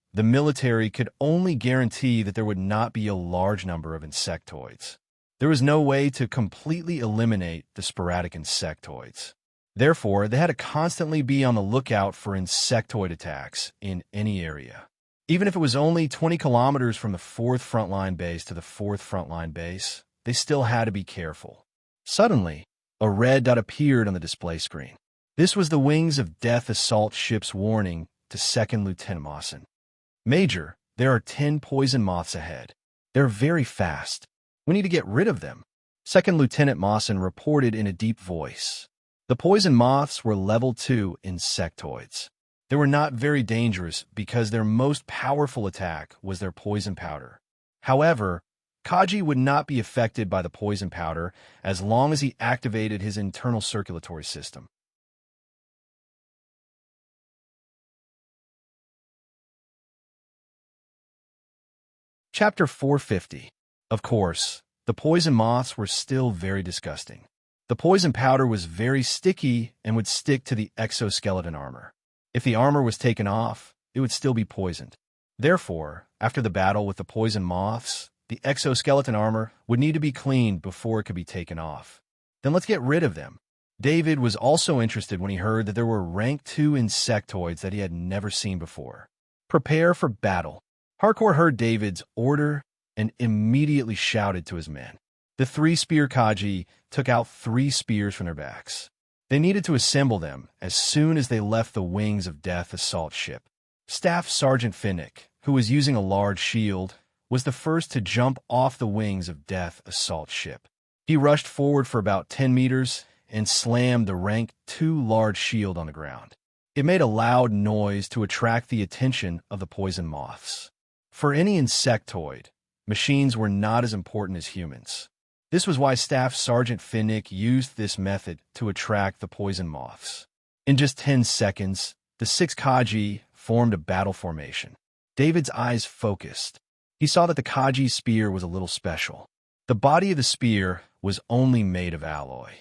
could only guarantee that there would not be a large number of insectoids. There was no way to completely eliminate the sporadic insectoids. Therefore, they had to constantly be on the lookout for insectoid attacks in any area. Even if it was only 20 kilometers from the 4th frontline base to the 4th frontline base, they still had to be careful. Suddenly, a red dot appeared on the display screen. This was the Wings of Death assault ship's warning to 2nd Lieutenant Mawson. Major, there are 10 poison moths ahead. They're very fast. We need to get rid of them. 2nd Lieutenant Mawson reported in a deep voice. The poison moths were level 2 insectoids. They were not very dangerous because their most powerful attack was their poison powder. However, Kaji would not be affected by the poison powder as long as he activated his internal circulatory system. Chapter 450. Of course, the poison moths were still very disgusting. The poison powder was very sticky and would stick to the exoskeleton armor. If the armor was taken off, it would still be poisoned. Therefore, after the battle with the poison moths, the exoskeleton armor would need to be cleaned before it could be taken off. Then let's get rid of them. David was also interested when he heard that there were rank 2 insectoids that he had never seen before. Prepare for battle. Harcourt heard David's order and immediately shouted to his men. The 3-spear Kaji took out 3 spears from their backs. They needed to assemble them as soon as they left the Wings of Death assault ship. Staff Sergeant Finnick, who was using a large shield, was the first to jump off the Wings of Death assault ship. He rushed forward for about 10 meters and slammed the rank 2 large shield on the ground. It made a loud noise to attract the attention of the poison moths. For any insectoid, machines were not as important as humans. This was why Staff Sergeant Finnick used this method to attract the poison moths. In just 10 seconds, the 6 Kaji formed a battle formation. David's eyes focused. He saw that the Kaji spear was a little special. The body of the spear was only made of alloy.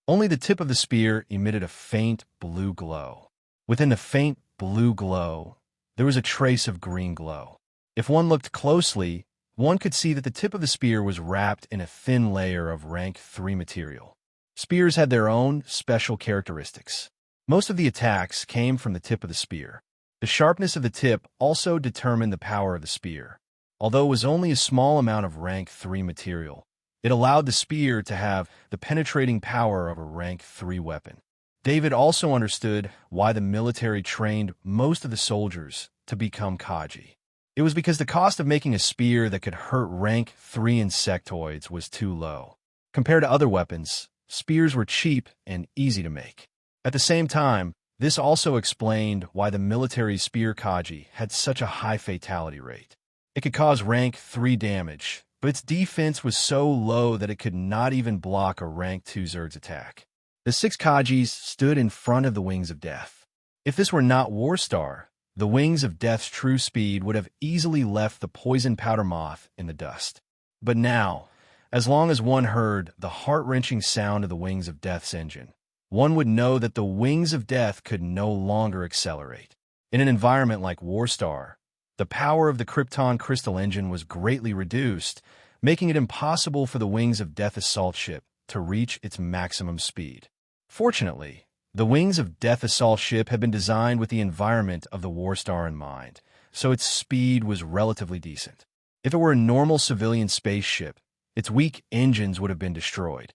Only the tip of the spear emitted a faint blue glow. Within the faint blue glow, there was a trace of green glow. If one looked closely, one could see that the tip of the spear was wrapped in a thin layer of rank 3 material. Spears had their own special characteristics. Most of the attacks came from the tip of the spear. The sharpness of the tip also determined the power of the spear. Although it was only a small amount of rank 3 material, it allowed the spear to have the penetrating power of a rank 3 weapon. David also understood why the military trained most of the soldiers to become Kaji. It was because the cost of making a spear that could hurt rank 3 insectoids was too low. Compared to other weapons, spears were cheap and easy to make. At the same time, this also explained why the military spear Kaji had such a high fatality rate. It could cause rank 3 damage, but its defense was so low that it could not even block a rank 2 Zerg's attack. The 6 Kajis stood in front of the Wings of Death. If this were not Warstar, the Wings of Death's true speed would have easily left the poison powder moth in the dust. But now, as long as one heard the heart-wrenching sound of the Wings of Death's engine, one would know that the Wings of Death could no longer accelerate. In an environment like Warstar, The power of the Krypton crystal engine was greatly reduced, making it impossible for the Wings of Death assault ship to reach its maximum speed. Fortunately, the Wings of Death assault ship had been designed with the environment of the Warstar in mind, so its speed was relatively decent. If it were a normal civilian spaceship, its weak engines would have been destroyed.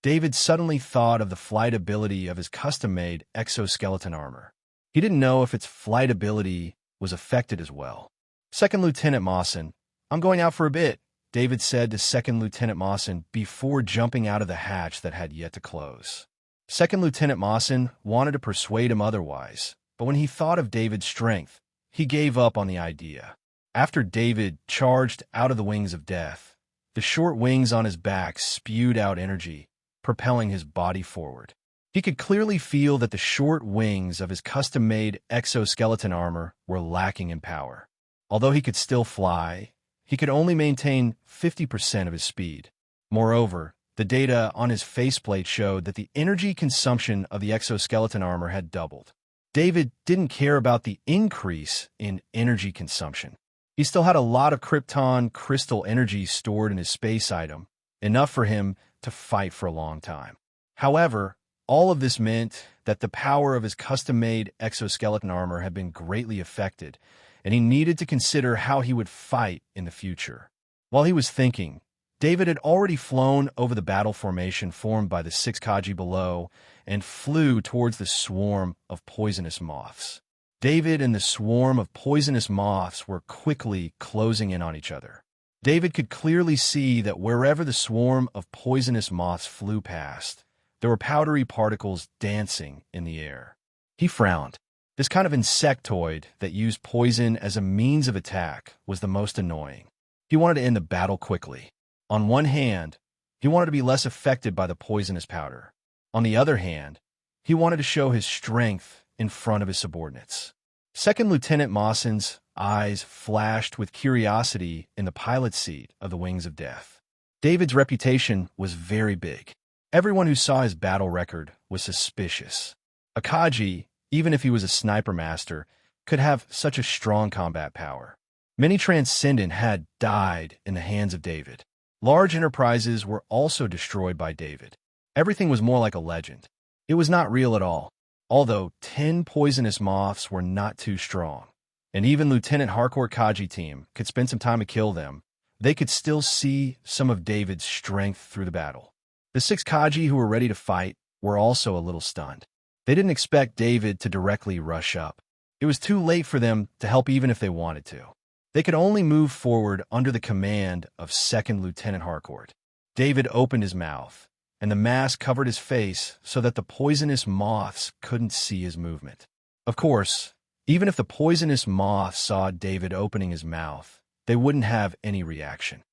David suddenly thought of the flight ability of his custom-made exoskeleton armor. He didn't know if its flight ability was affected as well. Second Lieutenant Mawson, "I'm going out for a bit," David said to Second Lieutenant Mawson before jumping out of the hatch that had yet to close. Second Lieutenant Mawson wanted to persuade him otherwise, but when he thought of David's strength, he gave up on the idea. After David charged out of the Wings of Death, the short wings on his back spewed out energy, propelling his body forward. He could clearly feel that the short wings of his custom-made exoskeleton armor were lacking in power. Although he could still fly, he could only maintain 50% of his speed. Moreover, the data on his faceplate showed that the energy consumption of the exoskeleton armor had doubled. David didn't care about the increase in energy consumption. He still had a lot of Krypton crystal energy stored in his space item, enough for him to fight for a long time. However, all of this meant that the power of his custom-made exoskeleton armor had been greatly affected, and he needed to consider how he would fight in the future. While he was thinking, David had already flown over the battle formation formed by the 6 Kaji below and flew towards the swarm of poisonous moths. David and the swarm of poisonous moths were quickly closing in on each other. David could clearly see that wherever the swarm of poisonous moths flew past, there were powdery particles dancing in the air. He frowned. This kind of insectoid that used poison as a means of attack was the most annoying. He wanted to end the battle quickly. On one hand, he wanted to be less affected by the poisonous powder. On the other hand, he wanted to show his strength in front of his subordinates. Second Lieutenant Mawson's eyes flashed with curiosity in the pilot's seat of the Wings of Death. David's reputation was very big. Everyone who saw his battle record was suspicious. A Kaji, even if he was a sniper master, could have such a strong combat power. Many Transcendent had died in the hands of David. Large enterprises were also destroyed by David. Everything was more like a legend. It was not real at all. Although 10 poisonous moths were not too strong, and even Lieutenant Harcourt Kaji team could spend some time to kill them, they could still see some of David's strength through the battle. The 6 Kaji who were ready to fight were also a little stunned. They didn't expect David to directly rush up. It was too late for them to help even if they wanted to. They could only move forward under the command of Second Lieutenant Harcourt. David opened his mouth, and the mask covered his face so that the poisonous moths couldn't see his movement. Of course, even if the poisonous moths saw David opening his mouth, they wouldn't have any reaction.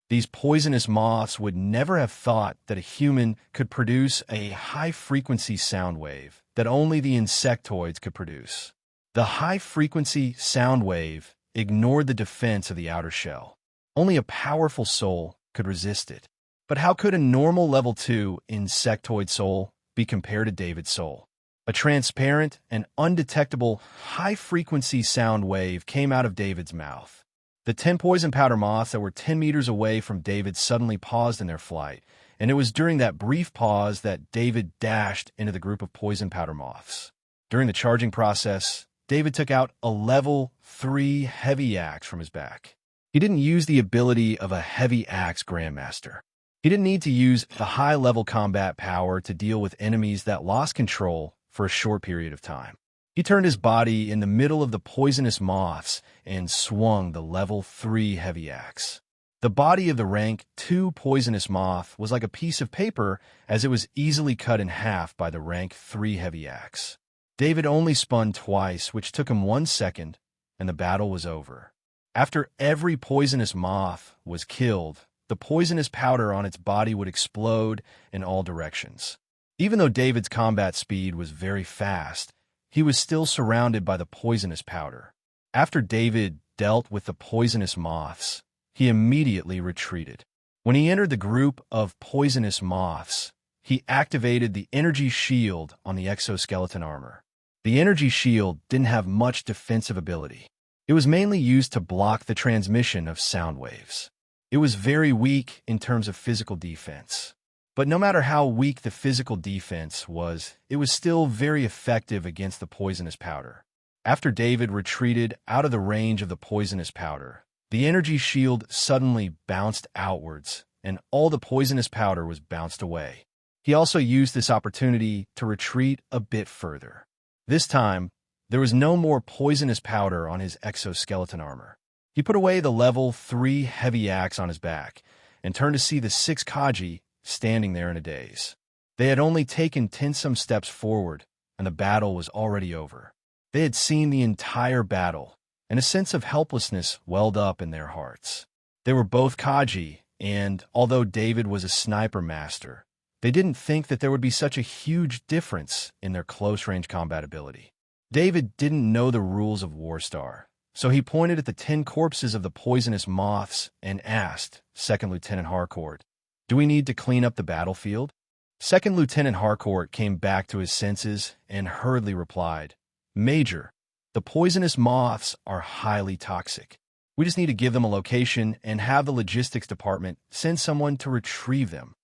These poisonous moths would never have thought that a human could produce a high-frequency sound wave that only the insectoids could produce. The high-frequency sound wave ignored the defense of the outer shell. Only a powerful soul could resist it. But how could a normal level 2 insectoid soul be compared to David's soul? A transparent and undetectable high-frequency sound wave came out of David's mouth. The 10 poison powder moths that were 10 meters away from David suddenly paused in their flight, and it was during that brief pause that David dashed into the group of poison powder moths. During the charging process, David took out a level 3 heavy axe from his back. He didn't use the ability of a heavy axe grandmaster. He didn't need to use the high-level combat power to deal with enemies that lost control for a short period of time. He turned his body in the middle of the poisonous moths and swung the level 3 heavy axe. The body of the rank 2 poisonous moth was like a piece of paper as it was easily cut in half by the rank 3 heavy axe. David only spun twice, which took him 1 second, and the battle was over. After every poisonous moth was killed, the poisonous powder on its body would explode in all directions. Even though David's combat speed was very fast, he was still surrounded by the poisonous powder. After David dealt with the poisonous moths, he immediately retreated. When he entered the group of poisonous moths, he activated the energy shield on the exoskeleton armor. The energy shield didn't have much defensive ability. It was mainly used to block the transmission of sound waves. It was very weak in terms of physical defense. But no matter how weak the physical defense was, it was still very effective against the poisonous powder. After David retreated out of the range of the poisonous powder, the energy shield suddenly bounced outwards, and all the poisonous powder was bounced away. He also used this opportunity to retreat a bit further. This time, there was no more poisonous powder on his exoskeleton armor. He put away the level 3 heavy axe on his back and turned to see the 6 Kaji standing there in a daze. They had only taken 10-some steps forward, and the battle was already over. They had seen the entire battle, and a sense of helplessness welled up in their hearts. They were both Kaji, and although David was a sniper master, they didn't think that there would be such a huge difference in their close-range combat ability. David didn't know the rules of Warstar, so he pointed at the 10 corpses of the poisonous moths and asked Second Lieutenant Harcourt, "Do we need to clean up the battlefield?" Second Lieutenant Harcourt came back to his senses and hurriedly replied, "Major, the poisonous moths are highly toxic. We just need to give them a location and have the logistics department send someone to retrieve them."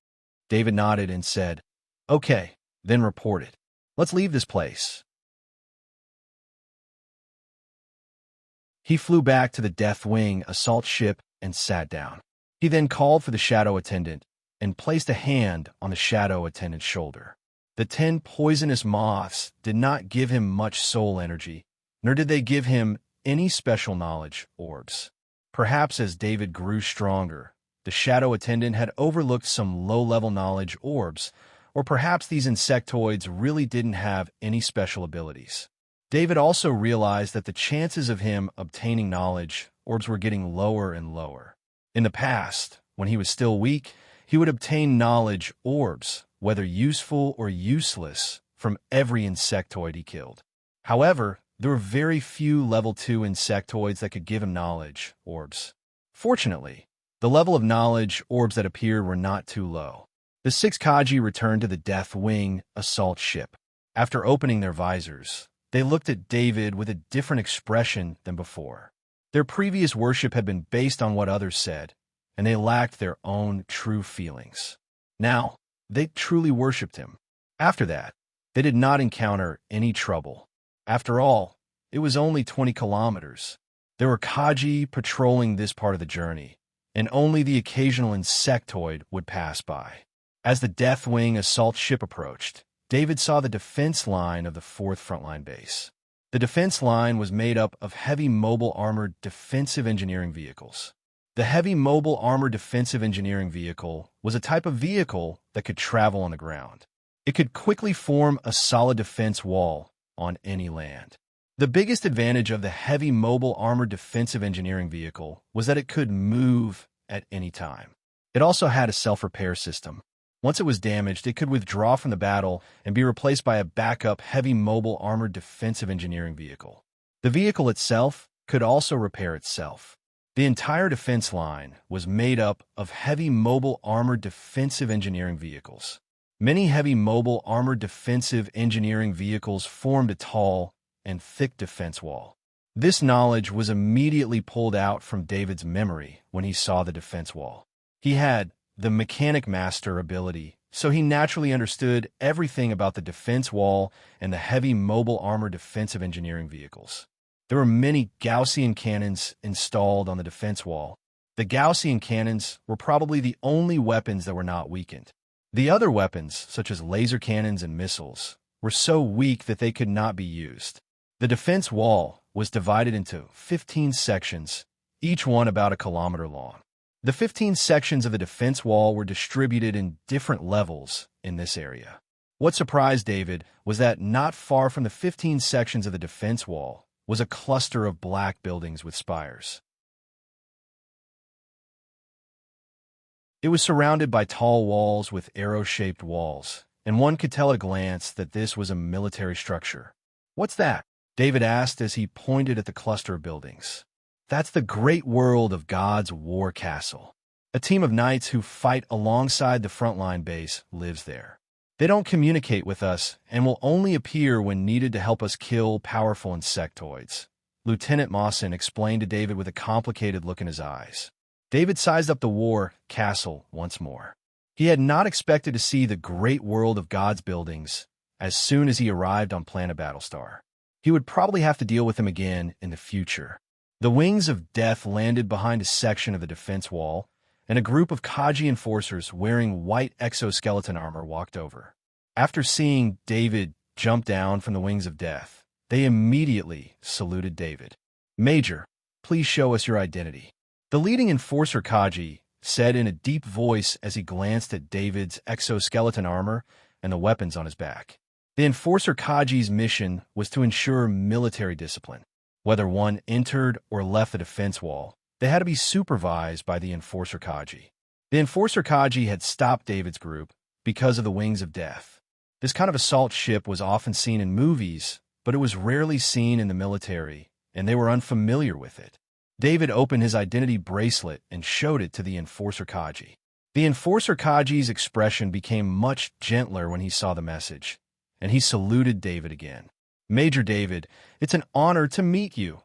David nodded and said, "Okay, then report it. Let's leave this place." He flew back to the Death Wing assault ship and sat down. He then called for the shadow attendant and placed a hand on the shadow attendant's shoulder. The 10 poisonous moths did not give him much soul energy, nor did they give him any special knowledge orbs. Perhaps as David grew stronger, the shadow attendant had overlooked some low-level knowledge orbs, or perhaps these insectoids really didn't have any special abilities. David also realized that the chances of him obtaining knowledge orbs were getting lower and lower. In the past, when he was still weak, he would obtain knowledge orbs, whether useful or useless, from every insectoid he killed. However, there were very few level 2 insectoids that could give him knowledge orbs. Fortunately, the level of knowledge orbs that appeared were not too low. The 6 Kaji returned to the Death Wing assault ship. After opening their visors, they looked at David with a different expression than before. Their previous worship had been based on what others said, and they lacked their own true feelings. Now, they truly worshipped him. After that, they did not encounter any trouble. After all, it was only 20 kilometers. There were Kaji patrolling this part of the journey, and only the occasional insectoid would pass by. As the Death Wing assault ship approached, David saw the defense line of the 4th Frontline Base. The defense line was made up of heavy mobile armored defensive engineering vehicles. The heavy mobile armored defensive engineering vehicle was a type of vehicle that could travel on the ground. It could quickly form a solid defense wall on any land. The biggest advantage of the heavy mobile armored defensive engineering vehicle was that it could move at any time. It also had a self-repair system. Once it was damaged, it could withdraw from the battle and be replaced by a backup heavy mobile armored defensive engineering vehicle. The vehicle itself could also repair itself. The entire defense line was made up of heavy mobile armored defensive engineering vehicles. Many heavy mobile armored defensive engineering vehicles formed a tall and thick defense wall. This knowledge was immediately pulled out from David's memory when he saw the defense wall. He had the Mechanic Master ability, so he naturally understood everything about the defense wall and the heavy mobile armor defensive engineering vehicles. There were many Gaussian cannons installed on the defense wall. The Gaussian cannons were probably the only weapons that were not weakened. The other weapons, such as laser cannons and missiles, were so weak that they could not be used. The defense wall was divided into 15 sections, each one about a kilometer long. The 15 sections of the defense wall were distributed in different levels in this area. What surprised David was that not far from the 15 sections of the defense wall was a cluster of black buildings with spires. It was surrounded by tall walls with arrow-shaped walls, and one could tell at a glance that this was a military structure. "What's that?" David asked as he pointed at the cluster of buildings. "That's the great world of God's war castle. A team of knights who fight alongside the frontline base lives there. They don't communicate with us and will only appear when needed to help us kill powerful insectoids. Lieutenant Mawson explained to David with a complicated look in his eyes. David sized up the war castle once more. He had not expected to see the great world of God's buildings as soon as he arrived on planet Battlestar. He would probably have to deal with them again in the future. The wings of death landed behind a section of the defense wall, and a group of Kaji enforcers wearing white exoskeleton armor walked over. After seeing David jump down from the wings of death, they immediately saluted David. "Major, please show us your identity," the leading enforcer Kaji said in a deep voice as he glanced at David's exoskeleton armor and the weapons on his back. The enforcer Kaji's mission was to ensure military discipline. Whether one entered or left the defense wall, they had to be supervised by the enforcer Kaji. The enforcer Kaji had stopped David's group because of the wings of death. This kind of assault ship was often seen in movies, but it was rarely seen in the military, and they were unfamiliar with it. David opened his identity bracelet and showed it to the enforcer Kaji. The enforcer Kaji's expression became much gentler when he saw the message, and he saluted David again. "Major David, it's an honor to meet you,"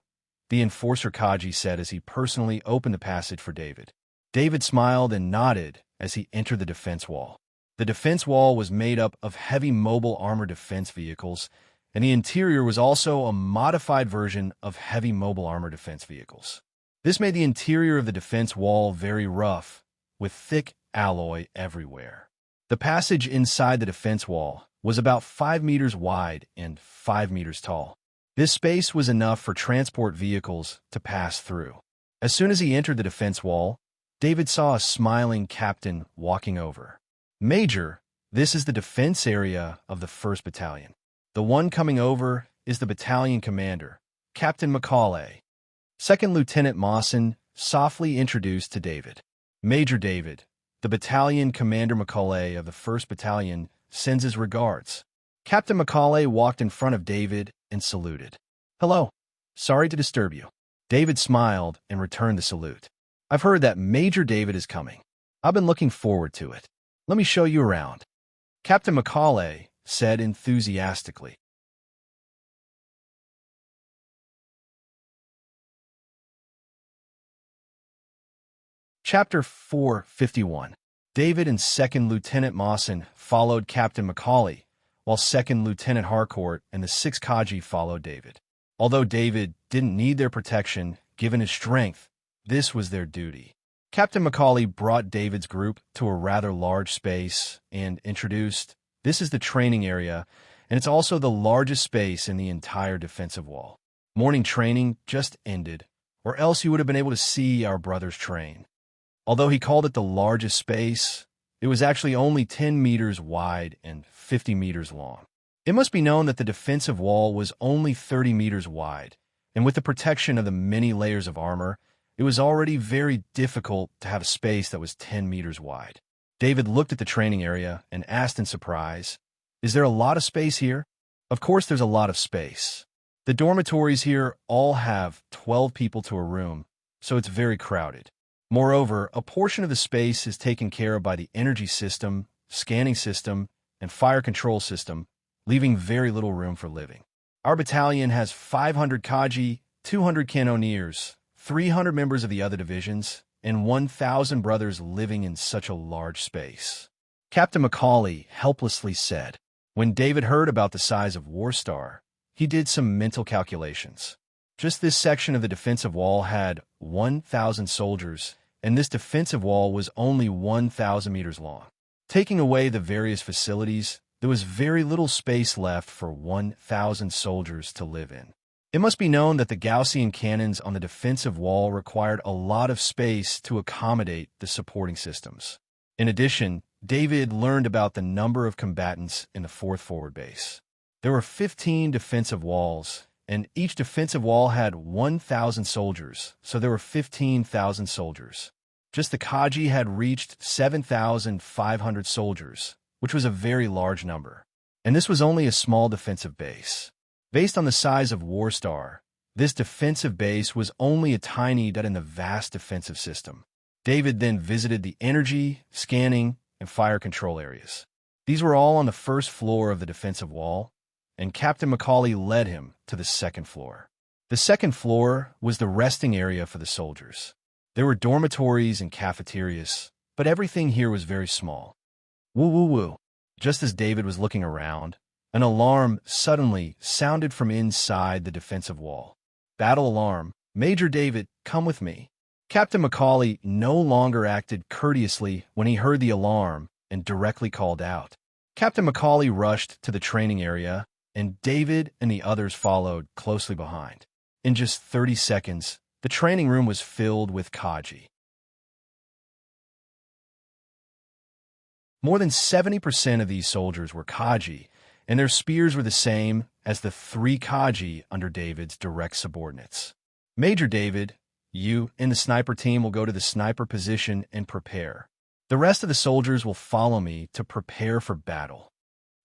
the enforcer Kaji said as he personally opened the passage for David. David smiled and nodded as he entered the defense wall. The defense wall was made up of heavy mobile armored defense vehicles, and the interior was also a modified version of heavy mobile armored defense vehicles. This made the interior of the defense wall very rough, with thick alloy everywhere. The passage inside the defense wall was about 5 meters wide and 5 meters tall. This space was enough for transport vehicles to pass through. As soon as he entered the defense wall, David saw a smiling captain walking over. "Major, this is the defense area of the 1st Battalion. The one coming over is the battalion commander, Captain Macaulay," 2nd Lieutenant Mawson softly introduced to David. "Major David, the battalion commander Macaulay of the 1st Battalion sends his regards." Captain Macaulay walked in front of David and saluted. "Hello. Sorry to disturb you." David smiled and returned the salute. "I've heard that Major David is coming. I've been looking forward to it. Let me show you around," Captain Macaulay said enthusiastically. Chapter 451. David and 2nd Lieutenant Mawson followed Captain Macaulay, while 2nd Lieutenant Harcourt and the 6 Kaji followed David. Although David didn't need their protection, given his strength, this was their duty. Captain Macaulay brought David's group to a rather large space and introduced, "This is the training area, and it's also the largest space in the entire defensive wall. Morning training just ended, or else you would have been able to see our brothers train." Although he called it the largest space, it was actually only 10 meters wide and 50 meters long. It must be known that the defensive wall was only 30 meters wide, and with the protection of the many layers of armor, it was already very difficult to have a space that was 10 meters wide. David looked at the training area and asked in surprise, "Is there a lot of space here?" "Of course there's a lot of space. The dormitories here all have 12 people to a room, so it's very crowded. Moreover, a portion of the space is taken care of by the energy system, scanning system, and fire control system, leaving very little room for living. Our battalion has 500 Kaji, 200 cannoneers, 300 members of the other divisions, and 1,000 brothers living in such a large space," Captain Macaulay helplessly said. When David heard about the size of Warstar, he did some mental calculations. Just this section of the defensive wall had 1,000 soldiers, and this defensive wall was only 1,000 meters long. Taking away the various facilities, there was very little space left for 1,000 soldiers to live in. It must be known that the Gaussian cannons on the defensive wall required a lot of space to accommodate the supporting systems. In addition, David learned about the number of combatants in the 4th Forward Base. There were 15 defensive walls, and each defensive wall had 1,000 soldiers, so there were 15,000 soldiers. Just the Kaji had reached 7,500 soldiers, which was a very large number. And this was only a small defensive base. Based on the size of Warstar, this defensive base was only a tiny dot in the vast defensive system. David then visited the energy, scanning, and fire control areas. These were all on the first floor of the defensive wall, and Captain Macaulay led him to the second floor. The second floor was the resting area for the soldiers. There were dormitories and cafeterias, but everything here was very small. Woo woo woo. Just as David was looking around, an alarm suddenly sounded from inside the defensive wall. Battle alarm. Major David, come with me. Captain Macaulay no longer acted courteously when he heard the alarm and directly called out. Captain Macaulay rushed to the training area, and David and the others followed closely behind. In just 30 seconds, the training room was filled with Kaji. More than 70% of these soldiers were Kaji, and their spears were the same as the 3 Kaji under David's direct subordinates. Major David, you and the sniper team will go to the sniper position and prepare. The rest of the soldiers will follow me to prepare for battle.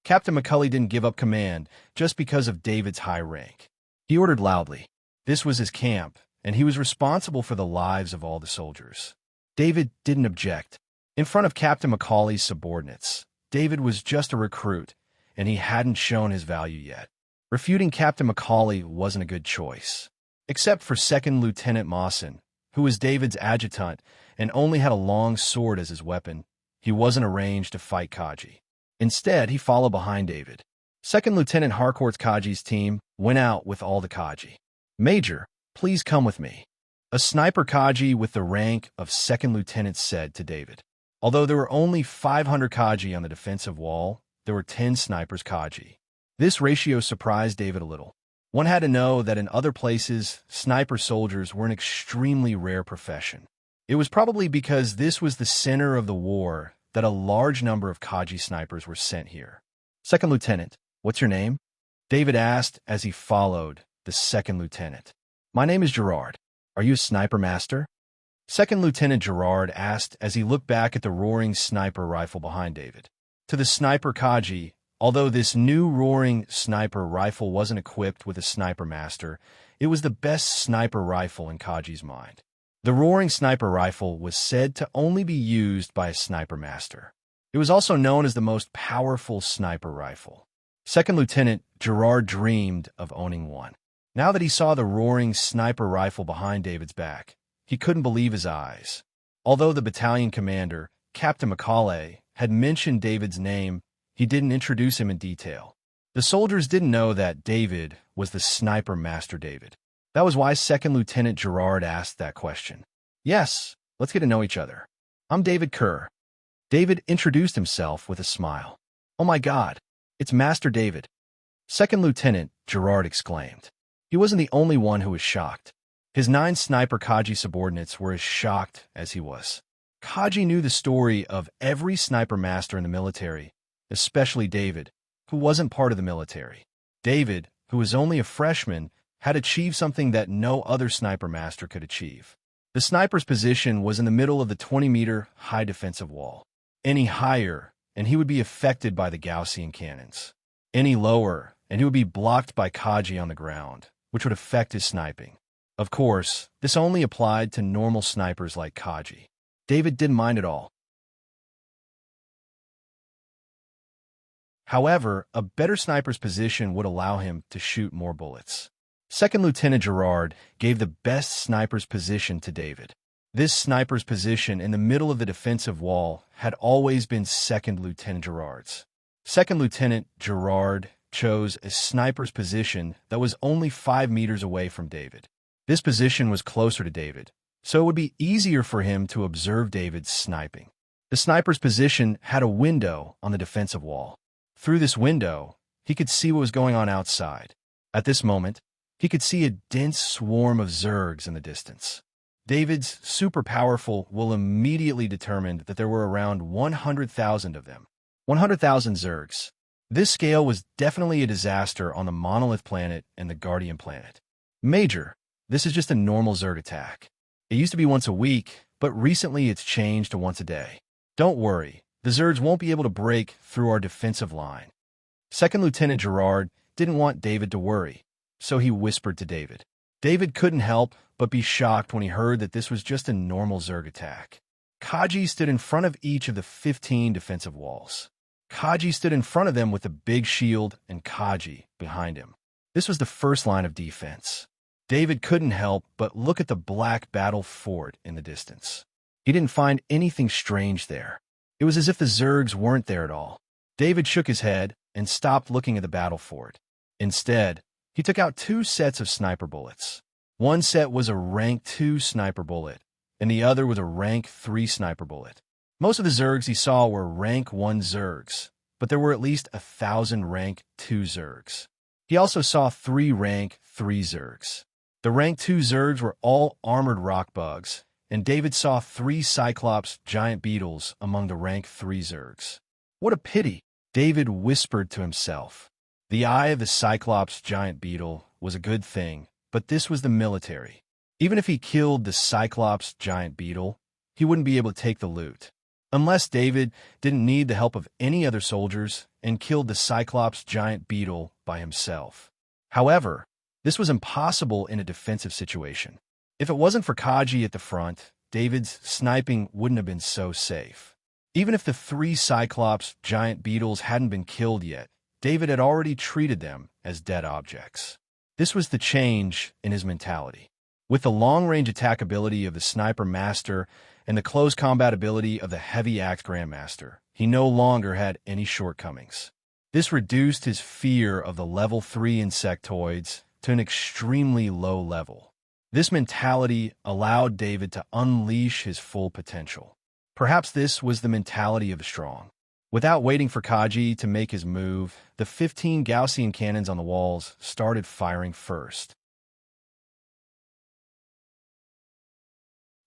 Captain Macaulay didn't give up command just because of David's high rank. He ordered loudly. This was his camp, and he was responsible for the lives of all the soldiers. David didn't object. In front of Captain Macaulay's subordinates, David was just a recruit, and he hadn't shown his value yet. Refuting Captain Macaulay wasn't a good choice. Except for Second Lieutenant Mawson, who was David's adjutant and only had a long sword as his weapon, he wasn't arranged to fight Kaji. Instead, he followed behind David. Second Lieutenant Harcourt's Kaji's team went out with all the Kaji. Major, please come with me. A sniper Kaji with the rank of second lieutenant said to David. Although there were only 500 Kaji on the defensive wall, there were 10 snipers Kaji. This ratio surprised David a little. One had to know that in other places, sniper soldiers were an extremely rare profession. It was probably because this was the center of the war that a large number of Kaji snipers were sent here. Second Lieutenant, what's your name? David asked as he followed the second lieutenant. My name is Gerard. Are you a sniper master? Second Lieutenant Gerard asked as he looked back at the roaring sniper rifle behind David. To the sniper Kaji, although this new roaring sniper rifle wasn't equipped with a sniper master, it was the best sniper rifle in Kaji's mind. The roaring sniper rifle was said to only be used by a sniper master. It was also known as the most powerful sniper rifle. Second Lieutenant Gerard dreamed of owning one. Now that he saw the roaring sniper rifle behind David's back, he couldn't believe his eyes. Although the battalion commander, Captain Macaulay, had mentioned David's name, he didn't introduce him in detail. The soldiers didn't know that David was the sniper master David. That was why Second Lieutenant Gerard asked that question. Yes, let's get to know each other. I'm David Kerr. David introduced himself with a smile. Oh my God, it's Master David. Second Lieutenant Gerard exclaimed. He wasn't the only one who was shocked. His 9 sniper Kaji subordinates were as shocked as he was. Kaji knew the story of every sniper master in the military, especially David, who wasn't part of the military. David, who was only a freshman, had achieved something that no other sniper master could achieve. The sniper's position was in the middle of the 20-meter high defensive wall. Any higher, and he would be affected by the Gaussian cannons. Any lower, and he would be blocked by Kaji on the ground, which would affect his sniping. Of course, this only applied to normal snipers like Kaji. David didn't mind at all. However, a better sniper's position would allow him to shoot more bullets. Second Lieutenant Gerard gave the best sniper's position to David. This sniper's position in the middle of the defensive wall had always been Second Lieutenant Gerard's. Second Lieutenant Gerard chose a sniper's position that was only 5 meters away from David. This position was closer to David, so it would be easier for him to observe David's sniping. The sniper's position had a window on the defensive wall. Through this window, he could see what was going on outside. At this moment, he could see a dense swarm of Zergs in the distance. David's super powerful will immediately determined that there were around 100,000 of them. 100,000 Zergs. This scale was definitely a disaster on the Monolith planet and the Guardian planet. Major, this is just a normal Zerg attack. It used to be once a week, but recently it's changed to once a day. Don't worry, the Zergs won't be able to break through our defensive line. Second Lieutenant Gerard didn't want David to worry, so he whispered to David. David couldn't help but be shocked when he heard that this was just a normal Zerg attack. Kaji stood in front of each of the 15 defensive walls. Kaji stood in front of them with a big shield and Kaji behind him. This was the first line of defense. David couldn't help but look at the black battle fort in the distance. He didn't find anything strange there. It was as if the Zergs weren't there at all. David shook his head and stopped looking at the battle fort. Instead, he took out 2 sets of sniper bullets. One set was a rank 2 sniper bullet, and the other was a rank 3 sniper bullet. Most of the Zergs he saw were rank 1 Zergs, but there were at least 1,000 rank 2 Zergs. He also saw 3 rank 3 Zergs. The rank 2 Zergs were all armored rock bugs, and David saw 3 Cyclops giant beetles among the rank 3 Zergs. What a pity, David whispered to himself. The eye of the Cyclops giant beetle was a good thing, but this was the military. Even if he killed the Cyclops giant beetle, he wouldn't be able to take the loot. Unless David didn't need the help of any other soldiers and killed the Cyclops giant beetle by himself. However, this was impossible in a defensive situation. If it wasn't for Kaji at the front, David's sniping wouldn't have been so safe. Even if the 3 Cyclops giant beetles hadn't been killed yet, David had already treated them as dead objects. This was the change in his mentality. With the long-range attack ability of the Sniper Master and the close combat ability of the Heavy Axe Grandmaster, he no longer had any shortcomings. This reduced his fear of the level 3 insectoids to an extremely low level. This mentality allowed David to unleash his full potential. Perhaps this was the mentality of the strong. Without waiting for Kaji to make his move, the 15 Gaussian cannons on the walls started firing first.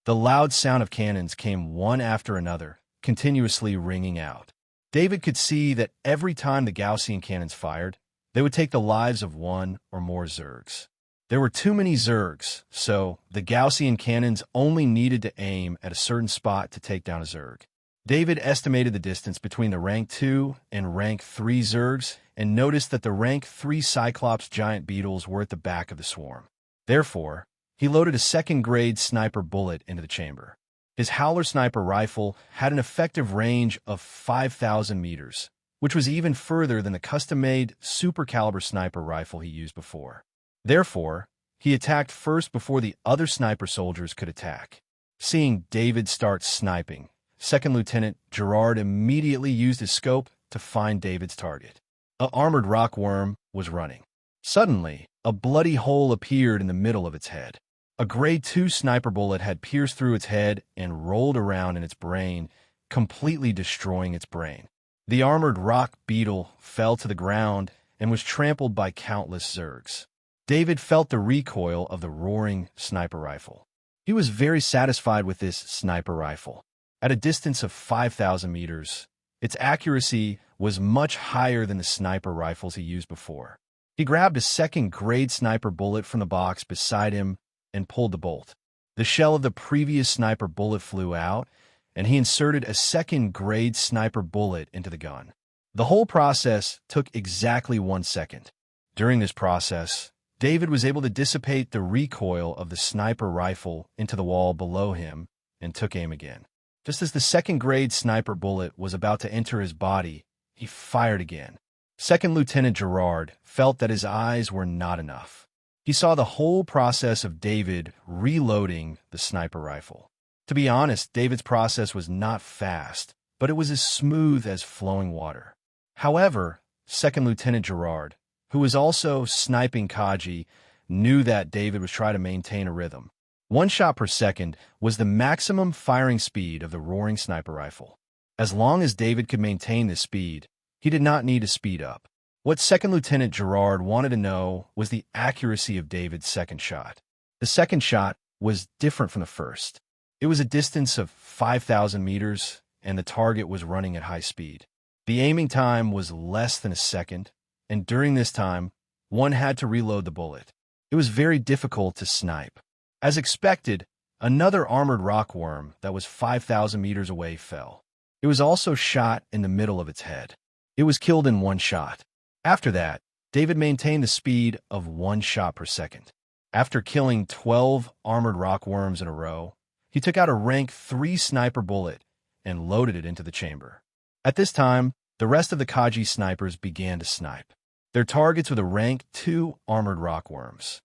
The loud sound of cannons came one after another, continuously ringing out. David could see that every time the Gaussian cannons fired, they would take the lives of 1 or more Zergs. There were too many Zergs, so the Gaussian cannons only needed to aim at a certain spot to take down a Zerg. David estimated the distance between the rank 2 and rank 3 Zergs and noticed that the rank 3 Cyclops giant beetles were at the back of the swarm. Therefore, he loaded a second-grade sniper bullet into the chamber. His Howler sniper rifle had an effective range of 5,000 meters, which was even further than the custom-made super-caliber sniper rifle he used before. Therefore, he attacked first before the other sniper soldiers could attack. Seeing David start sniping, Second Lieutenant Gerard immediately used his scope to find David's target. An armored rockworm was running. Suddenly, a bloody hole appeared in the middle of its head. A grade 2 sniper bullet had pierced through its head and rolled around in its brain, completely destroying its brain. The armored rock beetle fell to the ground and was trampled by countless Zergs. David felt the recoil of the roaring sniper rifle. He was very satisfied with this sniper rifle. At a distance of 5,000 meters, its accuracy was much higher than the sniper rifles he used before. He grabbed a second-grade sniper bullet from the box beside him and pulled the bolt. The shell of the previous sniper bullet flew out, and he inserted a second-grade sniper bullet into the gun. The whole process took exactly 1 second. During this process, David was able to dissipate the recoil of the sniper rifle into the wall below him and took aim again. Just as the second-grade sniper bullet was about to enter his body, he fired again. Second Lieutenant Gerard felt that his eyes were not enough. He saw the whole process of David reloading the sniper rifle. To be honest, David's process was not fast, but it was as smooth as flowing water. However, Second Lieutenant Gerard, who was also sniping Kaji, knew that David was trying to maintain a rhythm. 1 shot per second was the maximum firing speed of the roaring sniper rifle. As long as David could maintain this speed, he did not need to speed up. What Second Lieutenant Gerard wanted to know was the accuracy of David's second shot. The second shot was different from the first. It was a distance of 5,000 meters, and the target was running at high speed. The aiming time was less than a second, and during this time, one had to reload the bullet. It was very difficult to snipe. As expected, another armored rockworm that was 5,000 meters away fell. It was also shot in the middle of its head. It was killed in 1 shot. After that, David maintained the speed of 1 shot per second. After killing 12 armored rockworms in a row, he took out a rank 3 sniper bullet and loaded it into the chamber. At this time, the rest of the Kaji snipers began to snipe. Their targets were the rank 2 armored rockworms.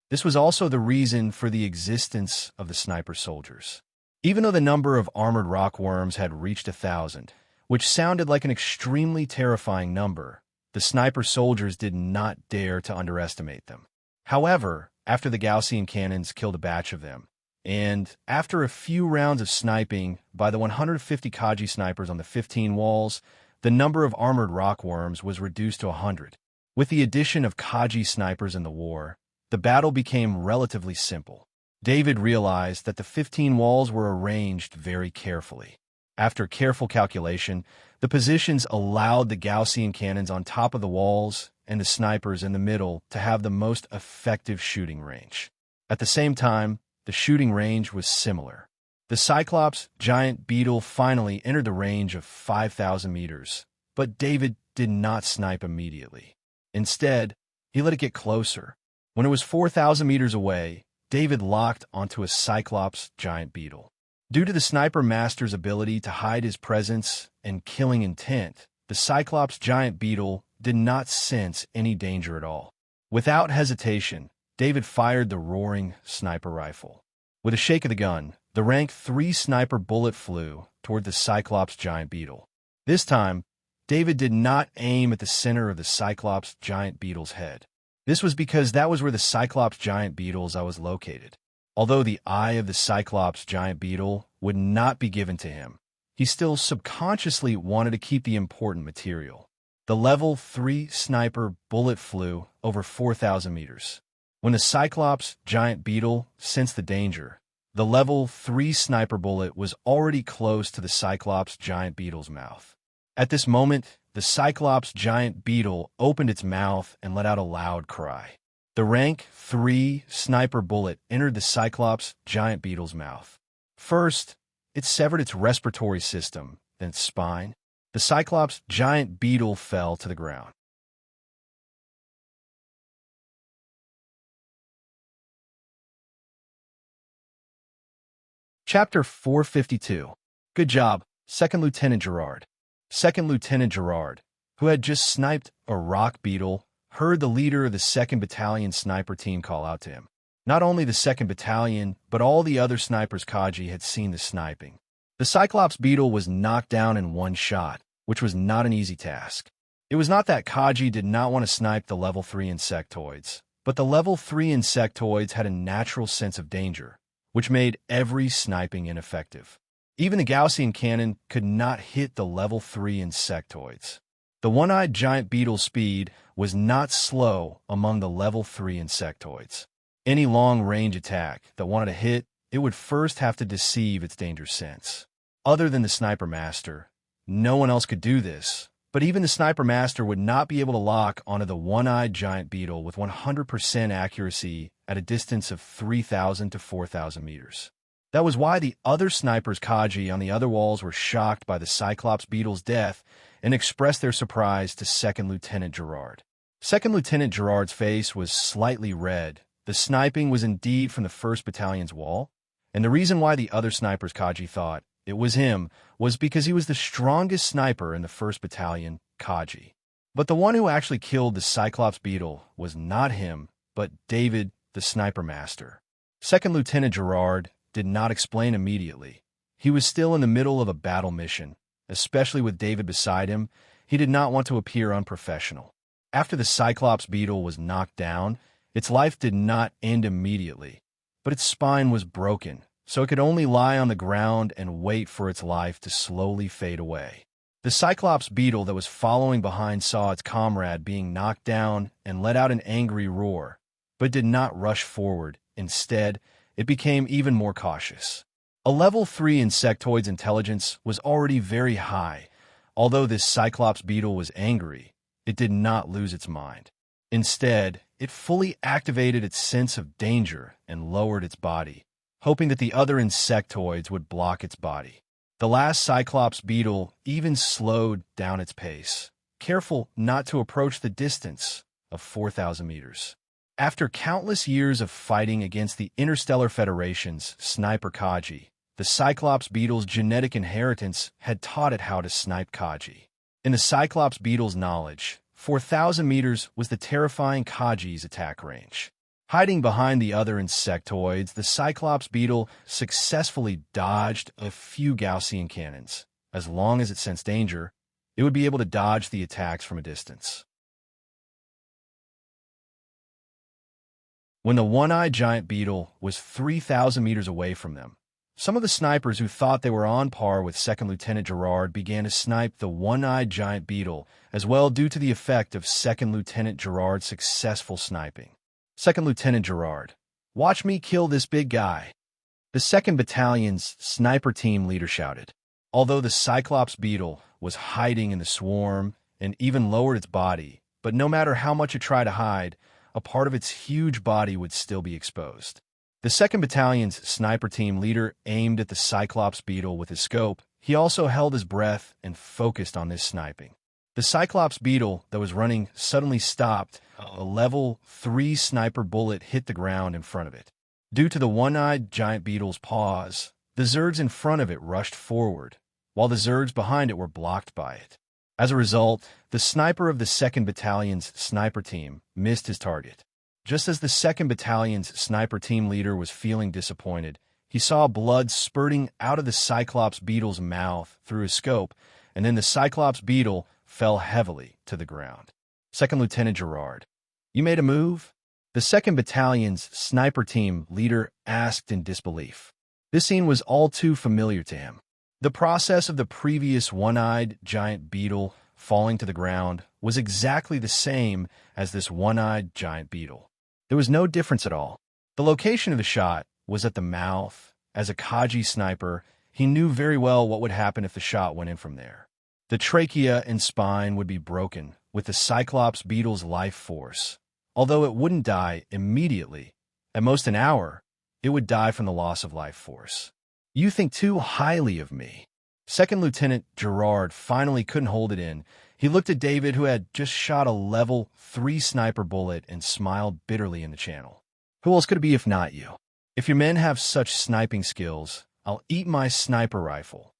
This was also the reason for the existence of the sniper soldiers. Even though the number of armored rockworms had reached 1,000, which sounded like an extremely terrifying number, the sniper soldiers did not dare to underestimate them. However, after the Gaussian cannons killed a batch of them, and after a few rounds of sniping by the 150 Kaji snipers on the 15 walls, the number of armored rockworms was reduced to 100. With the addition of Kaji snipers in the war, the battle became relatively simple. David realized that the 15 walls were arranged very carefully. After careful calculation, the positions allowed the Gaussian cannons on top of the walls and the snipers in the middle to have the most effective shooting range. At the same time, the shooting range was similar. The Cyclops giant beetle finally entered the range of 5,000 meters, but David did not snipe immediately. Instead, he let it get closer. When it was 4,000 meters away, David locked onto a Cyclops giant beetle. Due to the sniper master's ability to hide his presence and killing intent, the Cyclops giant beetle did not sense any danger at all. Without hesitation, David fired the roaring sniper rifle. With a shake of the gun, the rank 3 sniper bullet flew toward the Cyclops giant beetle. This time, David did not aim at the center of the Cyclops giant beetle's head. This was because that was where the Cyclops giant beetle's eye was located. Although the eye of the Cyclops giant beetle would not be given to him, he still subconsciously wanted to keep the important material. The level 3 sniper bullet flew over 4,000 meters. When the Cyclops giant beetle sensed the danger, the level 3 sniper bullet was already close to the Cyclops giant beetle's mouth. At this moment, the Cyclops giant beetle opened its mouth and let out a loud cry. The rank 3 sniper bullet entered the Cyclops giant beetle's mouth. First, it severed its respiratory system, then its spine. The Cyclops giant beetle fell to the ground. Chapter 452. Good job, Second Lieutenant Gerard. Second Lieutenant Gerard, who had just sniped a rock beetle, heard the leader of the 2nd Battalion sniper team call out to him. Not only the 2nd Battalion, but all the other snipers Kaji had seen the sniping. The Cyclops beetle was knocked down in one shot, which was not an easy task. It was not that Kaji did not want to snipe the level 3 insectoids, but the level 3 insectoids had a natural sense of danger, which made every sniping ineffective. Even the Gaussian cannon could not hit the level 3 insectoids. The one-eyed giant beetle's speed was not slow among the level 3 insectoids. Any long-range attack that wanted to hit, it would first have to deceive its danger sense. Other than the Sniper Master, no one else could do this, but even the Sniper Master would not be able to lock onto the one-eyed giant beetle with 100% accuracy at a distance of 3,000 to 4,000 meters. That was why the other snipers Kaji on the other walls were shocked by the Cyclops beetle's death and expressed their surprise to Second Lieutenant Gerard. Second Lieutenant Gerard's face was slightly red. The sniping was indeed from the 1st Battalion's wall, and the reason why the other snipers Kaji thought it was him was because he was the strongest sniper in the 1st Battalion, Kaji. But the one who actually killed the Cyclops beetle was not him, but David, the Sniper Master. Second Lieutenant Gerard did not explain immediately. He was still in the middle of a battle mission. Especially with David beside him, he did not want to appear unprofessional. After the Cyclops beetle was knocked down, its life did not end immediately, but its spine was broken, so it could only lie on the ground and wait for its life to slowly fade away. The Cyclops beetle that was following behind saw its comrade being knocked down and let out an angry roar, but did not rush forward. Instead, it became even more cautious. A level 3 insectoid's intelligence was already very high. Although this Cyclops beetle was angry, it did not lose its mind. Instead, it fully activated its sense of danger and lowered its body, hoping that the other insectoids would block its body. The last Cyclops beetle even slowed down its pace, careful not to approach the distance of 4,000 meters. After countless years of fighting against the Interstellar Federation's Sniper Kaji, the Cyclops beetle's genetic inheritance had taught it how to snipe Kaji. In the Cyclops beetle's knowledge, 4,000 meters was the terrifying Kaji's attack range. Hiding behind the other insectoids, the Cyclops beetle successfully dodged a few Gaussian cannons. As long as it sensed danger, it would be able to dodge the attacks from a distance. When the one-eyed giant beetle was 3,000 meters away from them, some of the snipers who thought they were on par with Second Lieutenant Gerard began to snipe the one-eyed giant beetle as well due to the effect of Second Lieutenant Gerard's successful sniping. Second Lieutenant Gerard, watch me kill this big guy. The 2nd Battalion's sniper team leader shouted. Although the Cyclops beetle was hiding in the swarm and even lowered its body, but no matter how much it tried to hide, a part of its huge body would still be exposed. The 2nd Battalion's sniper team leader aimed at the Cyclops beetle with his scope. He also held his breath and focused on this sniping. The Cyclops beetle that was running suddenly stopped. A level 3 sniper bullet hit the ground in front of it. Due to the one-eyed giant beetle's pause, the Zergs in front of it rushed forward, while the Zergs behind it were blocked by it. As a result, the sniper of the 2nd Battalion's sniper team missed his target. Just as the 2nd Battalion's sniper team leader was feeling disappointed, he saw blood spurting out of the Cyclops beetle's mouth through his scope, and then the Cyclops beetle fell heavily to the ground. Second Lieutenant Gerard, you made a move? The 2nd Battalion's sniper team leader asked in disbelief. This scene was all too familiar to him. The process of the previous one-eyed giant beetle falling to the ground was exactly the same as this one-eyed giant beetle. There was no difference at all. The location of the shot was at the mouth. As a Kaji sniper, he knew very well what would happen if the shot went in from there. The trachea and spine would be broken with the Cyclops beetle's life force. Although it wouldn't die immediately, at most an hour, it would die from the loss of life force. You think too highly of me. Second Lieutenant Gerard finally couldn't hold it in. He looked at David, who had just shot a level 3 sniper bullet, and smiled bitterly in the channel. Who else could it be if not you? If your men have such sniping skills, I'll eat my sniper rifle.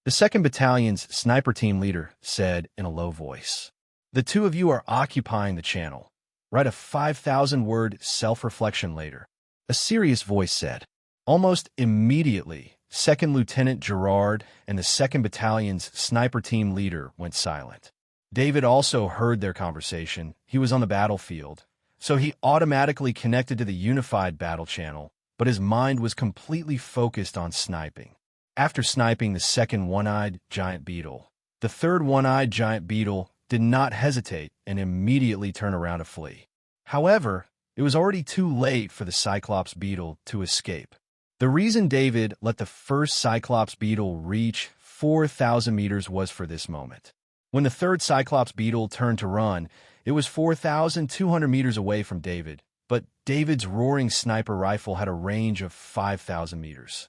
The 2nd Battalion's sniper team leader said in a low voice. The two of you are occupying the channel. Write a 5,000-word self-reflection later. A serious voice said. Almost immediately, 2nd Lieutenant Gerard and the 2nd Battalion's sniper team leader went silent. David also heard their conversation. He was on the battlefield, so he automatically connected to the unified battle channel, but his mind was completely focused on sniping. After sniping the 2nd one-eyed giant beetle, the 3rd one-eyed giant beetle did not hesitate and immediately turned around to flee. However, it was already too late for the Cyclops beetle to escape. The reason David let the first Cyclops beetle reach 4,000 meters was for this moment. When the 3rd Cyclops beetle turned to run, it was 4,200 meters away from David, but David's roaring sniper rifle had a range of 5,000 meters.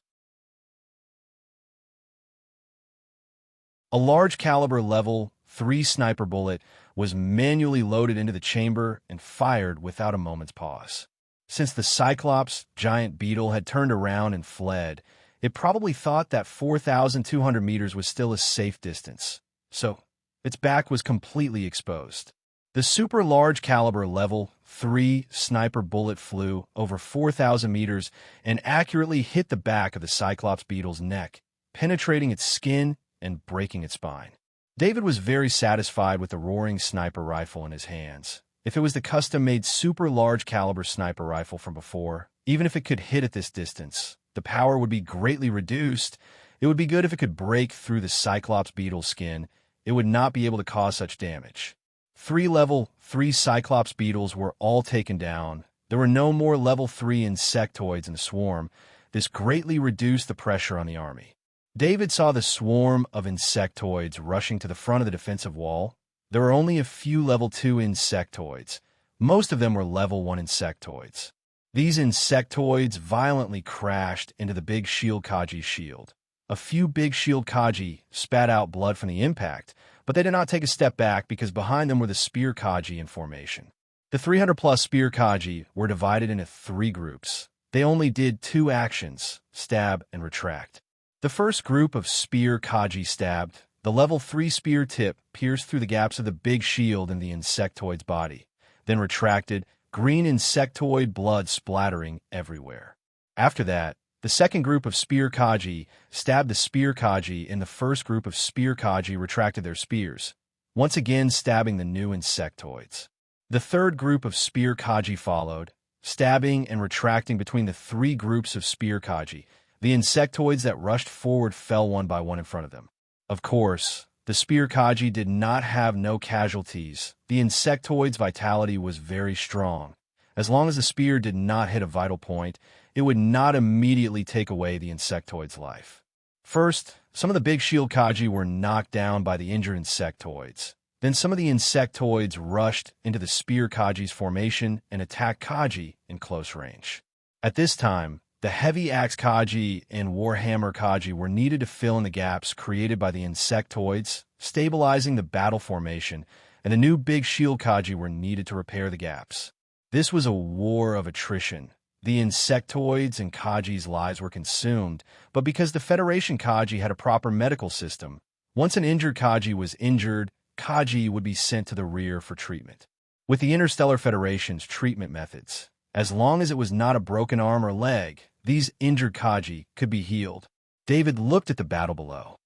A large caliber level 3 sniper bullet was manually loaded into the chamber and fired without a moment's pause. Since the Cyclops giant beetle had turned around and fled, it probably thought that 4,200 meters was still a safe distance, so its back was completely exposed. The super large caliber level 3 sniper bullet flew over 4,000 meters and accurately hit the back of the Cyclops beetle's neck, penetrating its skin and breaking its spine. David was very satisfied with the roaring sniper rifle in his hands. If it was the custom-made super large caliber sniper rifle from before, even if it could hit at this distance, the power would be greatly reduced. It would be good if it could break through the Cyclops beetle's skin. It would not be able to cause such damage. 3 level 3 Cyclops beetles were all taken down. There were no more level 3 insectoids in the swarm. This greatly reduced the pressure on the army. David saw the swarm of insectoids rushing to the front of the defensive wall. There were only a few level 2 insectoids. Most of them were level 1 insectoids. These insectoids violently crashed into the Big Shield Kaji's shield. A few Big Shield Kaji spat out blood from the impact, but they did not take a step back because behind them were the Spear Kaji in formation. The 300-plus Spear Kaji were divided into 3 groups. They only did 2 actions, stab and retract. The first group of spear Kaji stabbed. The level 3 spear tip pierced through the gaps of the big shield in the insectoid's body, then retracted, green insectoid blood splattering everywhere. After that, the second group of spear Kaji stabbed the spear Kaji, and the first group of spear Kaji retracted their spears, once again stabbing the new insectoids. The third group of spear Kaji followed, stabbing and retracting between the three groups of spear Kaji. The insectoids that rushed forward fell one by one in front of them. Of course, the spear Kaji did not have no casualties. The insectoid's vitality was very strong. As long as the spear did not hit a vital point, it would not immediately take away the insectoid's life. First, some of the big shield Kaji were knocked down by the injured insectoids. Then some of the insectoids rushed into the spear Kaji's formation and attacked Kaji in close range. At this time, the heavy axe Kaji and warhammer Kaji were needed to fill in the gaps created by the insectoids, stabilizing the battle formation, and the new big shield Kaji were needed to repair the gaps. This was a war of attrition. The insectoids and Kaji's lives were consumed, but because the Federation Kaji had a proper medical system, once an injured Kaji was injured, Kaji would be sent to the rear for treatment. With the Interstellar Federation's treatment methods, as long as it was not a broken arm or leg, these injured Kaji could be healed. David looked at the battle below.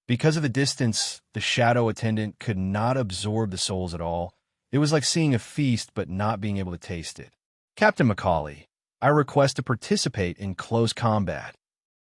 Because of the distance, the shadow attendant could not absorb the souls at all. It was like seeing a feast but not being able to taste it. Captain Macaulay, I request to participate in close combat.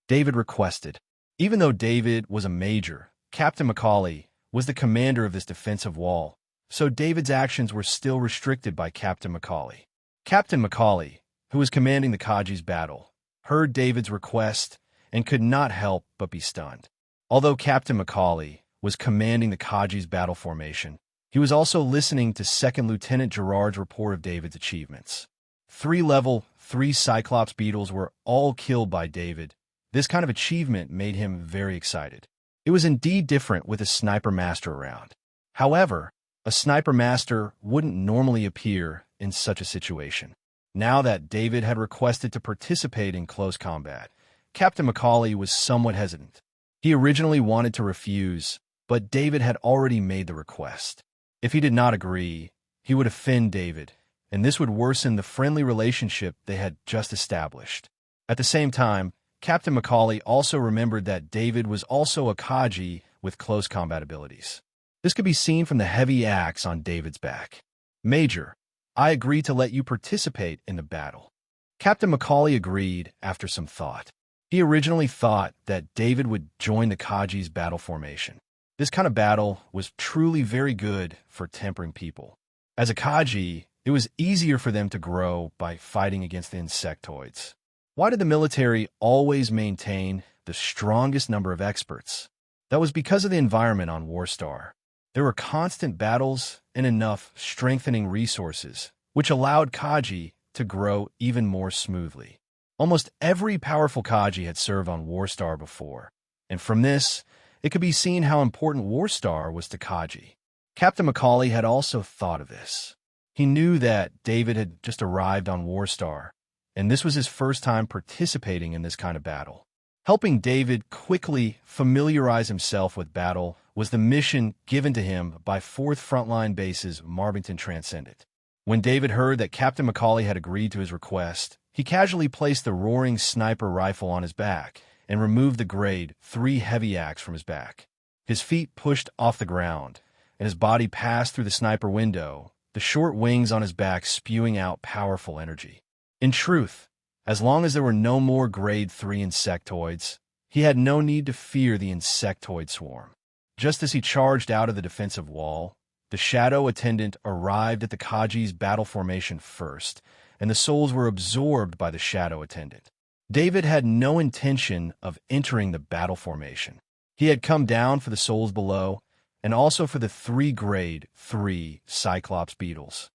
David requested. Even though David was a major, Captain Macaulay was the commander of this defensive wall, so David's actions were still restricted by Captain Macaulay. Captain Macaulay, who was commanding the Kaji's battle, heard David's request and could not help but be stunned. Although Captain Macaulay was commanding the Kaji's battle formation, he was also listening to Second Lieutenant Gerard's report of David's achievements. 3 level 3 Cyclops beetles were all killed by David. This kind of achievement made him very excited. It was indeed different with a sniper master around. However, a sniper master wouldn't normally appear in such a situation. Now that David had requested to participate in close combat, Captain Macaulay was somewhat hesitant. He originally wanted to refuse, but David had already made the request. If he did not agree, he would offend David, and this would worsen the friendly relationship they had just established. At the same time, Captain Macaulay also remembered that David was also a Kaji with close combat abilities. This could be seen from the heavy axe on David's back. Major, I agree to let you participate in the battle. Captain Macaulay agreed after some thought. He originally thought that David would join the Kaji's battle formation. This kind of battle was truly very good for tempering people. As a Kaji, it was easier for them to grow by fighting against the insectoids. Why did the military always maintain the strongest number of experts? That was because of the environment on Warstar. There were constant battles and enough strengthening resources, which allowed Kaji to grow even more smoothly. Almost every powerful Kaji had served on Warstar before, and from this, it could be seen how important Warstar was to Kaji. Captain Macaulay had also thought of this. He knew that David had just arrived on Warstar, and this was his first time participating in this kind of battle. Helping David quickly familiarize himself with battle was the mission given to him by 4th Frontline Base's Marbington Transcendent. When David heard that Captain Macaulay had agreed to his request, he casually placed the roaring sniper rifle on his back and removed the grade 3 heavy axe from his back. His feet pushed off the ground, and his body passed through the sniper window, the short wings on his back spewing out powerful energy. In truth, as long as there were no more grade 3 insectoids, he had no need to fear the insectoid swarm. Just as he charged out of the defensive wall, the shadow attendant arrived at the Kaji's battle formation first, and the souls were absorbed by the shadow attendant. David had no intention of entering the battle formation. He had come down for the souls below, and also for the 3 grade 3 Cyclops beetles.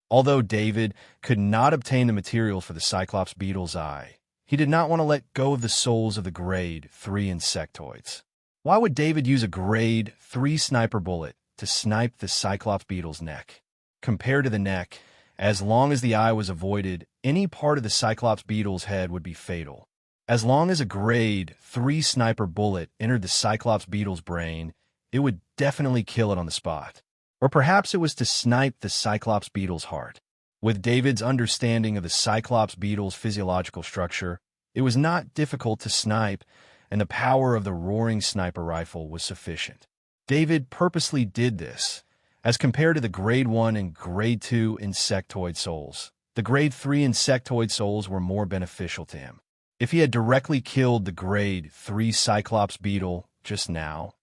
Although David could not obtain the materials for the Cyclops beetle's eye, he did not want to let go of the souls of the grade 3 insectoids. Why would David use a grade 3 sniper bullet to snipe the Cyclops beetle's neck? Compared to the neck, As long as the eye was avoided, any part of the Cyclops beetle's head would be fatal. As long as a grade 3 sniper bullet entered the Cyclops beetle's brain, it would definitely kill it on the spot. Or perhaps it was to snipe the Cyclops beetle's heart. With David's understanding of the Cyclops beetle's physiological structure, it was not difficult to snipe, and the power of the roaring sniper rifle was sufficient. David purposely did this, as compared to the Grade 1 and Grade 2 insectoid souls. The Grade 3 insectoid souls were more beneficial to him. If he had directly killed the Grade 3 Cyclops beetle just now,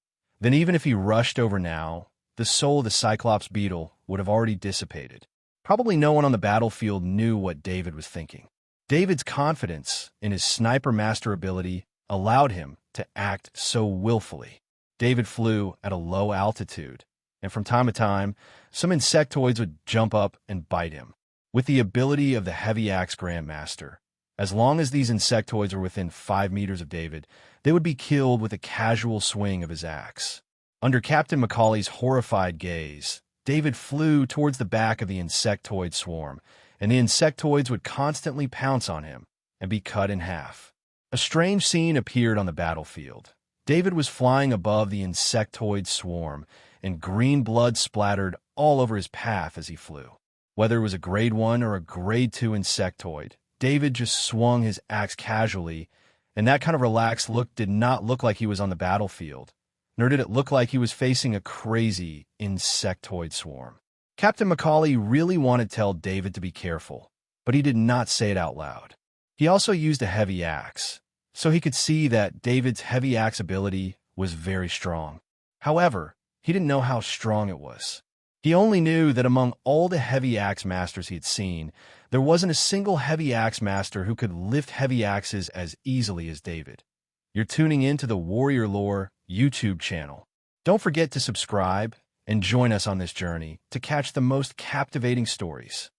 then even if he rushed over now, the soul of the Cyclops beetle would have already dissipated. Probably no one on the battlefield knew what David was thinking. David's confidence in his sniper master ability allowed him to act so willfully. David flew at a low altitude, and from time to time, some insectoids would jump up and bite him. With the ability of the Heavy Axe Grandmaster, as long as these insectoids were within 5 meters of David, they would be killed with a casual swing of his axe. Under Captain Macaulay's horrified gaze, David flew towards the back of the insectoid swarm, and the insectoids would constantly pounce on him and be cut in half. A strange scene appeared on the battlefield. David was flying above the insectoid swarm, and green blood splattered all over his path as he flew. Whether it was a Grade 1 or a Grade 2 insectoid, David just swung his axe casually, and that kind of relaxed look did not look like he was on the battlefield, nor did it look like he was facing a crazy insectoid swarm. Captain Macaulay really wanted to tell David to be careful, but he did not say it out loud. He also used a heavy axe, so he could see that David's heavy axe ability was very strong. However, he didn't know how strong it was. He only knew that among all the heavy axe masters he had seen, there wasn't a single heavy axe master who could lift heavy axes as easily as David. You're tuning in to the Warrior Lore YouTube channel. Don't forget to subscribe and join us on this journey to catch the most captivating stories.